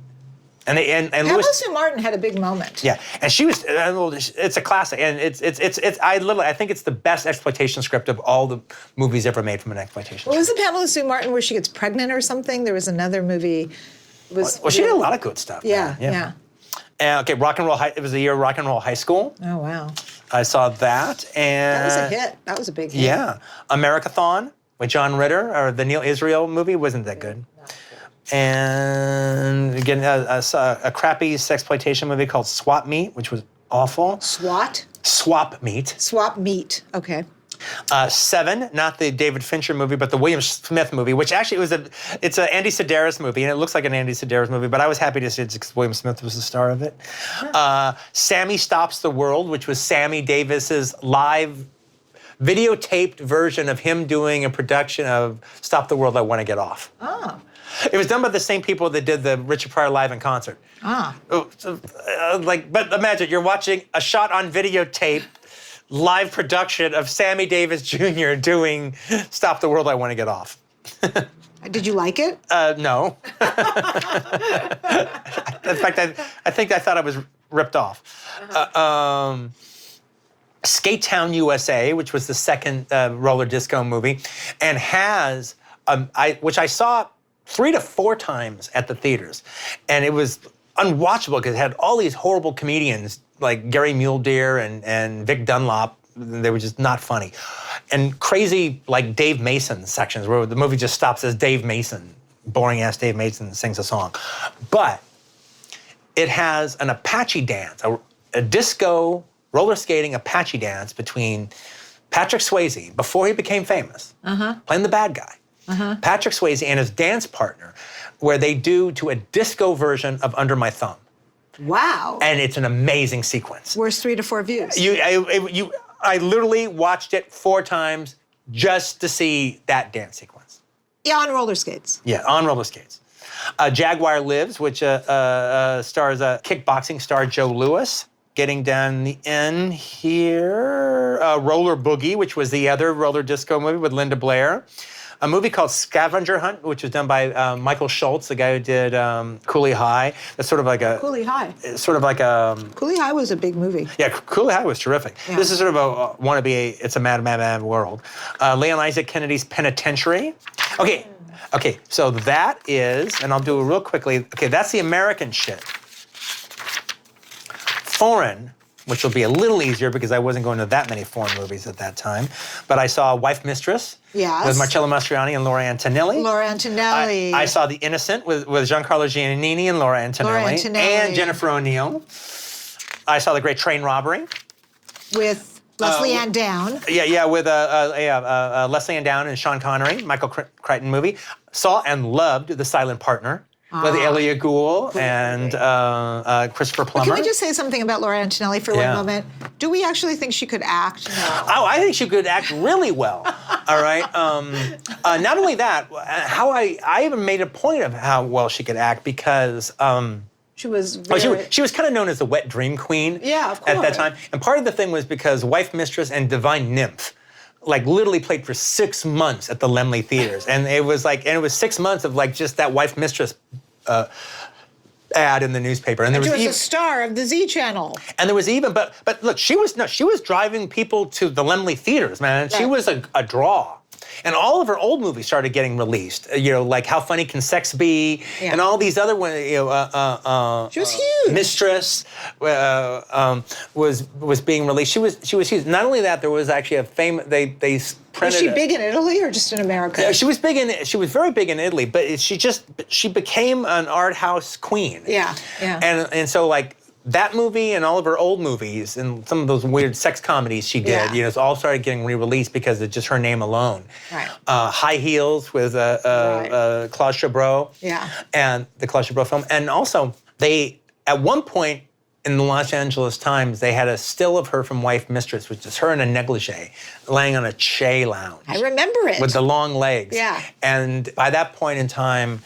And Pamela Sue Martin had a big moment. Yeah, and she was. It's a classic, and I think it's the best exploitation script of all the movies ever made from an exploitation. Well, was it Pamela Sue Martin where she gets pregnant or something? There was another movie. Well, she did a lot of good stuff. Yeah. Okay, Rock and Roll High. It was the year of Rock and Roll High School. Oh wow. I saw that, and that was a hit. That was a big hit. Yeah, Americathon with John Ritter, or the Neil Israel movie, wasn't that good. And again, I saw a crappy sexploitation movie called Swap Meet, which was awful. SWAT? Swap Meet. Swap Meet, okay. Seven, not the David Fincher movie, but the William Smith movie, which actually it's an Andy Sedaris movie, and it looks like an Andy Sedaris movie, but I was happy to see it because William Smith was the star of it. Sammy Stops the World, which was Sammy Davis's live videotaped version of him doing a production of Stop the World, I Want to Get Off. Oh. It was done by the same people that did the Richard Pryor Live in Concert. But imagine you're watching a shot on videotape live production of Sammy Davis Jr. doing Stop the World, I Want to Get Off. Did you like it? No. In fact, I thought I was ripped off. Skate Town USA, which was the second roller disco movie, and has, which I saw 3 to 4 times at the theaters. And it was unwatchable because it had all these horrible comedians like Gary Muldeer and Vic Dunlop. They were just not funny. And crazy like Dave Mason sections where the movie just stops as Dave Mason, boring ass Dave Mason sings a song. But it has an Apache dance, a disco roller skating Apache dance between Patrick Swayze, before he became famous, playing the bad guy, Patrick Swayze and his dance partner, where they do to a disco version of Under My Thumb. Wow. And it's an amazing sequence. Where's 3 to 4 views? I literally watched it 4 times just to see that dance sequence. Yeah, on roller skates. Yeah, on roller skates. Jaguar Lives, which stars kickboxing star Joe Louis. Getting down the end here, Roller Boogie, which was the other roller disco movie with Linda Blair. A movie called Scavenger Hunt, which was done by Michael Schultz, the guy who did Cooley High. That's sort of like a... Cooley High. Sort of like a... Cooley High was a big movie. Yeah, Cooley High was terrific. Yeah. This is sort of a wannabe, it's a mad, mad, mad world. Leon Isaac Kennedy's Penitentiary. Okay, Okay, so that is, and I'll do it real quickly. Okay, that's the American shit. Foreign, which will be a little easier because I wasn't going to that many foreign movies at that time, but I saw Wife Mistress Yes. with Marcello Mastroianni and Laura Antonelli. Laura Antonelli. I saw The Innocent with Giancarlo Giannini and Laura Antonelli, and Jennifer O'Neill. I saw The Great Train Robbery. With Leslie Ann Down. Yeah, with Leslie Ann Down and Sean Connery, Michael Crichton movie. Saw and loved The Silent Partner with Elliot Gould and Christopher Plummer. Can we just say something about Laura Antonelli for one moment? Do we actually think she could act? No. Oh, I think she could act really well. All right. Not only that, I even made a point of how well she could act because she was she was kind of known as the wet dream queen. Yeah, of course. At that time, and part of the thing was because Wife Mistress and Divine Nymph, like literally played for 6 months at the Laemmle theaters, and it was 6 months of like just that Wife Mistress ad in the newspaper, and there she was was even a star of the Z Channel. and there was even but look, she was driving people to the Laemmle theaters, man. She was a draw. And all of her old movies started getting released, like How Funny Can Sex Be, and all these other ones. She was huge. Mistress was being released. She was huge. Not only that, there was actually a famous. They printed. Was she big in Italy or just in America? Yeah, she was very big in Italy, but she became an art house queen. Yeah. And so like. That movie and all of her old movies and some of those weird sex comedies she did, it's all started getting re-released because of just her name alone. Right. High Heels with Claude Chabrol. Yeah. And the Claude Chabrol film. And also, at one point in the Los Angeles Times, they had a still of her from Wife Mistress, which is her in a negligee, laying on a Che lounge. I remember it. With the long legs. Yeah. And by that point in time,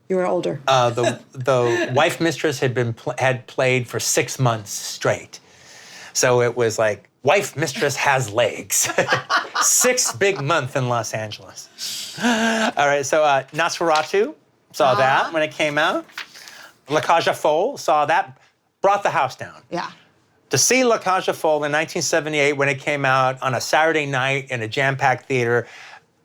you were older. The Wife Mistress had played for 6 months straight, so it was like Wife Mistress has legs. 6 big months in Los Angeles. All right, so Nosferatu, saw that when it came out. La Cage aux Folles, saw that, brought the house down. Yeah. To see La Cage aux Folles in 1978 when it came out on a Saturday night in a jam-packed theater.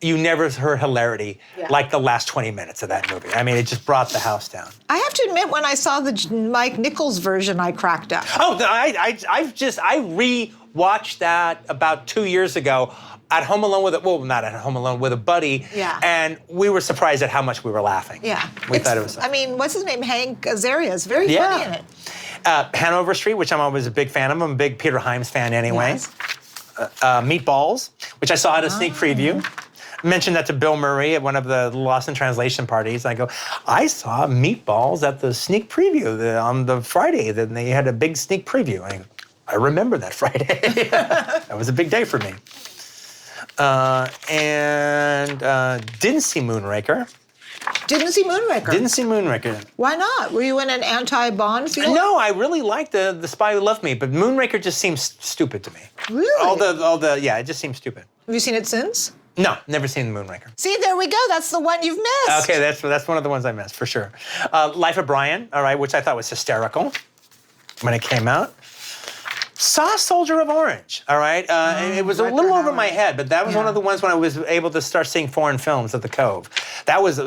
You never heard hilarity like the last 20 minutes of that movie. I mean, it just brought the house down. I have to admit, when I saw the Mike Nichols version, I cracked up. Oh, I re-watched that about 2 years ago at Home Alone not at Home Alone, with a buddy. Yeah. And we were surprised at how much we were laughing. Yeah. We thought it was. I mean, what's his name? Hank Azaria is very funny in it. Hanover Street, which I'm always a big fan of. I'm a big Peter Hyams fan anyway. Yes. Meatballs, which I saw at a sneak preview. Mentioned that to Bill Murray at one of the Lost in Translation parties. I go, I saw Meatballs at the sneak preview on the Friday. Then they had a big sneak preview. I remember that Friday. That was a big day for me. And didn't see Moonraker. Didn't see Moonraker? Didn't see Moonraker. Why not? Were you in an anti-Bond field? No, I really liked the Spy Who Loved Me, but Moonraker just seems stupid to me. Really? Yeah, it just seems stupid. Have you seen it since? No, never seen Moonraker. See, there we go. That's the one you've missed. Okay, that's one of the ones I missed, for sure. Life of Brian, all right, which I thought was hysterical when it came out. Saw Soldier of Orange, all right? It was a little over my head, but that was one of the ones when I was able to start seeing foreign films at the Cove. That was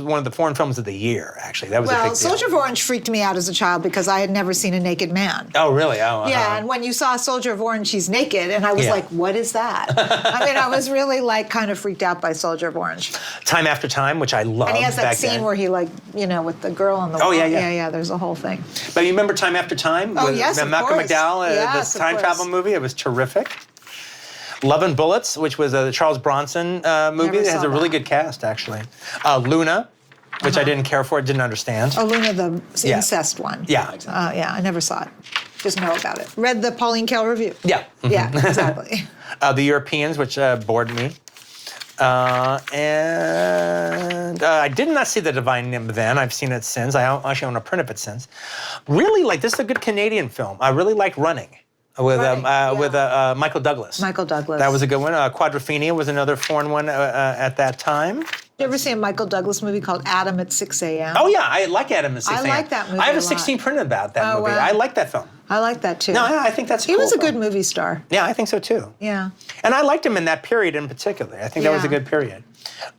one of the foreign films of the year, actually. That was a big deal. Soldier of Orange freaked me out as a child because I had never seen a naked man. Oh, really? Oh, yeah, and when you saw Soldier of Orange, he's naked, and I was like, what is that? I mean, I was really like kind of freaked out by Soldier of Orange. Time After Time, which I loved. And he has that back scene then. where he with the girl on the wall. Yeah, there's a whole thing. But you remember Time After Time? Oh, with yes, of Malcolm course. McDowell, Yes, this of time course. travel movie. It was terrific. Love and Bullets, which was a Charles Bronson movie. It has a really good cast, actually. Luna, which I didn't care for, didn't understand. Oh, Luna, the incest one. Yeah. Yeah, I never saw it. Just know about it. Read the Pauline Kael review. Yeah. Yeah, exactly. The Europeans, which bored me. And I did not see The Divine Nymph then. I've seen it since. I actually own a print of it since. Really, this is a good Canadian film. I really like Running. With Michael Douglas. Michael Douglas. That was a good one. Quadrophenia was another foreign one at that time. You ever see a Michael Douglas movie called Adam at 6 a.m.? Oh, yeah, I like Adam at 6 a.m. I like that movie I have a a lot. 16 print about that movie. Wow. I like that film. I like that too. No, I think that's. He was a good movie star. Yeah, I think so too. Yeah. And I liked him in that period in particular. I think that was a good period.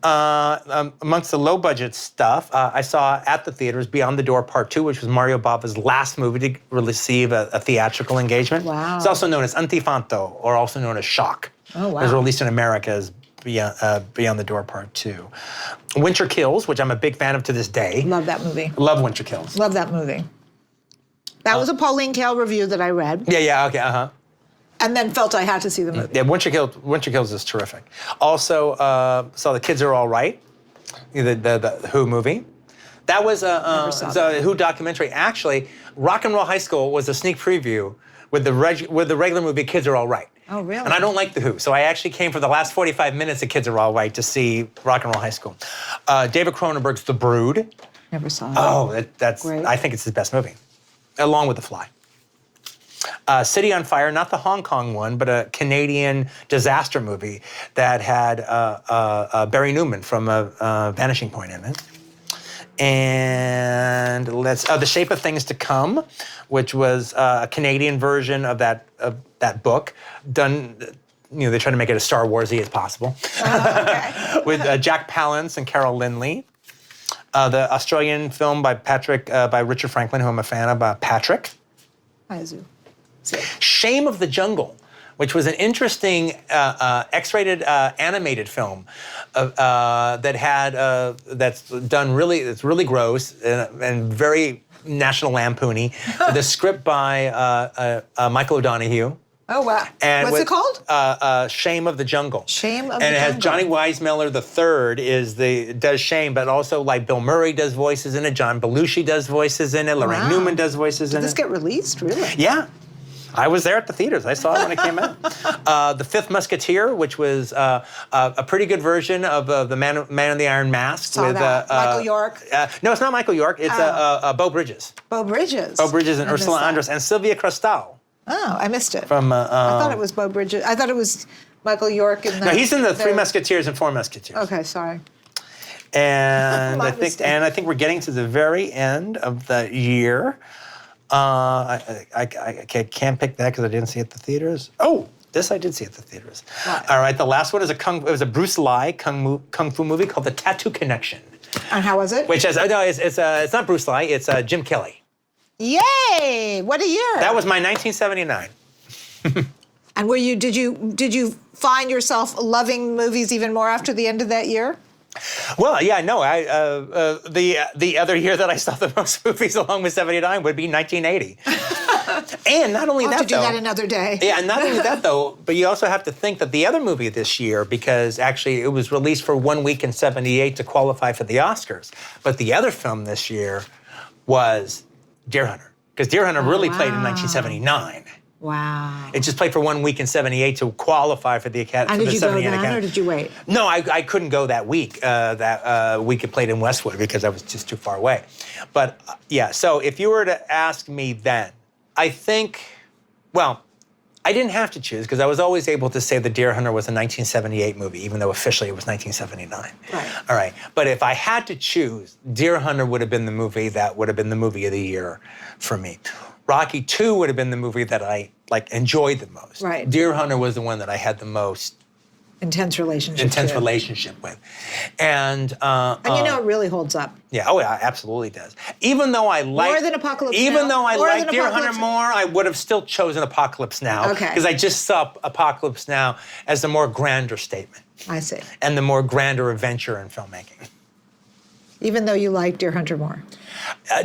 Amongst the low-budget stuff, I saw at the theaters Beyond the Door Part 2, which was Mario Bava's last movie to receive a theatrical engagement. Wow. It's also known as Antifanto, or also known as Shock. Oh, wow. It was released in America as Beyond the Door Part 2. Winter Kills, which I'm a big fan of to this day. Love that movie. Love Winter Kills. Love that movie. That was a Pauline Kael review that I read. Yeah, okay, uh-huh. And then felt I had to see the movie. Yeah, Winter Kills is terrific. Also, saw The Kids Are All Right, the Who movie. That was a Who documentary. Actually, Rock and Roll High School was a sneak preview with the regular movie Kids Are All Right. Oh, really? And I don't like The Who, so I actually came for the last 45 minutes of Kids Are All Right to see Rock and Roll High School. David Cronenberg's The Brood. Never saw it. Oh, that's Great. I think it's his best movie, along with The Fly. City on Fire, not the Hong Kong one, but a Canadian disaster movie that had Barry Newman from Vanishing Point in it. And The Shape of Things to Come, which was a Canadian version of that book, done. They try to make it as Star Warsy as possible, with Jack Palance and Carol Lindley. The Australian film by Richard Franklin, who I'm a fan of, Patrick. Hi, Zoo. Shame of the Jungle, which was an interesting X-rated animated film that's really gross and very National Lampoony. The script by Michael O'Donoghue. Oh, wow. And What's it called? Shame of the Jungle. Shame of the Jungle. And it has Johnny Weissmuller III does Shame, but also like Bill Murray does voices in it, John Belushi does voices in it, Lorraine Newman does voices in it. Did this get released, really? Yeah. I was there at the theaters. I saw it when it came out. The Fifth Musketeer, which was a pretty good version of the Man in the Iron Mask. Saw that. Michael York? No, it's not Michael York. It's Beau Bridges. Beau Bridges. Beau Bridges and Ursula Andress and Sylvia Cristal. Oh, I missed it. From I thought it was Beau Bridges. I thought it was Michael York. No, he's in the Three Musketeers and Four Musketeers. Okay, sorry. And I think we're getting to the very end of the year. I can't pick that because I didn't see it at the theaters. Oh, this I did see at the theaters. What? All right, the last one is it was a Bruce Lee kung fu movie called The Tattoo Connection. And how was it? Which is it's not Bruce Lee, it's Jim Kelly. Yay! What a year! That was my 1979. And did you find yourself loving movies even more after the end of that year? Well, yeah, no. The other year that I saw the most movies along with 79 would be 1980. And not only I'll that, have to do that another day. Yeah, and not only that, though, but you also have to think that the other movie this year, because actually it was released for 1 week in 78 to qualify for the Oscars, but the other film this year was Deer Hunter, because Deer Hunter really played in 1979. Wow. It just played for 1 week in 78 to qualify for the Academy. And did you go then, or did you wait? No, I couldn't go that week. That week it played in Westwood because I was just too far away. But yeah, so if you were to ask me then, I think, well, I didn't have to choose because I was always able to say The Deer Hunter was a 1978 movie, even though officially it was 1979. Right. All right. But if I had to choose, Deer Hunter would have been the movie that would have been the movie of the year for me. Rocky II would have been the movie that I enjoyed the most. Right. Deer Hunter was the one that I had the most intense relationship with. And it really holds up. Yeah, oh yeah, absolutely does. Even though I like more than Apocalypse Now. Even though I like Deer Hunter more, I would have still chosen Apocalypse Now. Okay. Because I just saw Apocalypse Now as the more grander statement. I see. And the more grander adventure in filmmaking. Even though you like Deer Hunter more.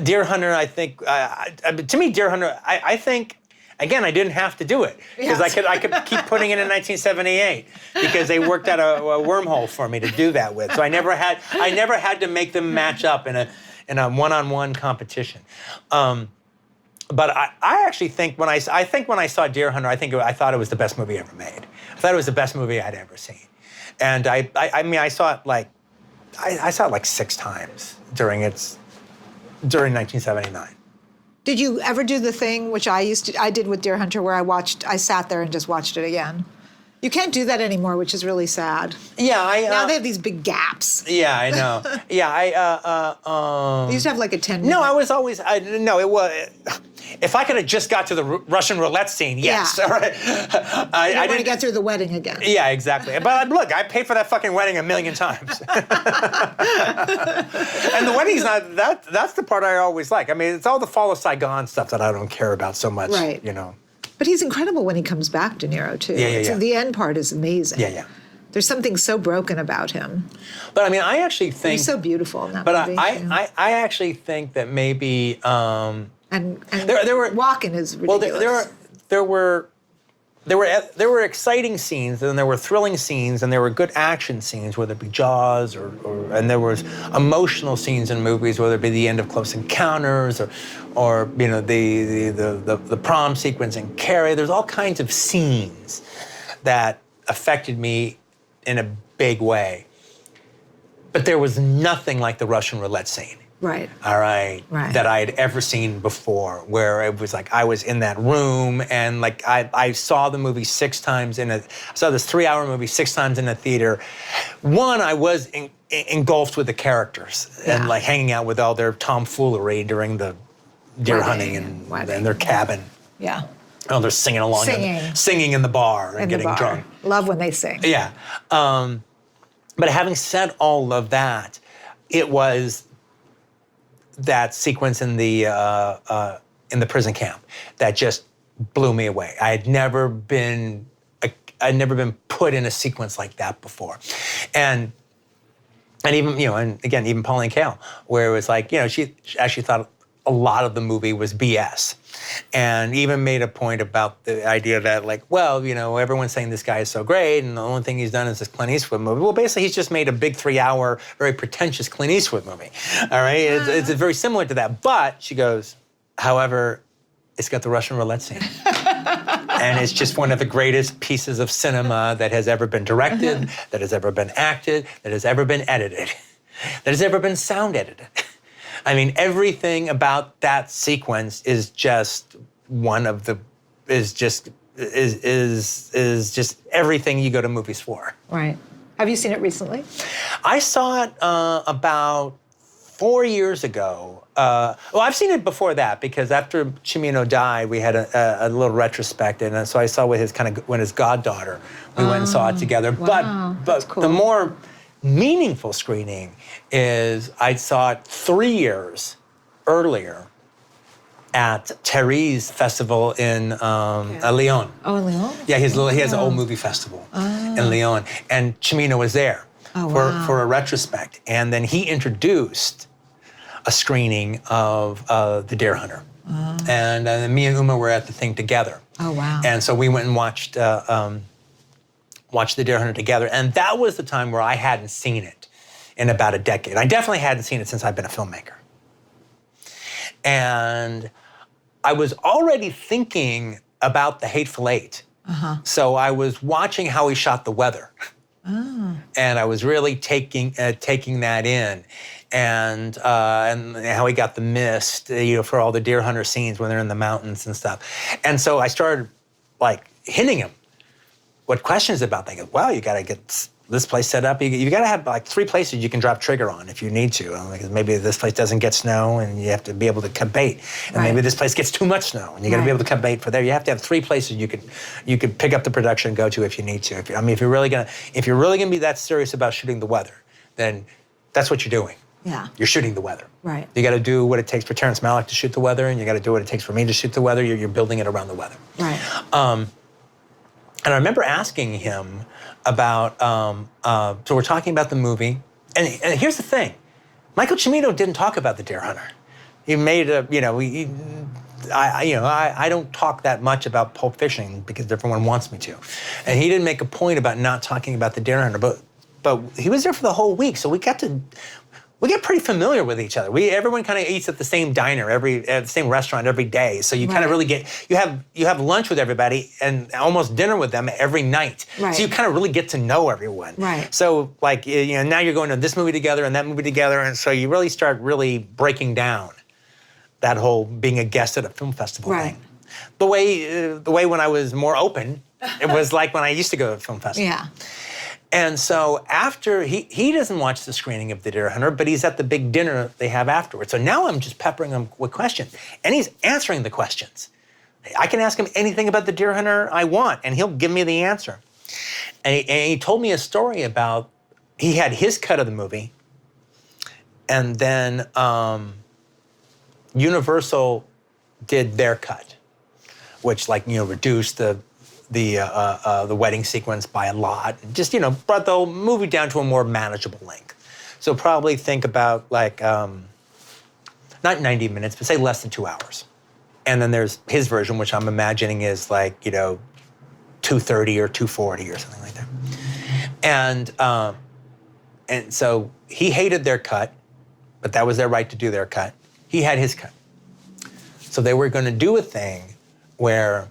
Deer Hunter, I think, to me, Deer Hunter, I think, again, I didn't have to do it because I could keep putting it in 1978 because they worked out a wormhole for me to do that with. So I never had to make them match up in a one-on-one competition. But I actually think when I saw Deer Hunter, I thought it was the best movie ever made. I thought it was the best movie I'd ever seen, and I saw it like 6 times during 1979. Did you ever do the thing which I did with Deer Hunter, where I sat there and just watched it again? You can't do that anymore, which is really sad. Yeah, now they have these big gaps. Yeah, I know. They used to have like a 10-minute. No, I was always. No, it was. If I could have just got to the Russian roulette scene, yes. Yeah. All right. I didn't want to get through the wedding again. Yeah, exactly. But look, I paid for that fucking wedding 1,000,000 times. And the wedding's not that. That's the part I always like. I mean, it's all the Fall of Saigon stuff that I don't care about so much. Right. You know. But he's incredible when he comes back, De Niro, too. Yeah. The end part is amazing. Yeah. There's something so broken about him. But I mean, I actually think he's so beautiful in that but movie. I actually think that maybe and there were Walken is ridiculous. Well, there were exciting scenes, and there were thrilling scenes, and there were good action scenes, whether it be Jaws and there was emotional scenes in movies, whether it be the end of Close Encounters or you know the prom sequence in Carrie. There's all kinds of scenes that affected me in a big way. But there was nothing like the Russian roulette scene. Right. All right. That I had ever seen before, where it was like I was in that room and like I saw the movie 6 times I saw this 3-hour movie 6 times in a theater. One, I was engulfed with the characters and like hanging out with all their tomfoolery during the deer hunting and their cabin. Yeah. Oh, they're singing along, singing in the bar and getting drunk. Love when they sing. Yeah. But having said all of that, it was that sequence in the prison camp that just blew me away. I'd never been put in a sequence like that before, and even and again even Pauline Kael, where it was like she actually thought a lot of the movie was BS. And even made a point about the idea that, like, well, everyone's saying this guy is so great, and the only thing he's done is this Clint Eastwood movie. Well, basically, he's just made a big 3-hour, very pretentious Clint Eastwood movie. All right? It's very similar to that. But, she goes, however, it's got the Russian roulette scene. And it's just one of the greatest pieces of cinema that has ever been directed, that has ever been acted, that has ever been edited, that has ever been sound edited. I mean, everything about that sequence is just just everything you go to movies for. Right. Have you seen it recently? I saw it about 4 years ago. Well, I've seen it before that because after Cimino died, we had a little retrospective, and so I saw with his goddaughter. We went and saw it together. Wow, But cool. The more meaningful screening is I saw it 3 years earlier at Terry's festival in Lyon. Oh, in Lyon? Yeah, he has an old movie festival in Lyon, and Cimino was there for a retrospect, and then he introduced a screening of The Deer Hunter, and me and Uma were at the thing together. Oh wow! And so we went and watched The Deer Hunter together, and that was the time where I hadn't seen it in about a decade. I definitely hadn't seen it since I've been a filmmaker. And I was already thinking about The Hateful Eight. So I was watching how he shot the weather. And I was really taking that in. And how he got the mist, for all the deer hunter scenes when they're in the mountains and stuff. And so I started like hitting him what questions about. They go, well, you got to get this place set up. You got to have like 3 places you can drop trigger on if you need to. Like maybe this place doesn't get snow and you have to be able to cut bait. And maybe this place gets too much snow and you got to be able to cut bait for there. You have to have 3 places you could pick up the production and go to if you need to. If you're really gonna be that serious about shooting the weather, then that's what you're doing. Yeah. You're shooting the weather. Right. You got to do what it takes for Terrence Malick to shoot the weather, and you got to do what it takes for me to shoot the weather. You're building it around the weather. Right. And I remember asking him about, so we're talking about the movie, and here's the thing. Michael Cimino didn't talk about The Deer Hunter. He made I don't talk that much about Pulp Fiction because everyone wants me to. And he didn't make a point about not talking about The Deer Hunter, but he was there for the whole week, so we get pretty familiar with each other. Everyone kind of eats at the same diner, at the same restaurant every day. So you kind of really you have lunch with everybody and almost dinner with them every night. Right. So you kind of really get to know everyone. Right. So like now you're going to this movie together and that movie together, and so you really start breaking down that whole being a guest at a film festival thing. The way when I was more open It was like when I used to go to film festivals. Yeah. And so after, he doesn't watch the screening of The Deer Hunter, but he's at the big dinner they have afterwards. So now I'm just peppering him with questions. And he's answering the questions. I can ask him anything about The Deer Hunter I want, and he'll give me the answer. And he told me a story about, he had his cut of the movie, and then Universal did their cut, which reduced the wedding sequence by a lot, and just brought the whole movie down to a more manageable length. So probably think about not 90 minutes, but say less than 2 hours. And then there's his version, which I'm imagining is 2:30 or 2:40 or something like that. And so he hated their cut, but that was their right to do their cut. He had his cut. So they were going to do a thing where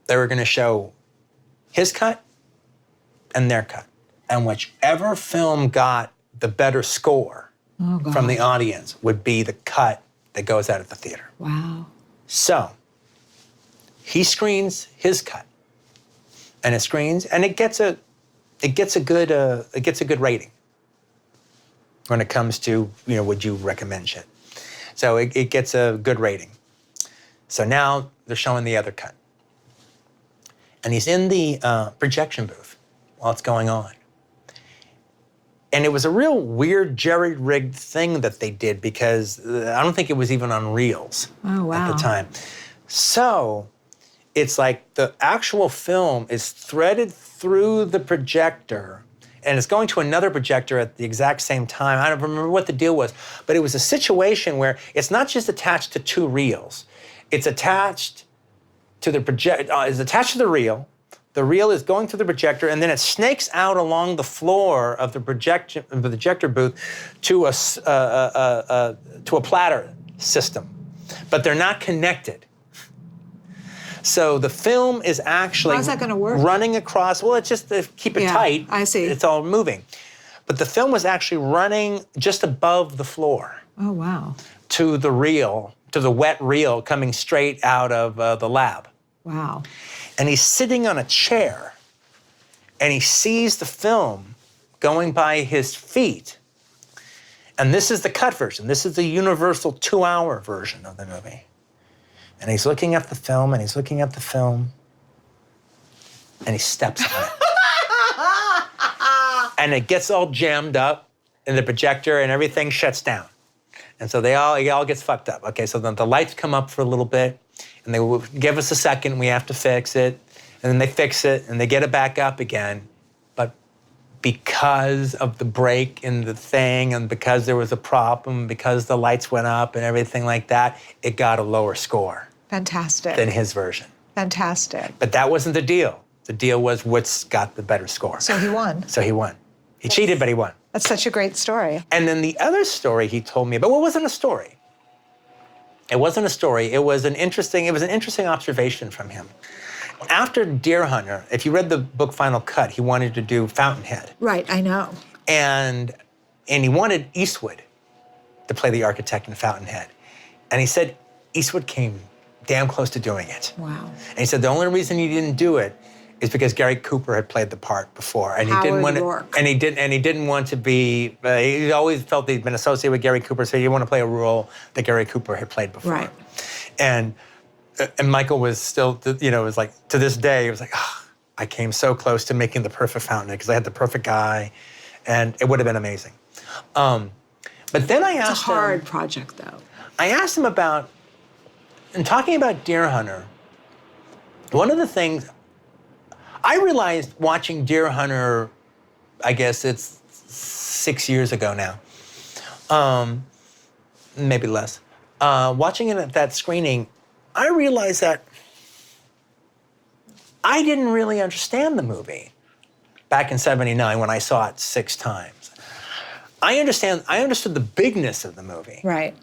they were going to show his cut and their cut. And whichever film got the better score from the audience would be the cut that goes out at the theater. Wow. So he screens his cut, and it screens, and it gets a good rating when it comes to would you recommend shit. So it gets a good rating. So now they're showing the other cut. And he's in the projection booth while it's going on. And it was a real weird jerry-rigged thing that they did because I don't think it was even on reels at the time. So it's like the actual film is threaded through the projector, and it's going to another projector at the exact same time. I don't remember what the deal was, but it was a situation where it's not just attached to two reels. It's attached to the is attached to the reel. The reel is going through the projector, and then it snakes out along the floor of the projector booth to a platter system, but they're not connected. So the film is actually How's that going to work? running across. Well, it's just to keep it tight. I see. It's all moving, but the film was actually running just above the floor Oh, wow. to the reel, to the wet reel coming straight out of the lab. Wow. And he's sitting on a chair, and he sees the film going by his feet. And this is the cut version. This is the Universal 2-hour version of the movie. And he's looking at the film, and he's looking at the film, and he steps on it. And it gets all jammed up in the projector, and everything shuts down. And so it all gets fucked up. Okay, so then the lights come up for a little bit, and they will give us a second, we have to fix it. And then they fix it, and they get it back up again. But because of the break in the thing, and because there was a problem, because the lights went up and everything like that, it got a lower score Fantastic. than his version. Fantastic. But that wasn't the deal. The deal was what's got the better score. So he won. So he won. He cheated, but he won. That's such a great story. And then the other story he told me about, well, it wasn't a story. It wasn't a story. It was an interesting observation from him. After Deer Hunter, if you read the book Final Cut, he wanted to do Fountainhead. Right, I know. And he wanted Eastwood to play the architect in Fountainhead. And he said Eastwood came damn close to doing it. Wow. And he said the only reason he didn't do it is because Gary Cooper had played the part before, and he Howard didn't want York. to, and he didn't want to be. He always felt he'd been associated with Gary Cooper, so he didn't want to play a role that Gary Cooper had played before. Right. And Michael was still, it was like to this day, it was like, oh, I came so close to making the perfect Fountainhead because I had the perfect guy, and it would have been amazing. But then I asked It's a hard project, though. I asked him about, in talking about Deer Hunter, one of the things I realized watching Deer Hunter, I guess it's 6 years ago now, maybe less. Watching it at that screening, I realized that I didn't really understand the movie back in '79 when I saw it 6 times. I understood the bigness of the movie. Right.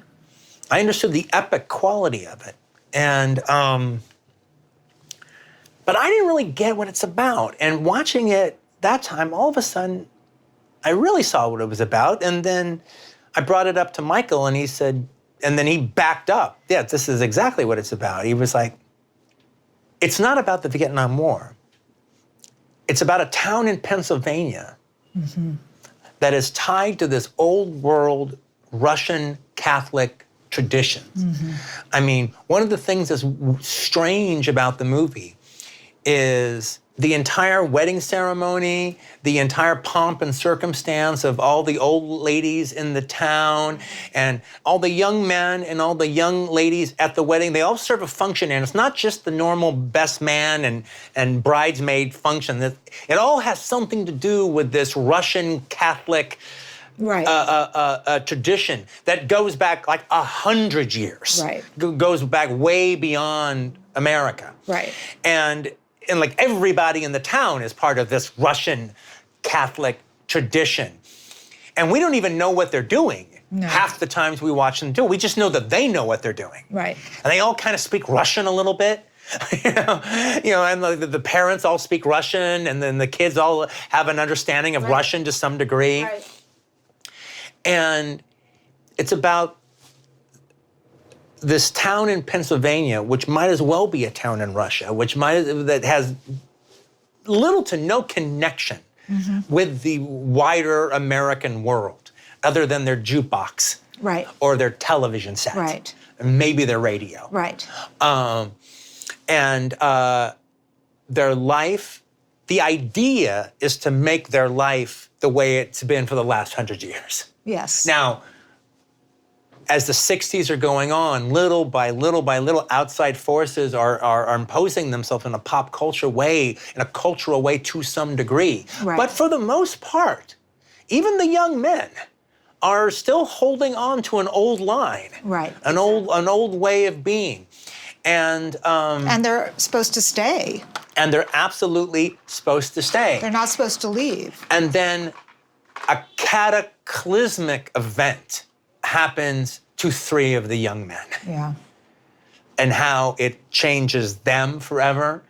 I understood the epic quality of it. And, but I didn't really get what it's about. And watching it that time, all of a sudden, I really saw what it was about. And then I brought it up to Michael, and he said, and then he backed up. Yeah, this is exactly what it's about. He was like, it's not about the Vietnam War. It's about a town in Pennsylvania that is tied to this old world Russian Catholic tradition. I mean, one of the things that's strange about the movie is the entire wedding ceremony, the entire pomp and circumstance of all the old ladies in the town, and all the young men and all the young ladies at the wedding. They all serve a function, and it's not just the normal best man and bridesmaid function. It all has something to do with this Russian Catholic tradition that goes back like 100 years. Right. Goes back way beyond America. Right. And like everybody in the town is part of this Russian Catholic tradition. And we don't even know what they're doing. No. Half the times we watch them do it. We just know that they know what they're doing. Right. And they all kind of speak Russian a little bit. you know, and the parents all speak Russian, and then the kids all have an understanding of Russian to some degree. Right. And it's about this town in Pennsylvania, which might as well be a town in Russia, that has little to no connection with the wider American world, other than their jukebox, or their television set, and maybe their radio, and their life. The idea is to make their life the way it's been for the last 100 years. Yes. Now, as the 60s are going on, little by little by little, outside forces are imposing themselves in a pop culture way, in a cultural way to some degree. Right. But for the most part, even the young men are still holding on to an old line, an old way of being. And they're supposed to stay. And they're absolutely supposed to stay. They're not supposed to leave. And then a cataclysmic event happens to 3 of the young men. Yeah. And how it changes them forever,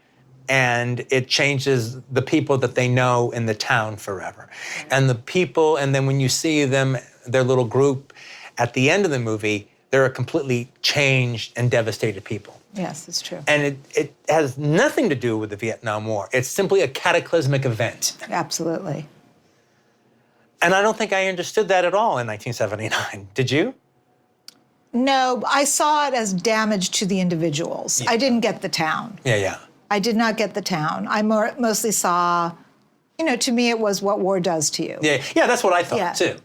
and it changes the people that they know in the town forever. And the people, and then when you see them, their little group, at the end of the movie, they're a completely changed and devastated people. Yes, it's true. And it has nothing to do with the Vietnam War. It's simply a cataclysmic event. Absolutely. And I don't think I understood that at all in 1979. Did you? No, I saw it as damage to the individuals. I didn't get the town. Yeah. I did not get the town. I mostly saw, to me, it was what war does to you. Yeah, that's what I thought too.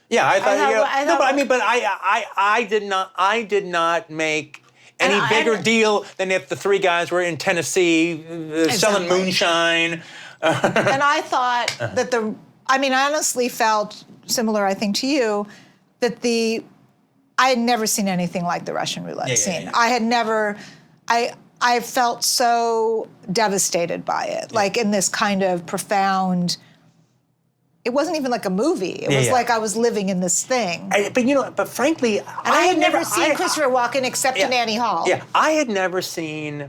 Yeah, I thought, I did not make any bigger deal than if the 3 guys were in Tennessee selling moonshine. And I thought that I honestly felt similar, I think, to you, that I had never seen anything like the Russian roulette scene. Yeah. I had never, I felt so devastated by it, like in this kind of profound, it wasn't even like a movie. It was like I was living in this thing. But frankly, and I had never seen Christopher Walken except in Annie Hall. Yeah, I had never seen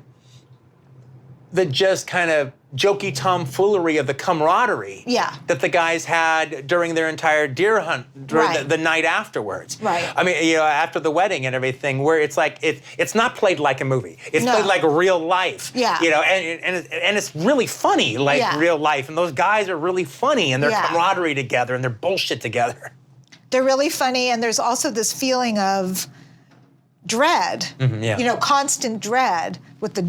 the just kind of jokey tomfoolery of the camaraderie that the guys had during their entire deer hunt, the night afterwards. Right. I mean, after the wedding and everything, where it's like, it's not played like a movie. It's played like real life. Yeah. And it's really funny, like real life. And those guys are really funny, and their camaraderie together, and their bullshit together. They're really funny, and there's also this feeling of dread, constant dread with the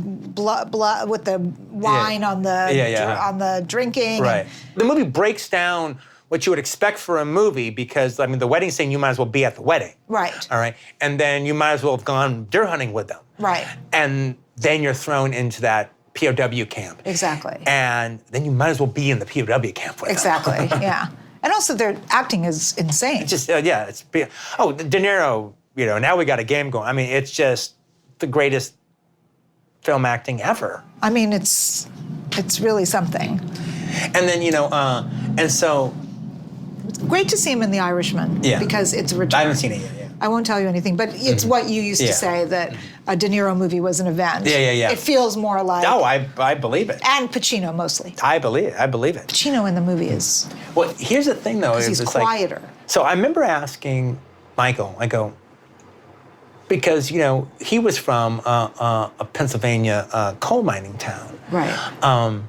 with the wine on the drinking. Right. The movie breaks down what you would expect for a movie, because the wedding scene, you might as well be at the wedding. Right. All right. And then you might as well have gone deer hunting with them. Right. And then you're thrown into that POW camp. Exactly. And then you might as well be in the POW camp with them. Exactly. Yeah. And also their acting is insane. It's just De Niro. Now we got a game going. It's just the greatest film acting ever. It's really something. And then, and so. It's great to see him in The Irishman. Yeah. Because it's a return. I haven't seen it yet. Yeah. I won't tell you anything, but it's what you used to say, that a De Niro movie was an event. Yeah. It feels more like. Oh, I believe it. And Pacino mostly. I believe it. Pacino in the movie is. Well, here's the thing, though. Because he's quieter. So I remember asking Michael, I go, because, he was from a Pennsylvania coal mining town. Right.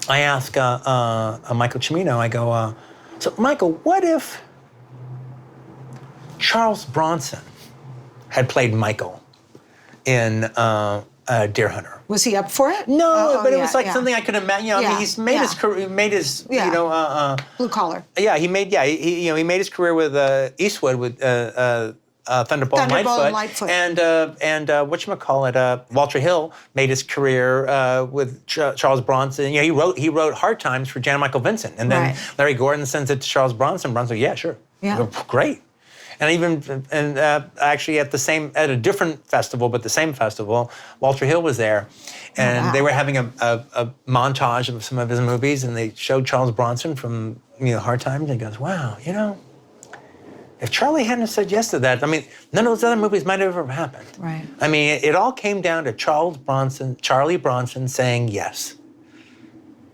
I ask Michael Cimino, I go, so Michael, what if Charles Bronson had played Michael in Deer Hunter? Was he up for it? No, but it was like yeah. something I could imagine. You know, I mean, he's made his career, he made his, you know, blue collar. Yeah, he made, you know, he made his career with Eastwood with Thunderbolt and Lightfoot. And whatchamacallit, Walter Hill made his career with Charles Bronson. You know, he wrote Hard Times for Jan Michael Vincent. And then Larry Gordon sends it to Charles Bronson. Bronson, yeah, sure. Yeah. Great. And actually at a different festival, but the same festival, Walter Hill was there, and they were having a montage of some of his movies, and they showed Charles Bronson from Hard Times, and he goes, "Wow, you know, if Charlie hadn't said yes to that, I mean, none of those other movies might have ever happened." Right. I mean, it all came down to Charlie Bronson saying yes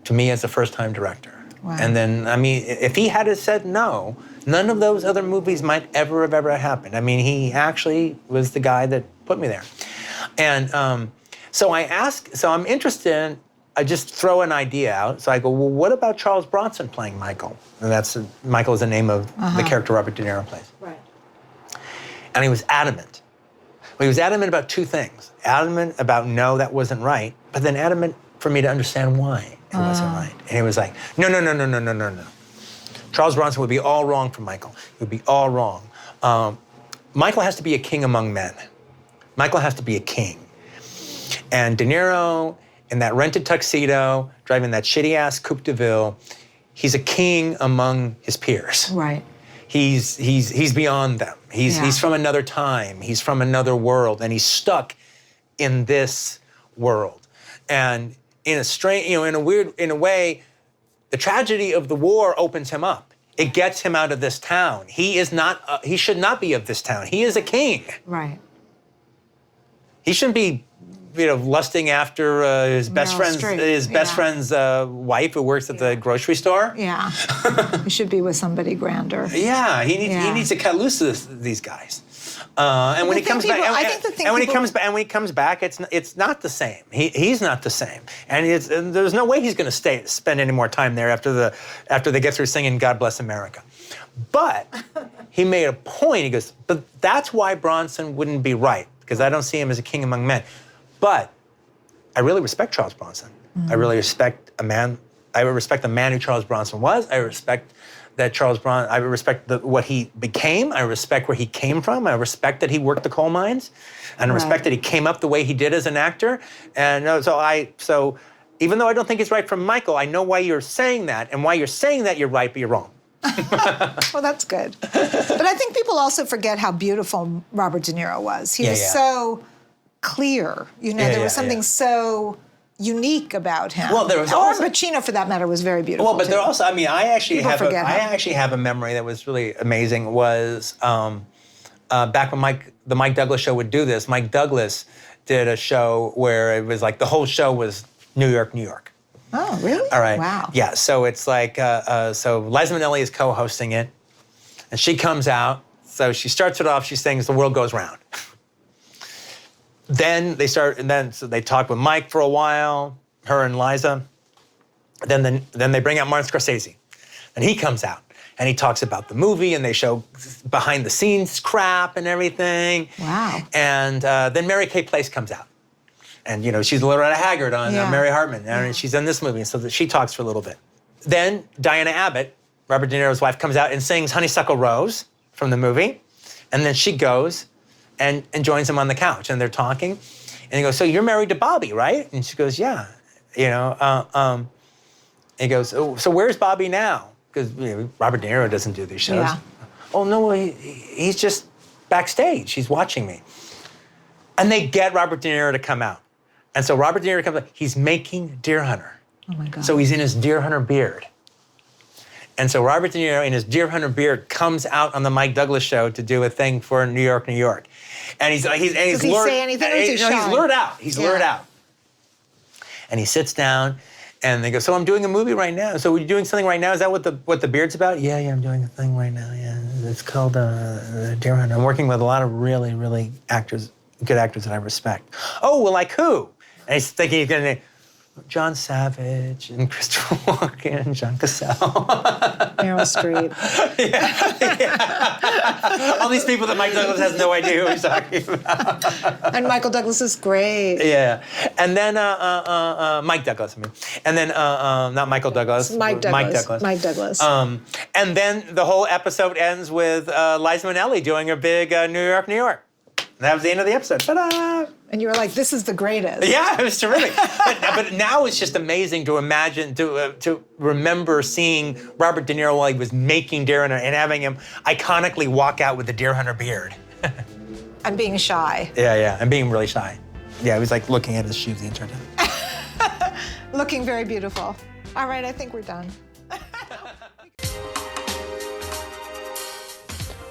to me as a first-time director. Wow. And then, I mean, if he had said no, none of those other movies might ever have happened. I mean, he actually was the guy that put me there. And so I'm interested, I just throw an idea out. So I go, well, what about Charles Bronson playing Michael? And Michael is the name of the character Robert De Niro plays. Right. And he was adamant. Well, he was adamant about two things. Adamant about, no, that wasn't right, but then adamant for me to understand why it wasn't right. And he was like, no. Charles Bronson would be all wrong for Michael. It would be all wrong. Michael has to be a king among men. Michael has to be a king. And De Niro, in that rented tuxedo, driving that shitty-ass Coupe de Ville, he's a king among his peers. Right. He's beyond them. He's from another time. He's from another world, and he's stuck in this world. And in a way, the tragedy of the war opens him up. It gets him out of this town. He should not be of this town. He is a king. Right. He shouldn't be, lusting after his best friend's wife who works at the grocery store. Yeah. He should be with somebody grander. Yeah, he needs to cut loose these guys. And when he comes back, when he comes back, it's not the same. He's not the same, and there's no way he's going to spend any more time there after they get through singing "God Bless America." But he made a point. He goes, "But that's why Bronson wouldn't be right, because I don't see him as a king among men." But I really respect Charles Bronson. I really respect a man. I respect the man who Charles Bronson was. I respect that I respect what he became. I respect where he came from. I respect that he worked the coal mines, and I respect that he came up the way he did as an actor. And so even though I don't think it's right from Michael, I know why you're saying that, and why you're saying that you're right, but you're wrong. Well, that's good. But I think people also forget how beautiful Robert De Niro was. He was so clear. There was something so unique about him. Well, there was also Pacino, for that matter, was very beautiful. Well, but there also, I mean, I actually People have a memory that was really amazing. Was back when the Mike Douglas show would do this. Mike Douglas did a show where it was like the whole show was New York, New York. Oh, really? All right. Wow. Yeah. So it's like so Liza Minnelli is co-hosting it, and she comes out. So she starts it off. She sings "The World Goes Round." Then so they talk with Mike for a while, her and Liza. Then they bring out Martin Scorsese, and he comes out and he talks about the movie, and they show behind the scenes crap and everything. Wow. And then Mary Kay Place comes out, and she's Loretta Haggard on Mary Hartman, and she's in this movie, and so she talks for a little bit. Then Diana Abbott, Robert De Niro's wife, comes out and sings "Honeysuckle Rose" from the movie, and then she goes and joins him on the couch, and they're talking, and he goes, "So you're married to Bobby, right?" And she goes, "Yeah." And he goes, "Oh, so where's Bobby now?" Because Robert De Niro doesn't do these shows. Yeah. "Oh no, he's just backstage. He's watching me." And they get Robert De Niro to come out, and so Robert De Niro comes out. He's making Deer Hunter. Oh my God. So he's in his Deer Hunter beard. And so Robert De Niro in his Deer Hunter beard comes out on the Mike Douglas show to do a thing for New York, New York. And he's Does he say anything, or is he shy? He's lured out. He's lured out. And he sits down, and they go, "So I'm doing a movie right now. So are you doing something right now? Is that what the beard's about?" Yeah, I'm doing a thing right now. Yeah, it's called Deer Hunter. I'm working with a lot of really, really good actors that I respect. Oh, well, like who? And he's thinking he's gonna name John Savage and Christopher Walken and John Cassell. Meryl Streep. All these people that Mike Douglas has no idea who he's talking about. And Michael Douglas is great. Yeah. And then Mike Douglas, I mean. And then, not Michael Douglas. Mike Douglas. Mike Douglas. And then the whole episode ends with Liza Minnelli doing her big New York, New York. And that was the end of the episode. Ta-da! And you were like, this is the greatest. Yeah, it was terrific. but now it's just amazing to imagine, to remember seeing Robert De Niro while he was making Deer Hunter and having him iconically walk out with the Deer Hunter beard. And being shy. Yeah, and being really shy. Yeah, he was like looking at his shoes the entire time. Looking very beautiful. All right, I think we're done.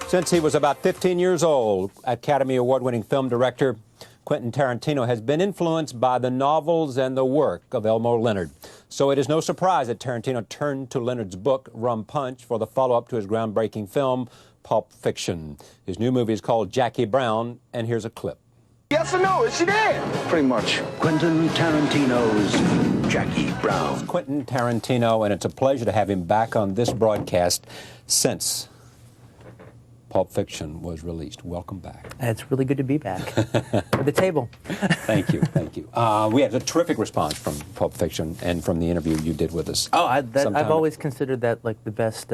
Since he was about 15 years old, Academy Award-winning film director Quentin Tarantino has been influenced by the novels and the work of Elmore Leonard. So it is no surprise that Tarantino turned to Leonard's book, Rum Punch, for the follow-up to his groundbreaking film, Pulp Fiction. His new movie is called Jackie Brown, and here's a clip. Yes or no? Is she there? Pretty much. Quentin Tarantino's Jackie Brown. It's Quentin Tarantino, and it's a pleasure to have him back on this broadcast since Pulp Fiction was released. Welcome back. It's really good to be back at the table. Thank you, thank you. We had a terrific response from Pulp Fiction and from the interview you did with us. Oh, I've always considered that like the best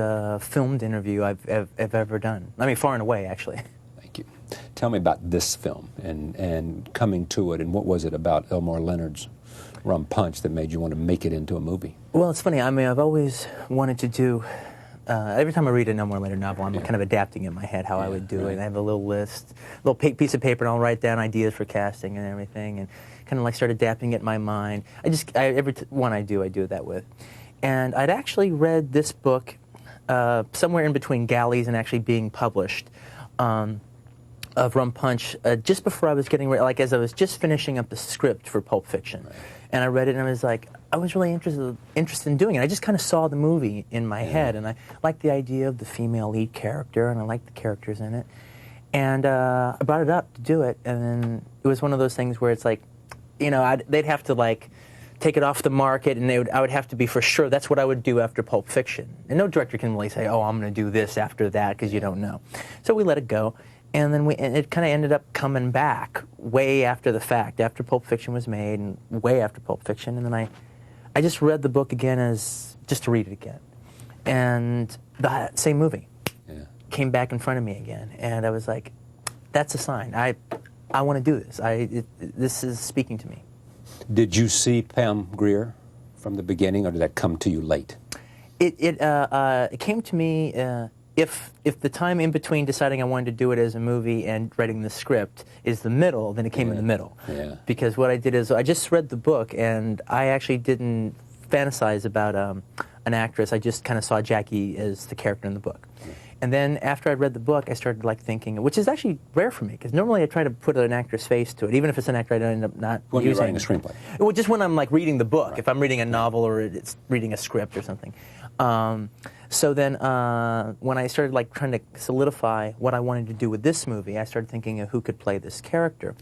filmed interview I've ever done. I mean, far and away, actually. Thank you. Tell me about this film and coming to it, and what was it about Elmore Leonard's Rum Punch that made you want to make it into a movie? Well, it's funny. I mean, I've always wanted to do. Every time I read an Elmore Leonard novel, I'm kind of adapting in my head how I would do it. And I have a little list, a little piece of paper, and I'll write down ideas for casting and everything, and kind of like start adapting it in my mind. Every one I do it that with. And I'd actually read this book somewhere in between galleys and actually being published of Rum Punch just before I was getting ready, like as I was just finishing up the script for Pulp Fiction. Right. And I read it and I was like, I was really interested in doing it. I just kind of saw the movie in my head, and I liked the idea of the female lead character, and I liked the characters in it. And I brought it up to do it, and then it was one of those things where it's like, you know, they'd have to like take it off the market, and I would have to be for sure that's what I would do after Pulp Fiction. And no director can really say, oh, I'm going to do this after that, because you don't know. So we let it go. And then it kind of ended up coming back way after the fact, after Pulp Fiction was made, and way after Pulp Fiction. And then I just read the book again just to read it again. And the same movie came back in front of me again. And I was like, that's a sign. I want to do this. This is speaking to me. Did you see Pam Grier from the beginning, or did that come to you late? It came to me... If the time in between deciding I wanted to do it as a movie and writing the script is the middle, then it came in the middle. Yeah. Because what I did is I just read the book, and I actually didn't fantasize about an actress. I just kind of saw Jackie as the character in the book. Yeah. And then after I read the book, I started like thinking, which is actually rare for me, because normally I try to put an actor's face to it, even if it's an actor I don't end up not when using. When you're writing a screenplay. Well, just when I'm like reading the book, right. If I'm reading a novel or it's reading a script or something. So then when I started like trying to solidify what I wanted to do with this movie, I started thinking of who could play this character.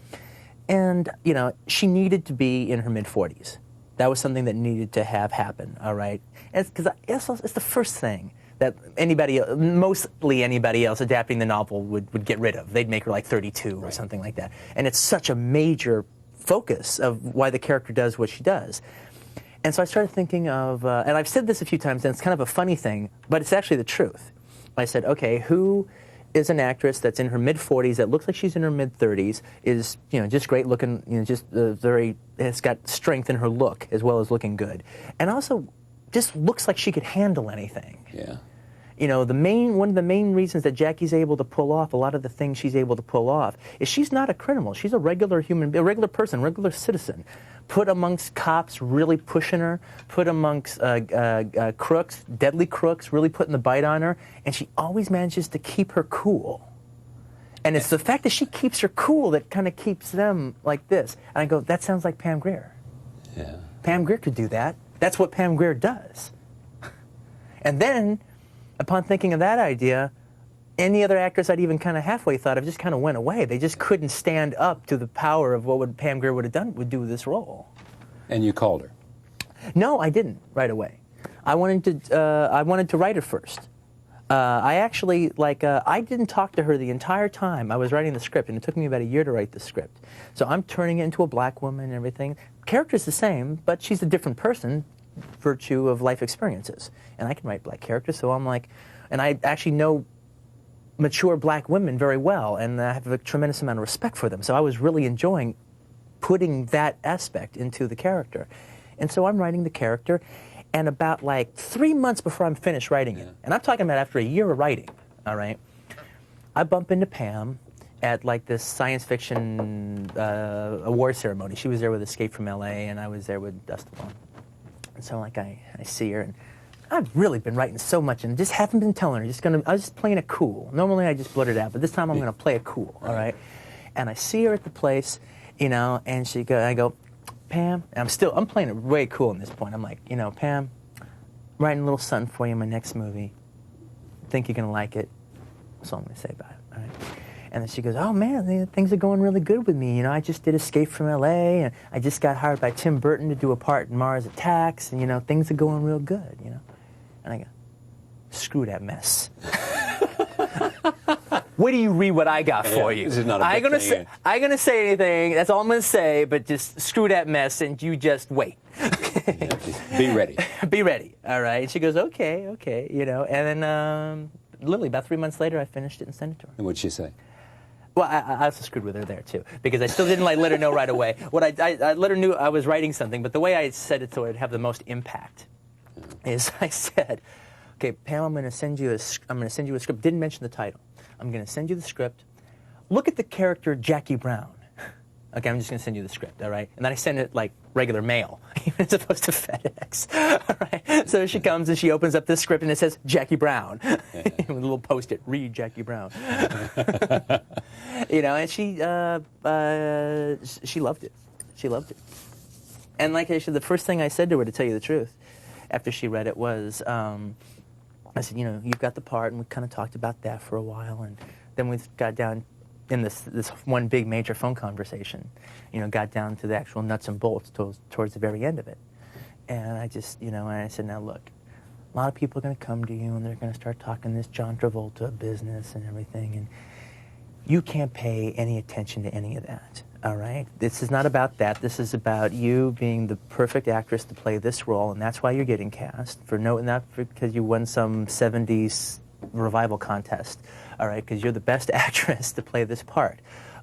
And, you know, she needed to be in her mid-40s. That was something that needed to have happen, all right? Because it's the first thing that mostly anybody else adapting the novel would get rid of. They'd make her like 32 or something like that. And it's such a major focus of why the character does what she does. And so I started thinking of, and I've said this a few times, and it's kind of a funny thing, but it's actually the truth. I said, okay, who is an actress that's in her mid-40s, that looks like she's in her mid-30s, is, you know, just great looking, you know, just has got strength in her look as well as looking good. And also just looks like she could handle anything. Yeah. You know, one of the main reasons that Jackie's able to pull off a lot of the things she's able to pull off is she's not a criminal. She's a regular regular person, regular citizen. Put amongst cops really pushing her, put amongst crooks, deadly crooks, really putting the bite on her, and she always manages to keep her cool. And it's the fact that she keeps her cool that kind of keeps them like this. And I go, that sounds like Pam Grier. Yeah. Pam Grier could do that. That's what Pam Grier does. And then, upon thinking of that idea, any other actress I'd even kind of halfway thought of just kind of went away. They just couldn't stand up to the power of what Pam Grier would do with this role. And you called her? No, I didn't right away. I wanted to write it first. I actually, I didn't talk to her the entire time I was writing the script, and it took me about a year to write the script. So I'm turning it into a black woman and everything. Character's the same, but she's a different person, virtue of life experiences. And I can write black characters, so I'm like, and I actually know mature black women very well, and I have a tremendous amount of respect for them. So I was really enjoying putting that aspect into the character. And so I'm writing the character, and about 3 months before I'm finished writing it, and I'm talking about after a year of writing, all right, I bump into Pam at this science fiction award ceremony. She was there with Escape from L.A., and I was there with Dust Alone. And so I see her, and I've really been writing so much and just haven't been telling her. I was just playing it cool. Normally I just blurt it out, but this time I'm going to play it cool, all right? And I see her at the place, and I go, Pam, and I'm playing it way cool at this point. I'm like, Pam, I'm writing a little something for you in my next movie. Think you're going to like it. That's all I'm going to say about it, all right? And then she goes, oh man, things are going really good with me. I just did Escape from L.A., and I just got hired by Tim Burton to do a part in Mars Attacks, and things are going real good, And I go, screw that mess. Wait till you read what I got for you. This is not a I ain't gonna say anything. That's all I'm gonna say. But just screw that mess, and you just wait. Be ready. Be ready. All right. And she goes, okay. And then literally about 3 months later, I finished it and sent it to her. And what'd she say? Well, I also screwed with her there too, because I still didn't let her know right away. What I let her know I was writing something, but the way I said it so it'd have the most impact is I said, okay, Pam, I'm going to send you a script. Didn't mention the title. I'm going to send you the script. Look at the character Jackie Brown. Okay, I'm just going to send you the script, all right? And then I send it like regular mail, even as opposed to FedEx, all right? So she comes and she opens up this script and it says Jackie Brown, with a little post-it, read Jackie Brown. And she loved it. She loved it. And like I said, the first thing I said to her, to tell you the truth, after she read it was, I said, you've got the part, and we kind of talked about that for a while, and then we got down in this one big major phone conversation, got down to the actual nuts and bolts towards the very end of it. And I just, and I said, now look, a lot of people are going to come to you, and they're going to start talking this John Travolta business and everything, and you can't pay any attention to any of that. All right? This is not about that. This is about you being the perfect actress to play this role, and that's why you're getting cast. Not because you won some 70s revival contest, all right? Because you're the best actress to play this part,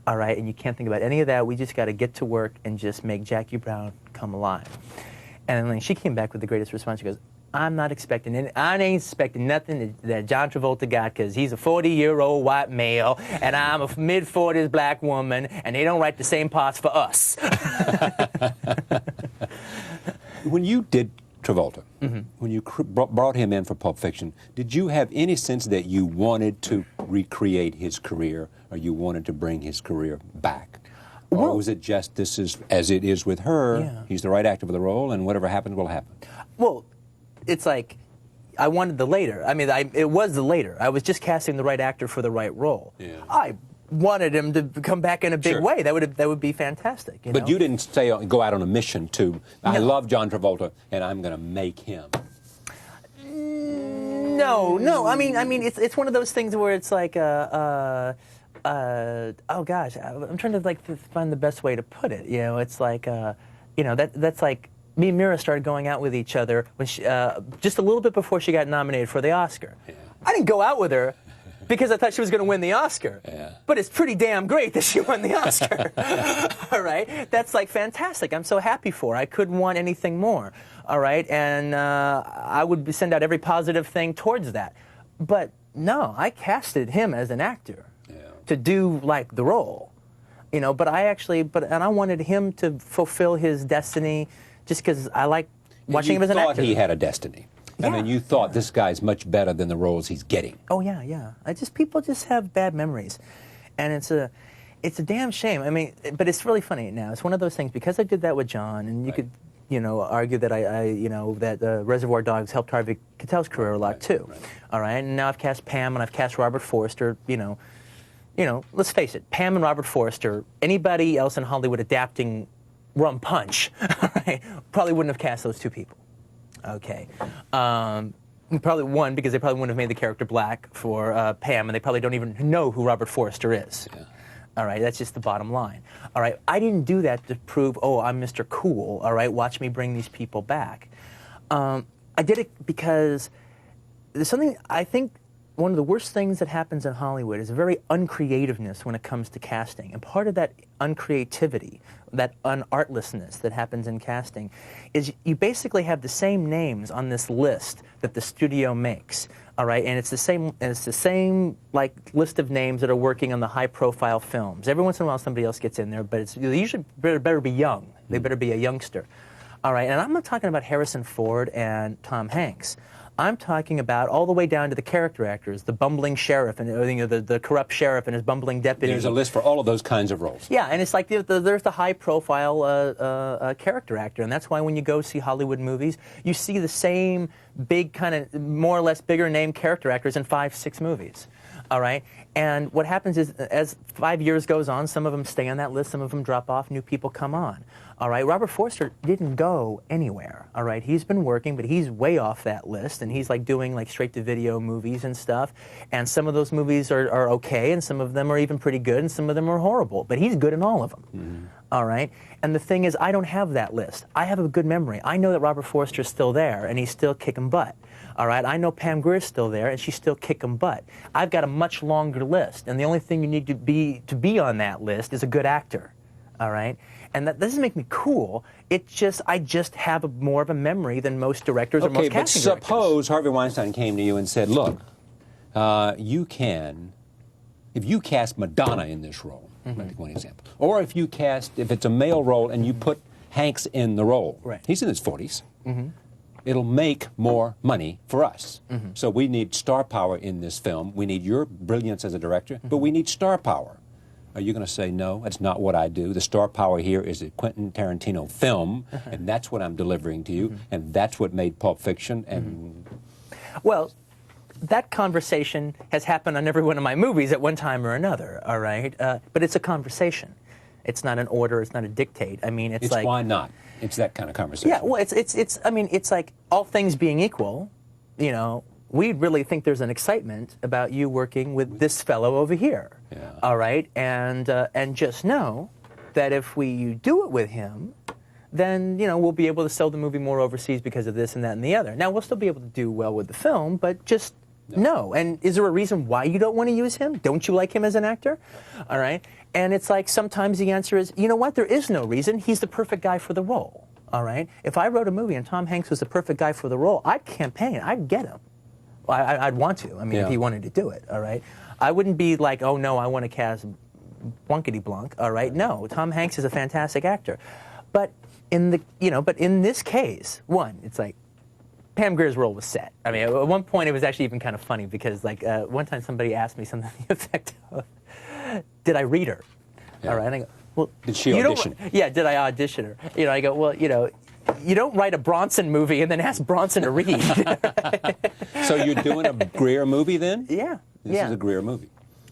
all right? And you can't think about any of that. We just got to get to work and just make Jackie Brown come alive. And then she came back with the greatest response. She goes, I ain't expecting nothing that John Travolta got, because he's a 40-year-old white male, and I'm a mid-40s black woman, and they don't write the same parts for us. When you did Travolta, when you brought him in for Pulp Fiction, did you have any sense that you wanted to recreate his career, or you wanted to bring his career back? Or was it just, this is as it is with her, he's the right actor for the role, and whatever happens will happen? Well, it's like, I wanted the later. I mean, it was the later. I was just casting the right actor for the right role. Yeah. I wanted him to come back in a big way. That would be fantastic. But you didn't go out on a mission to, I love John Travolta, and I'm going to make him. No. I mean, it's one of those things where it's like, oh gosh, I'm trying to find the best way to put it. It's like, that's like, me and Mira started going out with each other when she, just a little bit before she got nominated for the Oscar. Yeah. I didn't go out with her because I thought she was going to win the Oscar. Yeah. But it's pretty damn great that she won the Oscar. All right? That's fantastic. I'm so happy for her. I couldn't want anything more. All right? And I would send out every positive thing towards that. But no, I casted him as an actor to do the role. But I wanted him to fulfill his destiny. Just because I like watching him as an actor. You thought he had a destiny. I mean, you thought this guy's much better than the roles he's getting. Oh, yeah. People just have bad memories. And it's a damn shame. I mean, but it's really funny now. It's one of those things, because I did that with John, and you could, argue that that Reservoir Dogs helped Harvey Keitel's career a lot, too. Right. All right? And now I've cast Pam, and I've cast Robert Forster, let's face it, Pam and Robert Forster, anybody else in Hollywood adapting rum punch, right, probably wouldn't have cast those two people. Okay. Probably one, because they probably wouldn't have made the character black for Pam, and they probably don't even know who Robert Forster is. Yeah. All right, that's just the bottom line. All right, I didn't do that to prove, oh, I'm Mr. Cool. All right, watch me bring these people back. I did it because there's something, I think, one of the worst things that happens in Hollywood is a very uncreativeness when it comes to casting. And part of that uncreativity, that unartlessness that happens in casting, is you basically have the same names on this list that the studio makes. All right, and it's the same like list of names that are working on the high-profile films. Every once in a while, somebody else gets in there, but they usually better be young. They better be a youngster. All right, and I'm not talking about Harrison Ford and Tom Hanks. I'm talking about all the way down to the character actors, the bumbling sheriff, and the corrupt sheriff and his bumbling deputy. There's a list for all of those kinds of roles. Yeah, and it's like there's the high-profile character actor, and that's why when you go see Hollywood movies, you see the same big kind of more or less bigger name character actors in 5-6 movies. All right, and what happens is, as 5 years goes on, some of them stay on that list, some of them drop off, new people come on. All right, Robert Forster didn't go anywhere. All right, he's been working, but he's way off that list, and he's like doing like straight-to-video movies and stuff. And some of those movies are okay, and some of them are even pretty good, and some of them are horrible. But he's good in all of them. Mm-hmm. All right, and the thing is, I don't have that list. I have a good memory. I know that Robert Forster's still there, and he's still kicking butt. All right, I know Pam Grier's still there, and she's still kicking butt. I've got a much longer list, and the only thing you need to be on that list is a good actor. All right, and that doesn't make me cool. It's just I just have more of a memory than most directors or most casting directors. Suppose Harvey Weinstein came to you and said, "Look, you can, if you cast Madonna in this role, like one example, or if it's a male role and you put Hanks in the role, right? He's in his 40s." Mm-hmm. It'll make more money for us. Mm-hmm. So we need star power in this film. We need your brilliance as a director, but we need star power. Are you going to say, no, that's not what I do? The star power here is a Quentin Tarantino film, and that's what I'm delivering to you, and that's what made Pulp Fiction. And well, that conversation has happened on every one of my movies at one time or another, all right? But it's a conversation. It's not an order. It's not a dictate. I mean, it's like... why not? It's that kind of conversation. Yeah, well, I mean, it's like all things being equal, you know, we really think there's an excitement about you working with this fellow over here. Yeah. All right? And just know that if you do it with him, then, you know, we'll be able to sell the movie more overseas because of this and that and the other. Now, we'll still be able to do well with the film, but just no. And is there a reason why you don't want to use him? Don't you like him as an actor? All right? And it's like sometimes the answer is, you know what, there is no reason. He's the perfect guy for the role, all right? If I wrote a movie and Tom Hanks was the perfect guy for the role, I'd campaign, I'd get him. I'd want to, I mean, if he wanted to do it, all right? I wouldn't be like, oh, no, I want to cast Blunkety-Blunk, all right? No, Tom Hanks is a fantastic actor. But in this case, one, it's like, Pam Grier's role was set. I mean, at one point it was actually even kind of funny because, like, one time somebody asked me something to the effect of, did I read her? Yeah. All right, and I go, well, did she audition? Yeah, did I audition her? You know, I go, well, you know, you don't write a Bronson movie and then ask Bronson to read. So you're doing a Grier movie then? Yeah. This is a Grier movie.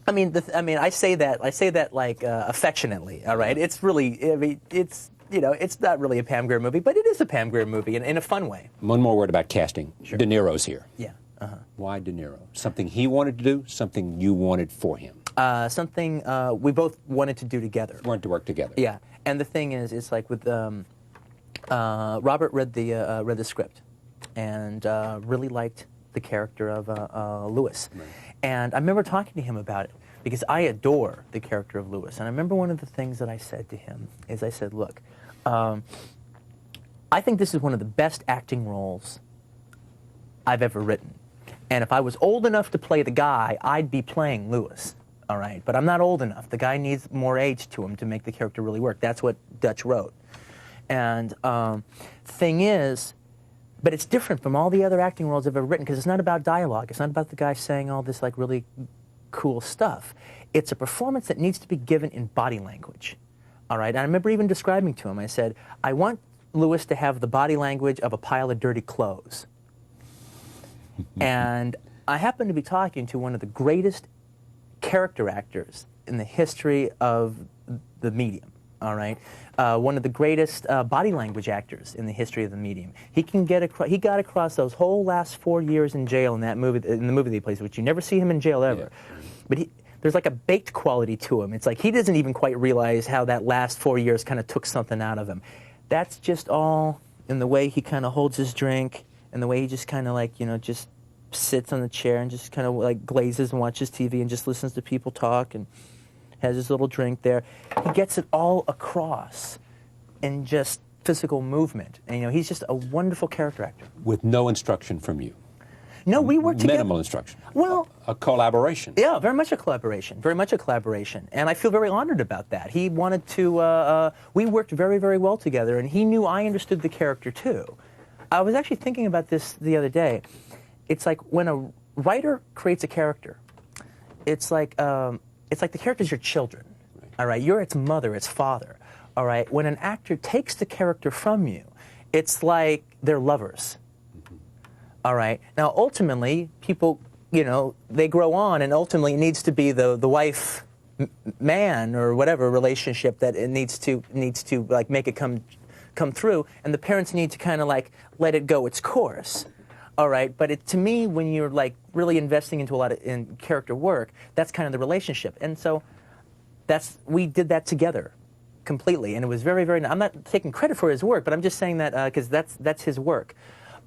I mean, I say that like affectionately. All right, it's really, I mean, it's. You know, it's not really a Pam Grier movie, but it is a Pam Grier movie in a fun way. One more word about casting. Sure. De Niro's here. Yeah. Uh-huh. Why De Niro? Something he wanted to do, something you wanted for him? Something we both wanted to do together. Wanted to work together. Yeah. And the thing is, it's like with Robert read the script and really liked the character of Lewis. Right. And I remember talking to him about it because I adore the character of Lewis. And I remember one of the things that I said to him is I said, look, I think this is one of the best acting roles I've ever written. And if I was old enough to play the guy, I'd be playing Lewis, all right? But I'm not old enough. The guy needs more age to him to make the character really work. That's what Dutch wrote. And thing is, but it's different from all the other acting roles I've ever written because it's not about dialogue. It's not about the guy saying all this like really cool stuff. It's a performance that needs to be given in body language. All right, and I remember even describing to him, I said, I want Lewis to have the body language of a pile of dirty clothes. And I happened to be talking to one of the greatest character actors in the history of the medium. All right, one of the greatest body language actors in the history of the medium. He got across those whole last 4 years in jail in that movie, in the movie that he plays, which you never see him in jail ever. But there's like a baked quality to him. It's like he doesn't even quite realize how that last 4 years kind of took something out of him. That's just all in the way he kind of holds his drink and the way he just kind of like, just sits on the chair and just kind of like glazes and watches TV and just listens to people talk and has his little drink there. He gets it all across in just physical movement. And, he's just a wonderful character actor. With no instruction from you. No, we worked together. Minimal instruction. Well, a collaboration. Yeah, very much a collaboration. Very much a collaboration. And I feel very honored about that. He wanted to, we worked very, very well together, and he knew I understood the character too. I was actually thinking about this the other day. It's like when a writer creates a character, it's like the character's your children, all right? You're its mother, its father, all right? When an actor takes the character from you, it's like they're lovers. All right. Now, ultimately, people, they grow on, and ultimately it needs to be the wife, man, or whatever relationship that it needs to like make it come through, and the parents need to kind of like let it go its course. All right. But to me, when you're like really investing into a lot in character work, that's kind of the relationship, and so we did that together completely, and it was very, very. I'm not taking credit for his work, but I'm just saying that because that's his work.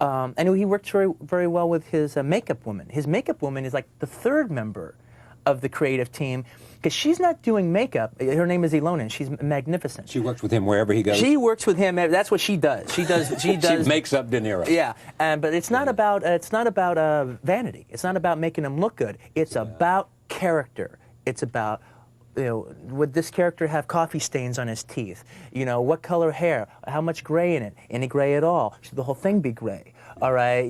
I know he worked very, very well with his makeup woman. His makeup woman is like the third member of the creative team because she's not doing makeup. Her name is Ilona, and she's magnificent. She works with him wherever he goes. She works with him. That's what she does. She does. She makes up De Niro. Yeah, but it's not about vanity. It's not about making him look good. It's about character. It's about. Would this character have coffee stains on his teeth? What color hair? How much gray in it? Any gray at all? Should the whole thing be gray? All right,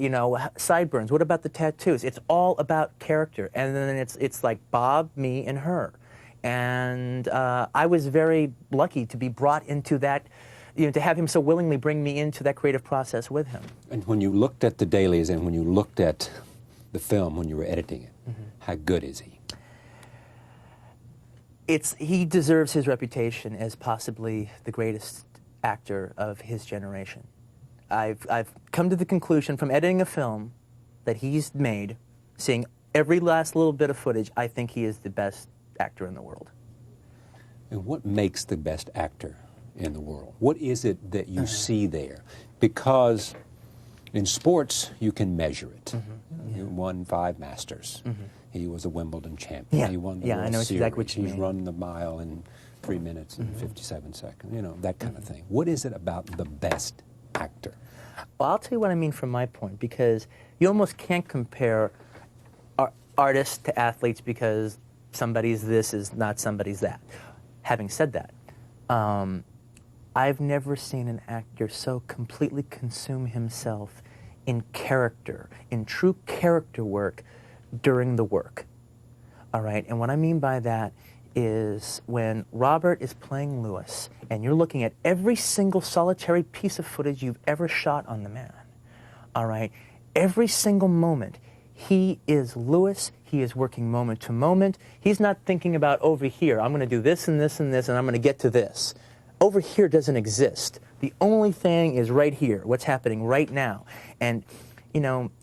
sideburns. What about the tattoos? It's all about character. And then it's like Bob, me, and her. And I was very lucky to be brought into that, to have him so willingly bring me into that creative process with him. And when you looked at the dailies and when you looked at the film, when you were editing it, how good is he? He deserves his reputation as possibly the greatest actor of his generation. I've come to the conclusion from editing a film that he's made, seeing every last little bit of footage, I think he is the best actor in the world. And what makes the best actor in the world? What is it that you see there? Because in sports, you can measure it. He won 5 Masters. He was a Wimbledon champion. Yeah. He won the World Series. Exactly what you mean. He's run the mile in 3 minutes and 57 seconds. That kind of thing. What is it about the best actor? Well, I'll tell you what I mean from my point, because you almost can't compare artists to athletes because somebody's this is not somebody's that. Having said that, I've never seen an actor so completely consume himself in character, in true character work, during the work. All right, and what I mean by that is when Robert is playing Lewis and you're looking at every single solitary piece of footage you've ever shot on the man. All right, every single moment he is Lewis. He is working moment to moment. He's not thinking about over here, I'm going to do this and this and this and I'm going to get to this. Over here doesn't exist. The only thing is right here, what's happening right now. And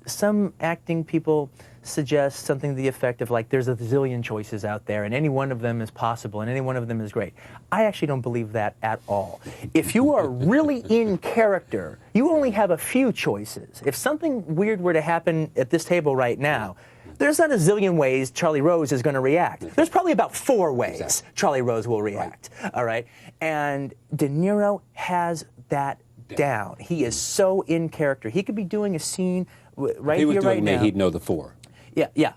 some acting people suggest something to the effect of like there's a zillion choices out there and any one of them is possible and any one of them is great. I actually don't believe that at all. If you are really in character, you only have a few choices. If something weird were to happen at this table right now, there's not a zillion ways Charlie Rose is going to react. There's probably about 4 ways Charlie Rose will react. All right? And De Niro has that down. He is so in character. He could be doing a scene right here, right now. If he was doing me, he'd know the 4. Yeah.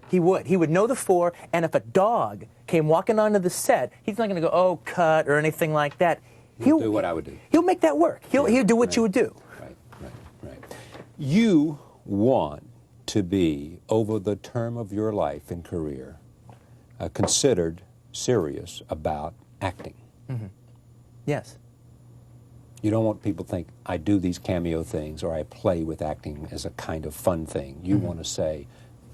He would. He would know the 4, and if a dog came walking onto the set, he's not going to go, oh, cut, or anything like that. He'll do what I would do. He'll make that work. He'll do what you would do. Right. You want to be, over the term of your life and career, considered serious about acting. Yes. You don't want people to think, I do these cameo things or I play with acting as a kind of fun thing. You want to say,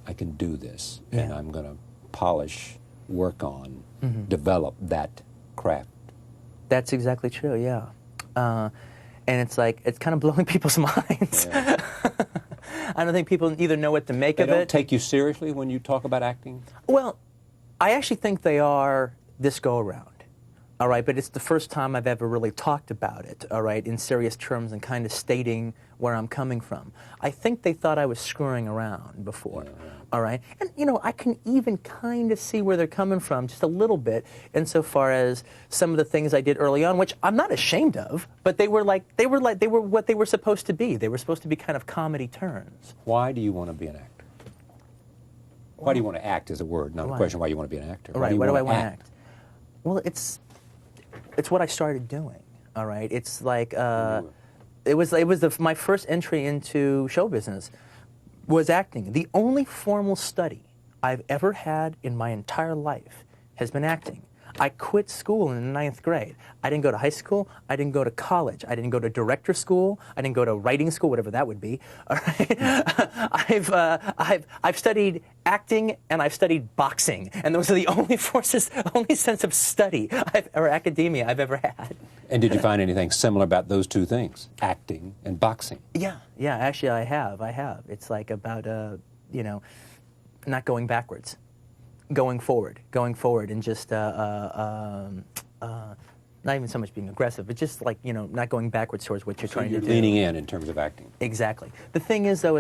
I can do this, and I'm going to polish, work on, develop that craft That's exactly true. Yeah, and it's like it's kind of blowing people's minds. Yeah. I don't think people either know what to make They of don't it. take you seriously when you talk about acting? Well, I actually think they are this go around. All right, but it's the first time I've ever really talked about it, all right, in serious terms and kind of stating where I'm coming from. I think they thought I was screwing around before, all right? And, you know, I can even kind of see where they're coming from just a little bit insofar as some of the things I did early on, which I'm not ashamed of, but they were what they were supposed to be. They were supposed to be kind of comedy turns. Why do you want to be an actor? Why do you want to act is a word, not a question why you want to be an actor. Right, why do I want to act? Well, it's what I started doing. All right, it's like it was my first entry into show business was acting. The only formal study I've ever had in my entire life has been acting. I quit school in the 9th grade. I didn't go to high school. I didn't go to college. I didn't go to director school. I didn't go to writing school, whatever that would be. All right? I've studied acting and I've studied boxing, and those are the only sense of study or academia I've ever had. And did you find anything similar about those two things, acting and boxing? Yeah. Actually, I have. It's like about not going backwards. Going forward, and just not even so much being aggressive, but just like not going backwards towards what you're trying to do. Leaning in terms of acting. Exactly. The thing is, though,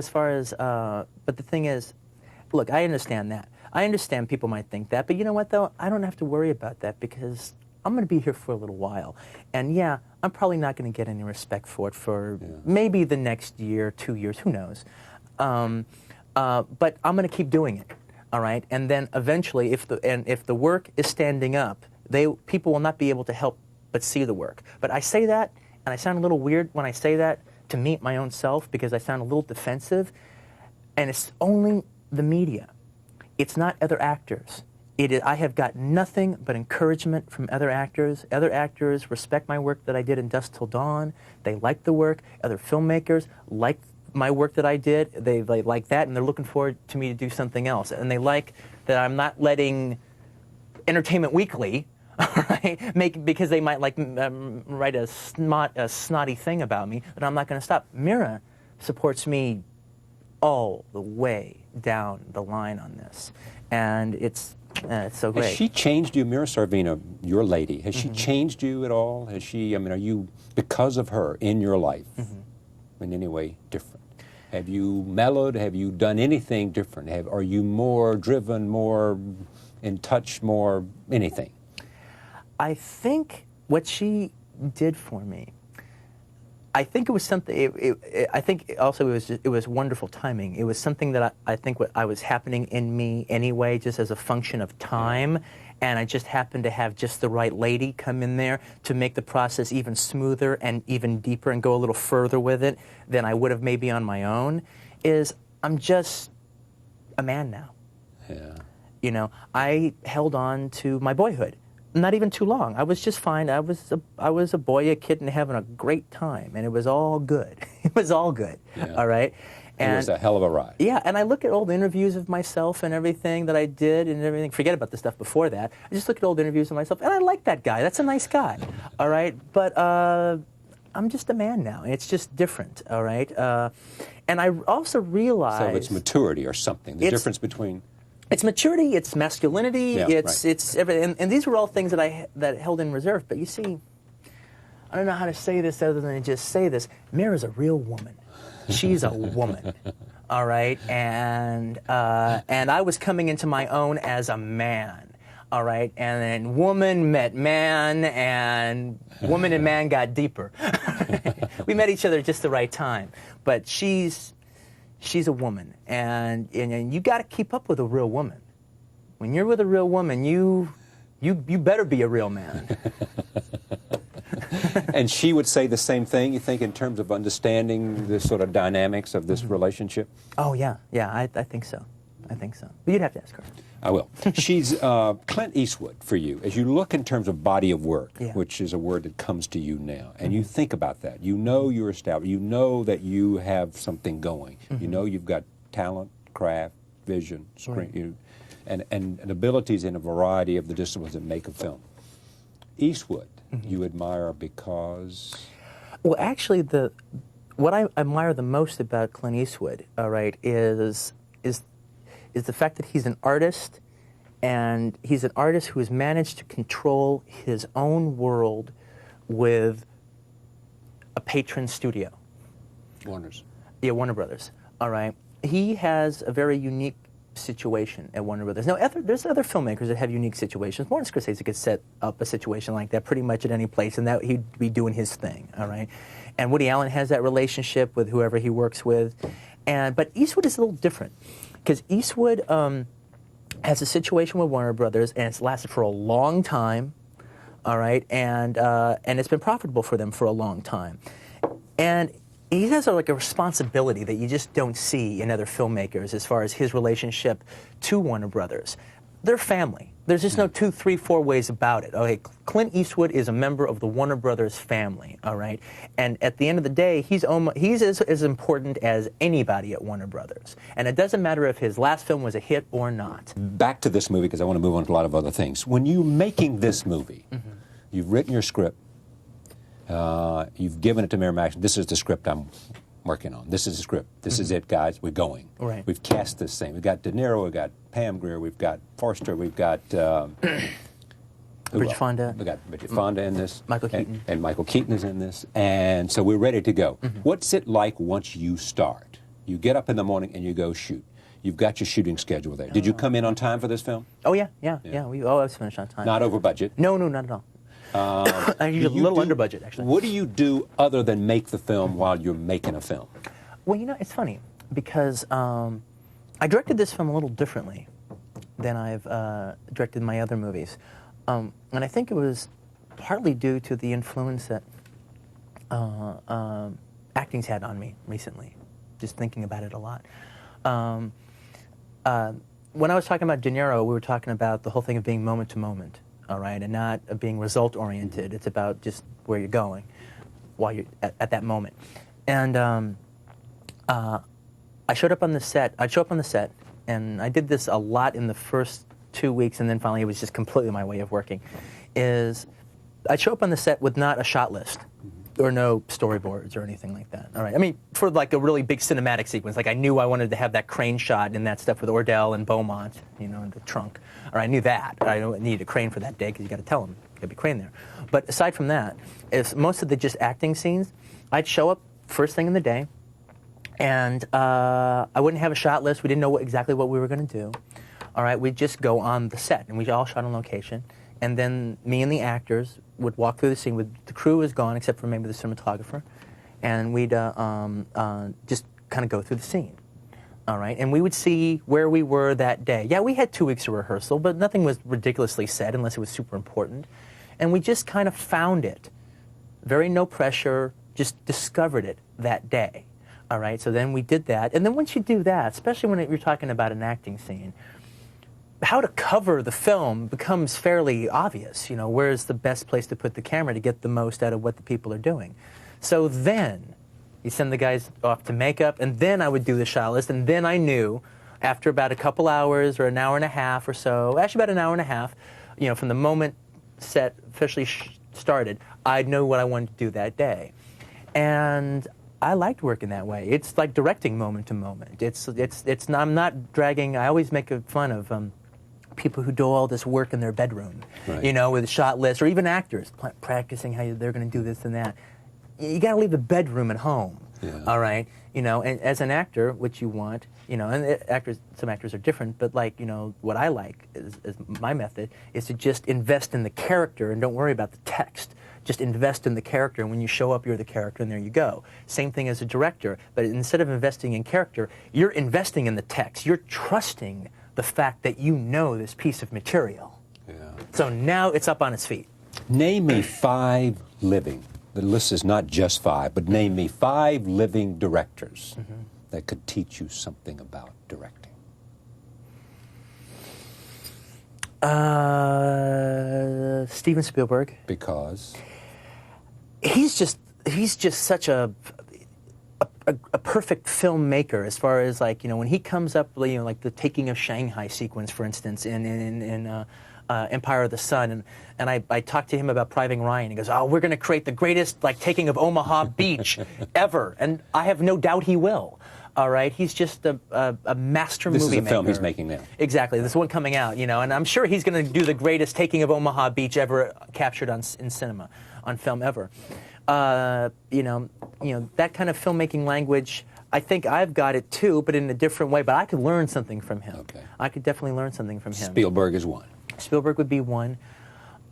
look, I understand that. I understand people might think that, but you know what, though, I don't have to worry about that because I'm going to be here for a little while, and yeah, I'm probably not going to get any respect for it for maybe the next year, 2 years, who knows? But I'm going to keep doing it. All right, and then eventually, if the work is standing up, people will not be able to help but see the work. But I say that, and I sound a little weird when I say that to meet my own self because I sound a little defensive, and it's only the media. It's not other actors. I have got nothing but encouragement from other actors. Other actors respect my work that I did in Dusk Till Dawn. They like the work. Other filmmakers like my work that I did, they like that, and they're looking forward to me to do something else. And they like that I'm not letting Entertainment Weekly, right, because they might write a snotty thing about me, but I'm not going to stop. Mira supports me all the way down the line on this, and it's so great. Has she changed you, Mira Sorvino, your lady? Has she changed you at all? Has she? I mean, are you because of her in your life in any way different? Have you mellowed? Have you done anything different? Are you more driven, more in touch, more anything? I think what she did for me, I think it was something. I think also it was wonderful timing. It was something that I think I was happening in me anyway, just as a function of time. And I just happened to have just the right lady come in there to make the process even smoother and even deeper and go a little further with it than I would have maybe on my own. I'm just a man now. Yeah. I held on to my boyhood. Not even too long. I was just fine. I was a boy, a kid, and having a great time, and it was all good. It was all good. Yeah. All right. And it was a hell of a ride. Yeah, and I look at old interviews of myself and everything that I did and everything. Forget about the stuff before that. I just look at old interviews of myself, and I like that guy. That's a nice guy. All right. But I'm just a man now. It's just different. All right. And I also realize. So it's maturity or something. The difference between. It's maturity, it's masculinity, Yeah, it's everything, and these were all things that I held in reserve. But you see, I don't know how to say this other than to just say this. Mira's a real woman. She's a woman, all right, and I was coming into my own as a man, all right, and then woman met man, and woman and man got deeper. We met each other at just the right time, but she's a woman, and you got to keep up with a real woman. When you're with a real woman, you better be a real man. And she would say the same thing, you think, in terms of understanding the sort of dynamics of this relationship? Oh, yeah, I think so. I think so. But you'd have to ask her. I will. She's Clint Eastwood for you. As you look in terms of body of work, which is a word that comes to you now, and you think about that, you know you're established, you know that you have something going, you know you've got talent, craft, vision, screen, and abilities in a variety of the disciplines that make a film. Eastwood, you admire because? Well, actually, what I admire the most about Clint Eastwood, all right, is the fact that he's an artist, and he's an artist who has managed to control his own world with a patron studio. Warner's. Yeah, Warner Brothers. All right. He has a very unique situation at Warner Brothers. Now, there's other filmmakers that have unique situations. Martin Scorsese could set up a situation like that pretty much at any place, and that he'd be doing his thing. All right. And Woody Allen has that relationship with whoever he works with, but Eastwood is a little different because Eastwood has a situation with Warner Brothers, and it's lasted for a long time. All right, and it's been profitable for them for a long time, and he has a responsibility that you just don't see in other filmmakers as far as his relationship to Warner Brothers. They're family. There's just no 2, 3, 4 ways about it. Okay, Clint Eastwood is a member of the Warner Brothers family. All right, and at the end of the day, he's as important as anybody at Warner Brothers. And it doesn't matter if his last film was a hit or not. Back to this movie, because I want to move on to a lot of other things. When you're making this movie, you've written your script, you've given it to Miramax. This is the script I'm working on. This is the script. This is it, guys. We're going. Right. We've cast this thing. We've got De Niro, we've got Pam Grier, we've got Forster, we've got Bridget Fonda. We got Bridget Fonda in this. Michael Keaton. And Michael Keaton is in this. And so we're ready to go. What's it like once you start? You get up in the morning and you go shoot. You've got your shooting schedule there. Did you come in on time for this film? Oh, yeah. We always finish on time. Not over budget? No, not at all. Usually a little under budget, actually. What do you do other than make the film while you're making a film? Well, it's funny because I directed this film a little differently than I've directed my other movies. And I think it was partly due to the influence that acting's had on me recently, just thinking about it a lot. When I was talking about De Niro, we were talking about the whole thing of being moment to moment. All right, and not being result-oriented. It's about just where you're going while you're at that moment. And I showed up on the set. I'd show up on the set, and I did this a lot in the first 2 weeks, and then finally it was just completely my way of working, is I'd show up on the set with not a shot list or no storyboards or anything like that. All right, I mean, for like a really big cinematic sequence, like I knew I wanted to have that crane shot and that stuff with Ordell and Beaumont, in the trunk. Or I knew that. I needed a crane for that day because you got to tell them there'll be a crane there. But aside from that, is most of the just acting scenes, I'd show up first thing in the day, and I wouldn't have a shot list. We didn't know exactly what we were going to do. All right, we'd just go on the set, and we all shot on location. And then me and the actors would walk through the scene. The crew was gone except for maybe the cinematographer, and we'd just kind of go through the scene. All right, and we would see where we were that day. Yeah, we had 2 weeks of rehearsal, but nothing was ridiculously said unless it was super important. And we just kind of found it. Very no pressure, just discovered it that day. All right, so then we did that. And then once you do that, especially when you're talking about an acting scene, how to cover the film becomes fairly obvious. Where's the best place to put the camera to get the most out of what the people are doing? So then you send the guys off to makeup, and then I would do the shot list, and then I knew after about a couple hours or an hour and a half or so, actually about an hour and a half, from the moment set officially started, I'd know what I wanted to do that day. And I liked working that way. It's like directing moment to moment. I'm not dragging. I always make fun of people who do all this work in their bedroom, with a shot list, or even actors practicing how they're going to do this and that. You got to leave the bedroom at home, all right? And as an actor, what you want, and some actors are different, but what I like is my method is to just invest in the character and don't worry about the text. Just invest in the character, and when you show up, you're the character, and there you go. Same thing as a director, but instead of investing in character, you're investing in the text. You're trusting the fact that you know this piece of material. So now it's up on its feet. Name me 5 living. The list is not just 5, but name me 5 living directors that could teach you something about directing. Steven Spielberg. Because? He's just such a perfect filmmaker as far as when he comes up, like the Taking of Shanghai sequence, for instance, in Empire of the Sun, and I talked to him about Private Ryan. He goes, "Oh, we're going to create the greatest taking of Omaha Beach ever," and I have no doubt he will. All right, he's just a master movie maker. This is a film he's making now. Exactly, this one coming out, and I'm sure he's going to do the greatest taking of Omaha Beach ever captured in cinema, on film ever. That kind of filmmaking language. I think I've got it too, but in a different way. But I could learn something from him. Okay. I could definitely learn something from him. Spielberg is one. Spielberg would be one.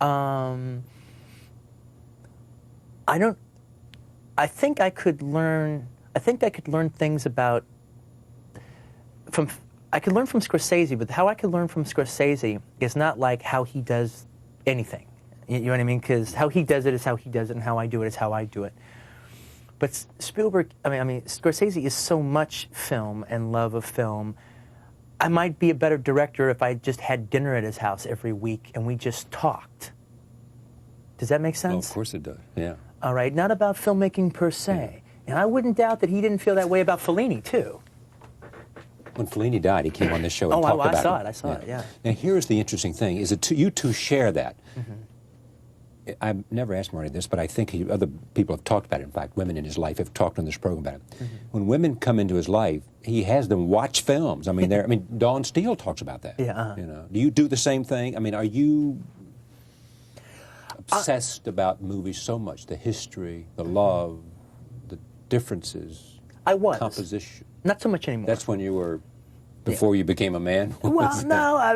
I think I could learn things about I could learn from Scorsese, but how I could learn from Scorsese is not like how he does anything. You know what I mean? Because how he does it is how he does it, and how I do it is how I do it. But Spielberg, Scorsese is so much film and love of film. I might be a better director if I just had dinner at his house every week and we just talked. Does that make sense? Oh, of course it does, yeah. All right, not about filmmaking per se. And I wouldn't doubt that he didn't feel that way about Fellini, too. When Fellini died, he came on this show and talked about it. I saw it, yeah. Now, here's the interesting thing, is that you two share that. Mm-hmm. I've never asked Marty this, but I think other people have talked about it. In fact, women in his life have talked on this program about it. Mm-hmm. When women come into his life, he has them watch films. Dawn Steele talks about that. Yeah. Do you do the same thing? Are you obsessed about movies so much? The history, the love, the differences. I was. Composition. Not so much anymore. That's when you were. Before you became a man? Well, no, I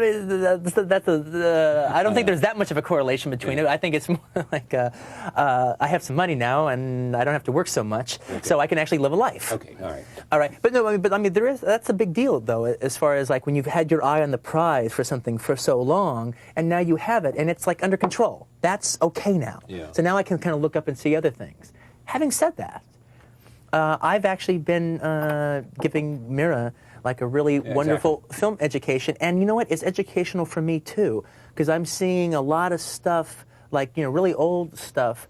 don't think there's that much of a correlation between it. I think it's more like I have some money now, and I don't have to work so much, so I can actually live a life. Okay, all right. But no, that's a big deal, though, as far as when you've had your eye on the prize for something for so long, and now you have it, and it's under control. That's okay now. Yeah. So now I can kind of look up and see other things. Having said that, I've actually been giving Mira a really wonderful film education. And you know what? It's educational for me, too, because I'm seeing a lot of stuff, really old stuff,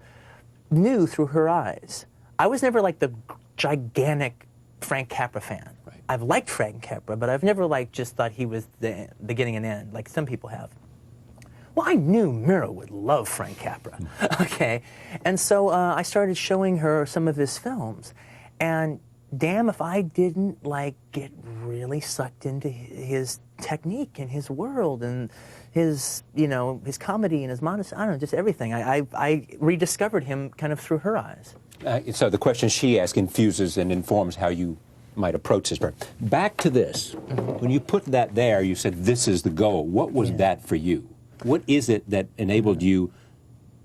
new through her eyes. I was never the gigantic Frank Capra fan. Right. I've liked Frank Capra, but I've never just thought he was the beginning and end, like some people have. Well, I knew Mira would love Frank Capra, okay? And so I started showing her some of his films, and damn if I didn't get really sucked into his technique and his world and his comedy and his modesty. I don't know, just everything. I rediscovered him kind of through her eyes. So the question she asked infuses and informs how you might approach this. Back to this. When you put that there, you said this is the goal. What was that for you? What is it that enabled you?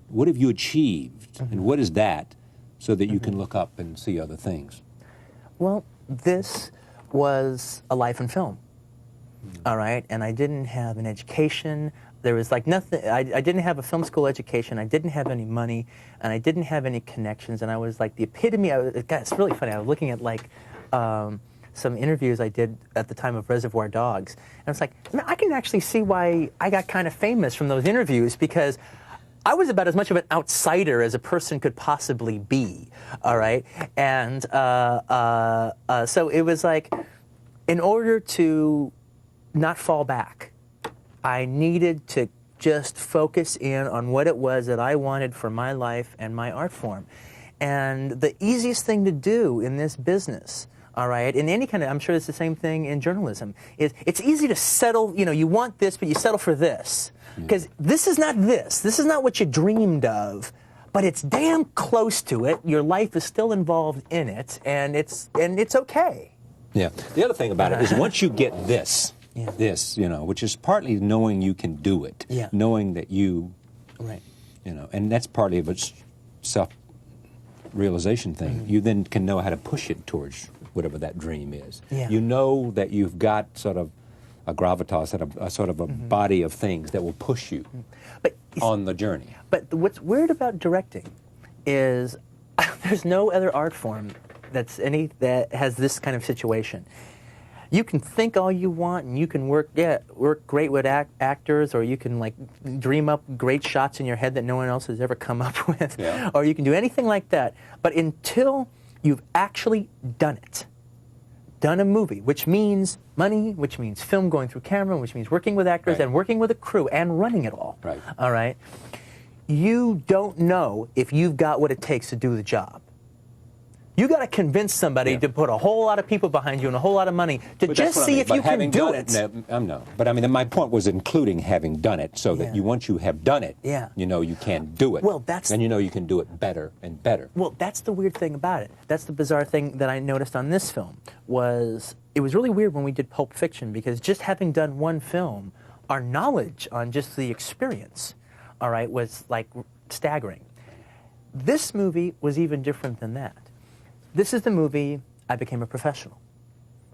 What have you achieved? And what is that so that you can look up and see other things? Well, this was a life in film, all right? And I didn't have an education. There was nothing. I didn't have a film school education. I didn't have any money, and I didn't have any connections. And I was the epitome. It's really funny. I was looking at some interviews I did at the time of Reservoir Dogs, and it's I can actually see why I got kind of famous from those interviews, because I was about as much of an outsider as a person could possibly be, all right? And so it was in order to not fall back, I needed to just focus in on what it was that I wanted for my life and my art form. And the easiest thing to do in this business, all right, in any kind of, I'm sure it's the same thing in journalism, is it's easy to settle, you want this, but you settle for this. Because this is not this. This is not what you dreamed of, but it's damn close to it. Your life is still involved in it, and it's okay. Yeah. The other thing about it is once you get this, which is partly knowing you can do it, knowing that you, and that's partly of a self-realization thing. Mm-hmm. You then can know how to push it towards whatever that dream is. Yeah. You know that you've got sort of a gravitas, a sort of a body of things that will push you on the journey. But what's weird about directing is there's no other art form that has this kind of situation. You can think all you want, and you can work great with actors, or you can dream up great shots in your head that no one else has ever come up with, or you can do anything like that. But until you've actually done it, done a movie, which means money, which means film going through camera, which means working with actors and working with a crew and running it all. Right. All right. You don't know if you've got what it takes to do the job. You got to convince somebody to put a whole lot of people behind you and a whole lot of money to just see if you can do it. No, but I mean, my point was including having done it, so that once you have done it, you know you can do it. Well, that's and you know you can do it better and better. Well, that's the weird thing about it. That's the bizarre thing that I noticed on this film. It was really weird when we did Pulp Fiction, because just having done one film, our knowledge on just the experience, all right, was like staggering. This movie was even different than that. This is the movie I became a professional.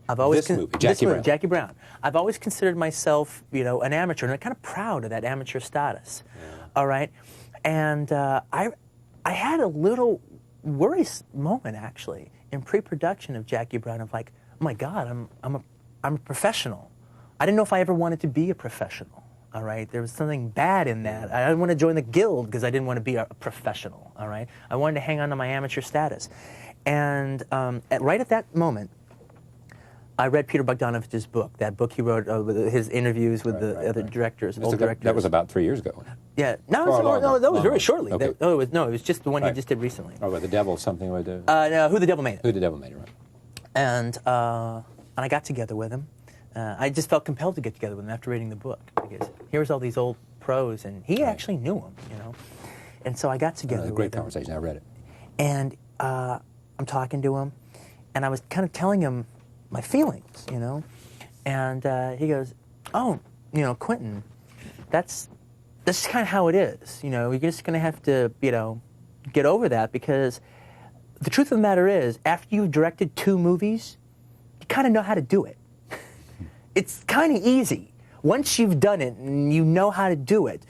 I've always Jackie Brown. I've always considered myself, you know, an amateur, and I'm kind of proud of that amateur status. All right, and I had a little worrisome moment actually in pre-production of Jackie Brown of like, oh my God, I'm a professional. I didn't know if I ever wanted to be a professional. All right, there was something bad in that. I didn't want to join the guild because I didn't want to be a professional. All right, I wanted to hang on to my amateur status. And right at that moment, I read Peter Bogdanovich's book, that book he wrote, his interviews with the other directors, old directors. That was about 3 years ago. Yeah, no, that was very shortly. Okay. It was just the one he just did recently. Oh, but the devil, something like that. No, Who the Devil Made It. Who the Devil Made It, right? And I got together with him. I just felt compelled to get together with him after reading the book, because here's all these old pros, and he actually knew them, you know. And so I got together with him. Great conversation. I read it. And I'm talking to him, and I was kind of telling him my feelings, you know, and he goes, "Oh, you know, Quentin, that's kind of how it is, you know. You're just going to have to, you know, get over that, because the truth of the matter is, after you've directed 2 movies, you kind of know how to do it. It's kind of easy. Once you've done it and you know how to do it,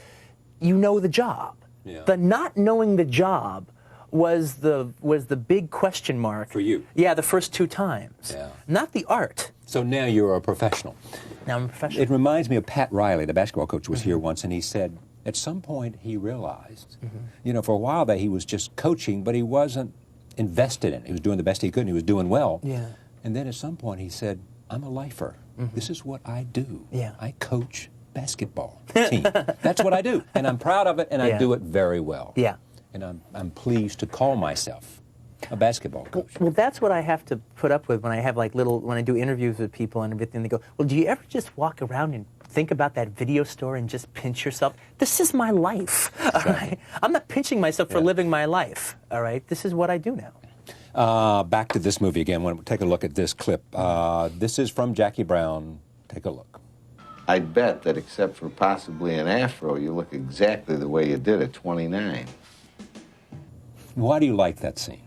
you know the job. Yeah. The not knowing the job was the big question mark for you. Yeah, the first 2 times. Yeah. Not the art. So now you're a professional. Now I'm a professional. It reminds me of Pat Riley, the basketball coach, was here once, and he said at some point he realized, you know, for a while that he was just coaching, but he wasn't invested in it. He was doing the best he could, and he was doing well. Yeah. And then at some point he said, I'm a lifer. This is what I do. Yeah. I coach basketball team. That's what I do, and I'm proud of it, and I do it very well. Yeah. And I'm pleased to call myself a basketball coach. Well, that's what I have to put up with when I have like when I do interviews with people and everything. They go, well, do you ever just walk around and think about that video store and just pinch yourself? This is my life. All right? I'm not pinching myself for living my life. All right, this is what I do now. Back to this movie again. We'll take a look at this clip. This is from Jackie Brown. Take a look. I'd bet that except for possibly an afro, you look exactly the way you did at 29. Why do you like that scene?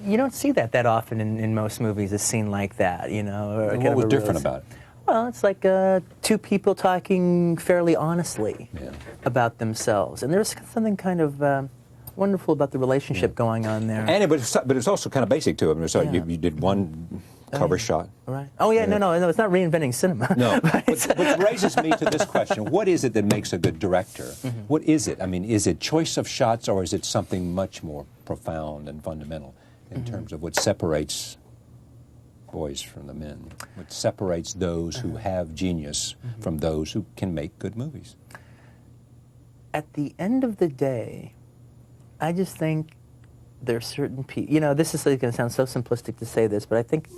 You don't see that often in most movies, a scene like that, you know. Or what was different about it? Well, it's like 2 people talking fairly honestly about themselves. And there's something kind of wonderful about the relationship going on there. And but it's also kind of basic to it. So you did one cover shot. Right. Oh, yeah, no, it's not reinventing cinema. No, which raises me to this question. What is it that makes a good director? What is it? I mean, is it choice of shots, or is it something much more profound and fundamental in terms of what separates boys from the men, what separates those who have genius from those who can make good movies? At the end of the day, I just think there's certain people, you know, this is going to sound so simplistic to say this, but I think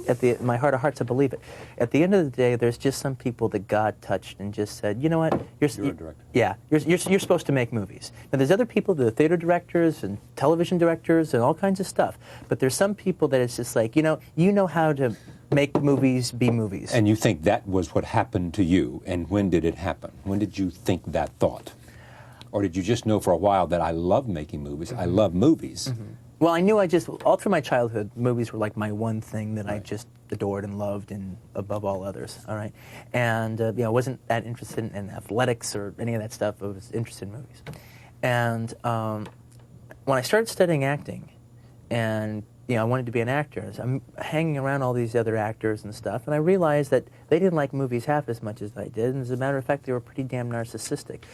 my heart of hearts, I believe it. At the end of the day, there's just some people that God touched and just said, you know what, you're a director. Yeah, you're supposed to make movies. Now, there's other people, the theater directors and television directors and all kinds of stuff, but there's some people that it's just like, you know how to make movies be movies. And you think that was what happened to you, and when did it happen? When did you think that thought? Or did you just know for a while that I love making movies, I love movies? Well, I knew all through my childhood, movies were like my one thing that I just adored and loved and above all others, all right? And, I wasn't that interested in athletics or any of that stuff. I was interested in movies. And when I started studying acting and, I wanted to be an actor, so I'm hanging around all these other actors and stuff, and I realized that they didn't like movies half as much as I did, and as a matter of fact, they were pretty damn narcissistic,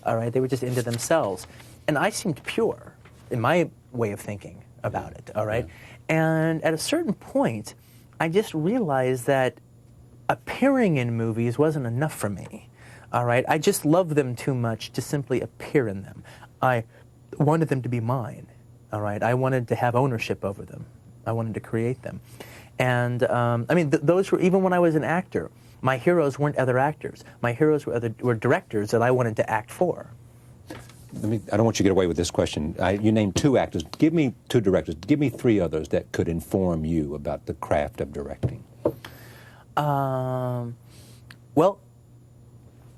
all right? They were just into themselves. And I seemed pure in my way of thinking, about it, all right? And at a certain point, I just realized that appearing in movies wasn't enough for me, all right? I just loved them too much to simply appear in them. I wanted them to be mine, all right? I wanted to have ownership over them. I wanted to create them. And, I mean, those were, even when I was an actor, my heroes weren't other actors. My heroes were directors that I wanted to act for. I don't want you to get away with this question. You named 2 actors. Give me 2 directors. Give me 3 others that could inform you about the craft of directing. Well,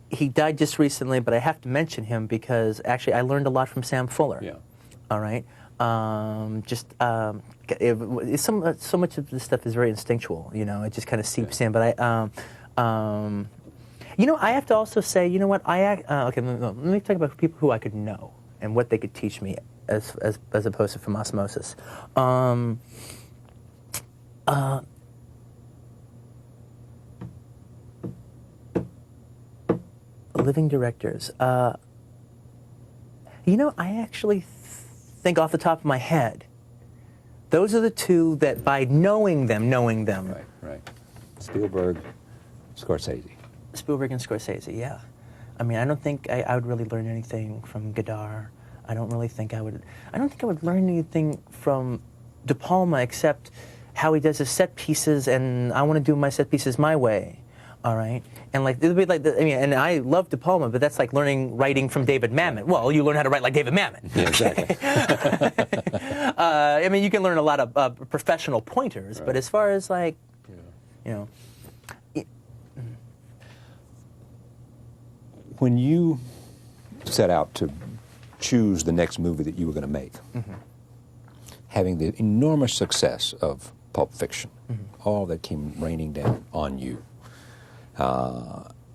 he died just recently, but I have to mention him because actually I learned a lot from Sam Fuller. Yeah. All right. So much of this stuff is very instinctual. You know, it just kind of seeps in. But you know, I have to also say, you know what? Okay, let me talk about people who I could know and what they could teach me, as opposed to from osmosis. Living directors. You know, I actually think off the top of my head, those are the 2 that by knowing them. Right. Spielberg, Scorsese. Spielberg and Scorsese, yeah. I mean, I don't think I would really learn anything from Godard. I don't think I would learn anything from De Palma except how he does his set pieces, and I want to do my set pieces my way. All right, and like it would be like and I love De Palma, but that's like writing from David Mamet. Well, you learn how to write like David Mamet. Yeah, exactly. I mean, you can learn a lot of professional pointers, but as far as like, you know. When you set out to choose the next movie that you were going to make, having the enormous success of Pulp Fiction, all that came raining down on you,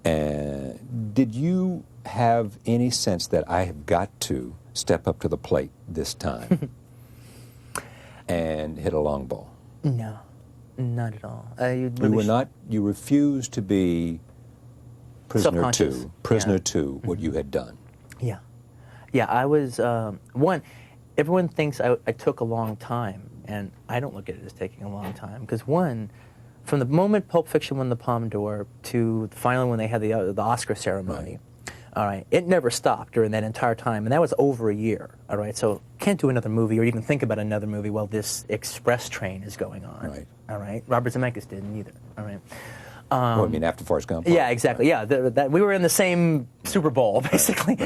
and did you have any sense that I have got to step up to the plate this time and hit a long ball? No, not at all. You refused to be prisoner to what you had done. Yeah. Yeah, I was, everyone thinks I took a long time, and I don't look at it as taking a long time, because from the moment Pulp Fiction won the Palme d'Or to finally when they had the Oscar ceremony, all right, it never stopped during that entire time, and that was over a year, all right? So can't do another movie or even think about another movie while this express train is going on, all right? Robert Zemeckis didn't either, all right? I mean, after Forrest Gump? Yeah, exactly. Yeah, we were in the same Super Bowl, basically.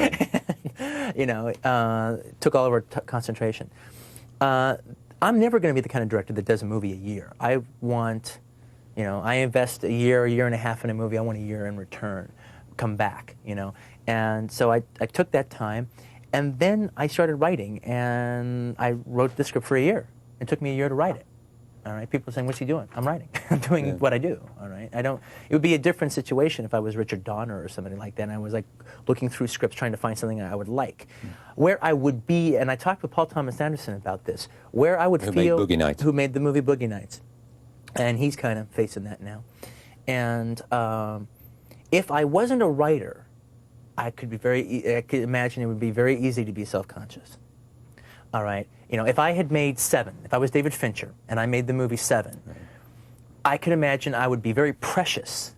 You know, took all of our concentration. I'm never going to be the kind of director that does a movie a year. I want, you know, I invest a year and a half in a movie. I want a year in return, come back, you know. And so I took that time, and then I started writing, and I wrote the script for a year. It took me a year to write it. All right, people are saying, "What's he doing?" I'm writing. I'm doing what I do. All right, it would be a different situation if I was Richard Donner or somebody like that, and I was like looking through scripts trying to find something I would like. Where I would be, and I talked with Paul Thomas Anderson about this, where I would feel made Boogie Nights. Who made the movie Boogie Nights, and he's kind of facing that now. And if I wasn't a writer, I could imagine it would be very easy to be self-conscious. All right. You know, if I had made Seven, if I was David Fincher and I made the movie Seven, I could imagine I would be very precious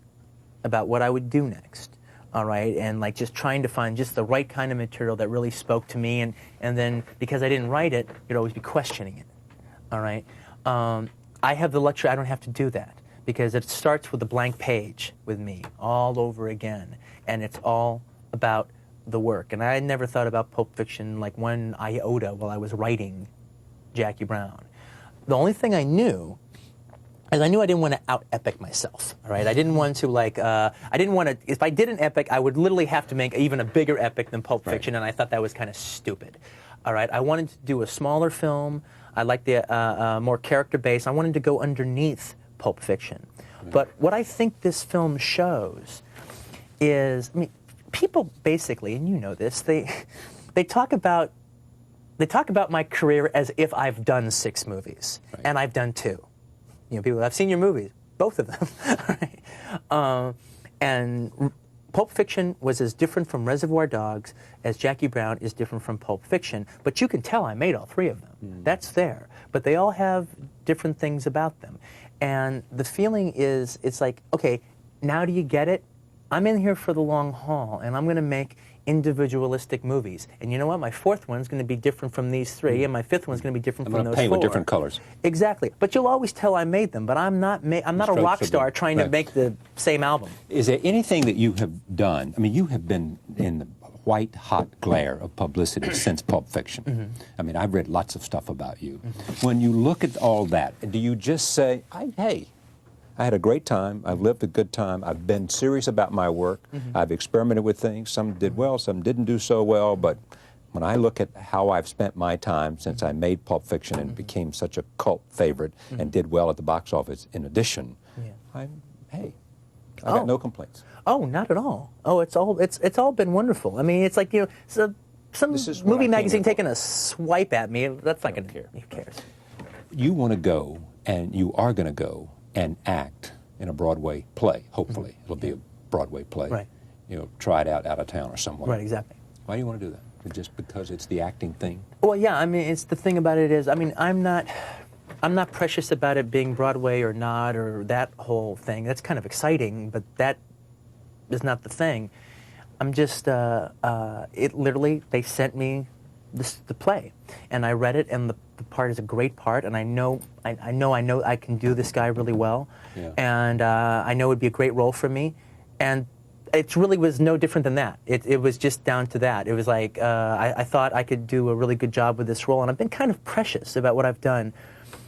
about what I would do next. All right. And like just trying to find just the right kind of material that really spoke to me. And then because I didn't write it, you'd always be questioning it. All right. I have the luxury, I don't have to do that because it starts with a blank page with me all over again. And it's all about the work. And I had never thought about Pulp Fiction like one iota while I was writing Jackie Brown. The only thing I knew is I knew I didn't want to out-epic myself, all right? I didn't want to if I did an epic, I would literally have to make even a bigger epic than Pulp Fiction, and I thought that was kind of stupid, all right? I wanted to do a smaller film. I liked the more character-based. I wanted to go underneath Pulp Fiction. But what I think this film shows is, I mean, people basically, and you know this, they talk about my career as if I've done 6 movies, and I've done 2. You know, people, I've seen your movies, both of them. And Pulp Fiction was as different from Reservoir Dogs as Jackie Brown is different from Pulp Fiction, but you can tell I made all three of them. That's there. But they all have different things about them. And the feeling is, it's like, okay, now do you get it? I'm in here for the long haul, and I'm going to make individualistic movies. And you know what? My fourth one's going to be different from these three, and my fifth one's going to be different from those four. Paint with different colors. Exactly. But you'll always tell I made them, but I'm not a rock star trying to make the same album. Is there anything that you have done? I mean, you have been in the white-hot glare of publicity since Pulp Fiction. I mean, I've read lots of stuff about you. When you look at all that, do you just say, hey, I had a great time, I've lived a good time, I've been serious about my work, I've experimented with things, some did well, some didn't do so well, but when I look at how I've spent my time since I made Pulp Fiction and became such a cult favorite and did well at the box office in addition, I got no complaints. Oh, not at all. Oh, it's all been wonderful. I mean, it's like, some movie magazine taking a swipe at me, that's not going to care. Who cares? You want to go, and you are going to go, and act in a Broadway play, hopefully. It'll be a Broadway play. Right. Try it out of town or somewhere. Right, exactly. Why do you want to do that? Just because it's the acting thing? Well, yeah, I mean, it's the thing about it is, I mean, I'm not precious about it being Broadway or not, or that whole thing. That's kind of exciting, but that is not the thing. I'm just, it literally, they sent me the play, and I read it, and the part is a great part, and I know I can do this guy really well, and I know it would be a great role for me, and it really was no different than that. It was just down to that. It was like, I thought I could do a really good job with this role, and I've been kind of precious about what I've done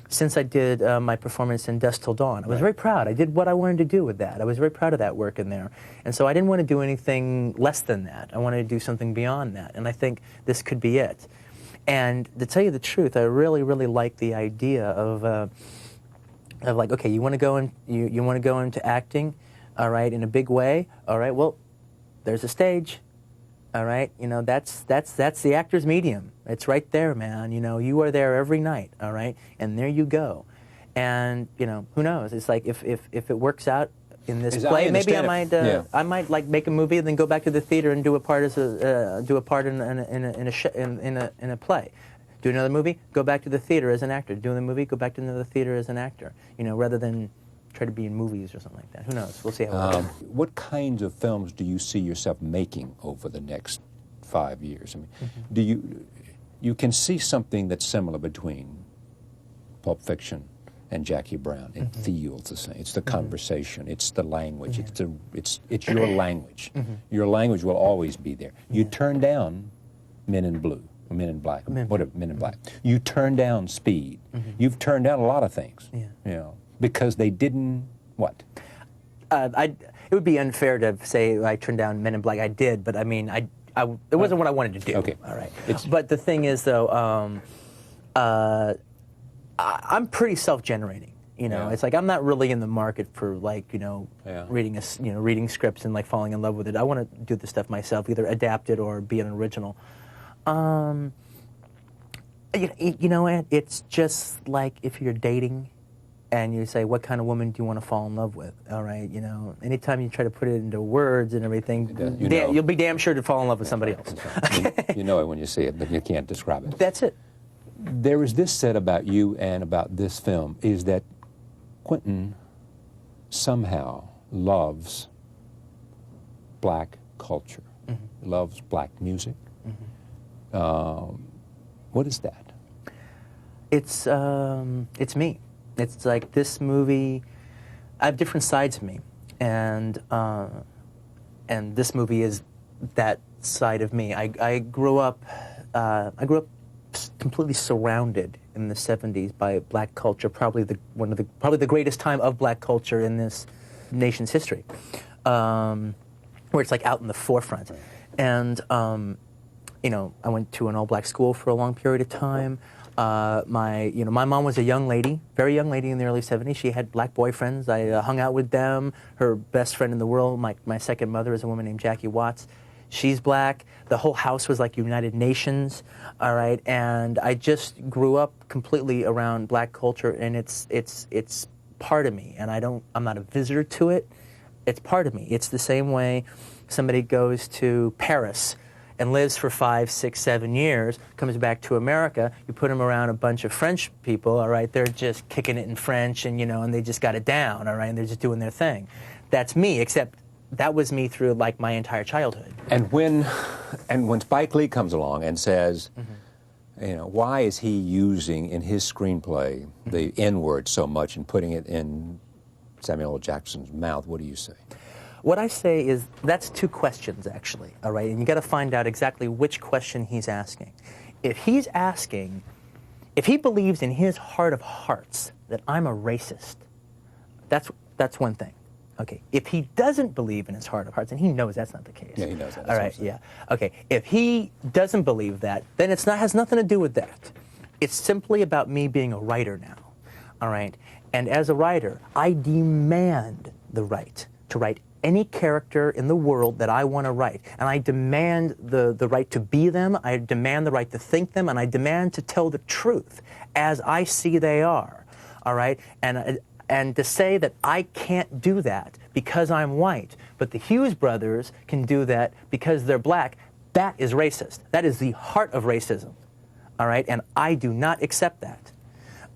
since I did my performance in Dusk Till Dawn. I was very proud. I did what I wanted to do with that. I was very proud of that work in there. And so I didn't want to do anything less than that. I wanted to do something beyond that. And I think this could be it. And to tell you the truth, I really, really like the idea of like, okay, you want to go into acting, all right, in a big way. All right, well, there's a stage. All right, that's the actor's medium. It's right there, man. You are there every night. All right, and there you go. And who knows? It's like if it works out in this play, maybe I might like make a movie and then go back to the theater and do a part in a play. Do another movie, go back to the theater as an actor. Do another movie, go back to another theater as an actor. Rather than try to be in movies or something like that. Who knows? We'll see how it goes. What kinds of films do you see yourself making over the next 5 years? I mean, do you can see something that's similar between Pulp Fiction and Jackie Brown? It feels the same. It's the conversation. It's the language. It's your language. Your language will always be there. You turn down Men in Blue, or Men in Black, whatever, Men in Black. You turn down Speed. You've turned down a lot of things. Because they didn't what? It would be unfair to say I turned down Men in Black. I did, but I mean, it wasn't what I wanted to do. Okay. All right. But the thing is, though, I'm pretty self-generating. It's like I'm not really in the market for reading scripts and like falling in love with it. I want to do the stuff myself, either adapt it or be an original. It's just like if you're dating. And you say, what kind of woman do you want to fall in love with? All right, anytime you try to put it into words and everything, you'll be damn sure to fall in love with somebody else. You know it when you see it, but you can't describe it. That's it. There is this said about you and about this film, is that Quentin somehow loves black culture, loves black music. What is that? It's me. It's like this movie. I have different sides of me, and this movie is that side of me. I grew up completely surrounded in the '70s by black culture. Probably the greatest time of black culture in this nation's history, where it's like out in the forefront. And I went to an all-black school for a long period of time. My mom was a young lady, very young lady in the early 70s. She had black boyfriends. I hung out with them. Her best friend in the world, my second mother, is a woman named Jackie Watts. She's black. The whole house was like United Nations, all right? And I just grew up completely around black culture, and it's part of me. And I'm not a visitor to it. It's part of me. It's the same way somebody goes to Paris and lives for 5, 6, 7 years, comes back to America, you put them around a bunch of French people, all right, they're just kicking it in French and, and they just got it down, all right, and they're just doing their thing. That's me, except that was me through, like, my entire childhood. And when Spike Lee comes along and says, why is he using in his screenplay the N-word so much and putting it in Samuel L. Jackson's mouth, what do you say? What I say is that's two questions, actually, all right? And you got to find out exactly which question he's asking. If he believes in his heart of hearts that I'm a racist, that's one thing. Okay, if he doesn't believe in his heart of hearts, and he knows that's not the case. Yeah, he knows that. All right, yeah. Okay, if he doesn't believe that, then has nothing to do with that. It's simply about me being a writer now, all right? And as a writer, I demand the right to write any character in the world that I want to write. And I demand the right to be them, I demand the right to think them, and I demand to tell the truth as I see they are, all right? And to say that I can't do that because I'm white, but the Hughes brothers can do that because they're black, that is racist. That is the heart of racism, all right? And I do not accept that,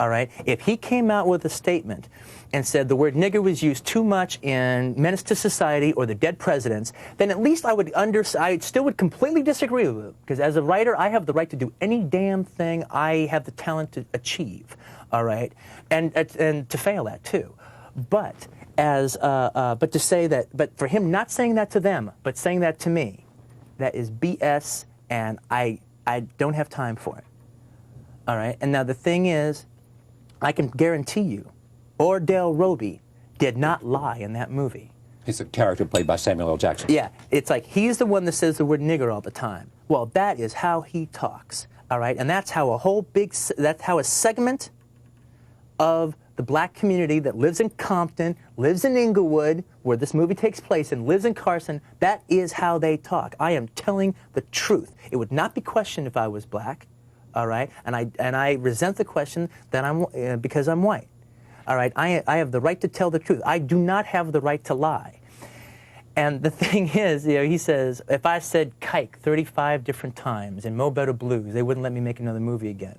all right? If he came out with a statement and said the word nigger was used too much in Menace to Society or The Dead Presidents, then at least I still would completely disagree with it, because as a writer, I have the right to do any damn thing I have the talent to achieve, all right, and to fail at too. But to say that, but for him not saying that to them, but saying that to me, that is BS, and I don't have time for it, all right. And now the thing is, I can guarantee you, Ordell Roby did not lie in that movie. He's a character played by Samuel L. Jackson. Yeah, it's like he's the one that says the word nigger all the time. Well, that is how he talks, all right? And that's how a segment of the black community that lives in Compton, lives in Inglewood, where this movie takes place, and lives in Carson, that is how they talk. I am telling the truth. It would not be questioned if I was black, all right? And I resent the question that because I'm white. All right, I have the right to tell the truth. I do not have the right to lie. And the thing is, he says, if I said kike 35 different times in Mo Better Blues, they wouldn't let me make another movie again.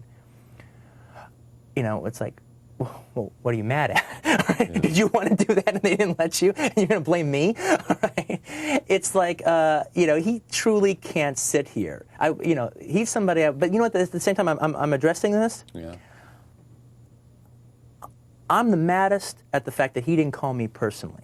It's like, well, what are you mad at? Right? Yeah. Did you want to do that and they didn't let you? And you're going to blame me? Right? It's like, he truly can't sit here. He's somebody, but you know what, at the same time I'm addressing this? Yeah. I'm the maddest at the fact that he didn't call me personally.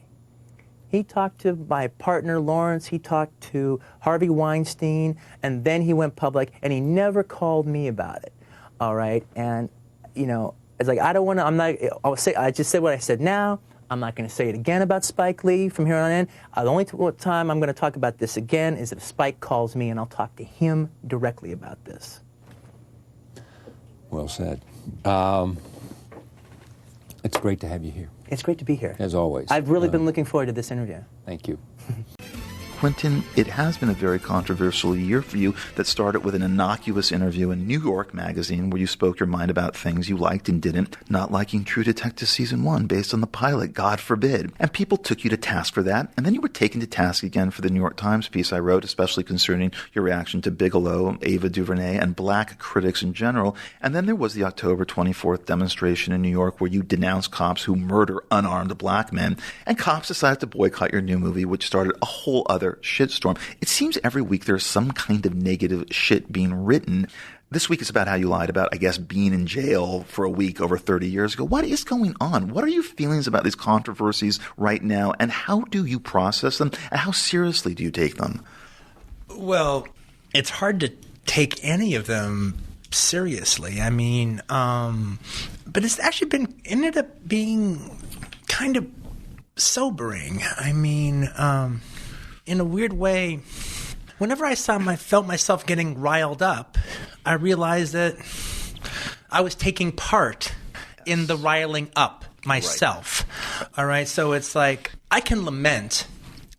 He talked to my partner, Lawrence, he talked to Harvey Weinstein, and then he went public, and he never called me about it, all right? And, it's like, I just said what I said now. I'm not going to say it again about Spike Lee from here on in. The only time I'm going to talk about this again is if Spike calls me, and I'll talk to him directly about this. Well said. It's great to have you here. It's great to be here. As always. I've really been looking forward to this interview. Thank you. Quentin, it has been a very controversial year for you that started with an innocuous interview in New York Magazine where you spoke your mind about things you liked and didn't, not liking True Detective Season 1 based on the pilot, God forbid. And people took you to task for that, and then you were taken to task again for the New York Times piece I wrote, especially concerning your reaction to Bigelow, Ava DuVernay, and black critics in general. And then there was the October 24th demonstration in New York where you denounced cops who murder unarmed black men, and cops decided to boycott your new movie, which started a whole other shitstorm. It seems every week there's some kind of negative shit being written. This week is about how you lied about, I guess, being in jail for a week over 30 years ago. What is going on? What are your feelings about these controversies right now, and how do you process them, and how seriously do you take them? Well, it's hard to take any of them seriously. I mean, but it's actually ended up being kind of sobering. I mean, in a weird way, whenever I felt myself getting riled up, I realized that I was taking part in the riling up myself. Right. All right, so it's like I can lament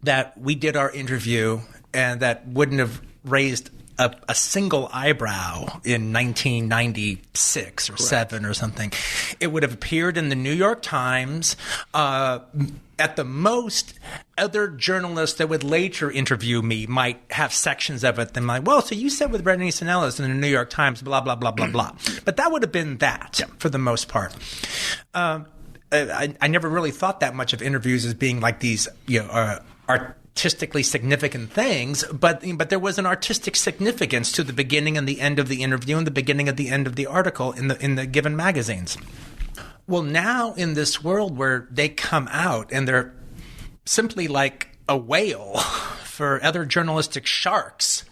that we did our interview and that wouldn't have raised a single eyebrow in 1996 or 7 or something, it would have appeared in the New York Times. At the most, other journalists that would later interview me might have sections of it. They're like, well, so you said with Bret Easton Ellis in the New York Times, blah, blah, blah, blah, blah. But that would have been that for the most part. I never really thought that much of interviews as being like these, artistically significant things, but there was an artistic significance to the beginning and the end of the interview and the beginning and the end of the article in the given magazines. Well, now in this world where they come out and they're simply like a whale for other journalistic sharks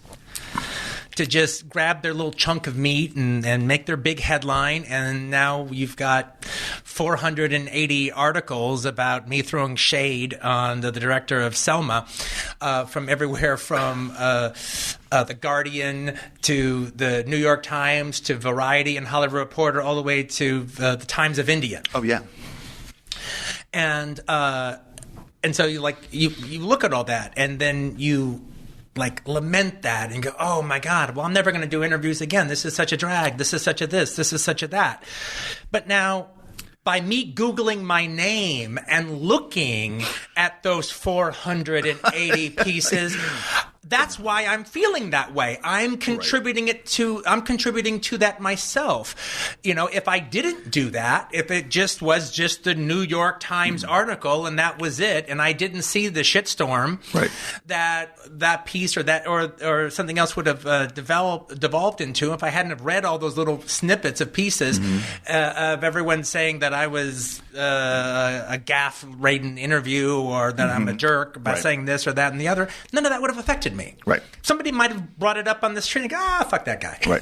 to just grab their little chunk of meat and make their big headline, and now you've got 480 articles about me throwing shade on the director of Selma from everywhere from The Guardian to the New York Times to Variety and Hollywood Reporter all the way to the Times of India. Oh, yeah. And so you look at all that and then you lament that and go, oh my God, well, I'm never going to do interviews again. This is such a drag. This is such a this. This is such a that. But now, by me Googling my name and looking at those 480 pieces, that's why I'm feeling that way. I'm contributing I'm contributing to that myself. If I didn't do that, if it was just the New York Times article and that was it, and I didn't see the shitstorm that piece or something else would have devolved into, if I hadn't have read all those little snippets of pieces of everyone saying that I was a gaffe-laden interview or that I'm a jerk by saying this or that and the other, none of that would have affected me. Right. Somebody might have brought it up on the street and go, fuck that guy. Right.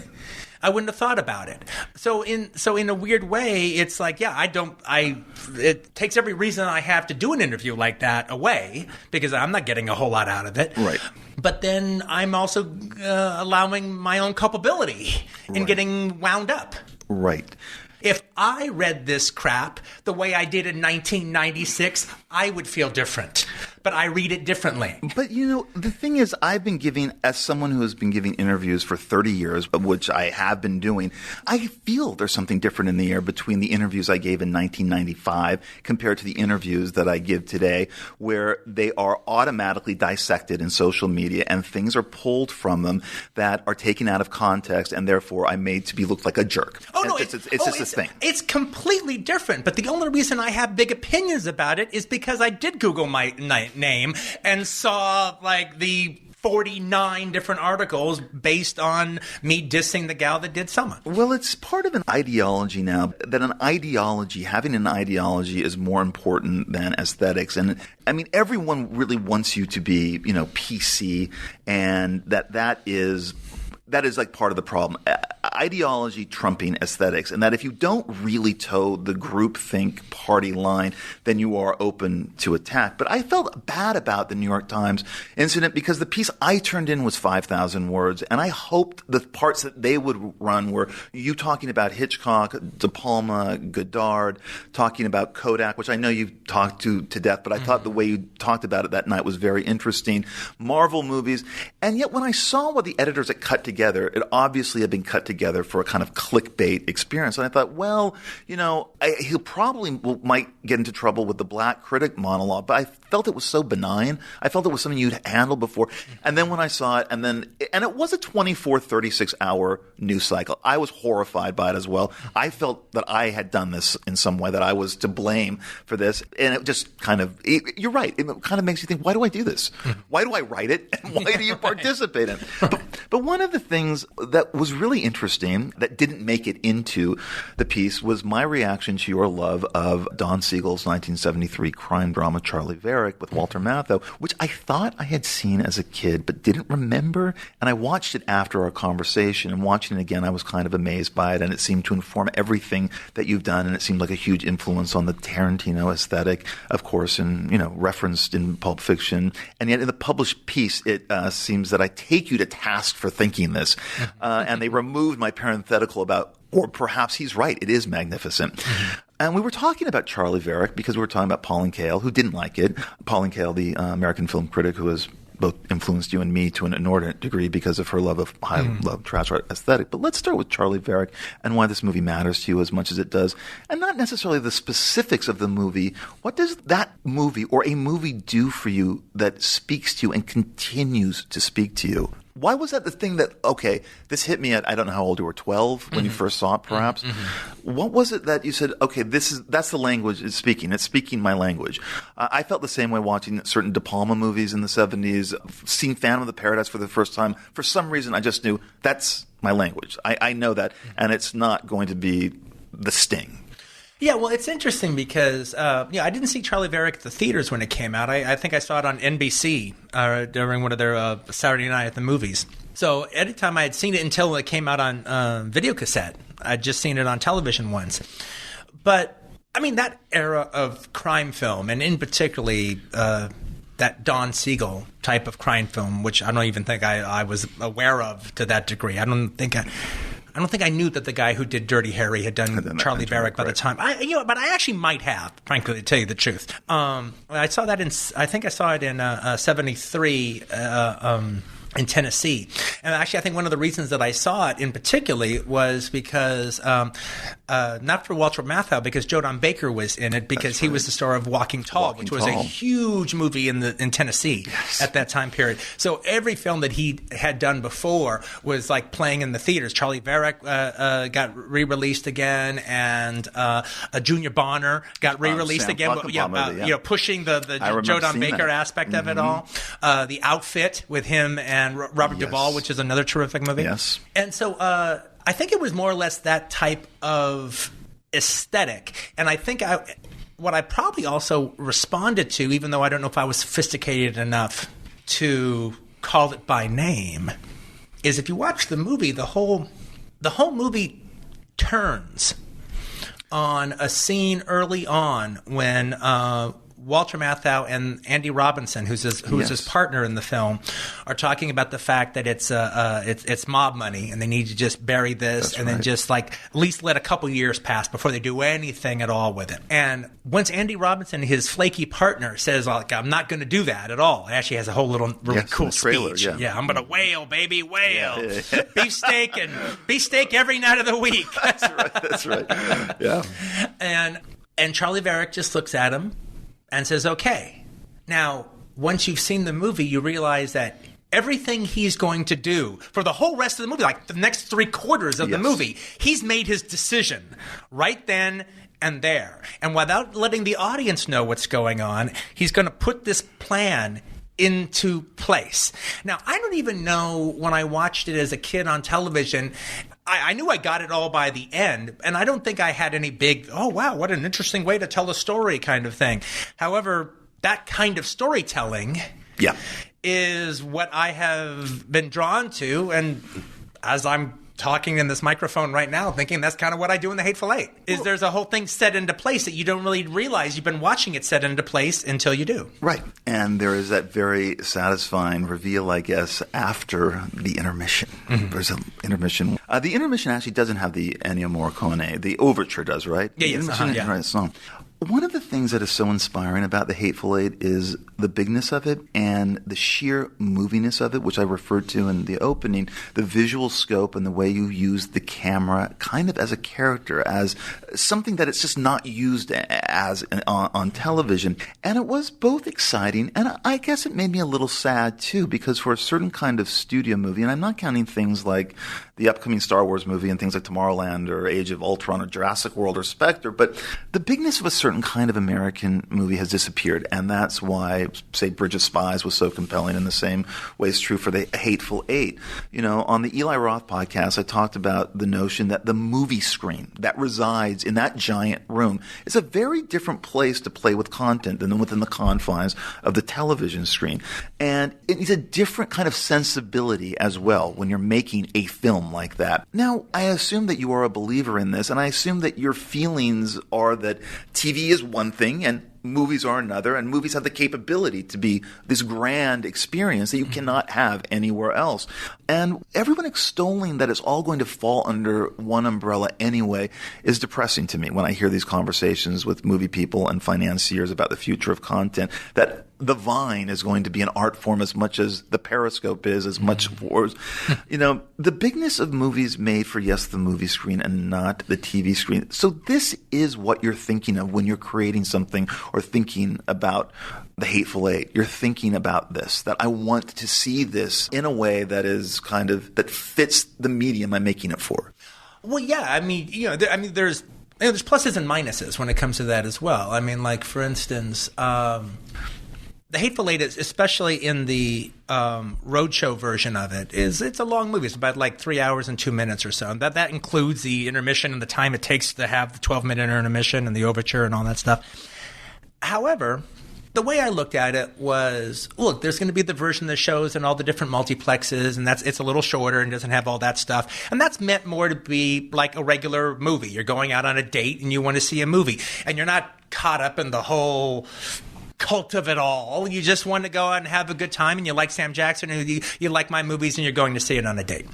I wouldn't have thought about it. So in a weird way, it's like, it takes every reason I have to do an interview like that away because I'm not getting a whole lot out of it. Right. But then I'm also allowing my own culpability in getting wound up. Right. If I read this crap the way I did in 1996, I would feel different. But I read it differently. But, the thing is, as someone who has been giving interviews for 30 years, which I have been doing, I feel there's something different in the air between the interviews I gave in 1995 compared to the interviews that I give today, where they are automatically dissected in social media and things are pulled from them that are taken out of context, and therefore I'm made to be looked like a jerk. Oh, no, it's just this thing. It's completely different. But the only reason I have big opinions about it is because I did Google my name and saw the 49 different articles based on me dissing the gal that did Selma. Well, it's part of an ideology now, that having an ideology is more important than aesthetics. And I mean, everyone really wants you to be, PC, and that is part of the problem. Ideology trumping aesthetics, and that if you don't really toe the groupthink party line, then you are open to attack. But I felt bad about the New York Times incident because the piece I turned in was 5,000 words, and I hoped the parts that they would run were you talking about Hitchcock, De Palma, Godard, talking about Kodak, which I know you talked to death, but I thought the way you talked about it that night was very interesting. Marvel movies, and yet when I saw what the editors had cut together, it obviously had been cut together for a kind of clickbait experience. And I thought, well, he'll probably might get into trouble with the black critic monologue, but I felt it was so benign. I felt it was something you'd handled before. And then when I saw it, and it was a 24, 36-hour news cycle. I was horrified by it as well. I felt that I had done this in some way, that I was to blame for this. And it just you're right. It kind of makes you think, why do I do this? Why do I write it? And why do you participate in it? But one of the things that was really interesting that didn't make it into the piece was my reaction to your love of Don Siegel's 1973 crime drama Charlie Varick with Walter Matthau, which I thought I had seen as a kid but didn't remember. And I watched it after our conversation, and watching it again, I was kind of amazed by it, and it seemed to inform everything that you've done, and it seemed like a huge influence on the Tarantino aesthetic, of course, and referenced in Pulp Fiction. And yet in the published piece, it seems that I take you to task for thinking this, and they removed my parenthetical about, or perhaps he's right, it is magnificent. And we were talking about Charlie Varick because we were talking about Pauline Kael, who didn't like it. Pauline Kael, the American film critic who has both influenced you and me to an inordinate degree because of her love of love trash art aesthetic. But let's start with Charlie Varick and why this movie matters to you as much as it does, and not necessarily the specifics of the movie. What does that movie or a movie do for you that speaks to you and continues to speak to you? Why was that the thing that, okay, this hit me at, I don't know how old you were, 12 when you first saw it, perhaps? What was it that you said, okay, that's the language it's speaking my language? I felt the same way watching certain De Palma movies in the 70s, seeing Phantom of the Paradise for the first time. For some reason, I just knew that's my language. I know that, and it's not going to be the sting. Yeah, well, it's interesting because I didn't see Charlie Varick at the theaters when it came out. I think I saw it on NBC during one of their Saturday night at the movies. So anytime I had seen it until it came out on video cassette, I'd just seen it on television once. But, I mean, that era of crime film, and in particularly that Don Siegel type of crime film, which I don't even think I was aware of to that degree. I don't think I knew that the guy who did Dirty Harry had done Charlie Varick by the time. But I actually might have, frankly, to tell you the truth. I saw that I think I saw it in 73 in Tennessee. And actually, I think one of the reasons that I saw it in particular was because, not for Walter Matthau, because Joe Don Baker was in it, because he was the star of Walking Tall, which was a huge movie in Tennessee at that time period. So every film that he had done before was like playing in the theaters. Charlie Varick got re-released again, and Junior Bonner got re-released again. Pushing the Joe Don Baker aspect of it all. The Outfit with him and Robert Duvall, which is another terrific movie. Yes. And so I think it was more or less that type of aesthetic. And I think what I probably also responded to, even though I don't know if I was sophisticated enough to call it by name, is if you watch the movie, the whole movie turns on a scene early on when Walter Matthau and Andy Robinson, who's his partner in the film, are talking about the fact that it's mob money and they need to just bury this then just like at least let a couple years pass before they do anything at all with it. And once Andy Robinson, his flaky partner, says, like, I'm not going to do that at all, it actually has a whole little really cool trailer, speech. Yeah, I'm going to wail, baby, wail. Beefsteak every night of the week. That's right. Yeah. And Charlie Varick just looks at him and says, okay. Now, once you've seen the movie, you realize that everything he's going to do for the whole rest of the movie, like the next 3/4 of the movie, he's made his decision right then and there. And without letting the audience know what's going on, he's going to put this plan into place. Now, I don't even know when I watched it as a kid on television, I knew I got it all by the end, and I don't think I had any big, oh, wow, what an interesting way to tell a story kind of thing. However, that kind of storytelling is what I have been drawn to, and as I'm talking in this microphone right now, thinking that's kind of what I do in The Hateful Eight, is there's a whole thing set into place that you don't really realize you've been watching it set into place until you do. Right. And there is that very satisfying reveal, I guess, after the intermission. There's an intermission. The intermission actually doesn't have the Ennio Morricone. The overture does, right? Yeah, yes. Right, song. One of the things that is so inspiring about The Hateful Eight is the bigness of it and the sheer moviness of it, which I referred to in the opening, the visual scope and the way you use the camera kind of as a character, as something that it's just not used as on television. And it was both exciting and I guess it made me a little sad too, because for a certain kind of studio movie, and I'm not counting things like the upcoming Star Wars movie and things like Tomorrowland or Age of Ultron or Jurassic World or Spectre, but the bigness of a certain kind of American movie has disappeared, and that's why, say, Bridge of Spies was so compelling in the same way is true for The Hateful Eight. You know, on the Eli Roth podcast, I talked about the notion that the movie screen that resides in that giant room is a very different place to play with content than within the confines of the television screen. And it needs a different kind of sensibility as well when you're making a film like that. Now, I assume that you are a believer in this, and I assume that your feelings are that TV is one thing and movies are another, and movies have the capability to be this grand experience that you cannot have anywhere else. And everyone extolling that it's all going to fall under one umbrella anyway is depressing to me when I hear these conversations with movie people and financiers about the future of content, that the Vine is going to be an art form as much as the Periscope is, as much for, the bigness of movies made for, yes, the movie screen and not the TV screen. So this is what you're thinking of when you're creating something or thinking about The Hateful Eight. You're thinking about this, that I want to see this in a way that is that fits the medium I'm making it for. Well, yeah, there's pluses and minuses when it comes to that as well. I mean, like, for instance, The Hateful Eight, especially in the roadshow version of it, it's a long movie. It's about like 3 hours and 2 minutes or so. And that includes the intermission and the time it takes to have the 12-minute intermission and the overture and all that stuff. However, the way I looked at it was, look, there's going to be the version that shows in all the different multiplexes, and it's a little shorter and doesn't have all that stuff. And that's meant more to be like a regular movie. You're going out on a date and you want to see a movie, and you're not caught up in the whole cult of it all. You just want to go out and have a good time, and you like Sam Jackson, and you like my movies, and you're going to see it on a date.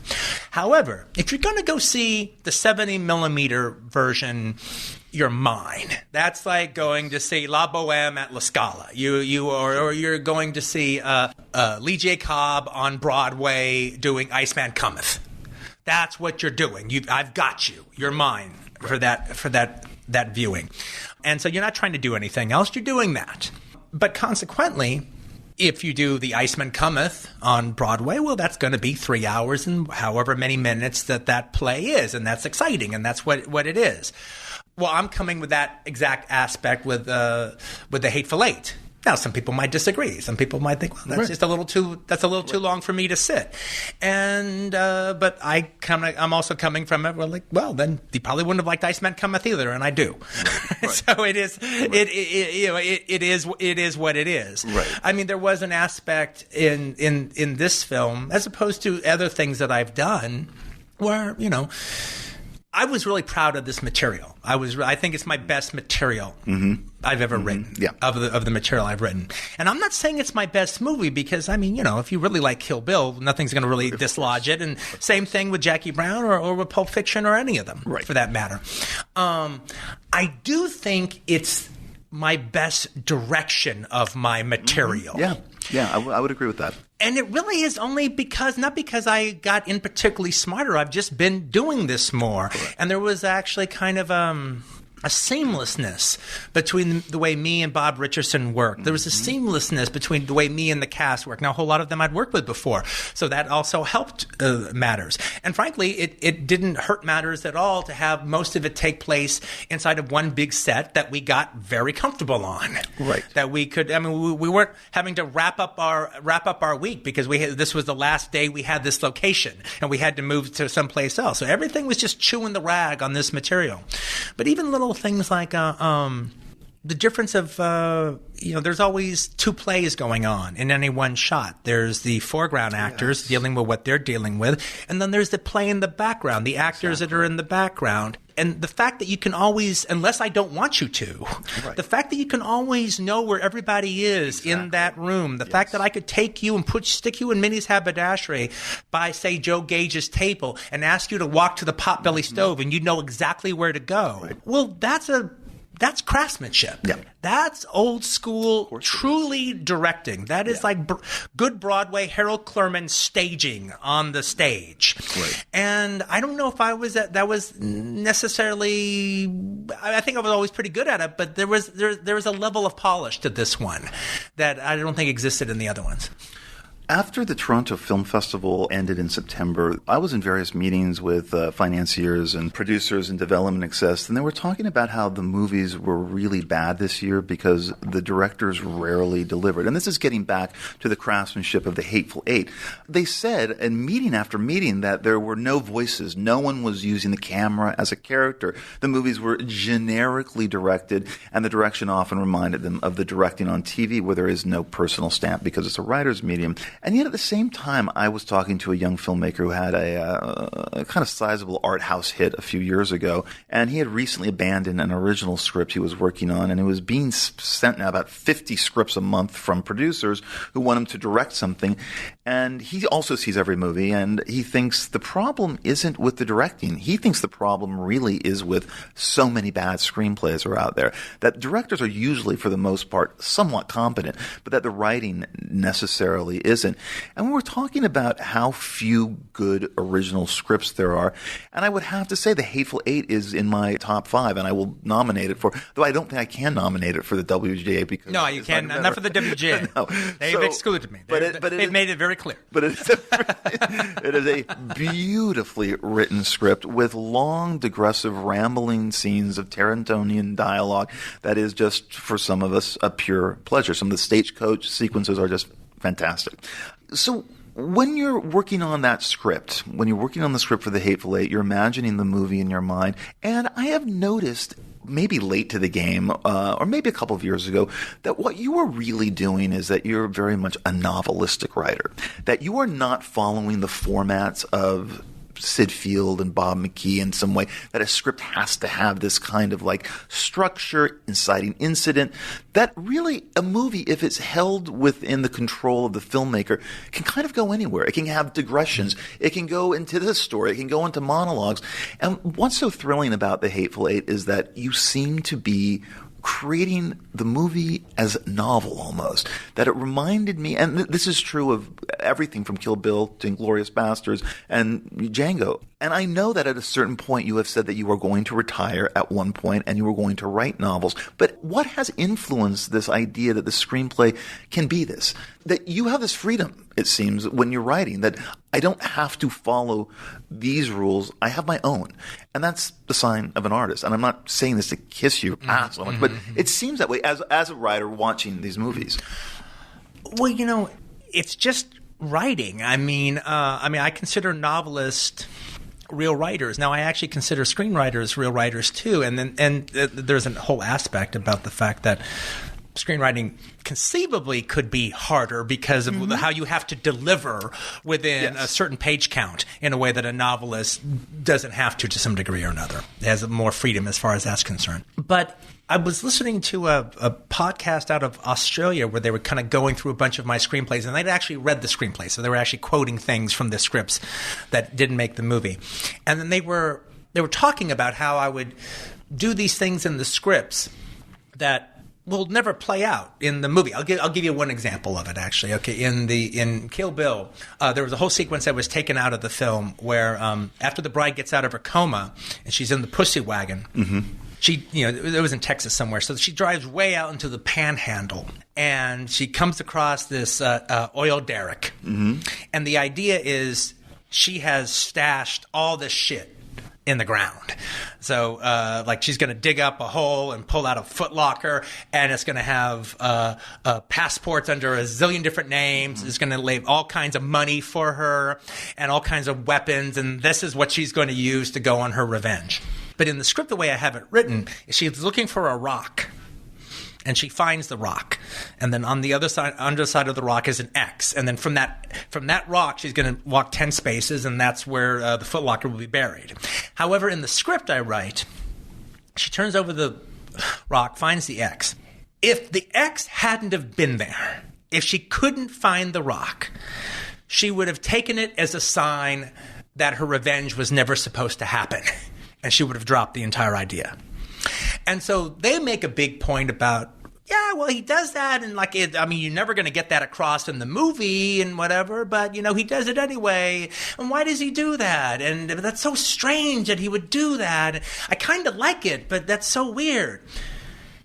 However, if you're going to go see the 70mm version, you're mine. That's like going to see La Boheme at La Scala. Or you're going to see Lee J. Cobb on Broadway doing Iceman Cometh. That's what you're doing. I've got you. You're mine for that viewing. And so you're not trying to do anything else. You're doing that. But consequently, if you do the Iceman Cometh on Broadway, well, that's going to be 3 hours and however many minutes that play is, and that's exciting, and that's what it is. Well, I'm coming with that exact aspect with The Hateful Eight. Now, some people might disagree. Some people might think, well, that's just a little too long for me to sit. And but I'm also coming from it. Well, then you probably wouldn't have liked Iceman Cometh either, and I do. Right. So it is. Right. It is what it is. Right. I mean, there was an aspect in this film, as opposed to other things that I've done, where I was really proud of this material. I think it's my best material I've ever written. Yeah. Of the material I've written. And I'm not saying it's my best movie because, if you really like Kill Bill, nothing's going to really dislodge it. And same thing with Jackie Brown or with Pulp Fiction or any of them, for that matter. I do think it's my best direction of my material. Yeah, I would agree with that. And it really is only not because I got in particularly smarter. I've just been doing this more. Correct. And there was actually kind of a seamlessness between the way me and Bob Richardson worked. There was a seamlessness between the way me and the cast worked. Now, a whole lot of them I'd worked with before, so that also helped matters. And frankly, it didn't hurt matters at all to have most of it take place inside of one big set that we got very comfortable on. Right. That we could. We weren't having to wrap up our week because this was the last day we had this location and we had to move to someplace else. So everything was just chewing the rag on this material. But even little things like the difference of there's always two plays going on in any one shot. There's the foreground actors dealing with what they're dealing with, and then there's the play in the background, the actors that are in the background. And the fact that you can always, unless I don't want you to, the fact that you can always know where everybody is in that room, the fact that I could take you and stick you in Minnie's haberdashery by, say, Joe Gage's table and ask you to walk to the potbelly stove and you know exactly where to go. Well, that's craftsmanship. Yeah. That's old school, truly directing. That is like good Broadway Harold Clurman staging on the stage. Right. And I don't know if that was necessarily. I think I was always pretty good at it, but there was a level of polish to this one that I don't think existed in the other ones. After the Toronto Film Festival ended in September, I was in various meetings with financiers and producers and development execs, and they were talking about how the movies were really bad this year because the directors rarely delivered. And this is getting back to the craftsmanship of The Hateful Eight. They said in meeting after meeting that there were no voices. No one was using the camera as a character. The movies were generically directed, and the direction often reminded them of the directing on TV where there is no personal stamp because it's a writer's medium. And yet at the same time, I was talking to a young filmmaker who had a kind of sizable art house hit a few years ago, and he had recently abandoned an original script he was working on, and it was being sent now about 50 scripts a month from producers who want him to direct something. And he also sees every movie, and he thinks the problem isn't with the directing. He thinks the problem really is with so many bad screenplays are out there, that directors are usually, for the most part, somewhat competent, but that the writing necessarily isn't. And we were talking about how few good original scripts there are, and I would have to say The Hateful Eight is in my top 5, and I will nominate it for, though I don't think I can nominate it for the WGA because no, you can't. Not for the WGA. No. They've excluded me. They've made it very clear. But it is a beautifully written script with long, digressive, rambling scenes of Tarantinian dialogue that is just, for some of us, a pure pleasure. Some of the stagecoach sequences are just fantastic. So when you're working on that script, when you're working on the script for The Hateful Eight, you're imagining the movie in your mind. And I have noticed, maybe late to the game, or maybe a couple of years ago, that what you are really doing is that you're very much a novelistic writer, that you are not following the formats of Sid Field and Bob McKee in some way, that a script has to have this kind of like structure, inciting incident, that really a movie, if it's held within the control of the filmmaker, can kind of go anywhere. It can have digressions. It can go into this story. It can go into monologues. And what's so thrilling about The Hateful Eight is that you seem to be creating the movie as a novel almost, that it reminded me, and this is true of everything from Kill Bill to Inglourious Basterds and Django. And I know that at a certain point you have said that you are going to retire at one point and you are going to write novels. But what has influenced this idea that the screenplay can be this? That you have this freedom, it seems, when you're writing, that I don't have to follow these rules. I have my own. And that's the sign of an artist. And I'm not saying this to kiss your ass so much, but it seems that way as a writer watching these movies. Well, it's just writing. I mean, I consider novelists real writers. Now, I actually consider screenwriters real writers too. And there's a whole aspect about the fact that screenwriting conceivably could be harder because of how you have to deliver within a certain page count in a way that a novelist doesn't have to some degree or another. It has more freedom as far as that's concerned. But I was listening to a podcast out of Australia where they were kind of going through a bunch of my screenplays, and they'd actually read the screenplay. So they were actually quoting things from the scripts that didn't make the movie. And then they were talking about how I would do these things in the scripts that will never play out in the movie. I'll give you one example of it, actually. Okay, in Kill Bill, there was a whole sequence that was taken out of the film where after the bride gets out of her coma and she's in the pussy wagon, she, it was in Texas somewhere, so she drives way out into the panhandle and she comes across this oil derrick. And the idea is she has stashed all this shit in the ground. So, she's going to dig up a hole and pull out a footlocker, and it's going to have passports under a zillion different names. It's going to leave all kinds of money for her and all kinds of weapons, and this is what she's going to use to go on her revenge. But in the script, the way I have it written, she's looking for a rock. And she finds the rock, and then on the underside of the rock is an X, and then from that rock she's going to walk 10 spaces, and that's where the footlocker will be buried. However, in the script I write, she turns over the rock, finds the X. If the X hadn't have been there, if she couldn't find the rock, she would have taken it as a sign that her revenge was never supposed to happen, and she would have dropped the entire idea. And so they make a big point about, he does that, and you're never going to get that across in the movie and whatever, but, he does it anyway, and why does he do that? And that's so strange that he would do that. I kind of like it, but that's so weird.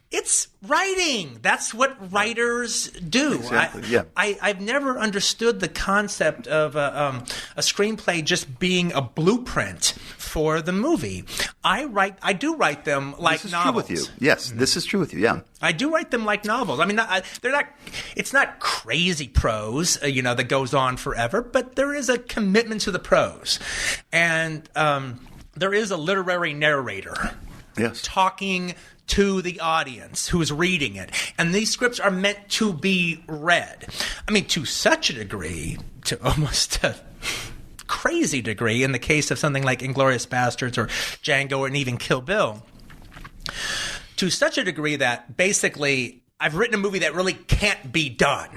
It's writing. That's what writers do. Exactly. I've never understood the concept of a screenplay just being a blueprint for the movie. I do write them like novels. This is true with you. Yes, this is true with you. Yeah, I do write them like novels. I mean, they're not. It's not crazy prose, that goes on forever, but there is a commitment to the prose, and there is a literary narrator. Yes. Talking to the audience who's reading it. And these scripts are meant to be read. I mean, to such a degree, to almost a crazy degree, in the case of something like Inglourious Basterds or Django or even Kill Bill, to such a degree that basically I've written a movie that really can't be done.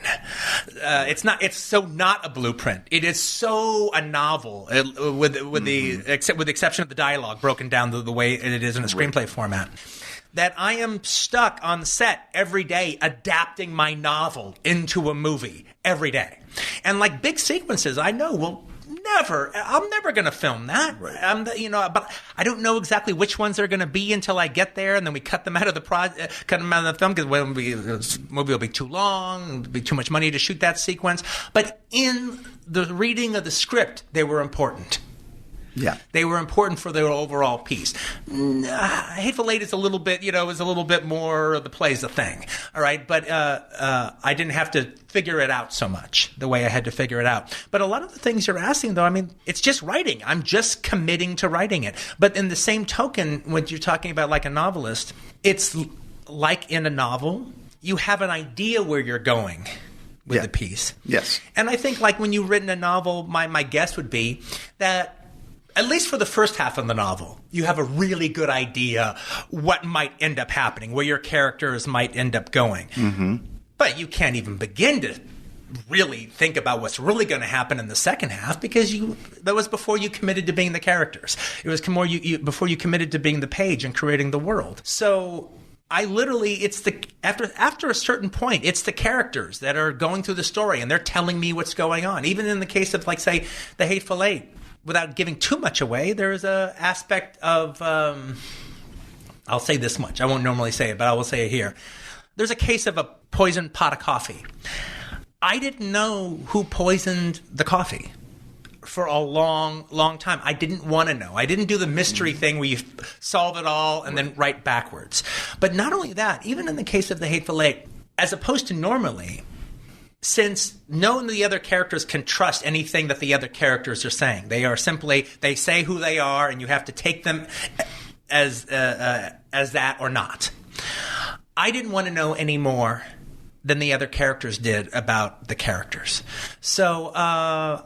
It's so not a blueprint. It is so a novel, with the exception of the dialogue broken down the way it is in a screenplay format, that I am stuck on set every day adapting my novel into a movie every day. And like big sequences, I know I'm never going to film that. Right. But I don't know exactly which ones they're going to be until I get there, and then we cut them out of the film because the movie will be too long, it'll be too much money to shoot that sequence. But in the reading of the script, they were important. Yeah, they were important for their overall piece. Hateful Eight is a little bit, is a little bit more the play's a thing, all right. But I didn't have to figure it out so much the way I had to figure it out. But a lot of the things you're asking, though, I mean, it's just writing. I'm just committing to writing it. But in the same token, when you're talking about like a novelist, it's like in a novel, you have an idea where you're going with the piece. Yes. And I think like when you've written a novel, my guess would be that at least for the first half of the novel, you have a really good idea what might end up happening, where your characters might end up going. Mm-hmm. But you can't even begin to really think about what's really going to happen in the second half because that was before you committed to being the characters. It was more before you committed to being the page and creating the world. So I literally, after a certain point, it's the characters that are going through the story and they're telling me what's going on. Even in the case of, like, say, The Hateful Eight, without giving too much away, there's a aspect of, I'll say this much. I won't normally say it, but I will say it here. There's a case of a poisoned pot of coffee. I didn't know who poisoned the coffee for a long, long time. I didn't want to know. I didn't do the mystery thing where you solve it all and then write backwards. But not only that, even in the case of The Hateful Eight, as opposed to normally, since none of the other characters can trust anything that the other characters are saying, they say who they are, and you have to take them as that or not. I didn't want to know any more than the other characters did about the characters. So,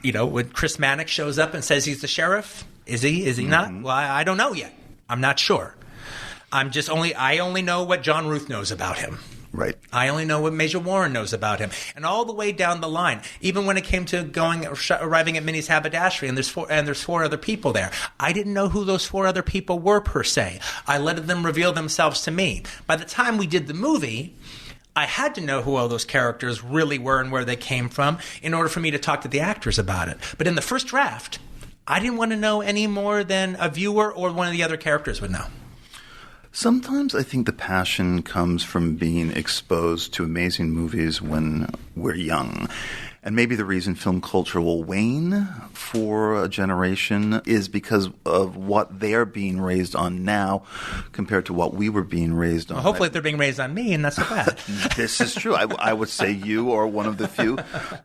when Chris Mannix shows up and says he's the sheriff, is he? Is he not? Well, I don't know yet. I'm not sure. I only know what John Ruth knows about him. Right. I only know what Major Warren knows about him, and all the way down the line. Even when it came to arriving at Minnie's haberdashery, and there's four other people there, I didn't know who those four other people were per se. I let them reveal themselves to me. By the time we did the movie, I had to know who all those characters really were and where they came from in order for me to talk to the actors about it. But in the first draft, I didn't want to know any more than a viewer or one of the other characters would know. Sometimes I think the passion comes from being exposed to amazing movies when we're young. And maybe the reason film culture will wane for a generation is because of what they're being raised on now compared to what we were being raised on. Well, hopefully they're being raised on me, and that's so bad. This is true. I would say you are one of the few.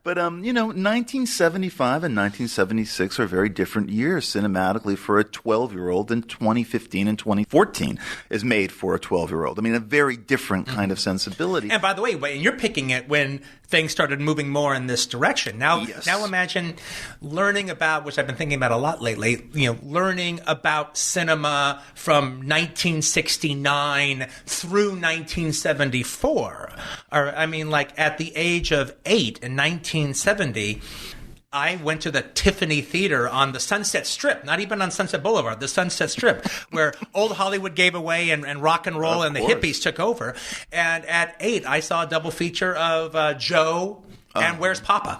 But, 1975 and 1976 are very different years cinematically for a 12-year-old than 2015 and 2014 is made for a 12-year-old. I mean, a very different kind of sensibility. And by the way, and you're picking it when things started moving more in this direction. Now imagine learning about, which I've been thinking about a lot lately, learning about cinema from 1969 through 1974. At the age of 8 in 1970, I went to the Tiffany Theater on the Sunset Strip, not even on Sunset Boulevard, the Sunset Strip, where old Hollywood gave away and rock and roll and the hippies took over. And at 8, I saw a double feature of Joe and Where's Papa?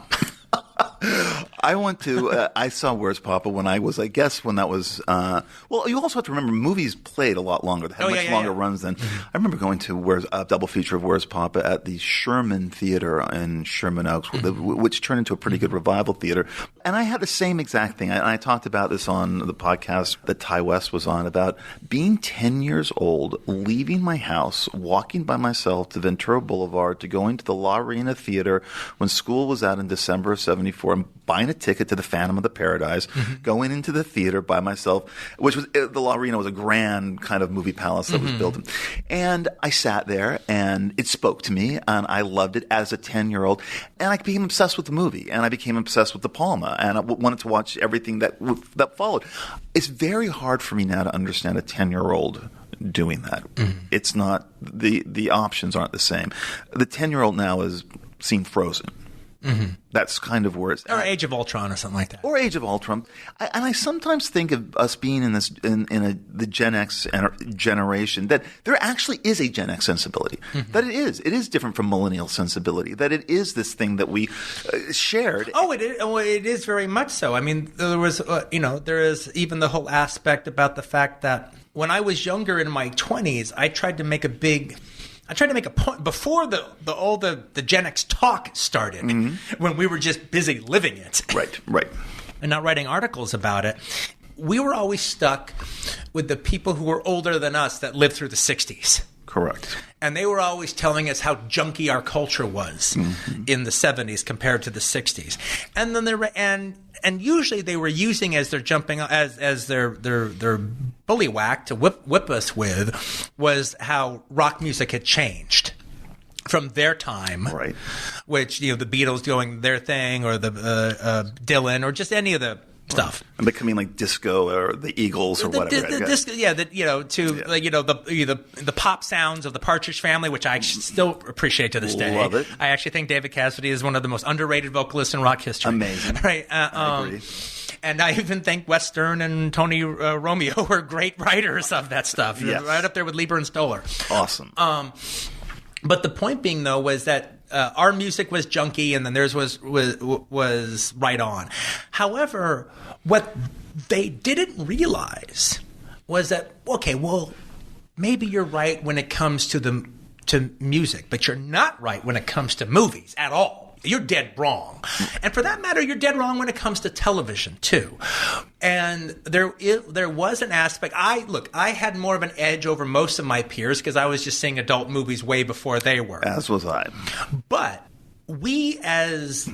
I saw Where's Papa when I was, you also have to remember movies played a lot longer. They had much longer runs than. I remember going to a double feature of Where's Papa at the Sherman Theater in Sherman Oaks, which turned into a pretty good revival theater. And I had the same exact thing. I talked about this on the podcast that Ty West was on about being 10 years old, leaving my house, walking by myself to Ventura Boulevard to going to the La Arena Theater when school was out in December of 74 store and buying a ticket to the Phantom of the Paradise, going into the theater by myself, which was the La Arena was a grand kind of movie palace that was built. And I sat there, and it spoke to me, and I loved it as a 10-year-old. And I became obsessed with the movie, and I became obsessed with De Palma, and I wanted to watch everything that followed. It's very hard for me now to understand a 10-year-old doing that. It's not the options aren't the same. The 10-year-old now is seen Frozen. That's kind of where it's or Age of Ultron or something like that. Or Age of Ultron. And I sometimes think of us being in this the Gen X generation that there actually is a Gen X sensibility. That it is different from millennial sensibility. That it is this thing that we shared. Oh, it is. Oh, it is very much so. I mean, there was there is even the whole aspect about the fact that when I was younger in my 20s, I tried to make a point before the Gen X talk started, when we were just busy living it. Right. And not writing articles about it. We were always stuck with the people who were older than us that lived through the 60s. Correct. And they were always telling us how junky our culture was in the 70s compared to the 60s. And then and usually they were using as their their bullywhack to whip us with was how rock music had changed from their time, right? Which the Beatles doing their thing, or the Dylan, or just any of the stuff. And becoming like disco or the Eagles or whatever. The pop sounds of the Partridge Family, which I still appreciate to this day. Love it. I actually think David Cassidy is one of the most underrated vocalists in rock history. Amazing. Right. I agree. And I even think Wes Stern and Tony Romeo were great writers of that stuff. Yes. Right up there with Lieber and Stoller. Awesome. But the point being, though, was that our music was junky, and then theirs was right on. However, what they didn't realize was that, okay, well, maybe you're right when it comes to music, but you're not right when it comes to movies at all. You're dead wrong. And for that matter, you're dead wrong when it comes to television, too. And there was an aspect. I had more of an edge over most of my peers because I was just seeing adult movies way before they were. As was I. But we as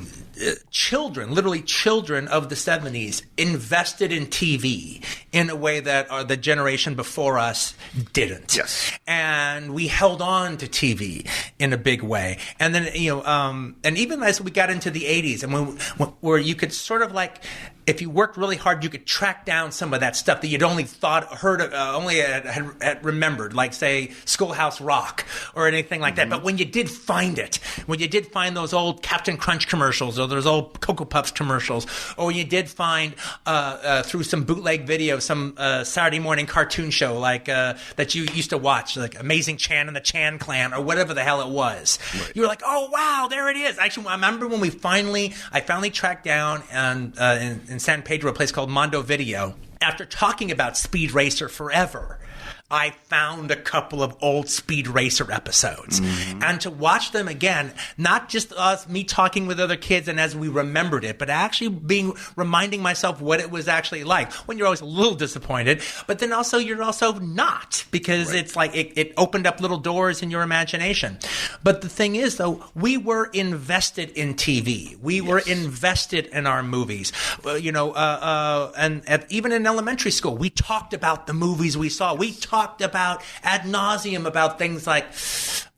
children, literally children of the 70s, invested in TV in a way that the generation before us didn't. Yes. And we held on to TV in a big way. And then, and even as we got into the 80s, and where you could sort of like, if you worked really hard, you could track down some of that stuff that you'd only had remembered, like, say, Schoolhouse Rock or anything like that. But when you did find it, when you did find those old Captain Crunch commercials or those old Cocoa Puffs commercials, or when you did find through some bootleg video, some Saturday morning cartoon show like that you used to watch, like Amazing Chan and the Chan Clan or whatever the hell it was, you were like, oh, wow, there it is. Actually, I remember when I finally tracked down in San Pedro, a place called Mondo Video. After talking about Speed Racer forever, I found a couple of old Speed Racer episodes. And to watch them again, not just me talking with other kids and as we remembered it, but actually reminding myself what it was actually like, when you're always a little disappointed, but then also you're also not, because it's like it opened up little doors in your imagination. But the thing is, though, we were invested in TV. We were invested in our movies. And even in elementary school, we talked about the movies we saw. We talked about ad nauseum about things like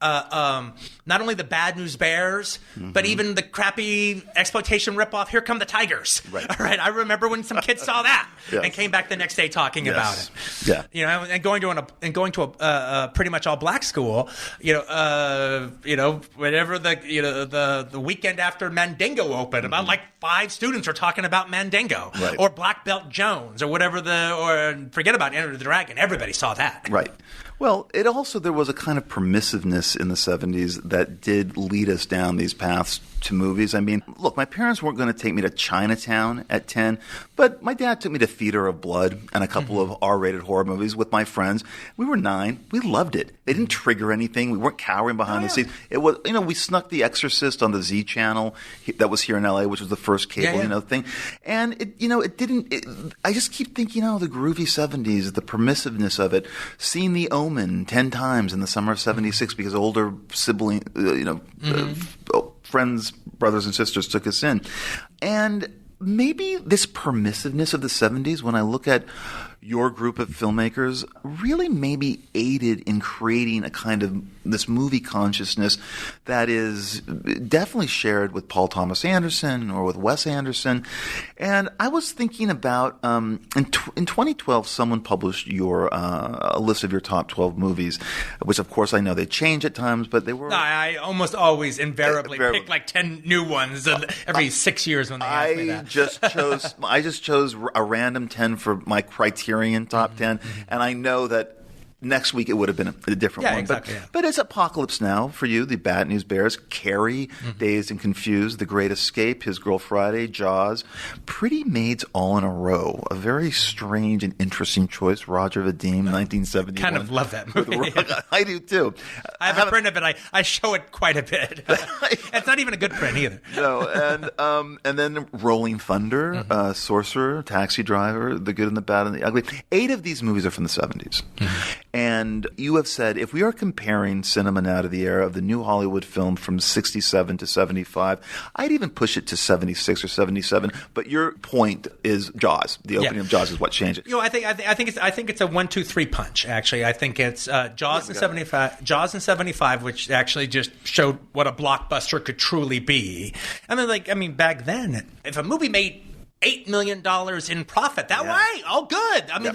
not only the Bad News Bears, but even the crappy exploitation ripoff Here Come the Tigers. All right, I remember when some kids saw that and came back the next day talking about it. Yeah, and going to a pretty much all black school. Whenever the weekend after Mandingo opened, about like 5 students were talking about Mandingo or Black Belt Jones or whatever or forget about Enter the Dragon. Everybody saw that. Right. Well, there was a kind of permissiveness in the 70s that did lead us down these paths to movies. I mean, look, my parents weren't going to take me to Chinatown at 10, but my dad took me to Theater of Blood and a couple of R-rated horror movies with my friends. We were 9. We loved it. They didn't trigger anything. We weren't cowering behind the scenes. It was, we snuck The Exorcist on the Z channel that was here in LA, which was the first cable, thing. And it didn't. I just keep thinking, the groovy 70s, the permissiveness of it, seeing The Omen 10 times in the summer of '76 because older sibling, friends, brothers and sisters took us in. And maybe this permissiveness of the 70s, when I look at your group of filmmakers, really maybe aided in creating a kind of this movie consciousness that is definitely shared with Paul Thomas Anderson or with Wes Anderson. And I was thinking about, in 2012, someone published your a list of your top 12 movies, which of course I know they change at times, but they were... I almost always invariably pick like 10 new ones every 6 years when they ask me that. I just chose a random 10 for my Criterion top 10, and I know that next week it would have been a different one. Exactly, but it's Apocalypse Now for you, The Bad News Bears, Carrie, Dazed and Confused, The Great Escape, His Girl Friday, Jaws, Pretty Maids all in a row. A very strange and interesting choice. Roger Vadim, 1971. Kind of love that movie. I do too. I have a print of it. I show it quite a bit. It's not even a good print either. No, and then Rolling Thunder, Sorcerer, Taxi Driver, The Good and the Bad and the Ugly. 8 of these movies are from the 70s. And you have said, if we are comparing cinema now to the era of the new Hollywood film from 67 to 75, I'd even push it to 76 or 77. But your point is Jaws. The opening of Jaws is what changed it. You know, I think it's a 1-2-3 punch. Actually, I think it's Jaws in 75. Jaws in 75, which actually just showed what a blockbuster could truly be. And then, back then, if a movie made $8 million in profit. That way, all good. I mean,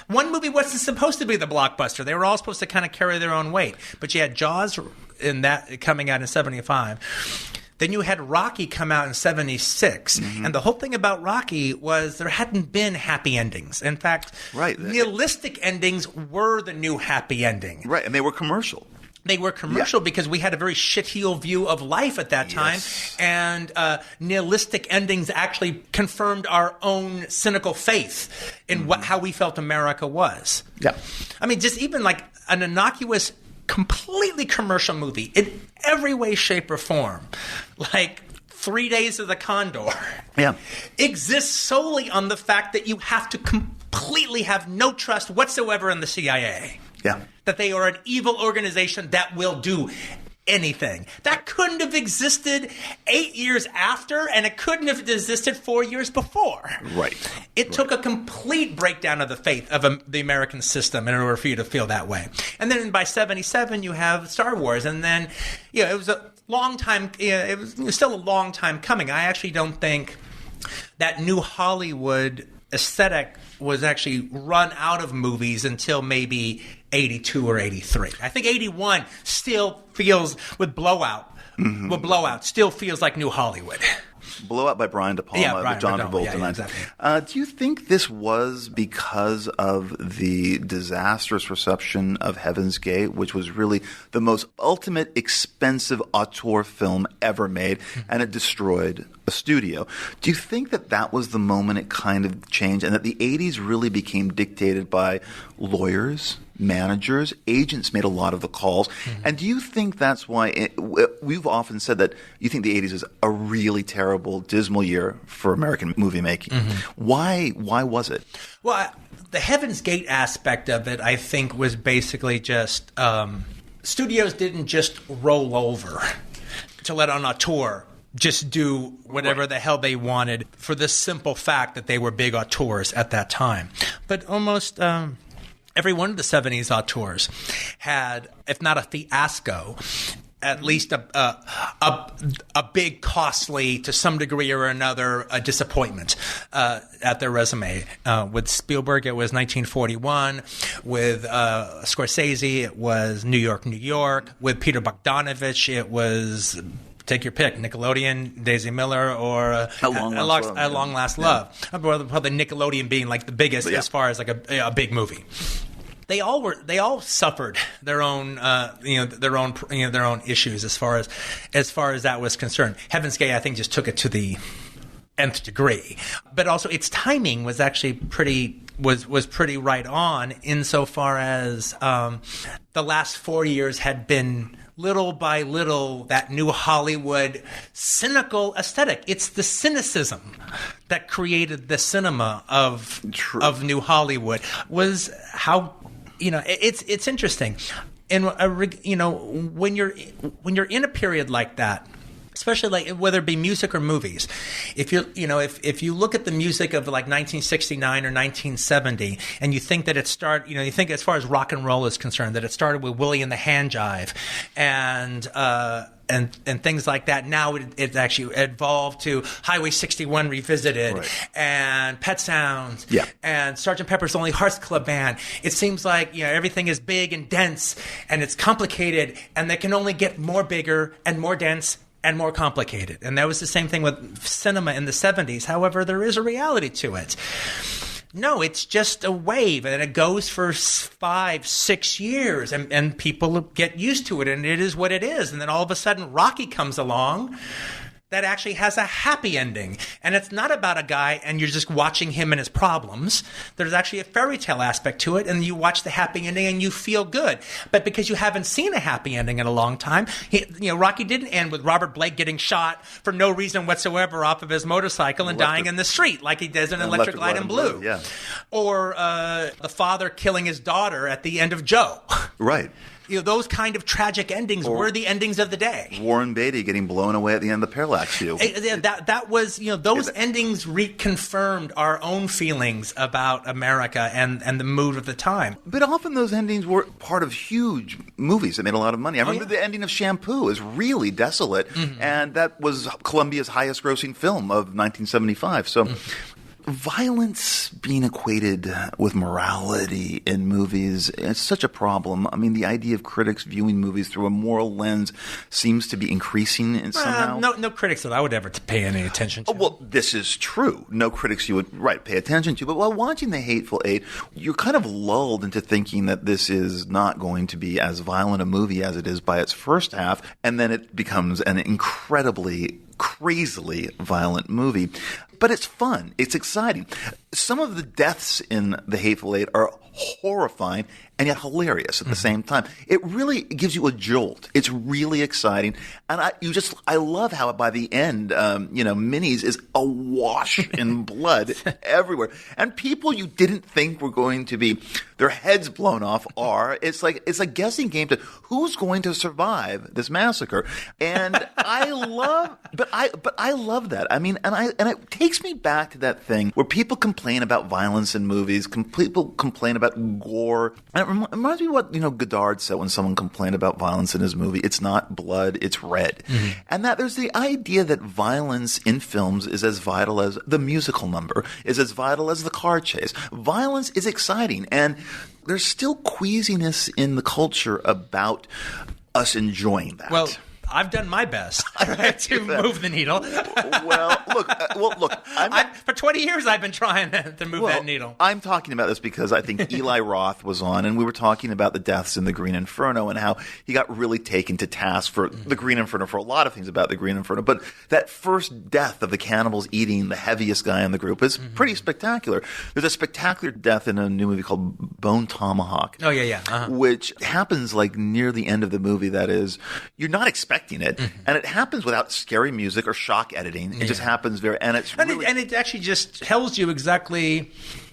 one movie wasn't supposed to be the blockbuster. They were all supposed to kind of carry their own weight. But you had Jaws in that coming out in 75. Then you had Rocky come out in 76. And the whole thing about Rocky was there hadn't been happy endings. In fact, nihilistic endings were the new happy ending. Right, and they were commercial. They were commercial because we had a very shitheel view of life at that time, and nihilistic endings actually confirmed our own cynical faith in how we felt America was. Yeah, I mean, just even like an innocuous, completely commercial movie in every way, shape, or form, like 3 Days of the Condor, exists solely on the fact that you have to completely have no trust whatsoever in the CIA. Yeah. That they are an evil organization that will do anything. That couldn't have existed 8 years after, and it couldn't have existed 4 years before. Right. It took a complete breakdown of the faith of the American system in order for you to feel that way. And then by 77, you have Star Wars, and then, it was a long time, it was still a long time coming. I actually don't think that new Hollywood aesthetic was actually run out of movies until maybe 82 or 83. I think 81 still feels, with Blowout, still feels like new Hollywood. Blowout by Brian De Palma with John Travolta. Exactly. Do you think this was because of the disastrous reception of Heaven's Gate, which was really the most ultimate expensive auteur film ever made, and it destroyed a studio? Do you think that was the moment it kind of changed, and that the 80s really became dictated by lawyers, managers, agents made a lot of the calls? And do you think that's why we've often said that you think the 80s is a really terrible, dismal year for American movie making? Why was it? Well, the Heaven's Gate aspect of it, I think, was basically just studios didn't just roll over to let an auteur just do whatever the hell they wanted for the simple fact that they were big auteurs at that time. But almost every one of the 70s auteurs had, if not a fiasco, at least a big, costly, to some degree or another, a disappointment at their resume. With Spielberg, it was 1941. With Scorsese, it was New York, New York. With Peter Bogdanovich, it was... take your pick, Nickelodeon, Daisy Miller, or A Long Last Love. Probably Nickelodeon being like the biggest as far as like a big movie. They all suffered their own issues as far as that was concerned. Heaven's Gate, I think, just took it to the nth degree, but also its timing was actually pretty right on, insofar as the last 4 years had been, little by little, that new Hollywood cynical aesthetic. It's the cynicism that created the cinema of new Hollywood. Was how, it's interesting. And when you're in a period like that, especially like whether it be music or movies. If you look at the music of like 1969 or 1970, and you think that you think as far as rock and roll is concerned, that it started with Willie and the Hand Jive, and things like that. Now it actually evolved to Highway 61 Revisited, and Pet Sounds, and Sgt. Pepper's Lonely Hearts Club Band. It seems like everything is big and dense, and it's complicated, and they can only get more bigger and more dense and more complicated. And that was the same thing with cinema in the 70s. However, there is a reality to it. No, it's just a wave, and it goes for 5-6 years, and people get used to it, and it is what it is. And then all of a sudden, Rocky comes along that actually has a happy ending. And it's not about a guy and you're just watching him and his problems. There's actually a fairy tale aspect to it, and you watch the happy ending and you feel good. But because you haven't seen a happy ending in a long time, Rocky didn't end with Robert Blake getting shot for no reason whatsoever off of his motorcycle and dying in the street like he does in Electric Light and Blue. Yeah. Or the father killing his daughter at the end of Joe. Right. Those kind of tragic endings were the endings of the day. Warren Beatty getting blown away at the end of the Parallax View. That was, those endings reconfirmed our own feelings about America and the mood of the time. But often those endings were part of huge movies that made a lot of money. I remember the ending of Shampoo is really desolate, and that was Columbia's highest grossing film of 1975. So violence being equated with morality in movies is such a problem. I mean, the idea of critics viewing movies through a moral lens seems to be increasing in somehow. No critics that I would ever pay any attention to. Well, this is true. No critics you would pay attention to. But while watching The Hateful Eight, you're kind of lulled into thinking that this is not going to be as violent a movie as it is by its first half, and then it becomes an incredibly, crazily violent movie. But it's fun. It's exciting. Some of the deaths in The Hateful Eight are horrifying and yet hilarious at the same time. It really gives you a jolt. It's really exciting. And I love how by the end, Minnie's is awash in blood everywhere. And people you didn't think were going to be their heads blown off it's a guessing game to who's going to survive this massacre. And I love that. I mean, and it takes me back to that thing where people complain about violence in movies, people complain about gore. And it reminds me of what, Godard said when someone complained about violence in his movie. It's not blood, it's red. And that there's the idea that violence in films is as vital as the musical number, is as vital as the car chase. Violence is exciting, and there's still queasiness in the culture about us enjoying that. Well, I've done my best to move the needle. Look. For 20 years, I've been trying to move that needle. I'm talking about this because I think Eli Roth was on, and we were talking about the deaths in the Green Inferno and how he got really taken to task for the Green Inferno, for a lot of things about the Green Inferno. But that first death of the cannibals eating the heaviest guy in the group is pretty spectacular. There's a spectacular death in a new movie called Bone Tomahawk. Oh, yeah. Which happens like near the end of the movie. That is, you're not expecting it, and it happens without scary music or shock editing. It just happens and it actually just tells you exactly,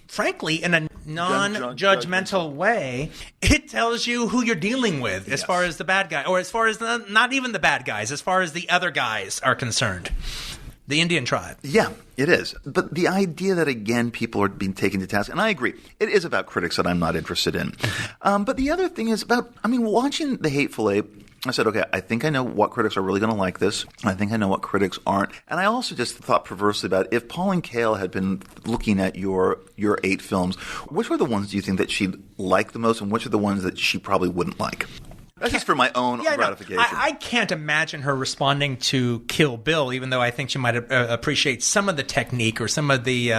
frankly, in a non-judgmental way, it tells you who you're dealing with as far as the bad guy, or as far as not even the bad guys, as far as the other guys are concerned. The Indian tribe. Yeah, it is. But the idea that, again, people are being taken to task, and I agree, it is about critics that I'm not interested in. But the other thing is watching The Hateful Eight, I said, okay, I think I know what critics are really going to like this. I think I know what critics aren't. And I also just thought perversely about if Pauline Kael had been looking at your 8 films, which were the ones do you think that she'd like the most, and which are the ones that she probably wouldn't like? That's just for my own gratification. No, I can't imagine her responding to Kill Bill, even though I think she might appreciate some of the technique or some of the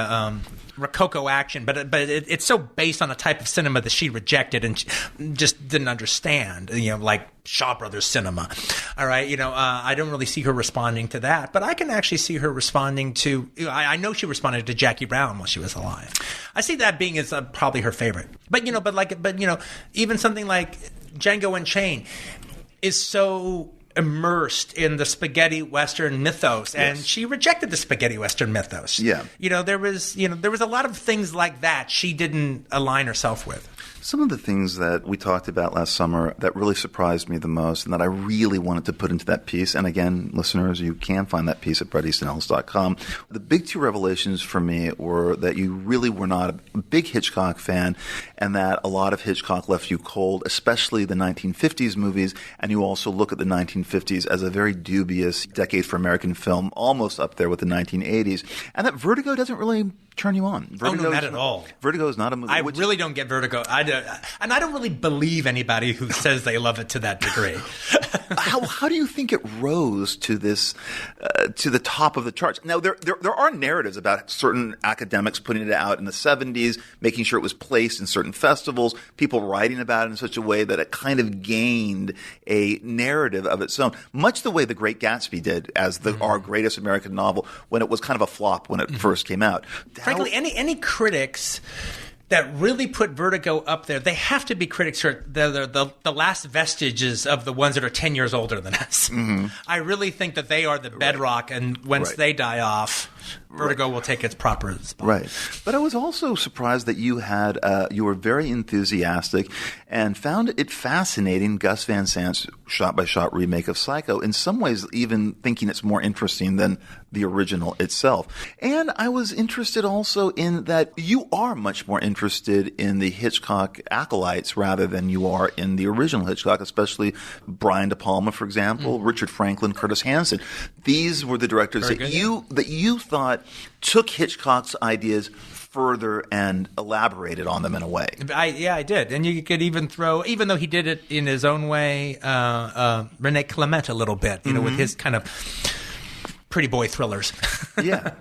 Rococo action, but it's so based on a type of cinema that she rejected and just didn't understand, like Shaw Brothers cinema. All right, I don't really see her responding to that, but I can actually see her responding to. I know she responded to Jackie Brown while she was alive. I see that being as probably her favorite. But even something like Django Unchained is so immersed in the spaghetti western mythos, and she rejected the spaghetti western mythos. Yeah, there was a lot of things like that she didn't align herself with. Some of the things that we talked about last summer that really surprised me the most and that I really wanted to put into that piece, and again, listeners, you can find that piece at BretEastonEllis.com. The big two revelations for me were that you really were not a big Hitchcock fan and that a lot of Hitchcock left you cold, especially the 1950s movies, and you also look at the 1950s as a very dubious decade for American film, almost up there with the 1980s, and that Vertigo doesn't really turn you on. Oh, no, not at all. Vertigo is not a movie. I really don't get Vertigo. And I don't really believe anybody who says they love it to that degree. How do you think it rose to this to the top of the charts? Now there are narratives about certain academics putting it out in the 70s, making sure it was placed in certain festivals, people writing about it in such a way that it kind of gained a narrative of its own, much the way The Great Gatsby did as our greatest American novel when it was kind of a flop when it first came out. Frankly, any critics that really put Vertigo up there, they have to be critics who are the last vestiges of the ones that are 10 years older than us. Mm-hmm. I really think that they are the bedrock, and once they die off, Vertigo will take its proper spot. Right. But I was also surprised that you were very enthusiastic and found it fascinating, Gus Van Sant's shot-by-shot remake of Psycho, in some ways even thinking it's more interesting than the original itself. And I was interested also in that you are much more interested in the Hitchcock acolytes rather than you are in the original Hitchcock, especially Brian De Palma, for example, Richard Franklin, Curtis Hanson. These were the directors that you thought took Hitchcock's ideas further and elaborated on them in a way. I did. And you could even throw, even though he did it in his own way, Rene Clement a little bit, with his kind of pretty boy thrillers. Yeah.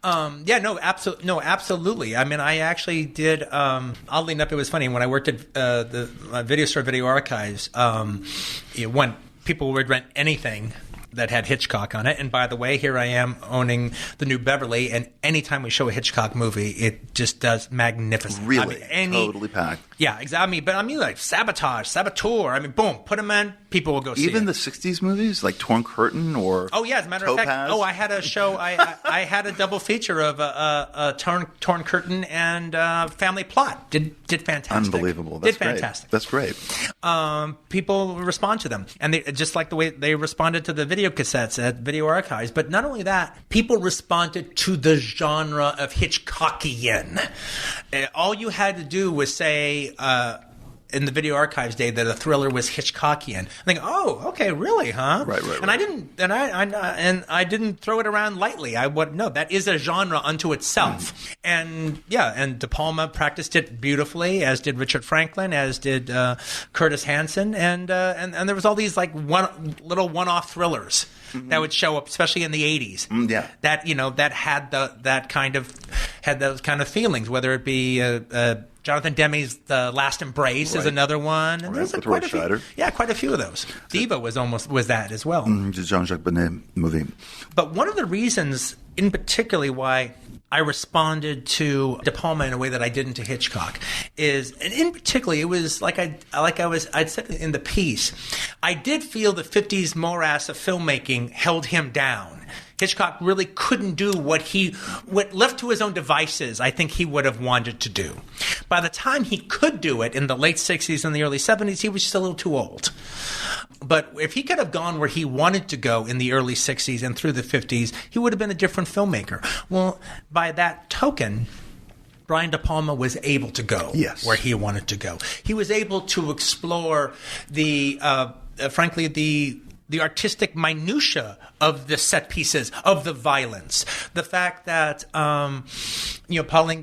Absolutely. I mean, I actually did, oddly enough, it was funny, when I worked at the video store Video Archives, when people would rent anything that had Hitchcock on it. And by the way, here I am owning the New Beverly, and anytime we show a Hitchcock movie, it just does magnificent. Really? Totally packed. Yeah, exactly. But I mean, like Sabotage, Saboteur. I mean, boom, put them in, people will go see it. Even the 60s movies, like Torn Curtain or Oh, yeah, as a matter Topaz? of fact, I had a show, I had a double feature of Torn Curtain and Family Plot. Did fantastic. Unbelievable. That's did fantastic. That's great. People respond to them. And they just like the way they responded to the video cassettes at Video Archives. But not only that, people responded to the genre of Hitchcockian. All you had to do was say in the Video Archives day that a thriller was Hitchcockian. I think, oh, okay, really, huh? Right. And I didn't throw it around lightly. No, that is a genre unto itself. And De Palma practiced it beautifully, as did Richard Franklin, as did Curtis Hanson, and there was all these like one-off thrillers that would show up, especially in the 80s. Yeah. That that had those kind of feelings, whether it be Jonathan Demme's The Last Embrace is another one. And there's with Roy Scheider. Quite a few of those. Diva was that as well. The Jean-Jacques Benet movie. But one of the reasons, in particularly, why I responded to De Palma in a way that I didn't to Hitchcock is, and in particular, it was I'd said in the piece, I did feel the 50s morass of filmmaking held him down. Hitchcock really couldn't do what left to his own devices, I think he would have wanted to do. By the time he could do it in the late 60s and the early 70s, he was just a little too old. But if he could have gone where he wanted to go in the early 60s and through the 50s, he would have been a different filmmaker. Well, by that token, Brian De Palma was able to go where he wanted to go. He was able to explore the artistic minutia of the set pieces, of the violence. The fact that, Pauline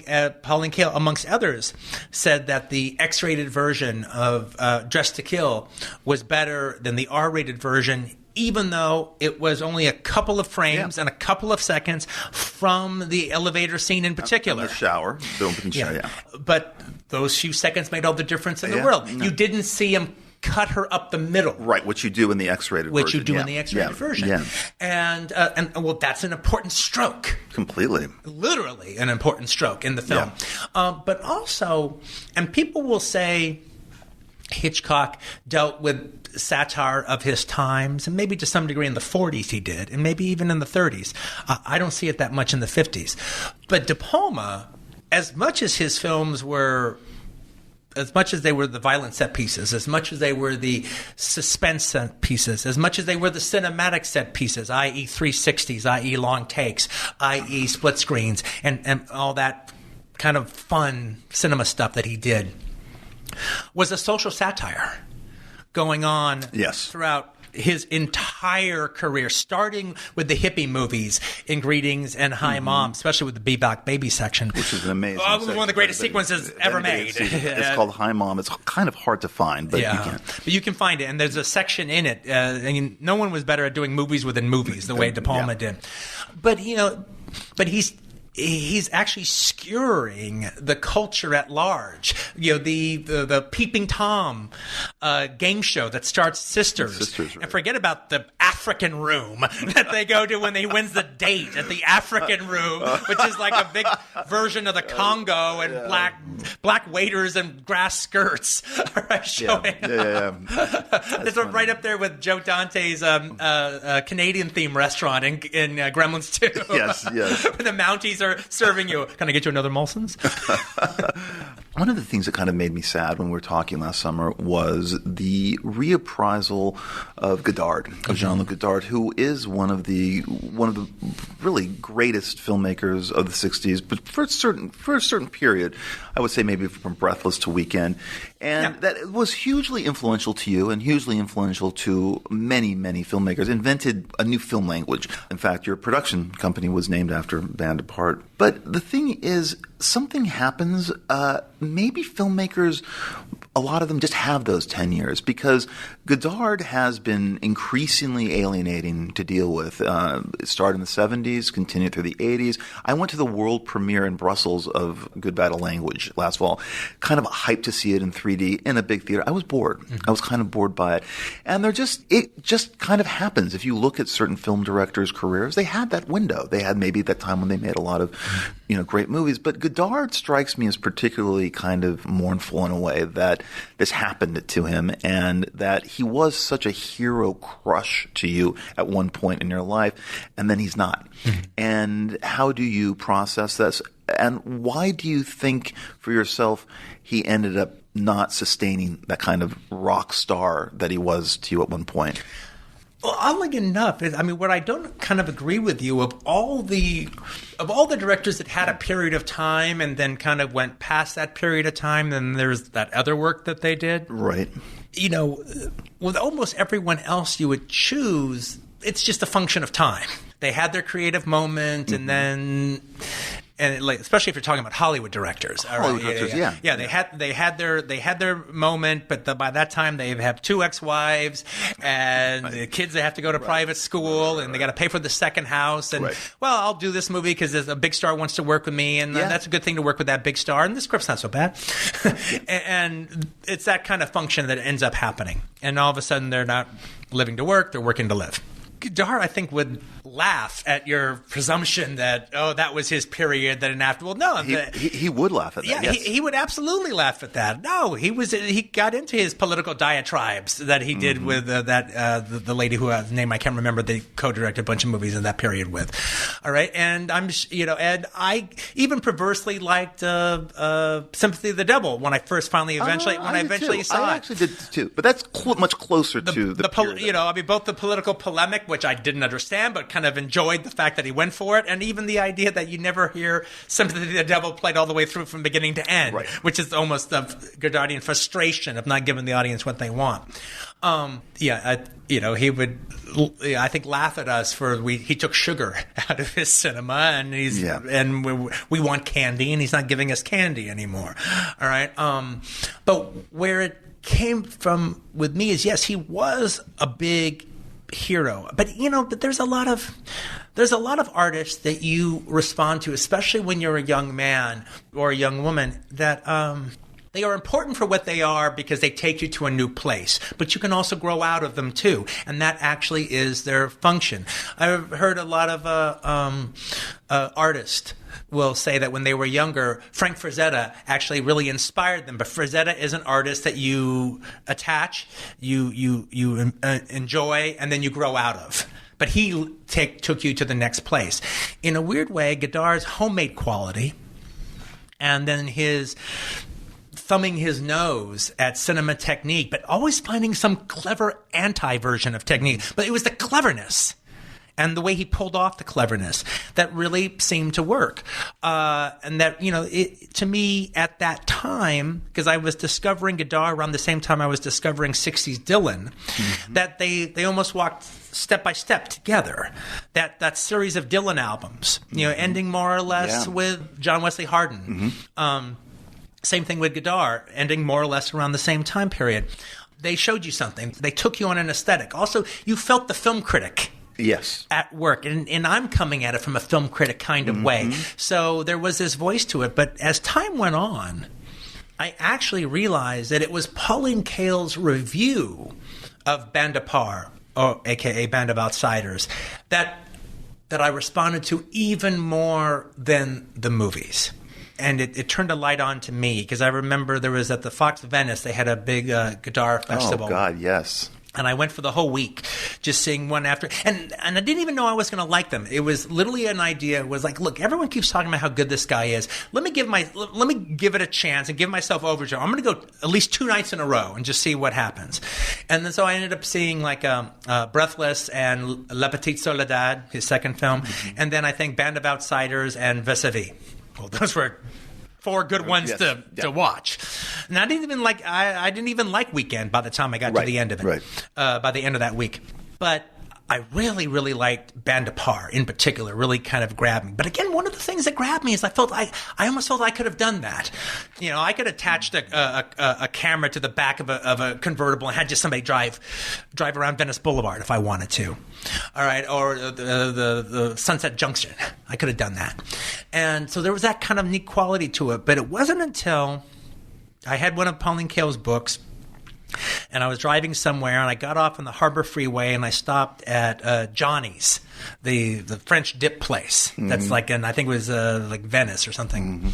Kael, amongst others, said that the X-rated version of Dressed to Kill was better than the R-rated version, even though it was only a couple of frames and a couple of seconds from the elevator scene in particular. The shower. The opening shower, But those few seconds made all the difference in the world. You didn't see him cut her up the middle. Right, which you do in the X-rated version. Which you do in the X-rated version. Yeah. And that's an important stroke. Completely. Literally an important stroke in the film. Yeah. But also, and people will say Hitchcock dealt with satire of his times, and maybe to some degree in the 40s he did, and maybe even in the 30s. I don't see it that much in the 50s. But De Palma, as much as his films were as much as they were the violent set pieces, as much as they were the suspense set pieces, as much as they were the cinematic set pieces, i.e. 360s, i.e. long takes, i.e. split screens, and all that kind of fun cinema stuff that he did, was a social satire going on throughout his entire career, starting with the hippie movies in Greetings and Hi Mom, especially with the Bebop Baby section. Which is an amazing one of the greatest sequences ever made. It's called Hi Mom. It's kind of hard to find, but you can. But you can find it, and there's a section in it. No one was better at doing movies within movies the way De Palma did. But, he's actually skewering the culture at large. The Peeping Tom game show that starts Sisters. Right. And forget about the African room that they go to when he wins the date at the African room, which is like a big version of the Congo and black waiters and grass skirts are showing. It's right up there with Joe Dante's Canadian theme restaurant in Gremlins 2. Yes. When the Mounties are serving you. Can I get you another Molson's? One of the things that kind of made me sad when we were talking last summer was the reappraisal of Godard, of Jean-Luc Godard, who is one of the really greatest filmmakers of the 60s, but for a certain period, I would say maybe from Breathless to Weekend. And that was hugely influential to you and hugely influential to many, many filmmakers. Invented a new film language. In fact, your production company was named after Band Apart. But the thing is, something happens. Maybe filmmakers, a lot of them just have those 10 years because Godard has been increasingly alienating to deal with. It started in the 70s, continued through the 80s. I went to the world premiere in Brussels of Good Battle Language last fall. Kind of hyped to see it in 3D in a big theater. I was bored. I was kind of bored by it. And it just kind of happens. If you look at certain film directors' careers, they had that window. They had maybe that time when they made a lot of great movies. But Godard strikes me as particularly kind of mournful in a way that this happened to him and that he was such a hero crush to you at one point in your life, and then he's not. And how do you process this? And why do you think for yourself he ended up not sustaining that kind of rock star that he was to you at one point? Well, oddly enough, what I don't kind of agree with you, of all the directors that had a period of time and then kind of went past that period of time, then there's that other work that they did. Right. With almost everyone else you would choose, it's just a function of time. They had their creative moment, and then. And especially if you're talking about Hollywood directors, they had their moment, but by that time they have 2 ex-wives and the kids they have to go to private school and they got to pay for the second house. And well, I'll do this movie because a big star wants to work with me, and that's a good thing to work with that big star. And the script's not so bad, and it's that kind of function that ends up happening. And all of a sudden, they're not living to work; they're working to live. Godard, I think, would laugh at your presumption that, that was his period, that an after. Well, no. He would laugh at that, yeah, yes. He would absolutely laugh at that. No, he got into his political diatribes that he did with the lady whose name I can't remember, they co-directed a bunch of movies in that period with. All right, and and I even perversely liked Sympathy of the Devil when I first eventually saw it. I actually did too, but that's much closer to the period. Both the political polemic, which I didn't understand, but kind of enjoyed the fact that he went for it, and even the idea that you never hear Sympathy of the Devil played all the way through from beginning to end, which is almost a Godardian frustration of not giving the audience what they want. He would, I think, laugh at us for he took sugar out of his cinema, and we want candy, and he's not giving us candy anymore. All right, but where it came from with me is, yes, he was a big hero, but there's a lot of artists that you respond to, especially when you're a young man or a young woman, that they are important for what they are because they take you to a new place, but you can also grow out of them too, and that actually is their function. I've heard a lot of artists will say that when they were younger, Frank Frazetta actually really inspired them. But Frazetta is an artist that you attach, you enjoy, and then you grow out of. But he took you to the next place. In a weird way, Godard's homemade quality, and then his thumbing his nose at cinema technique, but always finding some clever anti-version of technique. But it was the cleverness and the way he pulled off the cleverness that really seemed to work. And that, to me at that time, because I was discovering Godard around the same time I was discovering 60s Dylan, that they almost walked step by step together. That series of Dylan albums, ending more or less with John Wesley Hardin. Same thing with Godard, ending more or less around the same time period. They showed you something. They took you on an aesthetic. Also, you felt the film critic. Yes. At work. And I'm coming at it from a film critic kind of way. So there was this voice to it. But as time went on, I actually realized that it was Pauline Kael's review of Band Apart, or a.k.a. Band of Outsiders, that I responded to even more than the movies. And it turned a light on to me, because I remember there was at the Fox Venice, they had a big Godard festival. Oh, God, yes. And I went for the whole week, just seeing one after. And I didn't even know I was going to like them. It was literally an idea. It was like, look, everyone keeps talking about how good this guy is. Let me give it a chance and give myself over to him. I'm going to go at least 2 nights in a row and just see what happens. And then so I ended up seeing like Breathless and La Petite Soledad, his second film. And then I think Band of Outsiders and Vis-a-Vis. Well, those were 4 good ones to watch. And I didn't even like Weekend by the time I got to the end of it. By the end of that week, but I really, really liked Band Apart in particular. Really kind of grabbed me. But again, one of the things that grabbed me is I almost felt I could have done that. I could have attached a camera to the back of a convertible and had just somebody drive around Venice Boulevard if I wanted to. All right, or the Sunset Junction. I could have done that. And so there was that kind of neat quality to it. But it wasn't until I had one of Pauline Kael's books, and I was driving somewhere, and I got off on the Harbor Freeway, and I stopped at Johnny's, the French dip place. That's like I think it was like Venice or something. And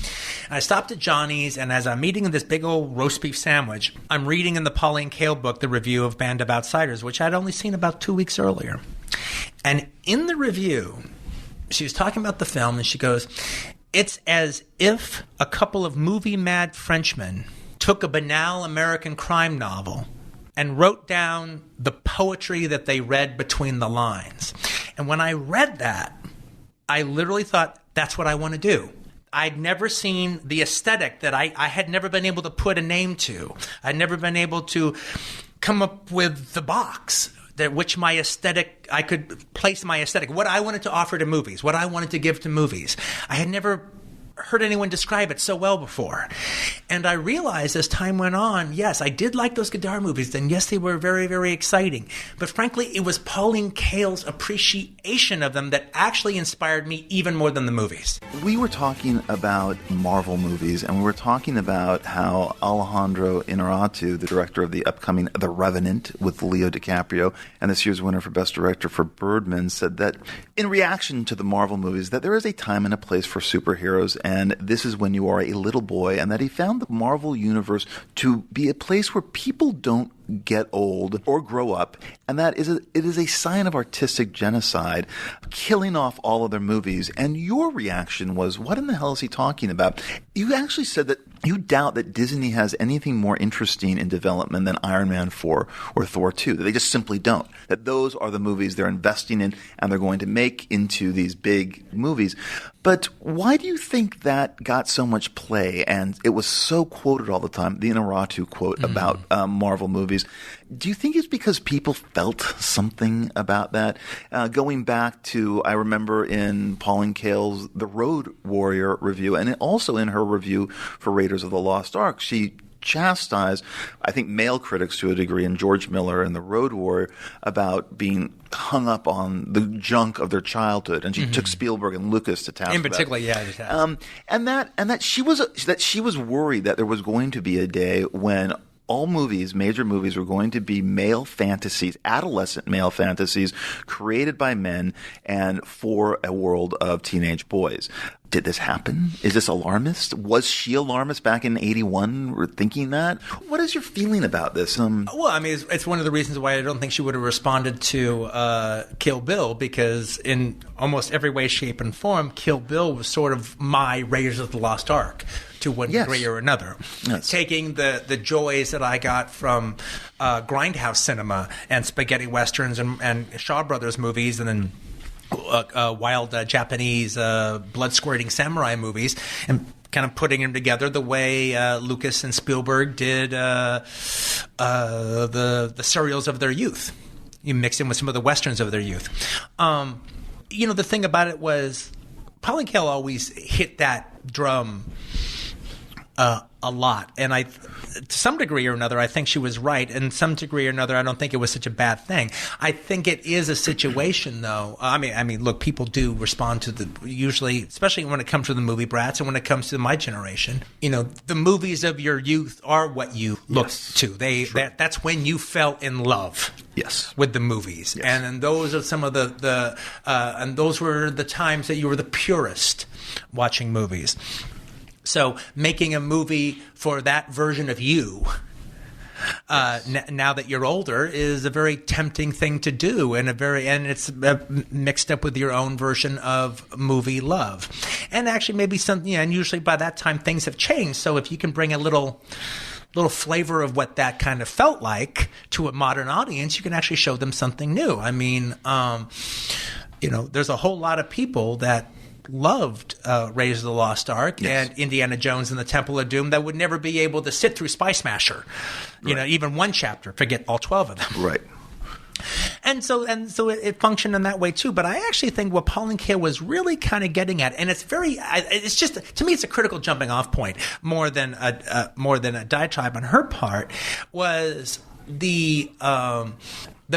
I stopped at Johnny's, and as I'm eating this big old roast beef sandwich, I'm reading in the Pauline Kael book the review of Band of Outsiders, which I'd only seen about 2 weeks earlier. And in the review, she was talking about the film, and she goes, "It's as if a couple of movie-mad Frenchmen took a banal American crime novel and wrote down the poetry that they read between the lines." And when I read that, I literally thought, that's what I want to do. I'd never seen the aesthetic that I had never been able to put a name to. I'd never been able to come up with the box that which my aesthetic, I could place my aesthetic, what I wanted to offer to movies, what I wanted to give to movies. I had never heard anyone describe it so well before. And I realized as time went on, yes, I did like those Godard movies, and yes, they were very, very exciting. But frankly, it was Pauline Kael's appreciation of them that actually inspired me even more than the movies. We were talking about Marvel movies, and we were talking about how Alejandro Inarritu, the director of the upcoming The Revenant with Leo DiCaprio, and this year's winner for Best Director for Birdman, said that in reaction to the Marvel movies, that there is a time and a place for superheroes, and this is when you are a little boy, and that he found the Marvel Universe to be a place where people don't get old or grow up, and that it is a sign of artistic genocide, killing off all other movies. And your reaction was, what in the hell is he talking about? You actually said that you doubt that Disney has anything more interesting in development than Iron Man 4 or Thor 2, that they just simply don't, that those are the movies they're investing in and they're going to make into these big movies. But why do you think that got so much play and it was so quoted all the time, the Inarritu quote about Marvel movies? Do you think it's because people felt something about that? Going back to, I remember in Pauline Kael's The Road Warrior review, and also in her review for Raiders of the Lost Ark, she chastised, I think, male critics to a degree, and George Miller and The Road Warrior, about being hung up on the junk of their childhood, and she took Spielberg and Lucas to task. In particular, and that she was worried that there was going to be a day when all movies, major movies, were going to be male fantasies, adolescent male fantasies, created by men and for a world of teenage boys. Did this happen? Is this alarmist? Was she alarmist back in 81 thinking that? What is your feeling about this? Well, I mean, it's one of the reasons why I don't think she would have responded to Kill Bill, because in almost every way, shape, and form, Kill Bill was sort of my Raiders of the Lost Ark to one Yes. degree or another. Yes. Taking the joys that I got from grindhouse cinema and spaghetti westerns and Shaw Brothers movies, and then wild Japanese blood-squirting samurai movies, and kind of putting them together the way Lucas and Spielberg did the serials of their youth. You mix in with some of the westerns of their youth. The thing about it was Pauline Kael always hit that drum a lot, and to some degree or another, I think she was right. And some degree or another, I don't think it was such a bad thing. I think it is a situation, though. I mean, look, people do respond to usually, especially when it comes to the movie brats and when it comes to my generation. The movies of your youth are what you looked to. That's when you fell in love. Yes. With the movies, yes. And those are some of and those were the times that you were the purest watching movies. So making a movie for that version of you, now that you're older, is a very tempting thing to do, and it's mixed up with your own version of movie love, and actually maybe something. And usually by that time things have changed. So if you can bring a little flavor of what that kind of felt like to a modern audience, you can actually show them something new. I mean, there's a whole lot of people that loved Raiders of the Lost Ark and Indiana Jones and the Temple of Doom that would never be able to sit through Spy Smasher, even one chapter, forget all 12 of them. Right. And so it functioned in that way too. But I actually think what Pauline Kael was really kind of getting at, and it's just, to me, it's a critical jumping off point more than a diatribe on her part, was the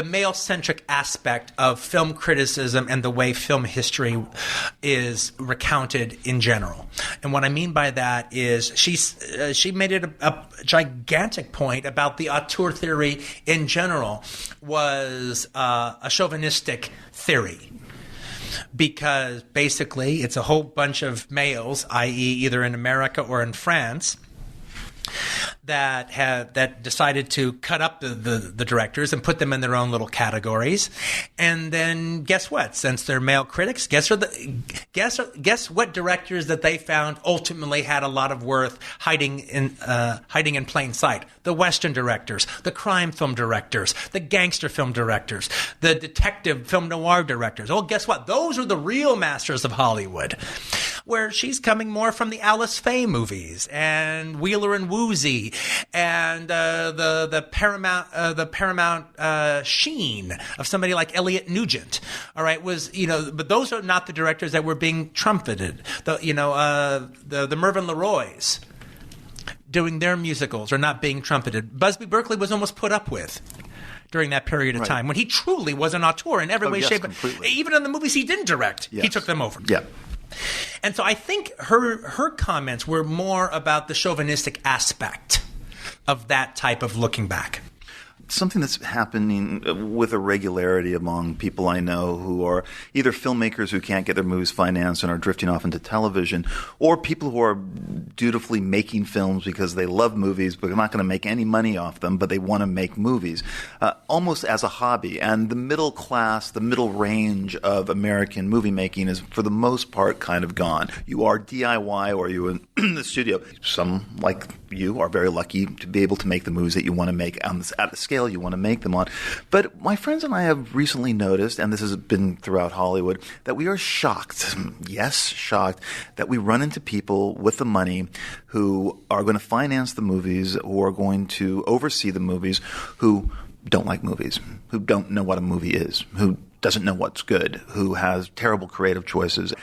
male-centric aspect of film criticism and the way film history is recounted in general. And what I mean by that is she made it a gigantic point about the auteur theory in general was a chauvinistic theory. Because basically it's a whole bunch of males, i.e. either in America or in France, that decided to cut up the directors and put them in their own little categories. And then guess what? Since they're male critics, guess what directors that they found ultimately had a lot of worth hiding in plain sight? The Western directors, the crime film directors, the gangster film directors, the detective film noir directors. Oh, guess what? Those are the real masters of Hollywood. Where she's coming more from the Alice Faye movies and Wheeler and Woozy and the Paramount sheen of somebody like Elliot Nugent. All right, but those are not the directors that were being trumpeted. The Mervyn LeRoys doing their musicals are not being trumpeted. Busby Berkeley was almost put up with during that period of time when he truly was an auteur in every way, shape, completely. Even in the movies he didn't direct, he took them over. Yeah. And so I think her comments were more about the chauvinistic aspect of that type of looking back. Something that's happening with a regularity among people I know who are either filmmakers who can't get their movies financed and are drifting off into television, or people who are dutifully making films because they love movies but they're not going to make any money off them, but they want to make movies, almost as a hobby. And the middle class, the middle range of American movie making is, for the most part, kind of gone. You are DIY or you're in the studio. Some, like you, are very lucky to be able to make the movies that you want to make at the scale you want to make them on. But my friends and I have recently noticed, and this has been throughout Hollywood, that we are shocked, yes, shocked, that we run into people with the money who are going to finance the movies, who are going to oversee the movies, who don't like movies, who don't know what a movie is, who doesn't know what's good, who has terrible creative choices.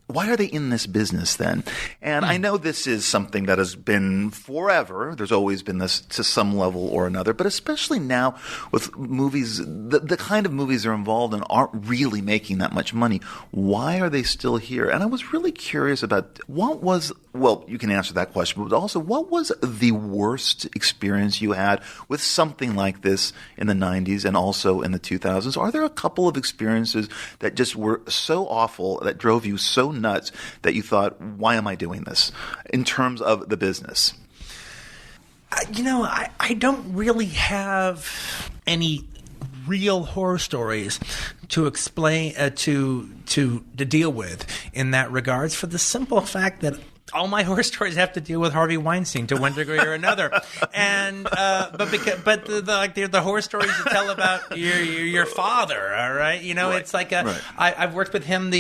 Why are they in this business then? And I know this is something that has been forever. There's always been this to some level or another, but especially now with movies, the kind of movies they're involved in aren't really making that much money. Why are they still here? And I was really curious about well, you can answer that question, but also what was the worst experience you had with something like this in the 90s and also in the 2000s? Are there a couple of experiences that just were so awful, that drove you so nuts that you thought, why am I doing this in terms of the business? I don't really have any real horror stories to explain to deal with in that regards, for the simple fact that all my horror stories have to deal with Harvey Weinstein to one degree or another, and but the horror stories you tell about your father, all right, it's like I've worked with him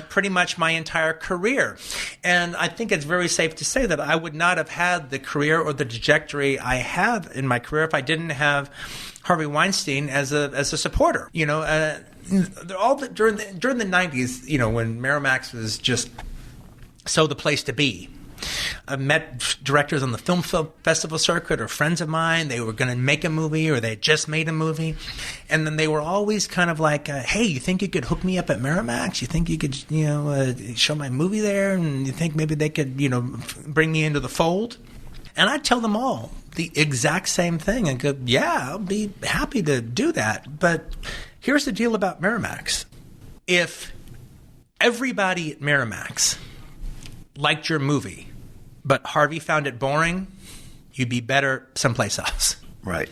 pretty much my entire career, and I think it's very safe to say that I would not have had the career or the trajectory I have in my career if I didn't have Harvey Weinstein as a supporter. During the 90s, when Miramax was just so the place to be. I've met directors on the film festival circuit or friends of mine. They were going to make a movie or they had just made a movie. And then they were always kind of like, hey, you think you could hook me up at Miramax? You think you could, show my movie there? And you think maybe they could, bring me into the fold? And I'd tell them all the exact same thing and go, yeah, I'll be happy to do that. But here's the deal about Miramax. If everybody at Miramax liked your movie, but Harvey found it boring, you'd be better someplace else. Right.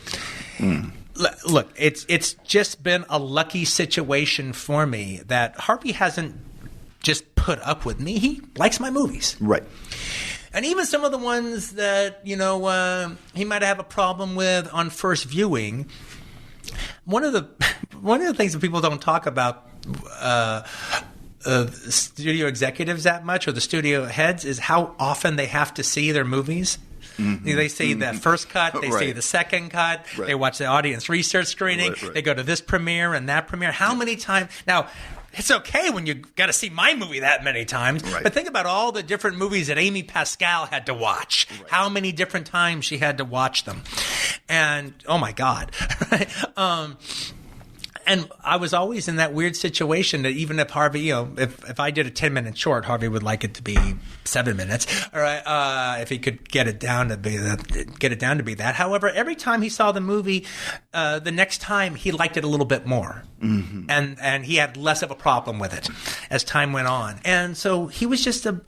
Look, it's just been a lucky situation for me that Harvey hasn't just put up with me. He likes my movies. Right. And even some of the ones that, he might have a problem with on first viewing, one of the things that people don't talk about studio executives that much, or the studio heads, is how often they have to see their movies. Mm-hmm. They see the first cut, they see the second cut, they watch the audience research screening, they go to this premiere and that premiere. How many times? Now, it's okay when you got to see my movie that many times, but think about all the different movies that Amy Pascal had to watch. How many different times she had to watch them. And, oh my God. And I was always in that weird situation that even if Harvey, if I did a 10-minute short, Harvey would like it to be 7 minutes. All right, if he could get it down to be that. However, every time he saw the movie, the next time he liked it a little bit more, and he had less of a problem with it as time went on. And so he was just a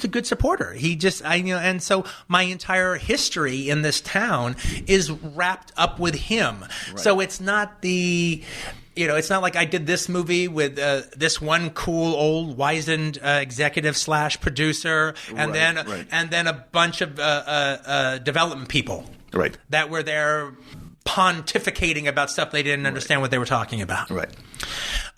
good supporter. And so my entire history in this town is wrapped up with him. Right. So it's not it's not like I did this movie with this one cool old wizened executive / producer, and then a bunch of development people that were there pontificating about stuff they didn't understand what they were talking about. Right.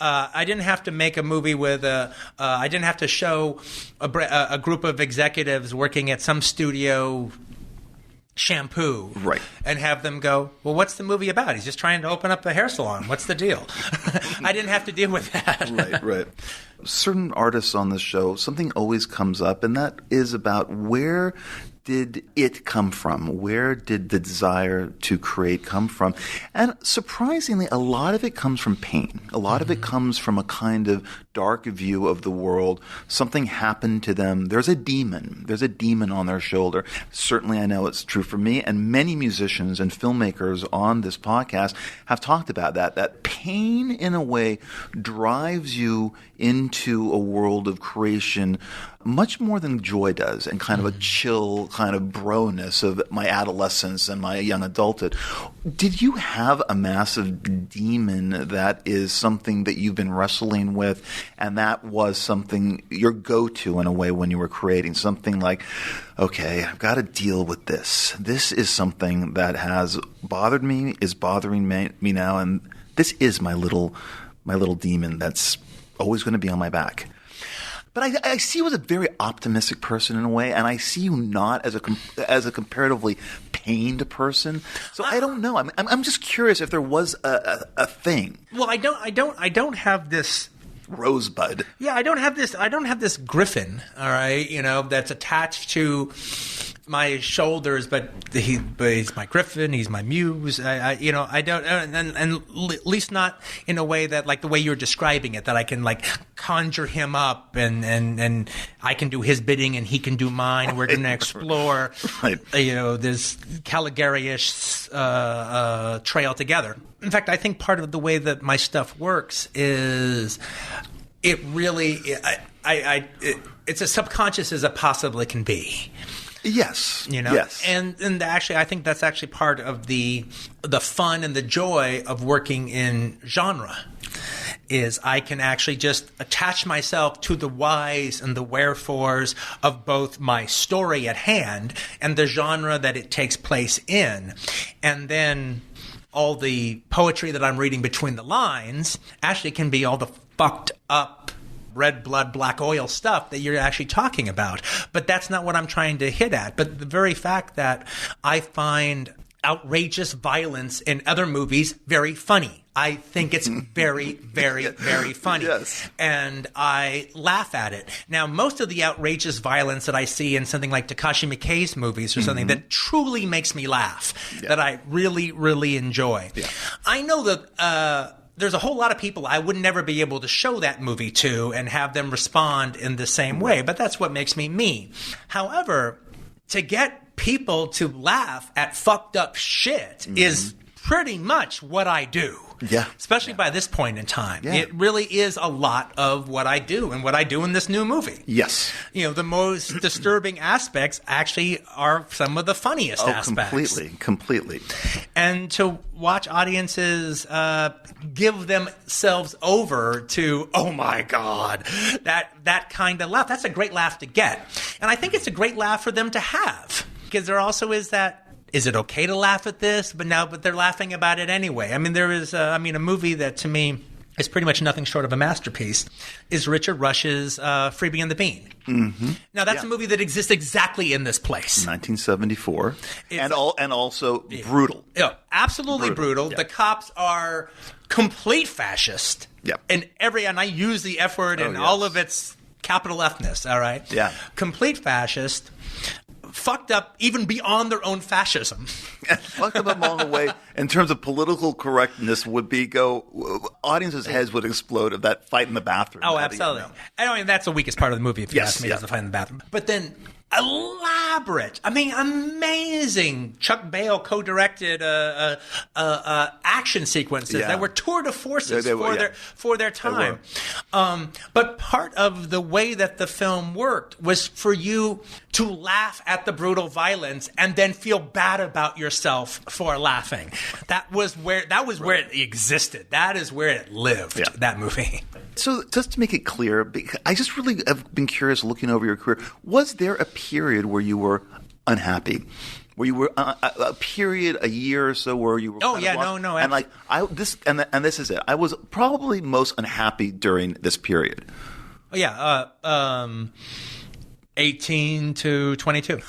I didn't have to make a movie with I didn't have to show a group of executives working at some studio shampoo and have them go, well, what's the movie about? He's just trying to open up a hair salon. What's the deal? I didn't have to deal with that. Right. Certain artists on this show, something always comes up, and that is about where did it come from? Where did the desire to create come from? And surprisingly, a lot of it comes from pain. A lot of it comes from a kind of dark view of the world. Something happened to them. There's a demon. There's a demon on their shoulder. Certainly, I know it's true for me, and many musicians and filmmakers on this podcast have talked about that pain, in a way, drives you into a world of creation much more than joy does, and kind of a chill kind of bro-ness of my adolescence and my young adulthood. Did you have a massive demon that is something that you've been wrestling with, and that was something, your go-to in a way when you were creating something like, okay, I've got to deal with this. This is something that has bothered me, is bothering me now, and this is my little demon that's always going to be on my back. But I see you as a very optimistic person in a way, and I see you not as a comparatively pained person. So I don't know. I'm just curious if there was a thing. Well, I don't have this rosebud. Yeah, I don't have this griffin. All right, that's attached to my shoulders, but he's my griffin. He's my muse. I don't, and at least not in a way that, like the way you're describing it, that I can like conjure him up and I can do his bidding and he can do mine. And we're going to explore, this Caligari-ish trail together. In fact, I think part of the way that my stuff works is it really, it's as subconscious as it possibly can be. Yes. You know? Yes. And actually, I think that's actually part of the fun and the joy of working in genre. Is I can actually just attach myself to the whys and the wherefores of both my story at hand and the genre that it takes place in. And then all the poetry that I'm reading between the lines actually can be all the fucked up red blood, black oil stuff that you're actually talking about. But that's not what I'm trying to hit at. But the very fact that I find outrageous violence in other movies very funny. I think it's very, very, very funny. Yes. And I laugh at it. Now, most of the outrageous violence that I see in something like Takashi Miike's movies or something that truly makes me laugh, that I really, really enjoy. Yeah. I know that there's a whole lot of people I would never be able to show that movie to and have them respond in the same way, but that's what makes me me. However, to get people to laugh at fucked up shit is pretty much what I do. Yeah. Especially by this point in time. Yeah. It really is a lot of what I do and what I do in this new movie. Yes. You know, the most disturbing aspects actually are some of the funniest aspects. Completely. And to watch audiences give themselves over to, oh my God, that kind of laugh. That's a great laugh to get. And I think it's a great laugh for them to have. Because there also is that, is it okay to laugh at this? But they're laughing about it anyway. I mean, there is, a movie that to me is pretty much nothing short of a masterpiece, is Richard Rush's Freebie and the Bean. Mm-hmm. Now, that's a movie that exists exactly in this place. 1974. And also brutal. Yeah, absolutely brutal. Yeah. The cops are complete fascist. Yep. And I use the F word in all of its capital F-ness, all right? Yeah. Complete fascist. Fucked up even beyond their own fascism. Fucked up along the way in terms of political correctness would be audiences' heads would explode of that fight in the bathroom. Oh, absolutely. I mean, that's the weakest part of the movie, if you ask me, is the fight in the bathroom. But then elaborate, amazing Chuck Bale co-directed action sequences that were tour de forces for their time. But part of the way that the film worked was for you to laugh at the brutal violence and then feel bad about yourself for laughing. That was where it existed. That is where it lived. That movie. So just to make it clear, I just really have been curious looking over your career. Was there a period where you were unhappy? Where you were a period, a year or so, where you were? No. And this is it. I was probably most unhappy during this period. Oh yeah, 18 to 22.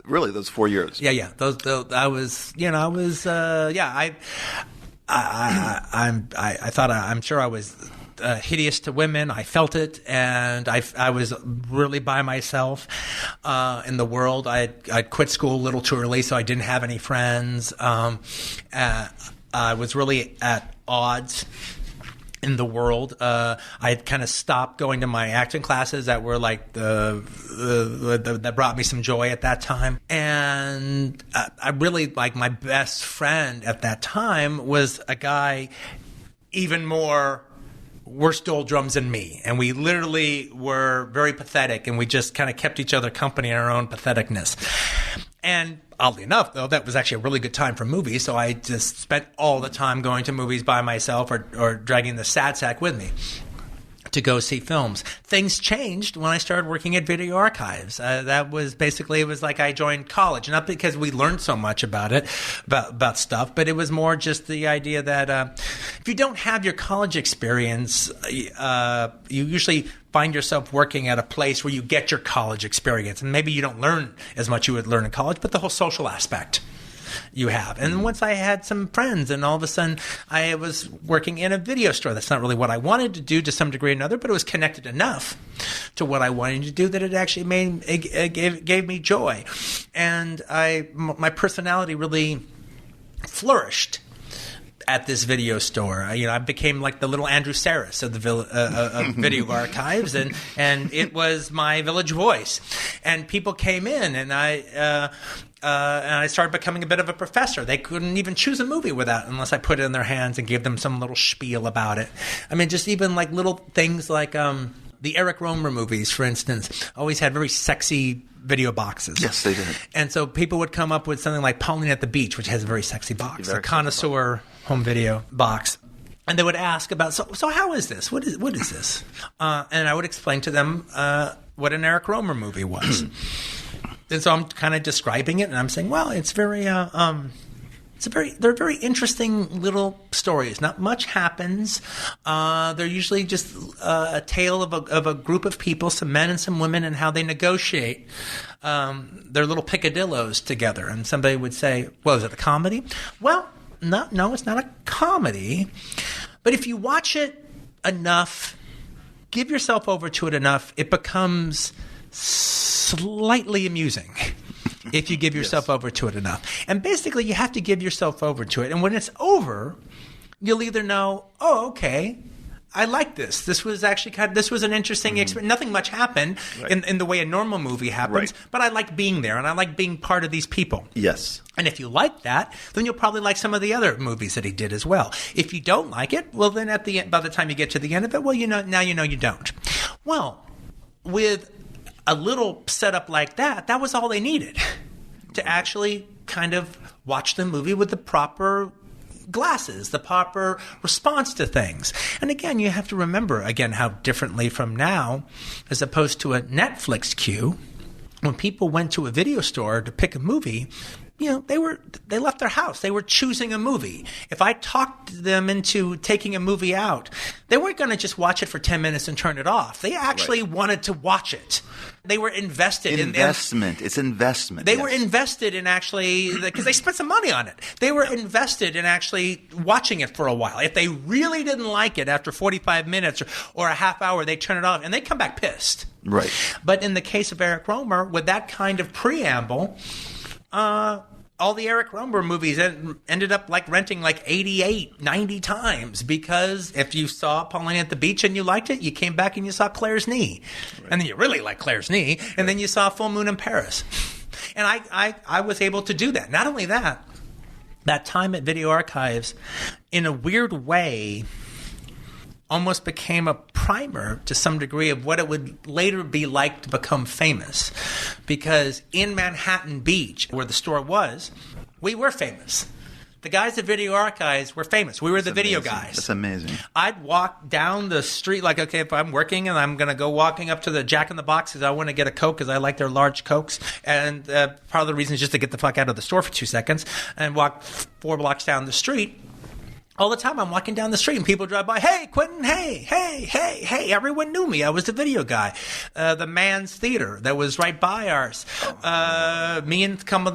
Really, those 4 years. Yeah. I'm sure I was hideous to women. I felt it, and I was really by myself in the world. I'd quit school a little too early, so I didn't have any friends. I was really at odds in the world. I had kind of stopped going to my acting classes that were like that brought me some joy at that time. And I really, like, my best friend at that time was a guy even more worse doldrums than me. And we literally were very pathetic, and we just kind of kept each other company in our own patheticness. And oddly enough, though, that was actually a really good time for movies, so I just spent all the time going to movies by myself or dragging the sad sack with me to go see films. Things changed when I started working at Video Archives. That was basically, it was like I joined college, not because we learned so much about it, about stuff, but it was more just the idea that if you don't have your college experience, you usually find yourself working at a place where you get your college experience. And maybe you don't learn as much you would learn in college, but the whole social aspect you have. And once I had some friends, and all of a sudden I was working in a video store. That's not really what I wanted to do to some degree or another, but it was connected enough to what I wanted to do that it actually gave me joy. And my personality really flourished at this video store. I became like the little Andrew Saris of the of Video Archives, and it was my village voice. And people came in, and I started becoming a bit of a professor. They couldn't even choose a movie unless I put it in their hands and gave them some little spiel about it. I mean, just even like little things like the Eric Romer movies, for instance, always had very sexy video boxes. Yes, they did. And so people would come up with something like Pauline at the Beach, which has a very sexy box, Very a connoisseur home video box. And they would ask about, so how is this? What is this? And I would explain to them what an Eric Romer movie was. And so I'm kind of describing it, and I'm saying, well, it's very, they're very interesting little stories. Not much happens. They're usually just a tale of a group of people, some men and some women, and how they negotiate their little picadillos together. And somebody would say, well, is it a comedy? Well, no, it's not a comedy. But if you watch it enough, give yourself over to it enough, it becomes slightly amusing. If you give yourself over to it enough. And basically, you have to give yourself over to it. And when it's over, you'll either know, oh, okay, I like this. This was actually this was an interesting experience. Nothing much happened in the way a normal movie happens, but I like being there, and I like being part of these people. Yes. And if you like that, then you'll probably like some of the other movies that he did as well. If you don't like it, well, then at the end, by the time you get to the end of it, well, now you know you don't. Well, with a little setup like that was all they needed to actually kind of watch the movie with the proper glasses, the proper response to things. And again, you have to remember, again, how differently from now, as opposed to a Netflix queue, when people went to a video store to pick a movie, they left their house. They were choosing a movie. If I talked them into taking a movie out, they weren't going to just watch it for 10 minutes and turn it off. They actually wanted to watch it. They were invested in investment. It's investment. They were invested in actually, because they spent some money on it. They were invested in actually watching it for a while. If they really didn't like it after 45 minutes or a half hour, they turn it off and they come back pissed. Right. But in the case of Eric Romer, with that kind of preamble, all the Eric Romer movies ended up renting 88, 90 times, because if you saw Pauline at the Beach and you liked it, you came back and you saw Claire's Knee. Right. And then you really liked Claire's Knee, and then you saw Full Moon in Paris. And I was able to do that. Not only that time at Video Archives, in a weird way, almost became a primer to some degree of what it would later be like to become famous. Because in Manhattan Beach, where the store was, we were famous. The guys at Video Archives were famous. We were the video guys. That's amazing. I'd walk down the street, okay, if I'm working and I'm going to go walking up to the Jack in the Box because I want to get a Coke because I like their large Cokes. And part of the reason is just to get the fuck out of the store for 2 seconds and walk 4 blocks down the street. All the time I'm walking down the street and people drive by, hey, Quentin, hey. Everyone knew me. I was the video guy. The Man's Theater that was right by ours. Me and a couple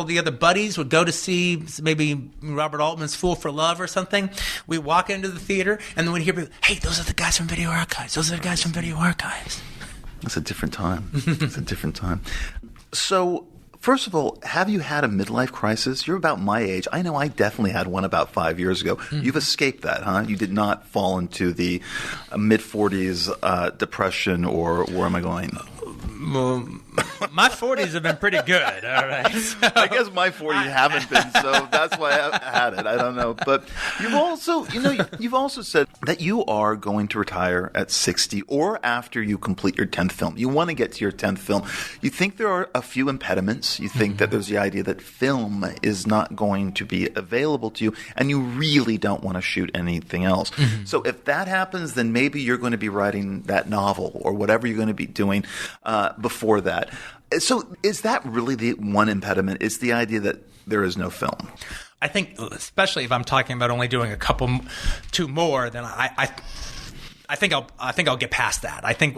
of the other buddies would go to see maybe Robert Altman's Fool for Love or something. We walk into the theater and then we'd hear people, hey, those are the guys from Video Archives. Those are the guys from Video Archives. It's a different time. It's a different time. So, first of all, have you had a midlife crisis? You're about my age. I know I definitely had one about 5 years ago. You've escaped that, huh? You did not fall into the mid-40s depression, or where am I going? Well, my 40s have been pretty good, all right? So, I guess my 40s haven't been, so that's why I had it. I don't know. But you've also said that you are going to retire at 60 or after you complete your 10th film. You want to get to your 10th film. You think there are a few impediments. You think that there's the idea that film is not going to be available to you, and you really don't want to shoot anything else. So if that happens, then maybe you're going to be writing that novel or whatever you're going to be doing before that. So is that really the one impediment? It's the idea that there is no film. I think, especially if I'm talking about only doing two more, then I think I'll get past that. I think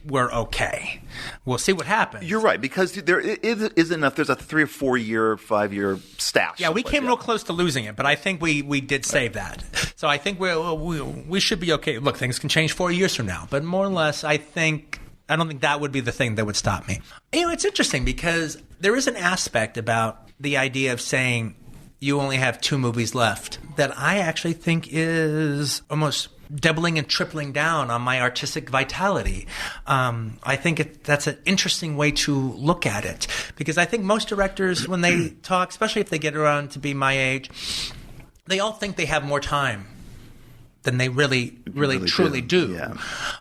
we're okay. We'll see what happens. You're right, because there isn't enough. There's a 3 or 4 year, 5 year stash. Yeah, we came real close to losing it, but I think we did save that. So I think we should be okay. Look, things can change 4 years from now, but more or less, I don't think that would be the thing that would stop me. It's interesting because there is an aspect about the idea of saying you only have 2 movies left that I actually think is almost doubling and tripling down on my artistic vitality. I think that's an interesting way to look at it, because I think most directors, when they talk, especially if they get around to be my age, they all think they have more time than they really truly do. Yeah.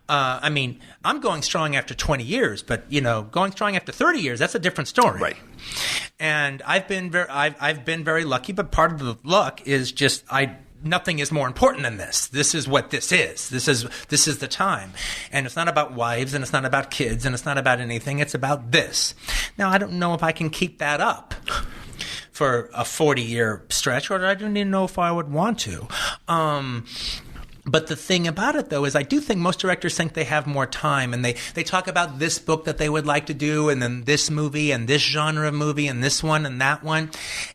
I mean, I'm going strong after 20 years, but going strong after 30 years, that's a different story. Right. And I've been very lucky, but part of the luck is just nothing is more important than this. This is what this is. This is the time. And it's not about wives, and it's not about kids, and it's not about anything. It's about this. Now, I don't know if I can keep that up for a 40-year stretch, or I don't even know if I would want to. But the thing about it, though, is I do think most directors think they have more time, and they talk about this book that they would like to do, and then this movie, and this genre of movie, and this one, and that one.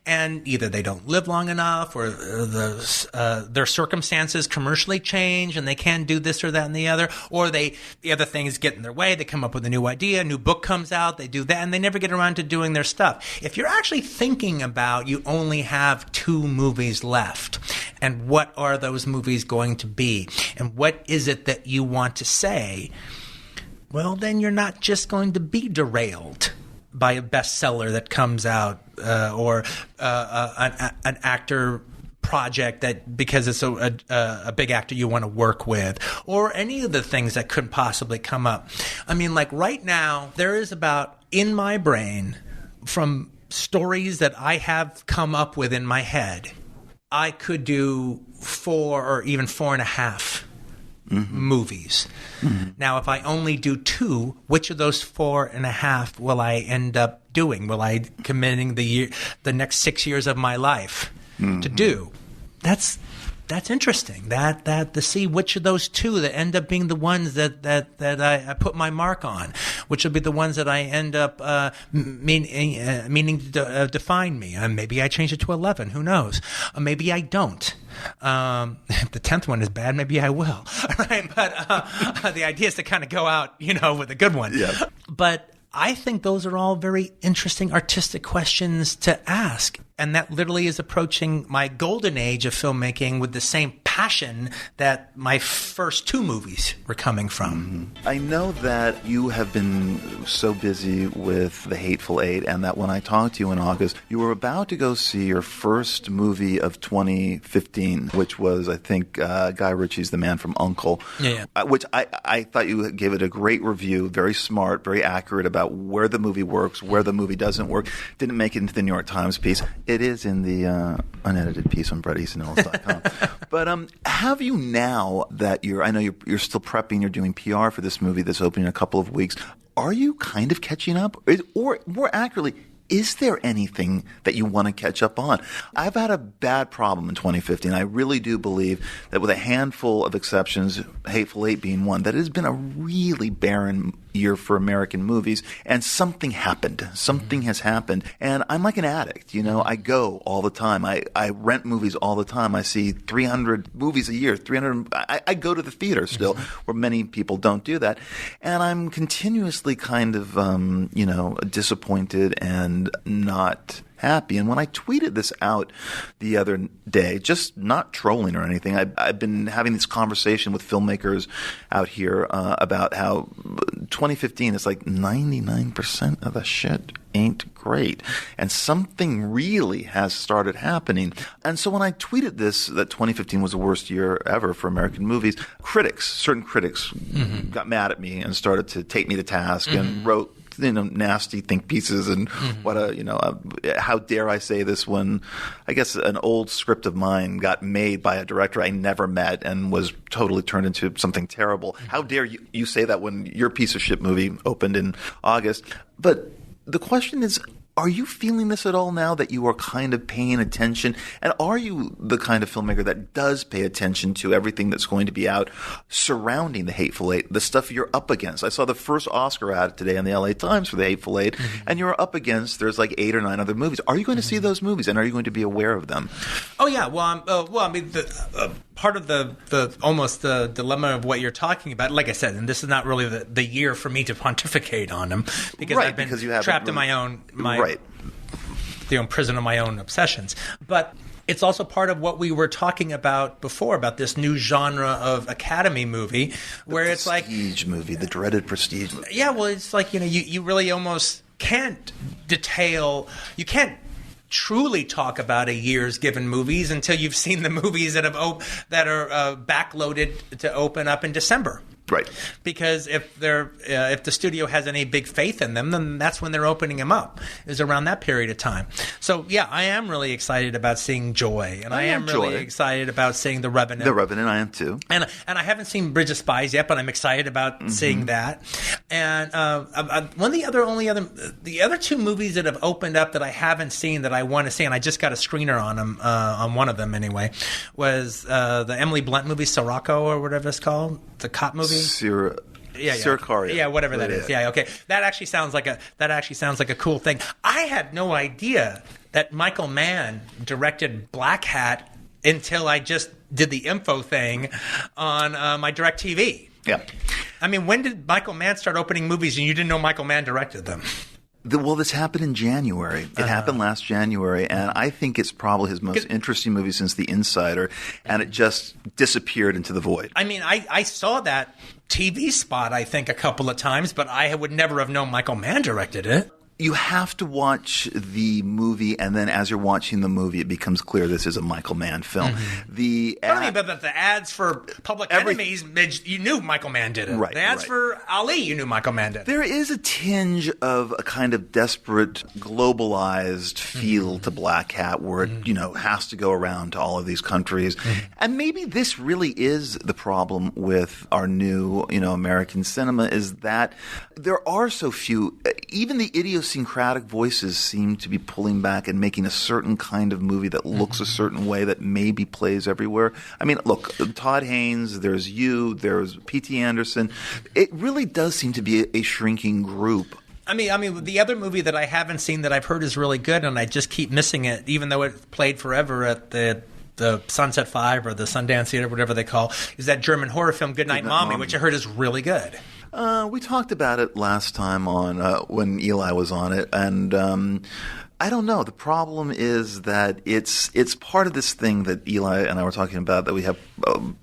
And either they don't live long enough, or their circumstances commercially change, and they can't do this or that and the other, or the other things get in their way. They come up with a new idea, a new book comes out, they do that, and they never get around to doing their stuff. If you're actually thinking about you only have 2 movies left, and what are those movies going to be? And what is it that you want to say? Well, then you're not just going to be derailed by a bestseller that comes out or an actor project that because it's a big actor you want to work with, or any of the things that could possibly come up. I mean, like right now, there is about in my brain from stories that I have come up with in my head, I could do 4 or even 4.5 movies. Now, if I only do 2, which of those 4.5 will I end up doing? Will I committing the next 6 years of my life to do? That's interesting. That to see which of those 2 that end up being the ones that I put my mark on, which will be the ones that I end up meaning to define me. Maybe I change it to 11. Who knows? Maybe I don't. If the 10th one is bad, maybe I will. Right? But the idea is to kind of go out, with a good one. Yeah. But I think those are all very interesting artistic questions to ask. And that literally is approaching my golden age of filmmaking with the same passion that my first 2 movies were coming from. I know that you have been so busy with The Hateful Eight, and that when I talked to you in August, you were about to go see your first movie of 2015, which was, I think, Guy Ritchie's The Man from U.N.C.L.E. Yeah. Which I thought you gave it a great review, very smart, very accurate about where the movie works, where the movie doesn't work. Didn't make it into the New York Times piece. It is in the unedited piece on BretEastonEllis.com. But have you, now that I know you're still prepping, you're doing PR for this movie that's opening in a couple of weeks, are you kind of catching up? Or more accurately, is there anything that you want to catch up on? I've had a bad problem in 2015. I really do believe that with a handful of exceptions, Hateful Eight being one, that it has been a really barren year for American movies, and something happened. Something has happened. And I'm like an addict, I go all the time. I rent movies all the time. I see 300 movies a year, 300. I go to the theater still, where many people don't do that. And I'm continuously kind of, disappointed and not happy. And when I tweeted this out the other day, just not trolling or anything, I've been having this conversation with filmmakers out here about how 2015 is like 99% of the shit ain't great. And something really has started happening. And so when I tweeted this, that 2015 was the worst year ever for American movies, certain critics got mad at me and started to take me to task and wrote nasty think pieces and how dare I say this when I guess an old script of mine got made by a director I never met and was totally turned into something terrible. How dare you say that when your piece of shit movie opened in August? But the question is, are you feeling this at all now that you are kind of paying attention? And are you the kind of filmmaker that does pay attention to everything that's going to be out surrounding The Hateful Eight, the stuff you're up against? I saw the first Oscar ad today in the LA Times for The Hateful Eight, and you're up against, there's like 8 or 9 other movies. Are you going to see those movies, and are you going to be aware of them? Oh, yeah. Well, I mean, part of the almost the dilemma of what you're talking about, like I said, and this is not really the year for me to pontificate on them, because I've been trapped in my own prison of my own obsessions. But it's also part of what we were talking about before, about this new genre of Academy movie, where it's like prestige movie, the dreaded prestige movie. Yeah, well, it's like you really almost can't detail. You can't truly talk about a year's given movies until you've seen the movies that are backloaded to open up in December. Right. Because if the studio has any big faith in them, then that's when they're opening them up, is around that period of time. So, yeah, I am really excited about seeing Joy, and I am really excited about seeing The Revenant. The Revenant, I am too. And I haven't seen Bridge of Spies yet, but I'm excited about seeing that. And the other two movies that have opened up that I haven't seen that I want to see, and I just got a screener on them, on one of them anyway, was the Emily Blunt movie, Sirocco, or whatever it's called, the cop movie. Sicario. Yeah, whatever that is. Yeah, okay. That actually sounds like a cool thing. I had no idea that Michael Mann directed Black Hat until I just did the info thing on my DirecTV. Yeah. I mean, when did Michael Mann start opening movies and you didn't know Michael Mann directed them? Well, this happened in January. It happened last January, and I think it's probably his most interesting movie since The Insider, and it just disappeared into the void. I mean, I saw that TV spot, I think, a couple of times, but I would never have known Michael Mann directed it. You have to watch the movie, and then as you're watching the movie, it becomes clear this is a Michael Mann film. But the ads for Public Enemies, you knew Michael Mann did it. Right, the ads for Ali, you knew Michael Mann did it. There is a tinge of a kind of desperate, globalized feel to Black Hat, where it has to go around to all of these countries, and maybe this really is the problem with our new American cinema, is that there are so few, even the idiosyncratic voices seem to be pulling back and making a certain kind of movie that looks a certain way that maybe plays everywhere. I mean, look, Todd Haynes, there's there's P.T. Anderson. It really does seem to be a shrinking group. I mean, the other movie that I haven't seen that I've heard is really good, and I just keep missing it, even though it played forever at the Sunset 5 or the Sundance Theater, whatever they call, is that German horror film Goodnight Mommy, which I heard is really good. We talked about it last time on when Eli was on it, and I don't know. The problem is that it's part of this thing that Eli and I were talking about that we have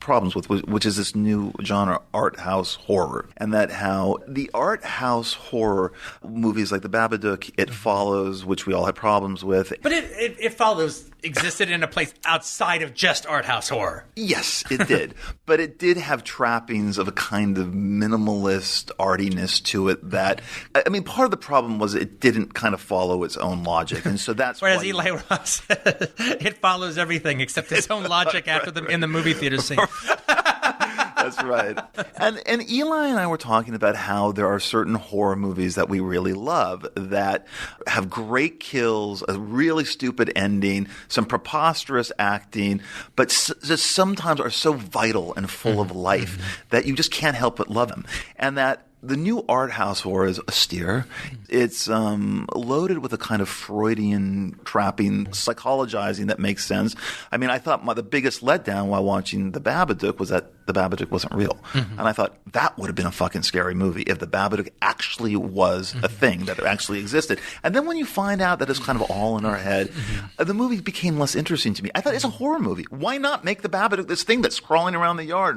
problems with, which is this new genre, art house horror, and that how the art house horror movies like The Babadook, It Follows, which we all had problems with. But It Follows existed in a place outside of just art house horror. Yes, it did. But it did have trappings of a kind of minimalist artiness to it that, I mean, part of the problem was it didn't kind of follow its own logic. And so that's whereas Eli Roth said, it follows everything except its own logic after in the movie theater scene. That's right. And Eli and I were talking about how there are certain horror movies that we really love that have great kills, a really stupid ending, some preposterous acting, but just sometimes are so vital and full of life that you just can't help but love them. And that the new art house horror is austere. It's loaded with a kind of Freudian trapping, psychologizing that makes sense. I mean, I thought the biggest letdown while watching The Babadook was that The Babadook wasn't real. And I thought that would have been a fucking scary movie if The Babadook actually was a thing that actually existed. And then when you find out that it's kind of all in our head, the movie became less interesting to me. I thought it's a horror movie. Why not make The Babadook this thing that's crawling around the yard?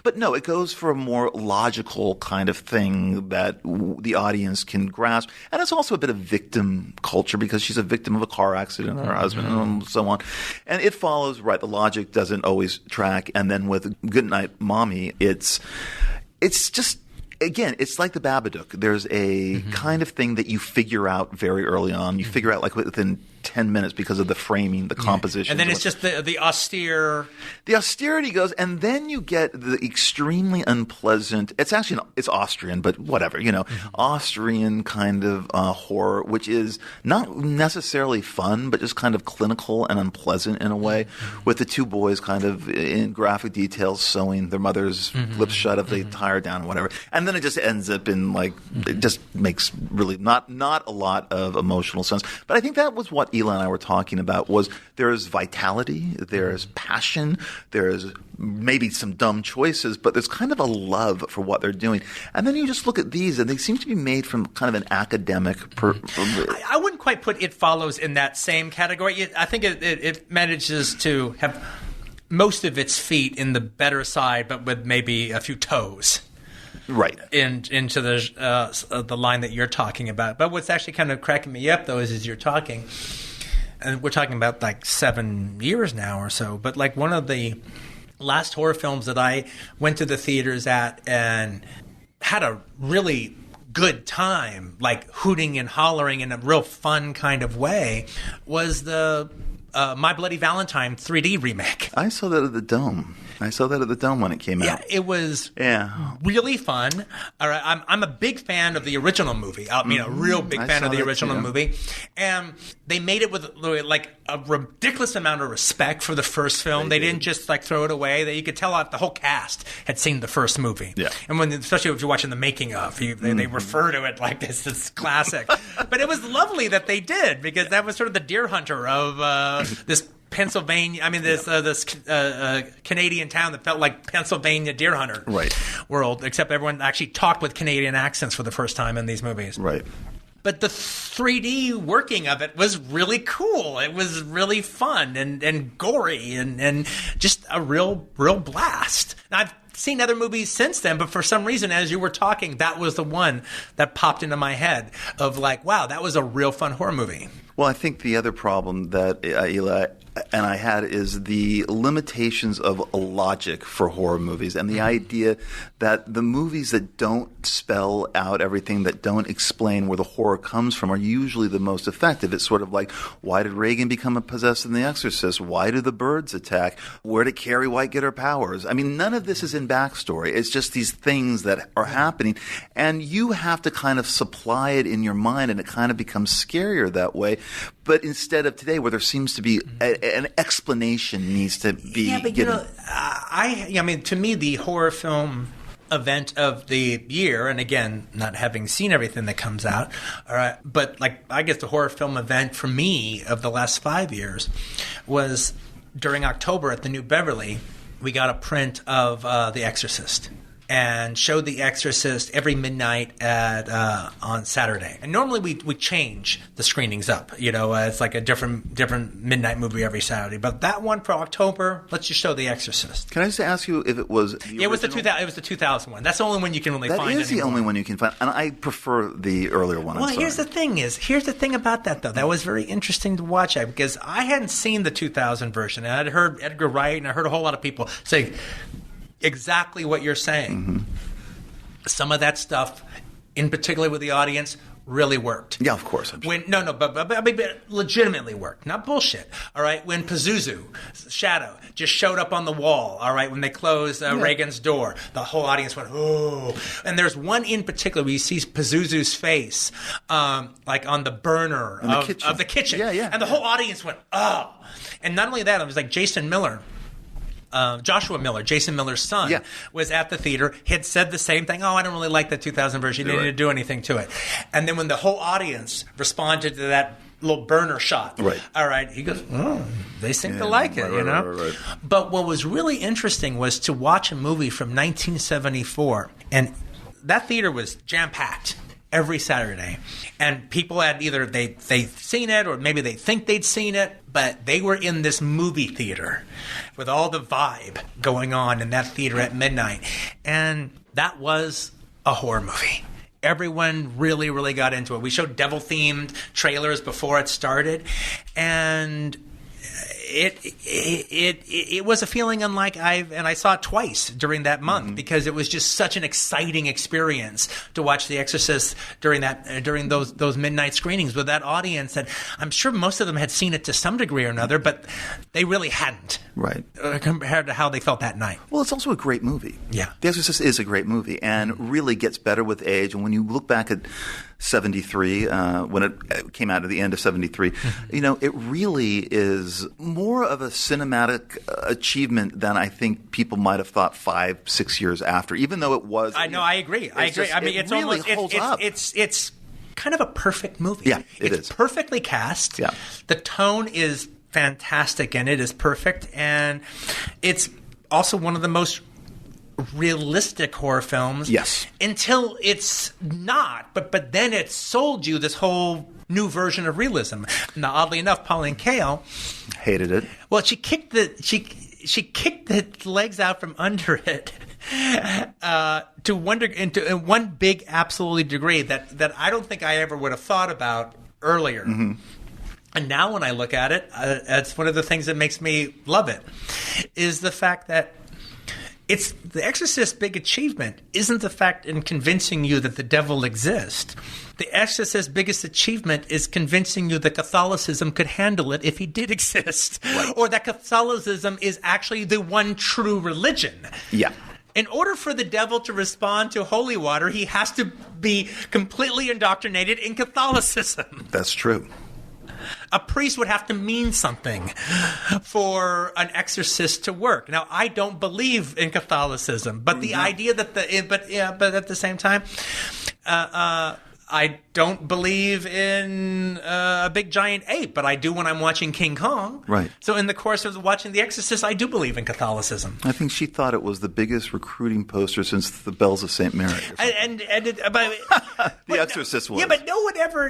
But no, it goes for a more logical kind of thing that the audience can grasp. And it's also a bit of victim culture because she's a victim of a car accident, her husband, and so on. And It Follows, right, the logic doesn't always track. And then with Goodnight Mommy, it's just, again, it's like The Babadook. There's a kind of thing that you figure out very early on. You figure out like within 10 minutes because of the framing, the composition. And then it's just the austere. The austerity goes, and then you get the extremely unpleasant. It's actually it's Austrian, but whatever, Austrian kind of horror, which is not necessarily fun, but just kind of clinical and unpleasant in a way, with the two boys kind of in graphic details sewing their mother's lips shut if they tie her down, whatever. And then it just ends up in like it just makes really not a lot of emotional sense. But I think that was what Eli and I were talking about was there's vitality, there's passion, there's maybe some dumb choices, but there's kind of a love for what they're doing. And then you just look at these, and they seem to be made from kind of an academic. I wouldn't quite put It Follows in that same category. I think it manages to have most of its feet in the better side, but with maybe a few toes. Right. Into the line that you're talking about. But what's actually kind of cracking me up, though, is as you're talking, and we're talking about like 7 years now or so, but like one of the last horror films that I went to the theaters at and had a really good time, like hooting and hollering in a real fun kind of way, was the My Bloody Valentine 3D remake. I saw that at the Dome. When it came out. Yeah, it was really fun. All right, I'm a big fan of the original movie. I mean, a real big fan of the original movie. And they made it with like a ridiculous amount of respect for the first film. They didn't just like throw it away. You could tell the whole cast had seen the first movie. Yeah. And especially if you're watching the making of, they refer to it like this classic. But it was lovely that they did, because that was sort of the Deer Hunter of this Pennsylvania, this Canadian town that felt like Pennsylvania Deer Hunter world, except everyone actually talked with Canadian accents for the first time in these movies. Right. But the 3D working of it was really cool. It was really fun and gory and just a real blast. Now, I've seen other movies since then, but for some reason, as you were talking, that was the one that popped into my head of like, wow, that was a real fun horror movie. Well, I think the other problem that Eli and I had is the limitations of logic for horror movies, and the idea that the movies that don't spell out everything, that don't explain where the horror comes from, are usually the most effective. It's sort of like, why did Reagan become possessed in The Exorcist? Why do the birds attack? Where did Carrie White get her powers? I mean, none of this is in backstory. It's just these things that are happening, and you have to kind of supply it in your mind, and it kind of becomes scarier that way. But instead of today, where there seems to be an explanation needs to be given. To me, the horror film event of the year, and again, not having seen everything that comes out, all right, but like I guess the horror film event for me of the last 5 years was during October at the New Beverly. We got a print of The Exorcist, and showed The Exorcist every midnight on Saturday. And normally we change the screenings up. It's like a different midnight movie every Saturday. But that one for October, let's just show The Exorcist. Can I just ask you if it was it was the 2000 one. That's the only one you can really find. That is the only one you can find, and I prefer the earlier one. Well, here's the thing about that though. That was very interesting to watch because I hadn't seen the 2000 version, and I'd heard Edgar Wright, and I heard a whole lot of people say exactly what you're saying. Mm-hmm. Some of that stuff, in particular with the audience, really worked. Yeah, of course. But legitimately worked. Not bullshit. All right, when Pazuzu, Shadow, just showed up on the wall. All right, when they closed Reagan's door, the whole audience went, "Oh!" And there's one in particular where you see Pazuzu's face, like on the burner of the kitchen. Yeah. And the whole audience went, "Oh!" And not only that, it was like Jason Miller. Joshua Miller, Jason Miller's son, was at the theater. He had said the same thing. Oh, I don't really like the 2000 version. You didn't do anything to it. And then when the whole audience responded to that little burner shot, all right, he goes, oh, they seem to like it, you know? Right. But what was really interesting was to watch a movie from 1974, and that theater was jam-packed every Saturday. And people had either they'd seen it or maybe they think they'd seen it, but they were in this movie theater with all the vibe going on in that theater at midnight. And that was a horror movie. Everyone really, really got into it. We showed devil-themed trailers before it started, and it was a feeling unlike I saw it twice during that month because it was just such an exciting experience to watch The Exorcist during those midnight screenings with that audience that I'm sure most of them had seen it to some degree or another, but they really hadn't. Right. Compared to how they felt that night. Well, it's also a great movie. Yeah. The Exorcist is a great movie and really gets better with age. And when you look back at 73, when it came out at the end of 73, it really is more of a cinematic achievement than I think people might have thought 5-6 years after, even though it was. I know, I agree. I mean, it's really almost holds up. It's kind of a perfect movie. Yeah, it's perfectly cast. Yeah. The tone is fantastic and it is perfect, and it's also one of the most realistic horror films. Yes. Until it's not, but then it sold you this whole new version of realism. Now, oddly enough, Pauline Kael hated it. Well, she kicked the legs out from under it to one big absolutely degree that I don't think I ever would have thought about earlier. Mm-hmm. And now when I look at it, it's one of the things that makes me love it, is the fact that it's The Exorcist's big achievement isn't the fact in convincing you that the devil exists. The Exorcist's biggest achievement is convincing you that Catholicism could handle it if he did exist, or that Catholicism is actually the one true religion. Yeah. In order for the devil to respond to holy water, he has to be completely indoctrinated in Catholicism. That's true. A priest would have to mean something for an exorcist to work. Now, I don't believe in Catholicism, but the idea that but at the same time, I don't believe in a big giant ape, but I do when I'm watching King Kong. Right. So in the course of watching The Exorcist, I do believe in Catholicism. I think she thought it was the biggest recruiting poster since the Bells of St. Mary. The Exorcist was. Yeah, but no one ever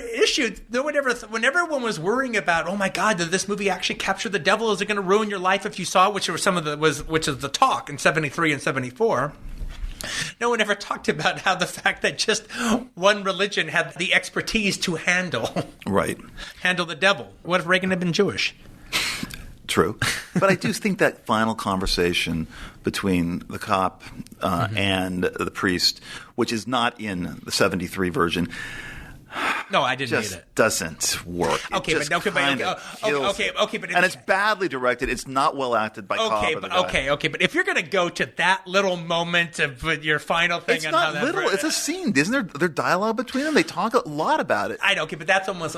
when everyone was worrying about, oh my God, did this movie actually capture the devil? Is it going to ruin your life if you saw it? Which is the talk in 73 and 74. No one ever talked about how the fact that just one religion had the expertise to handle the devil. What if Reagan had been Jewish? True. But I do think that final conversation between the cop and the priest, which is not in the 73 version, no, I didn't just need it. Doesn't work. Okay, but and it's badly directed. It's not well acted by Cobb. But if you're going to go to that little moment of your final thing, it's not little. It's a scene, isn't there? Dialogue between them. They talk a lot about it. I know. But that's almost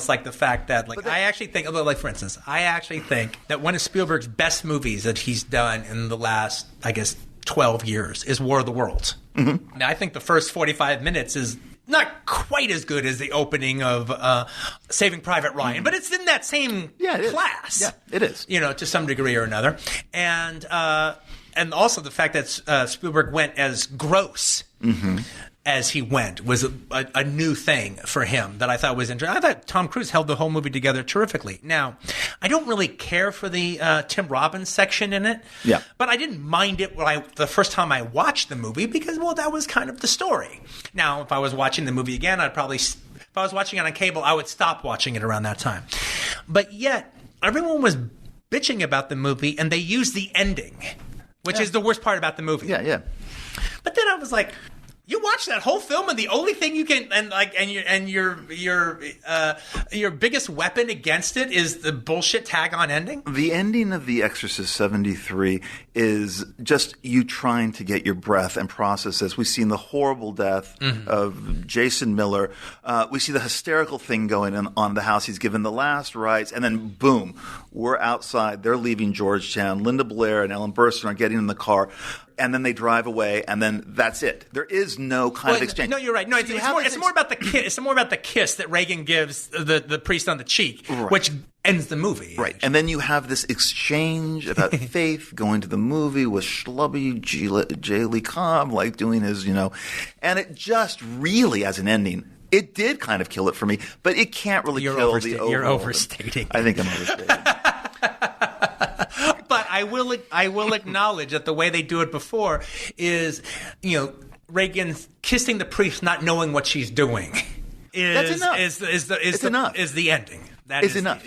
like the fact that I actually think, for instance, that one of Spielberg's best movies that he's done in the last, 12 years is War of the Worlds. Mm-hmm. Now, I think the first 45 minutes is not quite as good as the opening of Saving Private Ryan, but it's in that same class. Yeah, it is. To some degree or another. And also the fact that Spielberg went as gross as he went was a new thing for him that I thought was interesting. I thought Tom Cruise held the whole movie together terrifically. Now, I don't really care for the Tim Robbins section in it, but I didn't mind it the first time I watched the movie because, that was kind of the story. Now, if I was watching the movie again, if I was watching it on cable, I would stop watching it around that time. But yet, everyone was bitching about the movie, and they used the ending, which is the worst part about the movie. Yeah. But then I was like, you watch that whole film, and the only thing you can your biggest weapon against it is the bullshit tag-on ending. The ending of The Exorcist 73 is just you trying to get your breath and process this. We've seen the horrible death of Jason Miller. We see the hysterical thing going on the house. He's given the last rites, and then boom, we're outside. They're leaving Georgetown. Linda Blair and Ellen Burstyn are getting in the car. And then they drive away, and then that's it. There is no kind of exchange. No, you're right. No, it's more about the kiss. It's more about the kiss that Reagan gives the priest on the cheek, which ends the movie. Right, and then you have this exchange about faith going to the movie with schlubby J. Lee Cobb, doing his, and it just really, as an ending, it did kind of kill it for me. But it can't really kill the overall. You're overstating. I think I'm overstating. But I will acknowledge that the way they do it before is, Reagan kissing the priest, not knowing what she's doing. That's enough. Is the ending. That is enough.